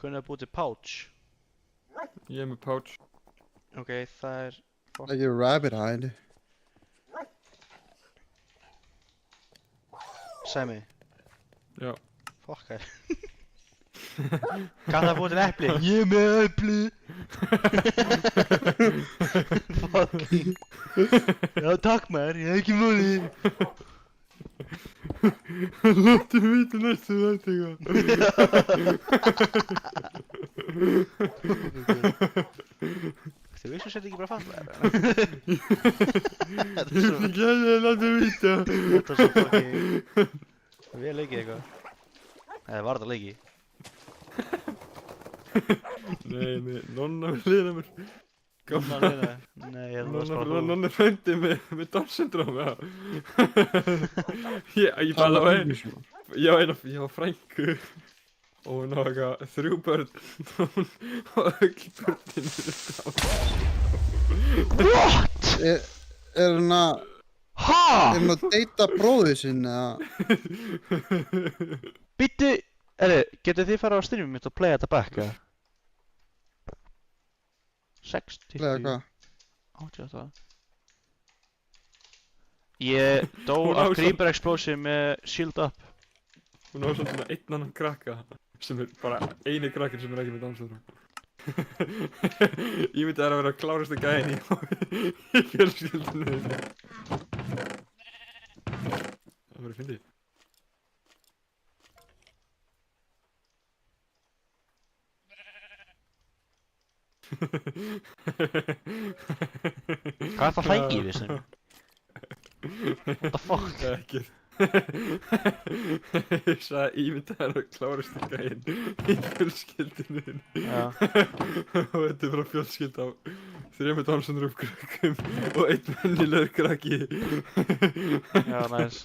Kunni að búið til pouch. Ég er með pouch. Ok, það er... Like a rabbit hide. Sæmi. Já. Fuck það. Kann það búið til epli? Ég er með epli! Fucking. Já, takk maður, ég hef ekki máli. Láttu vita næstu þetta eitthvað. Þið vissu sér ekki bara falla þér? Ég fikk að láttu vita. Þetta er svo fucking... Vel leikið eitthvað. Eða var þetta leikið? Nei, nonna við liðna mér. Nonna liðna? Nei, ég held að það var bara Nonna frændi með Down syndrom, já. Ég bara var ég var frængu og hún á eitthvað 3 börn og öll börnin eru Down. What?! Er hann að... Ha?! Er hann að deyta bróðið sinn eða... Býttu... Getið þið fara á streamum mitt og playa þetta back, eða? 60... Lega hvað? 88... Ég dó Hún á af svo- Creeper Explosion með Shield Up. Hún á svona einn annan krakka sem er bara eini krakkin sem er ekki með Down syndrom. Ég myndi að vera klárasta gæinn í fjölskyldunni. Það verður fyndið. Hvað er það hlægið við sem? What the fuck? Ekkert. Ég sagði ímyndaðar að klárastu gæinn í fjölskyldunni. Já. Og þetta er bara fjölskyld á 3 Down syndrom krökkum og 1 venjulegur krakki. Já, næs.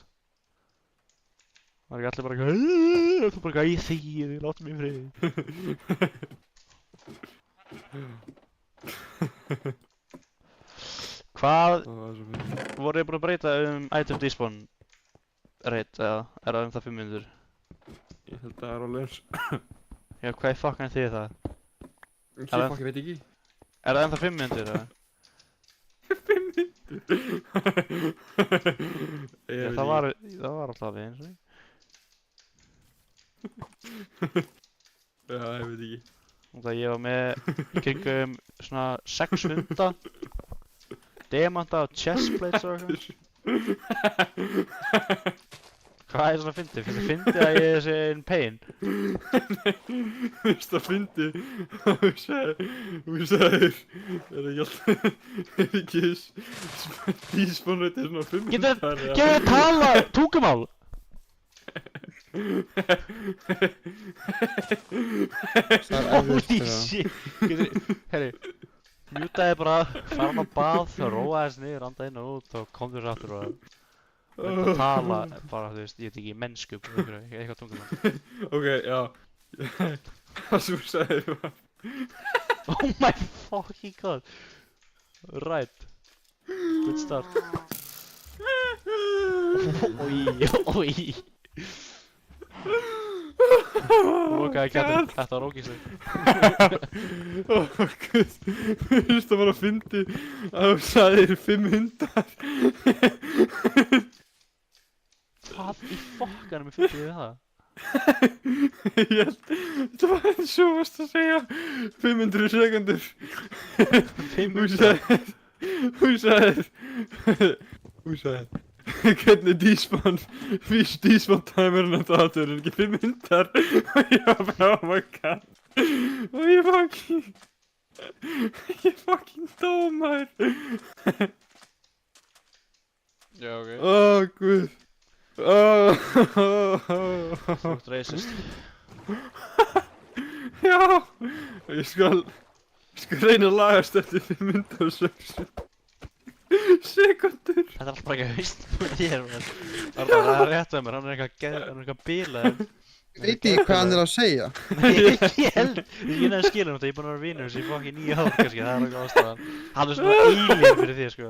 Það er ekki allir bara eitthvað... Þú er bara eitthvað í þýr, láttu mig í frið. Hvað Það var svo fyndið. voru þið búin að breyta item despawn rate, eða er það það 500? Ég held að það er alveg eins. Já, hvað í fokkan þið það? Ég fucking veit ekki. Er það ennþá 500, eða? Já, það var alltaf við eins og því. Já, ég veit ekki. Og það ég var með í kringum svona 6 hunda, demanta og chestplates og eitthvað. Hvað er svona fyndið? Finnst þið fyndið að ég sé in pain? Fyrst að fyndi og þú sagðir er ekki dísbónreit er svona 500 Getur tala tungumál? Það er Holy erfitt fyrir það. shit! Herri, mjútaði bara, fara á bað, róa þess niður, anda inn og út og kom þér aftur og að tala bara, þú veist, ég veit ekki, mennsku, eitthvað tungumál. Ok, já. Það sem þú sagðir var Oh my fucking god! Right. Good start. Oi. Lokaði kættin, þetta var ógísleg. Oh my god. Fyrst að bara fyndi að þú sagðir 500. Hvað í fokkanum er fyrir við það? Ég held, þetta var eins og varst að segja 500 sekundur. 500? Þú sagðir hvernig dísmann, fyrst dísmann timerinn að það er ekki 500 og ég var bara oh my god og ég fucking dómar. Já, ok. Ó guð. Þú ert racist. Já, ég skal reyna að lagast eftir 506 sekundur. Þetta er alltaf bara ekki haust með þér, menn. Það er rétt að mér, hann er eitthvað bílaður. Ég veit ekki hvað hann er að segja. Ég held, ég nefnir skilum þetta, ég er búinn að vera vinur þessi í fokkin 9 ár kannski, það er eitthvað ástæðan. Hann er svona alien fyrir því, sko.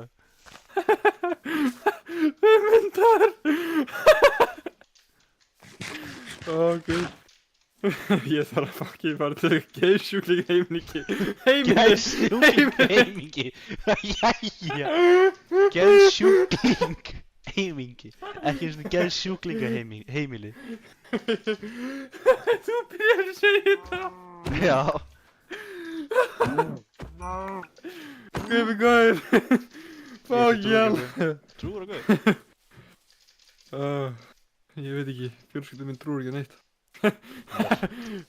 500. Ó guð. Ég þarf að fucking fara til geðsjúkling heimingi. Heimili! Geðsjúkling heimingi. Jæja. Geðsjúkling heimingi. Ekki eins og geðsjúklinga heimili. Þú byrjar að segja þetta! Já. Guð mig góður! Fuck yeah! Trúur og guð. Ég veit ekki, fjölskyldum minn trúir ekki neitt.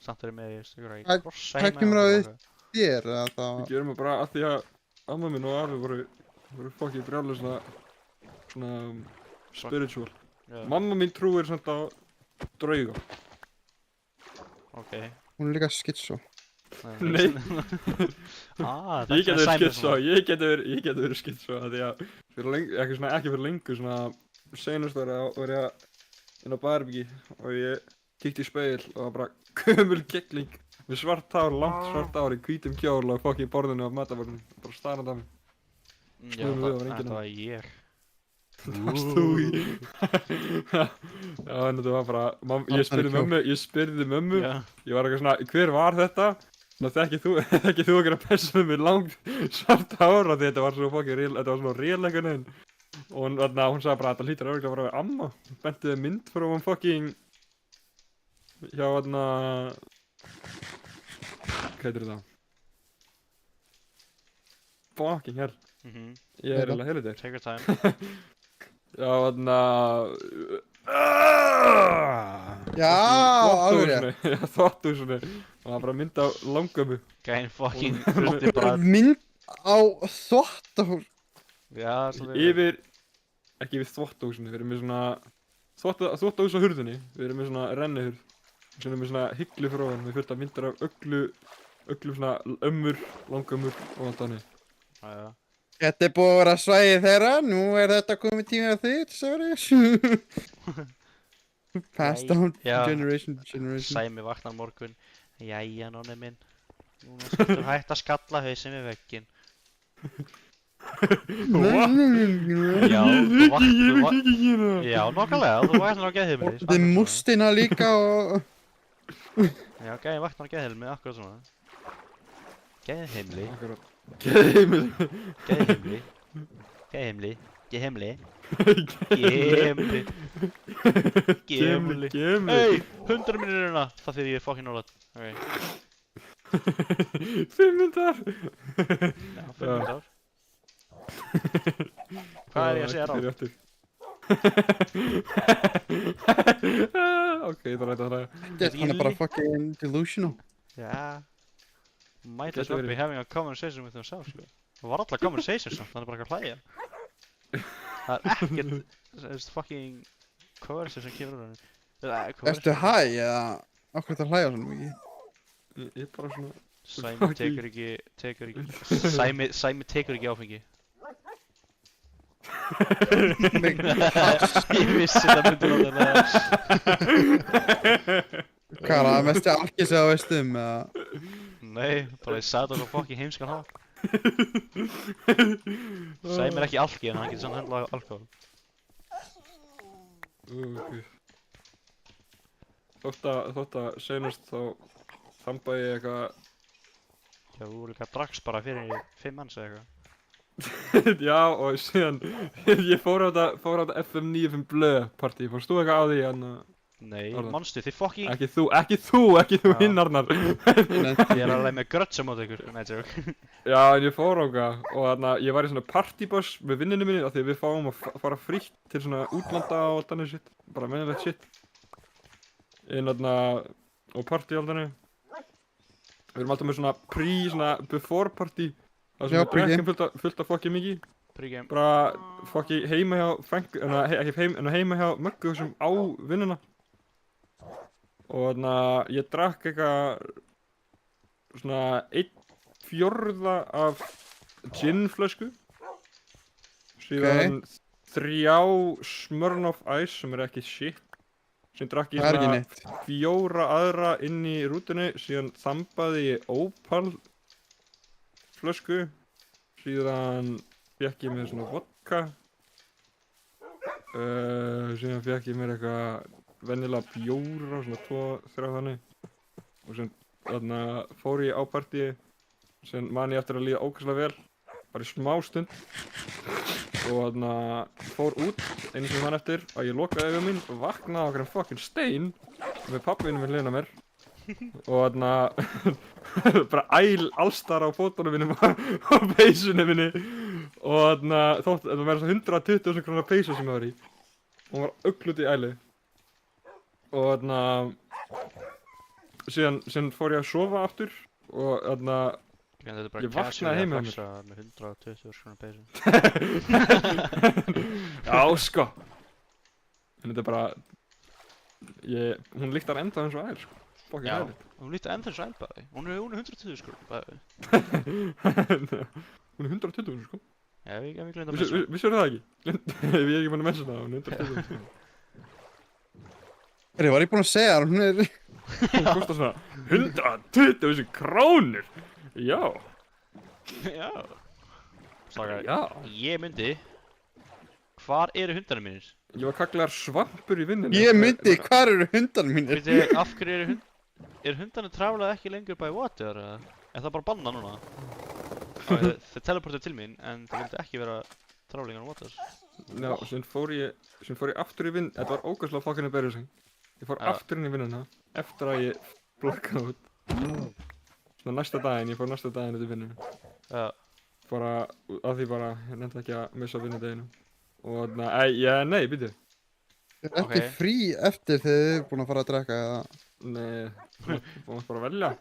Samt er ég með Hvað kemur á því þér að Við það... gerum það bara af því að amma minn og afi voru fucking brjálu svona spiritual. Mamma mín trúir samt á drauga. Ok. Hún er líka schizo. Nei. Það Ég geti verið schizo, ég geti verið schizo af því að ekki fyrir lengu svona seinast var ég inn á Barbie og ég kíkti í speil og það var bara gömul keggling með svart hár, langt svart hár í hvítum kjól og fucking borðinu á mataborðinu, bara starrandi af mig. Já, þetta var ég. Varst þú í? Já, en þetta var bara, ég spurði mömmu, Já. ég var eitthvað svona, hver var þetta? Þekkir þú ekki að pessa með langt svart hár af því þetta var svo fucking real, þetta var svona real einhvern veginn. Og hún sagði bara að þetta hlýtur örugglega bara að vera amma. Hún bentiði mynd frá hún fucking hjá hvað heitir þetta? Fucking hell. Ég er eiginlega helviti. Take your time. Já, Já, alveg rétt. Þvotthúsinu. Og það var bara mynd á langömmu. Gæn fucking hluti bara. Mynd á þvottahús. Já, svolítið. Ekki við þvotthúsinu, við erum með svona þvotthús á hurðinni. Við erum með svona rennihurð. Við erum með svona hyllu frá hann, við fullt af myndir af öllum svona ömmur, langömmur og allt þannig. Já. Þetta er búið að vera svæðið þeirra, nú er þetta komið tími á þitt, sorry. Passed on generation to generation. Sæmi vaknar morgun. Jæja, nonni minn. Núna skaltu hægt að skalla hausinn við vegginn. Já, þú vaknar. Já, nokkulega, þú vaknar á geðheimili. Þetta er mústina líka og... Já, gæði vaknar á geðheimili, akkurat svona. Geðheimili. Geðheimili. Geðheimili. Geðheimili. Geðheimili. Geðheimili. Geðheimili. Hey, 100 mínútur hérna. Það fyrir ég er fucking nálægt. Ok. 5 myndar. Já, 5 mínútur. Hvað er ég að segja ráð? Ok, það rætti það. Hann er bara fucking delusional. Já. Might as well be having a conversation with himself, sko. Það var alltaf conversation samt, hann er bara ekki að hlæja. Það er ekkert, þessi fucking conversation sem kemur úr hann. Ertu hæ, eða okkur þetta hlæja svona mikið? Ég er bara svona... Sæmi tekur ekki áfengi. Ég vissi það myndi náttúrulega. Hvað er það mesti alkið sem þú veist eða? Nei, bara ég sagði það svo fucking heimskan hátt. Sæmi er ekki alki en hann getur samt höndlað alkohól. Þótt að senast þá þambaði ég eitthvað... Já, þú líka drakst bara fyrir 5 manns eða eitthvað. Já, og síðan ég fór á þetta FM 95 blöð partí, fórst þú eitthvað á því hann? Nei, manstu, þið fucking... Ekki þú hinn Arnar. Ég er alveg með grötsa mót ykkur, nei, tjók. Já, en ég fór á eitthvað og ég var í svona partybuss með vinninu minni af því við fáum að fara frítt til svona útlanda og allt annað shit, bara mennilegt shit. Og partí allt annað. Við erum alltaf með svona before party. Það sem við drekkum fullt af fokki mikið. Pre-game. Bara fokki heima hjá Frank, heima hjá Möggu sem á vinnuna. Og ég drakk eitthvað svona 1/4 af ginflösku. Síðan 3 Smirnoff Ice sem er ekki shit. Sem drakk ég svona 4 aðra inn í rútunni. Síðan þambaði ég Opal flösku. Síðan fekk ég mér svona vodka. Síðan fekk ég mér eitthvað venjulega bjóra, svona 2-3 þannig. og sem þarna fór ég á partíi sem man ég eftir að líða ógeðslega vel bara í smá stund og þarna fór út einu sem ég man eftir að ég lokaði augun mín og vaknaði á okkur fucking stein með pabbi minn við hliðina á mér og þarna bara æl allstar á fótunum mínum og peysunni minni og þarna þótt þetta var 120.000 krónar peysu sem ég var í og hún var öglut í æli og þarna síðan fór ég að sofa aftur og þarna En þetta er bara Ég vaknaði heima hjá mér. flexa með 120.000 krónar peysu. já sko en þetta er bara hún líktar enda eins og ær sko fucking Já, hægt hún lítið ennþá svo elbaði. Hún er 120.000 krónar bæði. hún er 120 sko Já, ég gleymd að messa. vissur það ekki? Ég er ekki búinn að menna það, hún er 120 sko Herri, var ég búinn að segja þér, hún er... hún kostar svona 120.000 krónur já, Já. Strákar, já ég myndi... Hvar eru hundarnir mínir? ég var kallaðar svampur í vinninu Ég myndi, hvar eru hundarnir mínir? Veitu, af hverju eru hundarnir traflað ekki lengur by water, eða? Er það bara banna núna? Þeir teleportið til mín, en þeir vildi ekki vera traflingar on water. já, sem fór ég aftur í vinn þetta var ógeðslega fucking embarrassing ég fór Já. aftur inn í vinnuna eftir að ég blakkaði út svona næsta daginn, ég fór næsta daginn út í vinnuna Já. bara af því bara ég nefndi ekki að missa vinnudeginu og nei, býtu Er ekki Ok. frí eftir þegar þið eru búin að fara að drekka eða? nei, þú mátt bara velja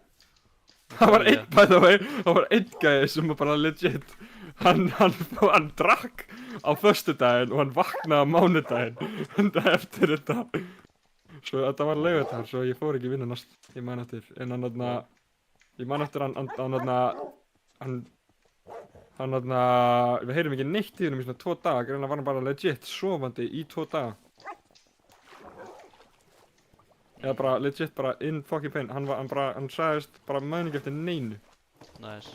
það var einn, by the way það var einn gæði sem var bara legit hann drakk á föstudaginn og hann vaknaði á mánudaginn eftir þetta svo þetta var laugardagur svo ég fór ekki í vinnu næst ég man eftir en ég man eftir hann við heyrum ekki neitt í hennum í svona 2 daga en hann var bara legit sofandi í 2 daga eða bara legit bara in fucking pain hann sagðist bara maður ekki eftir neinu Nice.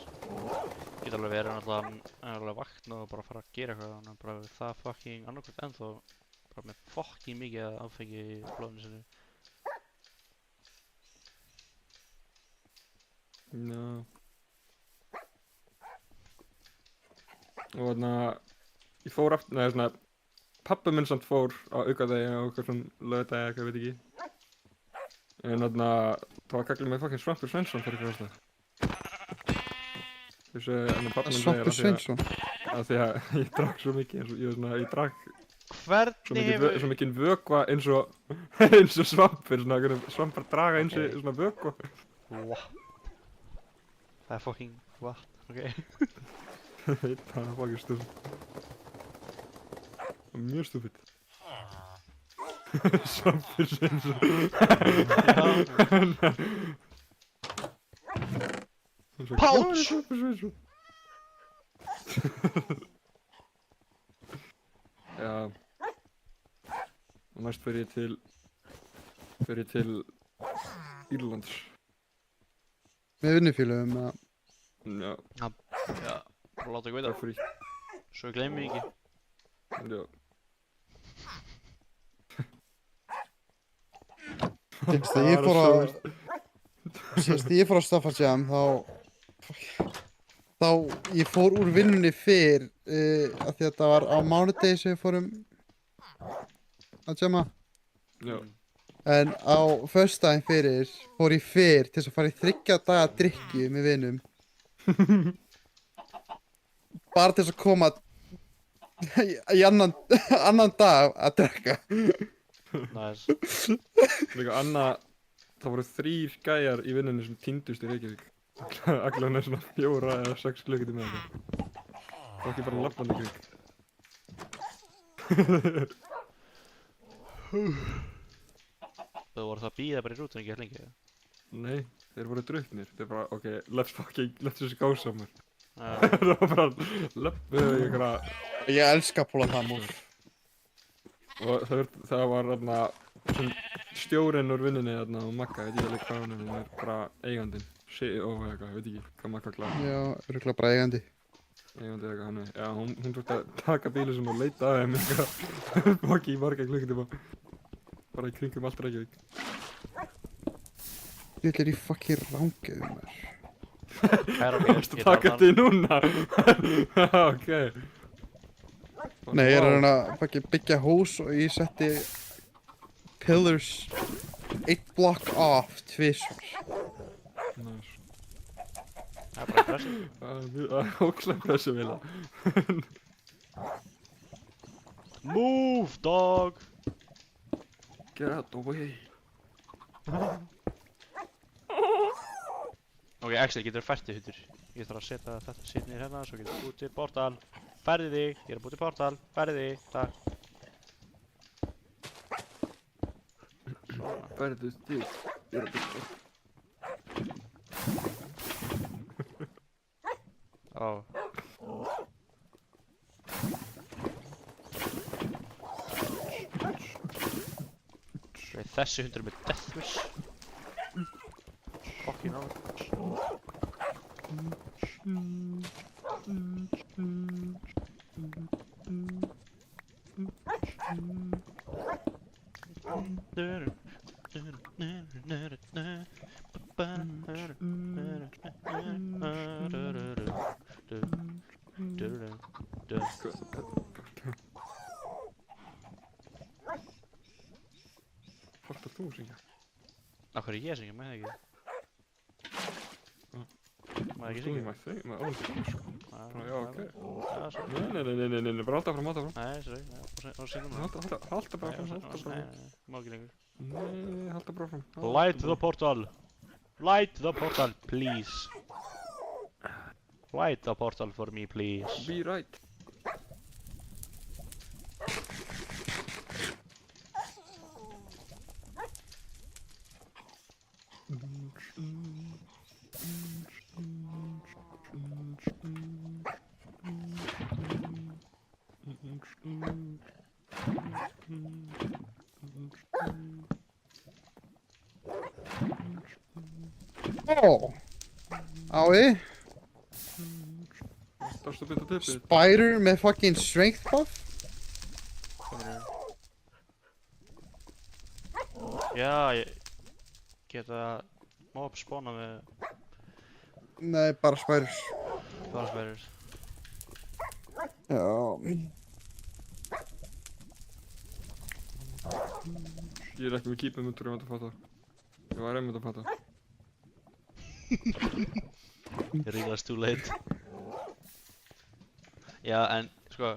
Geta alveg verið hann er alveg vakna og bara fara að gera eitthvað hann er bara við það fucking annarkvæmt ennþá bara með fucking mikið áfengi í blóðinu sinni. já og ég fór aftur, neða svona pabbi minn samt fór á aukadegi á okkur svona laugardegi eitthvað, ég veit ekki en það var kallið með fucking Svampur Sveinsson fyrir eitthvað ástæðu þessu, en pabbi minn Svampur segir Sveinsson. að því að ég drakk svo mikið eins og ég drakk Hvernig hefur... svo mikið vökva eins og svampur svampar draga eins og svona vökva What? Það er fucking what? Ok. það var fucking stupid það var mjög stupid Svampur Sveinsson Páll! Svampur Sveinsson já og næst fer ég til Írlands Með vinnufélögum eða? já, Já, bara láta ekki það vita. er frí Svo ég gleymi því ekki. já Sérst að ég fór að... Sérst að ég fór að Stafford Jam þá ég fór úr vinnunni fyrr af því að þetta var á mánudegi sem við fórum að jamma já en á föstudaginn fyrir fór ég fyrr til þess að fara í 3 daga drykkju með vinum bara til þess að koma í annan dag að drekka Nice. líka annað það voru 3 gæjar í vinnunni sem týndust í Reykjavík allan er svona 4 eða 6 klukkutíma með þetta það var ekki bara lappandi í kring Þau voru það að bíða bara í rútunni ekki lengi. nei, þeir voru drukknir þeir bara, ok, let's just go somewhere Já. það var bara löppuðu í einhverja Ég elska Póla Tamur og það var sem stjórinn úr vinnunni og Magga, veit ég alveg hvað hún er bara eigandinn, CEO eða eitthvað, veit ekki hvað Magga kláði Já, örugglega bara eigandi eigandi eða eitthvað hann er, já, hún tók að taka bíli sem að leita að þeim eitthvað fokki í marga klukkutíma bara í kringum allt Reykjavík Ég er í fucking rangið maður. Hvað er á Þú mér? varst að taka þetta núna? Ok. Nei, ég er að reyna að fucking byggja hús og ég setti pillars 1 block off 2 Nice. Það er bara impressive. Það er ókslega pressið vilja. Move, dog! Get out the way. Ok, Axel, getur fært þig hundur. Ég þarf að setja þetta sitt niður hérna, svo getur þú búið til portal. Færði þig, ég er að búið til portal. Færði þig, takk. Færðu þig. Ég er að byggja. Ó. Þessi hundur er með deathwish. Fucking hell. Hvort er þú að syngja? Á hverju ég syngja, maður ekki? Maður ekki Þú syngja? maður þig, maður alveg þig sko. Já, ok. Já, svo. Nei, bara halda fram, halda fram. Nei, sorry, og syngja maður. Halda bara fram, halda bara fram. Nei, má ekki lengur. Nei, halda bara fram. Light the portal! Light the portal, please! Light the portal for me, please. Be right. Ó, ái, Darfstu að bytta tippið? spider með fucking strength buff? Já, ég geta mob spawna með Nei, bara spiders. barasperrir. Já. Ég er ekki með keepið mundur, ég vant að fatta. Ég var einmitt að fatta. Realize too late. Já, en sko,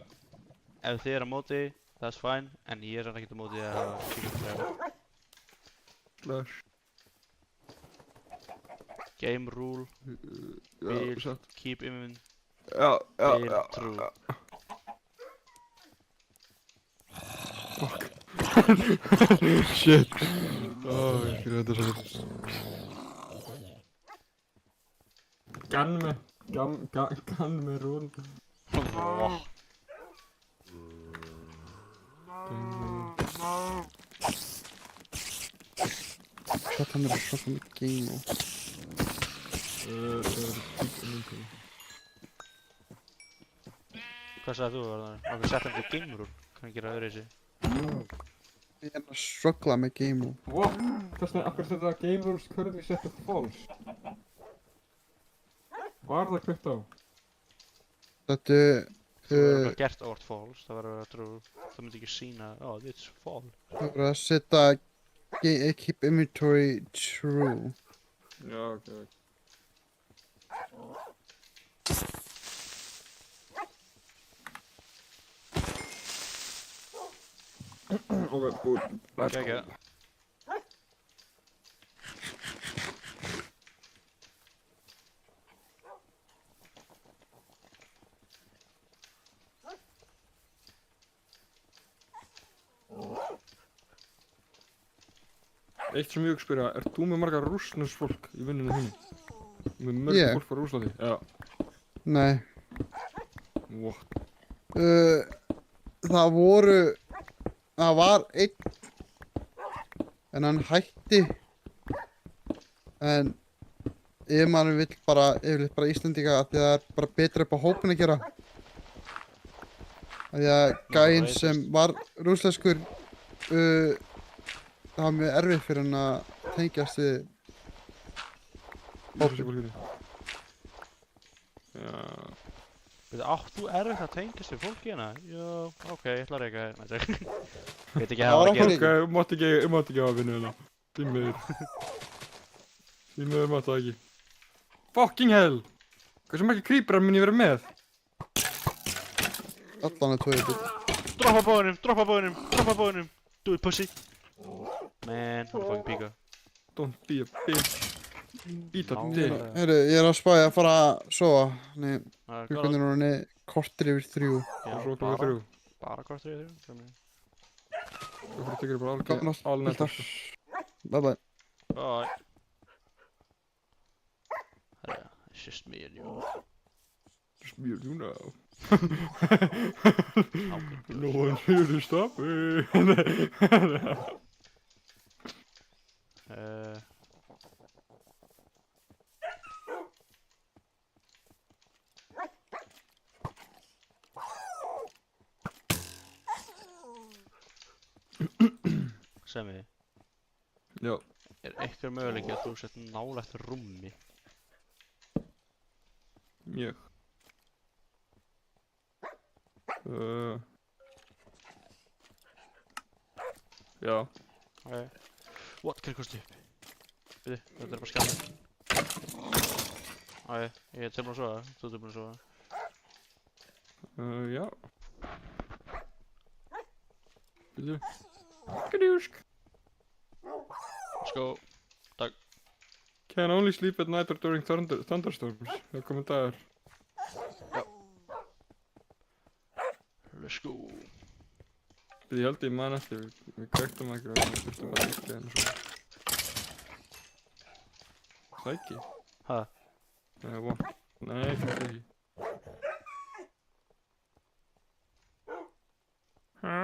ef þið er á móti, that's fine, en ég er ekkert á móti að hafa keepið. Slash. Game rule, Já, Bil. satt. keep immun, Já, já, Bil, já. true. Shit. Ég skrifa þetta svo. Gann með rún. Hvað hann er að shoppa með game og... Hvað sagði þú, Arnar? Okkur sett hann til game rule, kann ég gera öðru þessi. Ég er að struggla með game og... What? Þess vegna, akkur þetta game rules currently set to false. Hvað er það kveikt á? Þetta... Það verður gert óvart false, það verður að true, það myndi ekki sína, oh, it's false. Það verður að setja... Keep inventory true. Já, ok. Ok, búið. Let's go. Gægja. Eitt sem ég spyrja, ert þú með marga rússnesk fólk í vinnunni þinni? Með mörg Ég? fólk frá Rússlandi? Já. Nei. What? Það voru... Það var einn... En hann hætti... En... Yfirmaðurinn vill bara, yfirleitt bara Íslendinga af því að það er bara betra upp á hópinn að gera. Af því að gæinn sem var rússlenskur... Það var mjög erfitt fyrir hann að tengjast við Þessi fólkinu. Já. Veitu, átt þú erfitt að tengast við fólki hérna? Já, ok, ég ætla að reyka þér. Veit ekki Já, hvað að ekki gera. Ok, mátt ekki hafa vinnu hérna. Því miður. Því miður mátt það ekki. Fucking hell! Hversu margir creeperar mun ég vera með? Allan er 2 bit. Droppa bóðunum. Do it, pussy. Man, hann er fucking píka. Don't be a bitch. Íta Ná, til. bara- Heyrðu, ég er að spæja að fara að sofa. Nei, Það er klukkan er núna kortir yfir 3. Og svo klokka 3. Bara kortir yfir 3. Svo fyrir tekur ég bara Góða nótt, all night. piltar. Bye bye. Bye. Herra, it's just me and you. Just me and you now. Ábyggur. No one's here to stop me. Semmi, Já. er eitthvað möguleiki að þú sett nálægt rúmi? Mjög. Já. Ok. What, hvernig kosti upp? Veitu, þetta er bara skjáð. Ok, ég er tilbúin að sofa, þú er tilbúin að sofa. Já. Bíddu. Kadúsk. Let's go. Can only sleep at night or during thunderstorms. Það komið dagar. Let's go. Ég held ég man eftir, við kveiktum ekki og við þurftum að líka henni svo. Það ekki? Ha? Nei, von. Nei, það ekki. Hæ?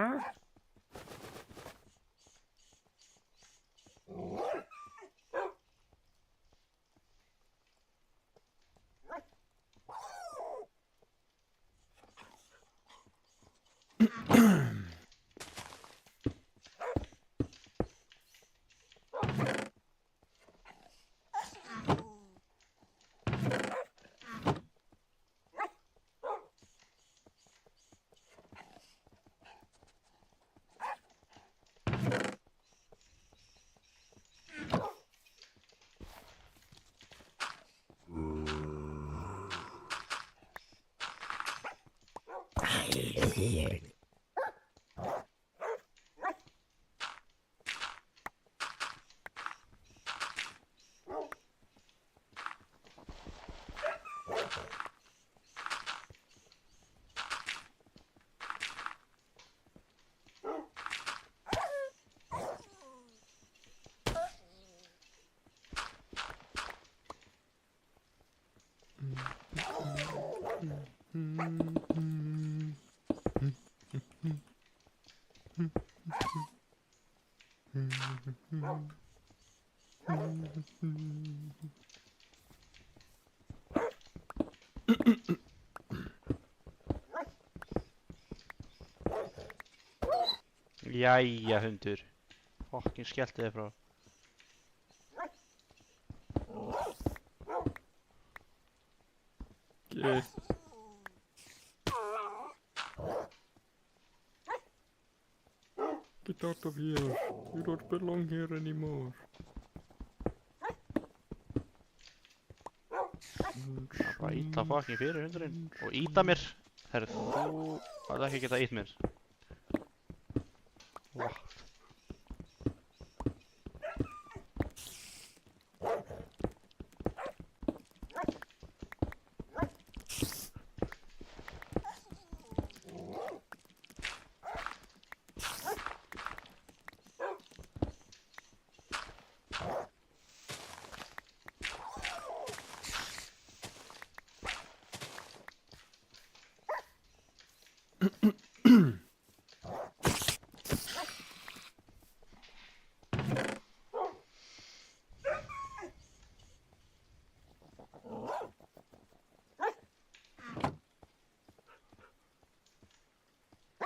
Jæja, hundur. Fucking skellti þig frá. Get. Get out of here. You don't belong here anymore. Bara íta fucking fyrir hundurinn. Og íta mér. Herru, þú ætla ekki að geta ítt mér. What?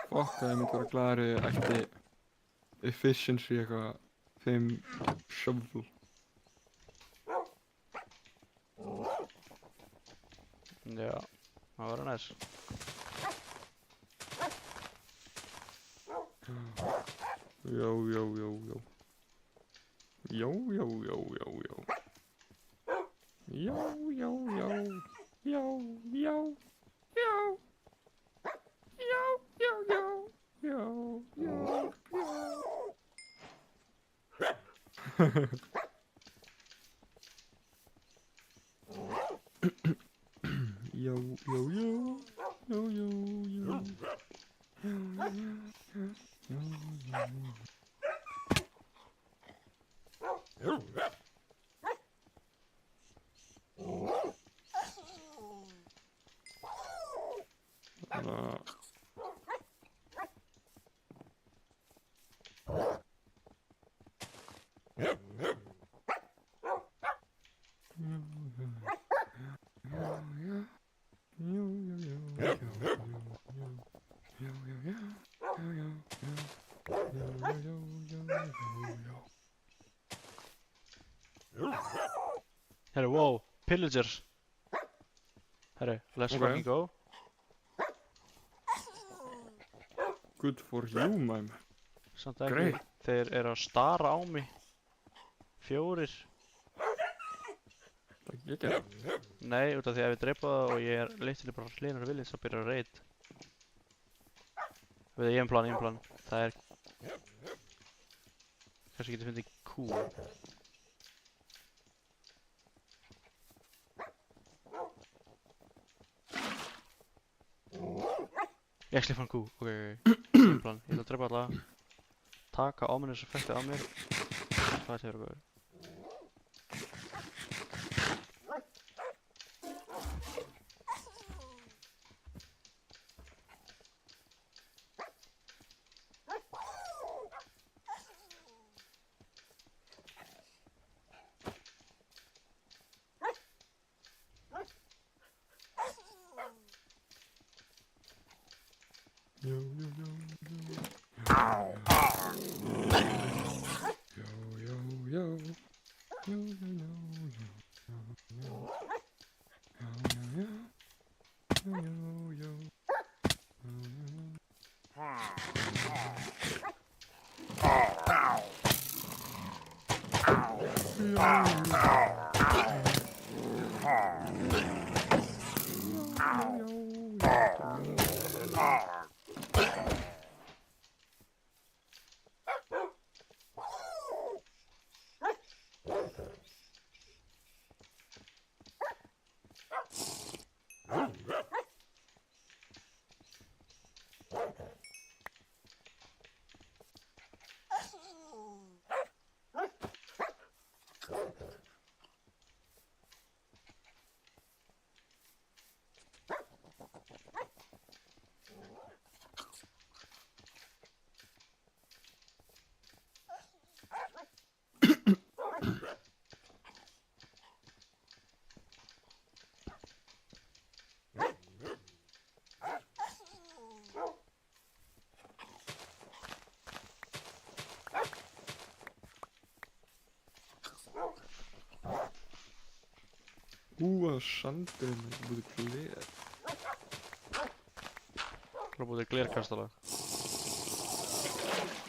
Fuck, það myndi vera glaðari ætti efficiency eitthvað 5 shovel. Já, það var næs. Já, já, já, já. Já, já, já, já, já. Já, já, já. Já, já, já. Já, já, já. Já, já, já. Já, já, já. Já, já, já. Herru, wow, pillagers. Herru, let's Okay. fucking go. Good for you, man. Samt ekki, Great. þeir eru að stara á mig. 4. Það er ekki ekki. Nei, út af því að ef ég dreipa það og ég er literally bara hlinar viljið, þá byrjar að raid. Við það, ég hef en plan. Það er... Kannski getur fundið kú. Ég ætla fann kú, ok. Ég hef plan, ég ætla að dreipa alla. Taka ominous effektið á mér. Það er góður. Já, já, já, já. Já, já, já. Já, já, já, já. Já, já, já. Já, já, já. Sandurinn er búið gler. Það er búið glerkastala.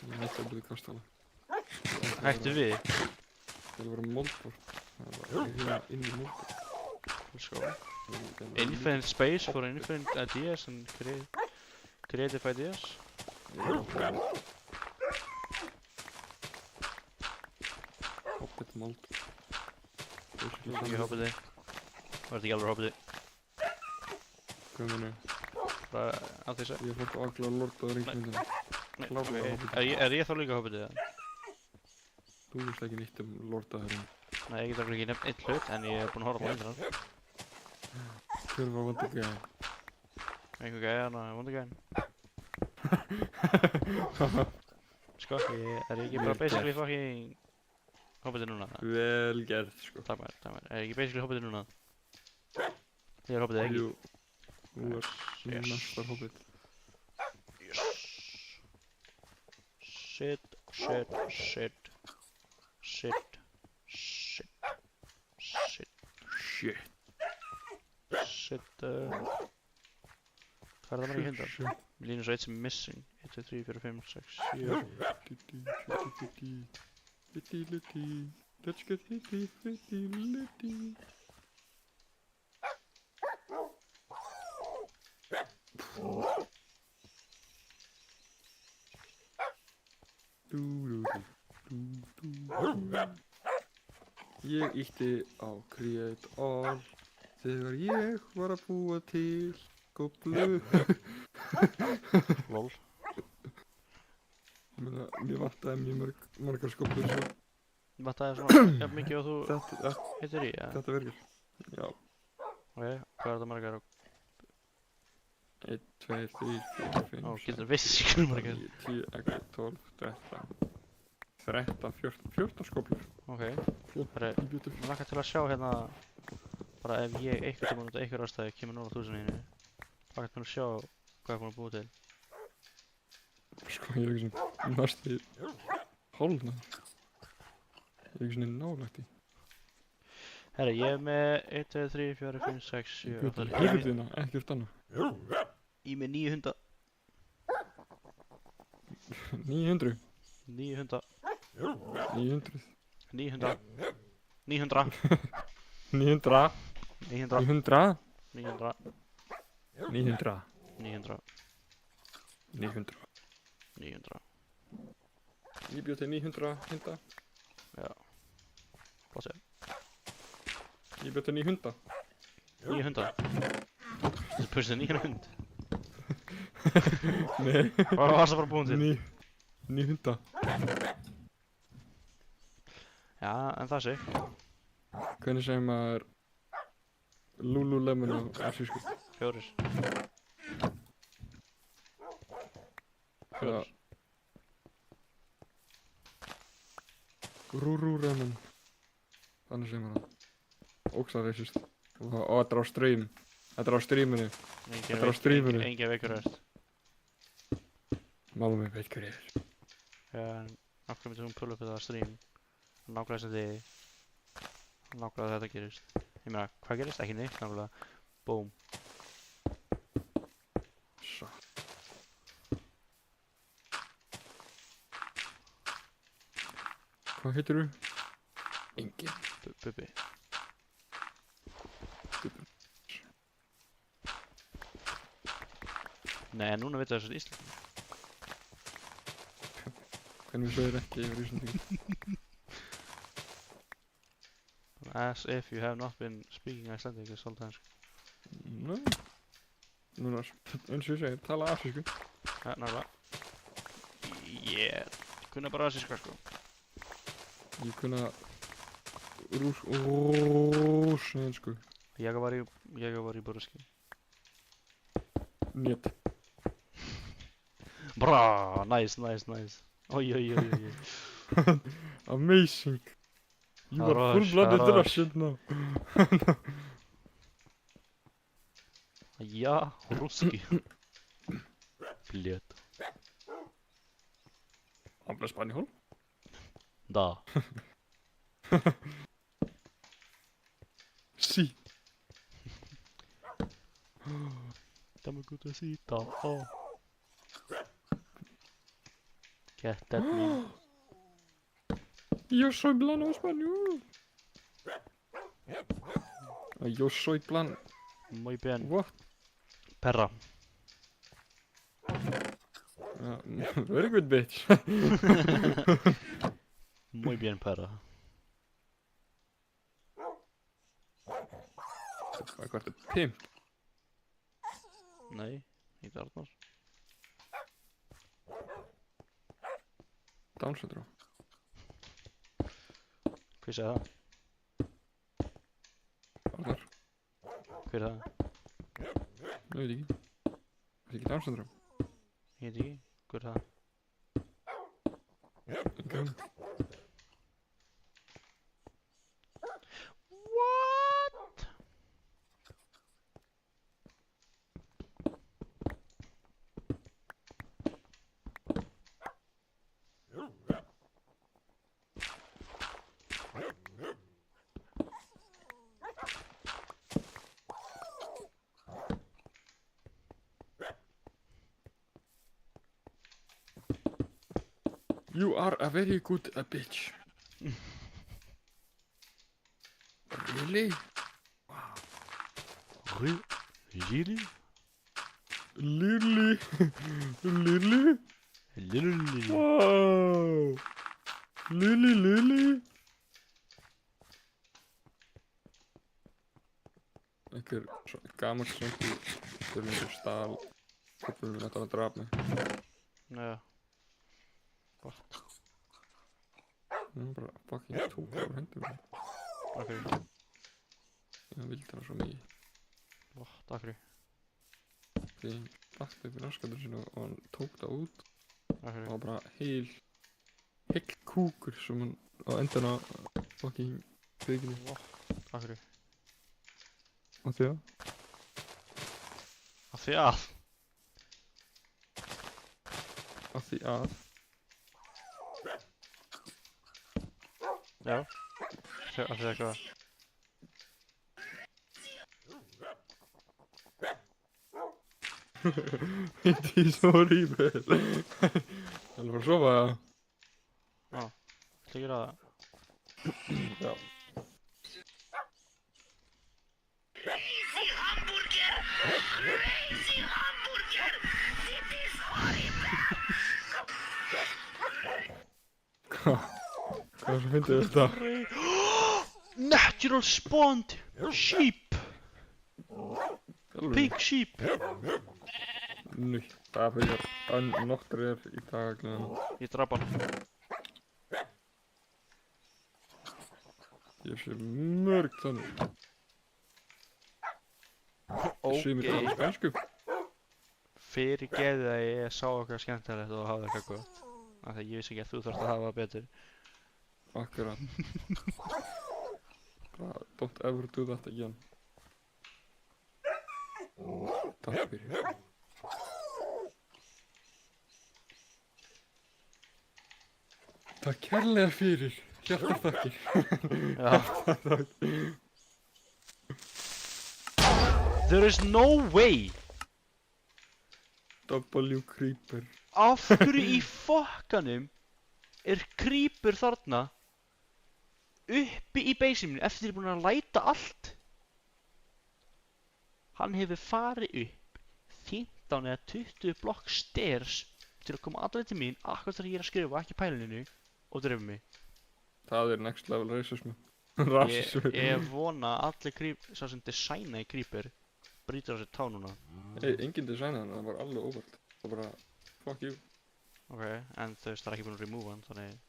Þetta er búið kastala. Hættu við. Það er að vera moldbort. Það er bara inn í moldbort. Let's go. Infinite space for infinite ideas and creative ideas. Hoppet mold. Ég hoppa þig. Var þetta ekki alveg hoppið þig? Hvað meina ég? Bara á því að Ég fór að klára Lord of the Rings myndina. Klárlega hoppið. Er ég þá líka hoppið þig? Þú veist ekki nýtt Lord of the Rings. Nei, ég get alveg ekki nefnt einn hlut, en ég er búinn að horfa á myndina. Hver var vandi gæði? Einhver gæðan og vondi gæðan. Sko, er ég ekki bara basically fucking hoppið þig núna? Vel gert, sko. Takk mér. Er ég ekki basically hoppið þig núna? Ég er hoppið þig ekki. Jú. Þú er næstar hoppið. Shit. Shit, hvað er það margir hundar? Mér línur svo eitt sem er missing. 1, 2, 3, 4, 5, 6, 7. Litty, litty, let's get litty, litty, litty. Ég ítti á create all þegar ég var að búa til skóplu. Lol. Mér vantaði mjög margar skóplur svo Vantaði svona jafn mikið og þú heitir í, eða? þetta verður. Já, Ok, hvað er það margar? 1, 2, 3, 4, 5, Ó, getur vissi hvað margar. 10, 11, 12, 13, 14 skóplur. Ok, herri, mér langar til að sjá hérna, bara ef ég einhvern tímann út af einhver ástæði kemur 0.000 einu, langar til að sjá hvað ég er búinn að búa til. Sko, ég er ekki svona næstu í hálfna. Ég er ekki svona nálægt í. Herri, ég er með 1, 2, 3, 4, 5, 6, 7, 8, Hyrðina, ekkert annað. Ég er með 9 hunda. 900. 9 hunda. 900. 9 hunda. 900. 900. 900. 900. 900. 900. 900. 900. 900. Ég bjóð til 900 hunda. Já. Hvað sér? Ég bjóð til 900. 9 hunda. Þú pussið 9 hund. Nei. Hvað var það bara búin til? 900. Já, en það sé. Hvernig segir maður Lululemon á asísku? 4. Eða Rúrúremen. Þannig segir maður það. Ókslega reisist. Og þetta er á stream. Þetta er á streaminu. Þetta er á streaminu. Engin veikur ert. Mamma mig veit hver ég er. Já, en af hverju myndi hún pulla upp þetta stream? Nákvæmlega sem þið. Nákvæmlega þetta gerist. Ég meina, hvað gerist? Ekki neitt, nákvæmlega. Búm. Svo. Hvað heitir þú? Engin. Bubbi. Nei, en núna veit það þessu Ísland. Hvernig við sögum ekki yfir Íslandingur? As if you have not been speaking Icelandic this whole time. Nei. Núna, eins og ég segir, tala asísku. Ja, nákvæmlega. Ég kunna bara asíska sko. Ég kunna rúsnensku. Ég var í Borski. Njet. Bra, nice. Oi. Amazing. You are Хорош, full-blooded хорош. Russian now. Я русский. Блядь. Habla español? Да. Sí. Dame cutecita. Oh. Get at me. Yo soy plano español. Yo soy plan... Muy bien. What? Perra. Very good bitch. Muy bien, perra. Hvað er þetta? Pimp? Nei, ekki Arnar. Down syndrome. Hver segði það? Arnar? Hver er það? Ég veit ekki. Það er ekki Down syndrome. Ég veit ekki. Hver er það? Enga hugmynd. What? You are a very good bitch. Really? Really? Lily? Lily? Lily. Wow! Lily? Einhver gammal svöngi þurfingur stál koppum við þetta að draf mig. Já. Hún bara fucking tók á hendur mér. Okkur. Ég vildi hana svo mikið. Takk fyrir. Því ég bakti upp í raskatur sinu og hann tók það út Takk og fyrir. var bara heill kúkur sem hann á endana fucking kveikinu. Takk fyrir. Og því að Af því að. af því að Já. Af því að hvað? It is horrible. Það er bara að sofa. Ætla ekki að það. Já. Hvað sem fyndið þetta? Natural spawned sheep. Pig sheep. Nú, það fyrir nokkrir í dagaglega. Ég draf hann. Ég sé mörg þannig. Sumir tala spænsku. Fyrirgeðu að ég sá okkar skemmtilegt og hafði eitthvað gott. Af því ég vissi ekki að þú þarft að hafa betur. Akkurat. Bara, don't ever do that again. Takk fyrir. Takk kærlega fyrir. Hjartarþakkir. Já. There is no way. W Creeper. Af hverju í fokkanum er creeper þarna uppi í beisinu eftir ég er búinn að læta allt? Hann hefur farið upp 15 eða 20 blokk stairs til að koma allaveg til mín akkur þegar ég er að skrifa ekki pæluninu og drefa mig. Það er next level racism. Ég vona að allir sá sem designaði creeper brýtur á sér tá núna. Hey, enginn designaði hann, það var alveg óvart. Það var bara, fuck you. Ok, en þú veist það er ekki búinn að remove hann, þannig...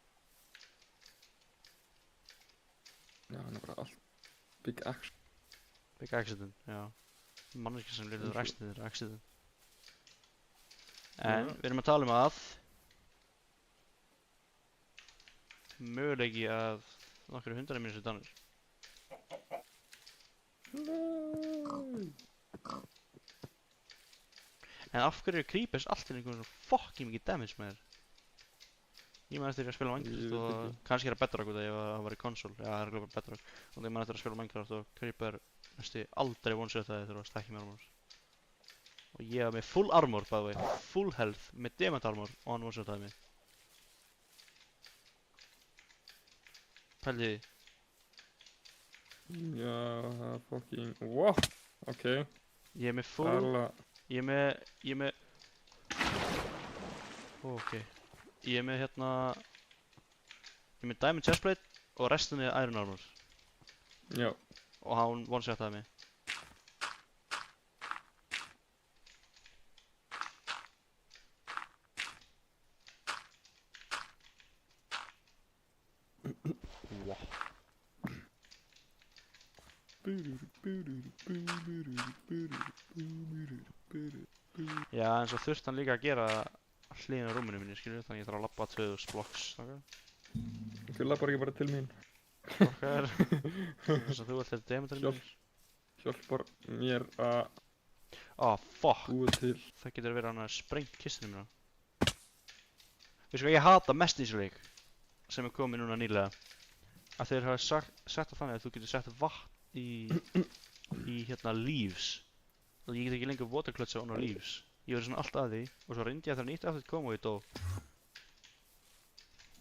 Já, hann er bara allt. Big action. Big accident, já. Manneskja sem lifið accident. En við erum að tala um að... möguleiki að nokkru hundar mínir sér danir. En af hverju eru creepers alltaf einhvern svona fucking mikið damage með þér? Ég man eftir að spila Minecraft og kannski er það Bedrock út af því að það var í konsól. Já, það er alveg bara Bedrock. Og ég man eftir að spila Minecraft og creeper næstu aldrei one-shotaði þegar það stækki með armor. Og ég var með full armor, by the way. Full health, með diamond armor og hann one-shotaði mig. Pældi því. Já, það er fucking... Wow! Ok. Ég er með full... Ég er með... Ok. Ég er með hérna... Ég er með diamond chestplate og restinni iron armor. Já. Og hann one-shotaði mig. Já, en svo þurfti hann líka að gera hliðina á rúminu minni, skilju, þannig ég þarf að labba 2000 blocks, Þú lappar ekki bara til mín. Okkar. Þess að þú vilt þetta demanturinn minn. Hjálpar mér að Fuck. búa til. Það getur verið hann að sprengt kistinu mína. Veistu hvað ég hata mest í þessu leik sem er komið núna nýlega? Að þeir hafa sett það þannig að þú getur sett vatn í hérna leaves. Og ég get ekki lengur waterklötsa on leaves. Ég verði svona allt að því og svo reyndi ég að það nýtt aftur kom og ég dó.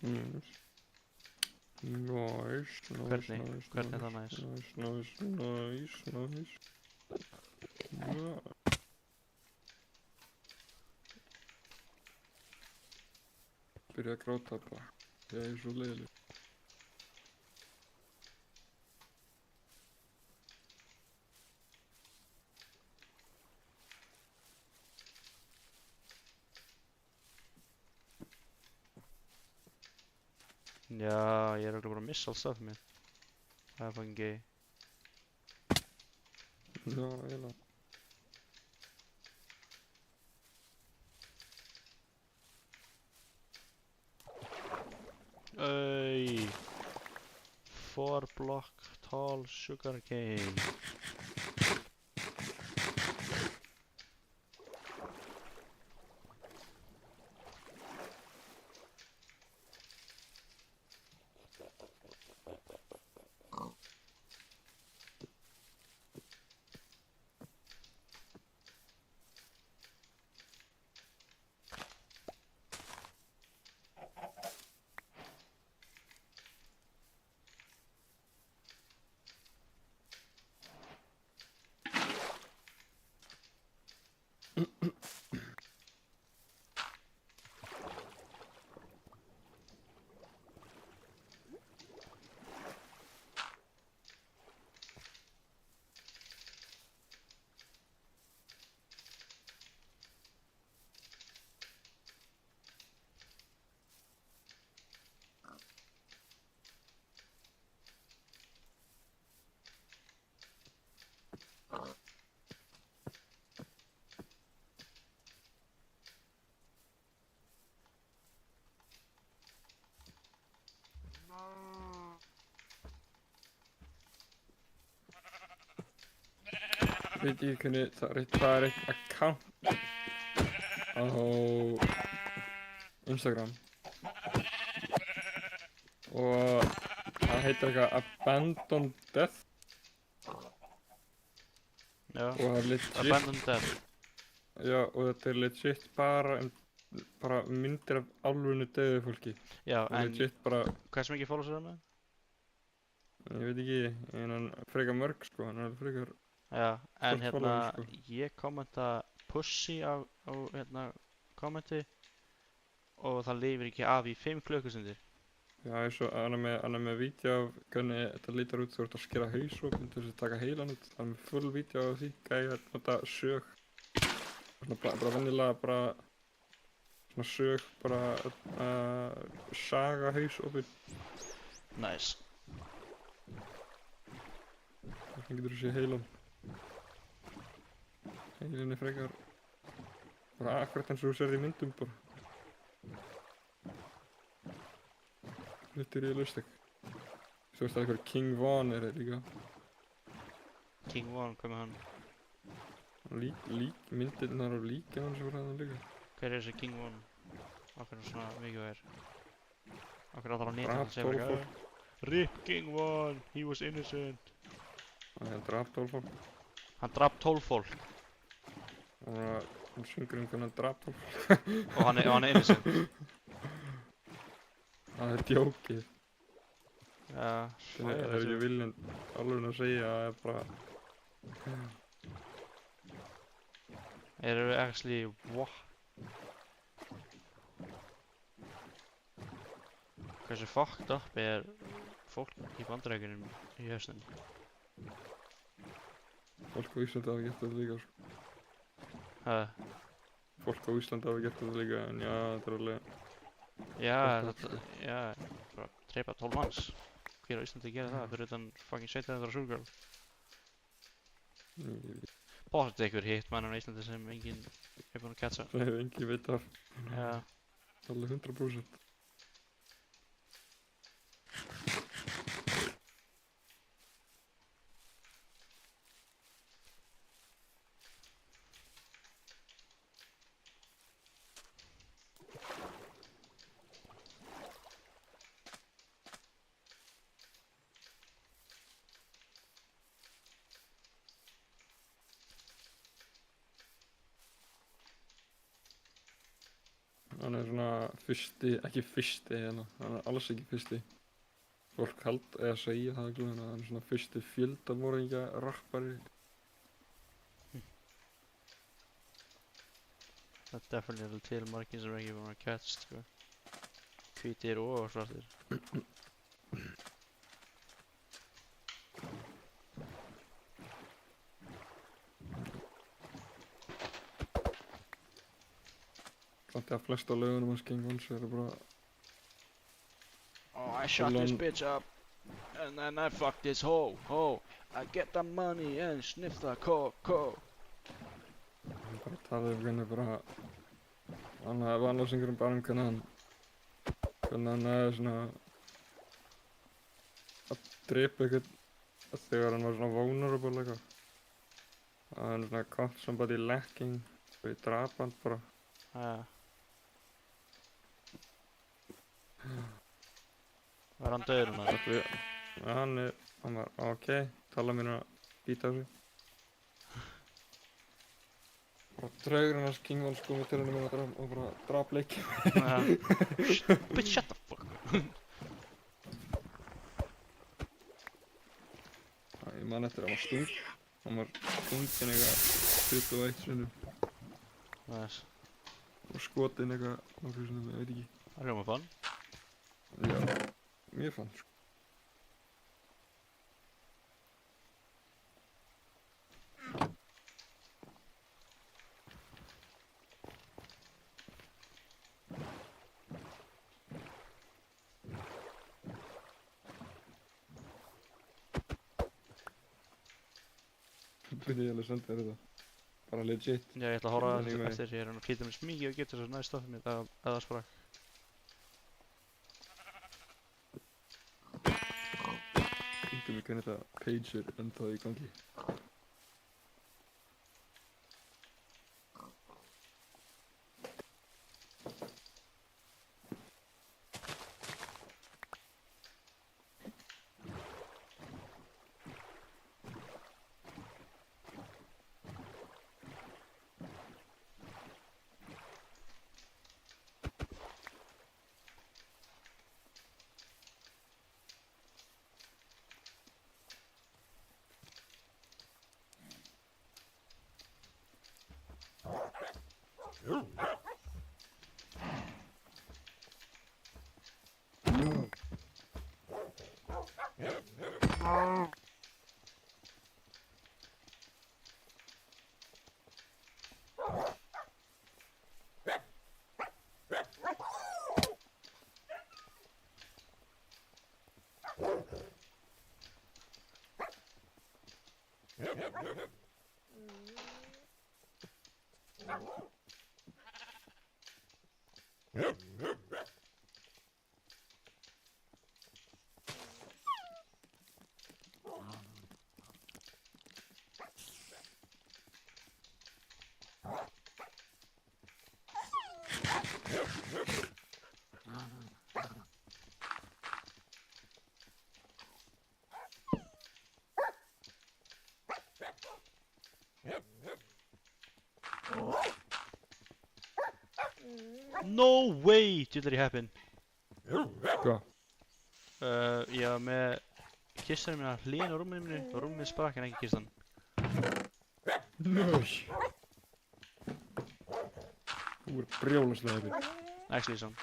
Nice. Nice, nice, Hvernig? nice, Hvernig er það nice, nice? nice, nice, nice. Ja. Byrja að gráta bara. Ég er svo leiðileg. Já, ég er örugglega bara að missa allt stuffið mitt. Það er fucking gay. Já, eiginlega. Ey, 4 block tall sugar cane. Veit ekki hvernig það er eitt account á Instagram og það heitir eitthvað Abandoned Death Já, og það er legit, Abandoned Death. já, og þetta er legit bara myndir af alvöru dauðu fólki Já, og en legit bara, hversu mikið followers er það með? ég veit ekki, en hann frekar mörg sko, hann er alveg frekar, Já, en Hvort hérna, followers, sko? ég kommenta pussy á hérna kommenti og það lifir ekki af í 5 klukkustundir. já, eins og hann er með vídeo af hvernig þetta lítur út þú ert að skera hausopinn til þess að taka heilan út, hann er með full vídeo af því, gæði að nota sög, svona bara venjulega bara, svona sög, bara að saga hausopinn, Nice. þannig getur þú sé heilan. Heilin er frekar, bara akkurat eins og þú serði í myndum bara. Þetta er realistic. Þú veist að eitthvað King Von er líka. King Von, hvað með hann? Myndirnar og líka hann sem var hann líka. Hver er þessi King Von? Akkur er svona mikið er? Akkur er það á netinu Drap að segja bara 12 eitthvað? RIP King Von, he was innocent. Hann draf 12 fólk. Hann drap 12 fólk Og hann syngur hvernig hann draf 12 fólk. og hann er innocent. Það er djókið. Já, Það er ekki viljandi alveg að segja að það er bara... Erum við actually, what? Hversu fucked up er fólk í Bandaríkjunum í hausnum? Fólk á Íslandi hafa gert þetta líka sko. Fólk á Íslandi hafa gert þetta líka en já, þetta er alveg... Já, Fucked þetta, já, bara dreipa 12 manns. Hver á Íslandi gerir það fyrir utan fucking 17. Súrgirl? Bóttið einhver hitman á Íslandi sem enginn er búinn að catcha. Það hefur engi veitar. Já, Alveg 100%. Hann er svona fyrsti, ekki fyrsti hérna, hann er alls ekki fyrsti. Fólk eða segja það ekki, hann er svona fyrsti fjöldamorðingja rappari. Það er definitely alveg til margir sem er ekki búin að catch, sko. Hvítir og svartir. Samt að flest á lögunum hans King Vons eru bara... Oh, I shot this bitch up, and then I fucked this hoe. I get the money and sniff the coke. Hann bara talaði um hvernig bara... Hann hafði annars einhverjum bara um hvernig hann hefði svona... Að drepa eitthvað þegar hann var svona vulnerable eitthvað. Að hann svona caught somebody lacking og ég drap hann bara. Var hann döður hann? Hann var ok, tala mér að býta á sig. Og draugurinn hans King Vons komið til henni mér og bara drap leikið. Bitch, shut the fuck up. Ég man eftir að hann var stunginn eitthvað 21 sinnum Nice. og skotinn eitthvað nokkur sinnum, ég veit ekki. Það hljómar fann. Já, mér fann sko. Byrði ég alveg að senda þér þetta. Bara legit. Já, ég ætla að horfa á Anyway. þetta eftir. Ég er hann að flýta mér smíki og geta svo næst stoffið mitt eða sprak. Íngum við hvernig þetta page er ennþá í gangi. No way! Djúlar ég heppinn. Hvað? Ég var með kistunum mína hlýðin á rúminu mínu og rúmið sprak en ekki kistan. Nei! Þú er brjálaslega heppinn. Actually, son.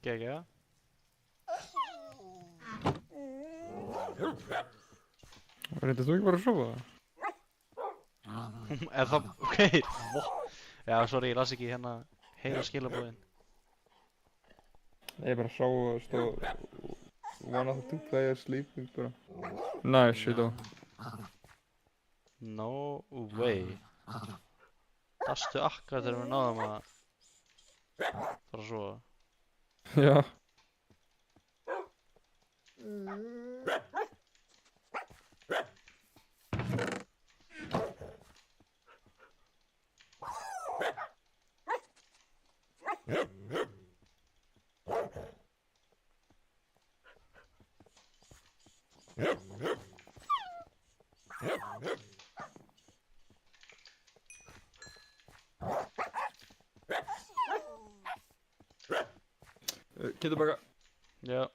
GG. Reyndir þú ekki bara að sofa? Er það, ok, já, sorry, ég las ekki hérna heila skilabóðin. Ég bara sá að stóð one of the two players sleeping bara. Nice, shit á. No way. Dastu akkurat þegar við náðum að fara að sofa. Já. Getur bara... Já.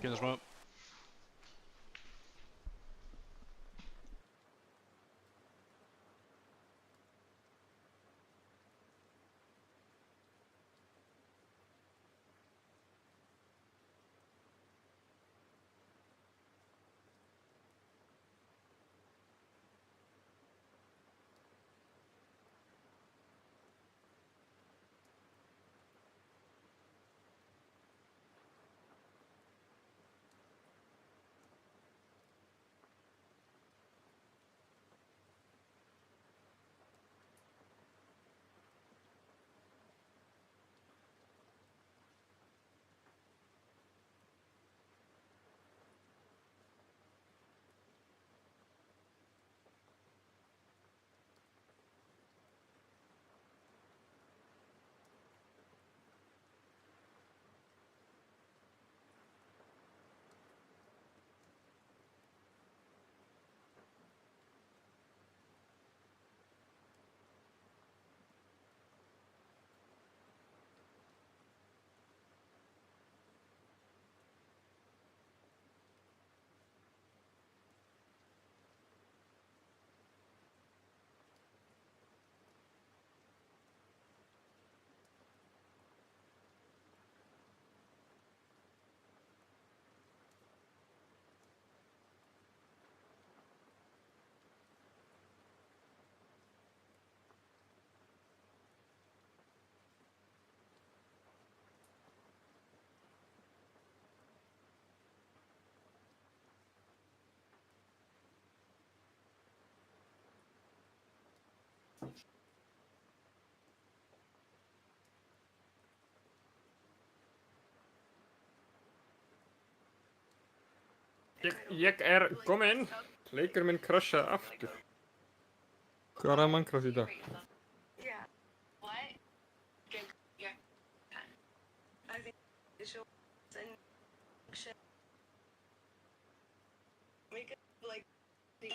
Give us smoke. Ég er kominn. Leikur minn crashaði aftur. Hvað er að Minecraft í dag? Yeah. What? Good. Yeah. I think visuals and shit. Make it like the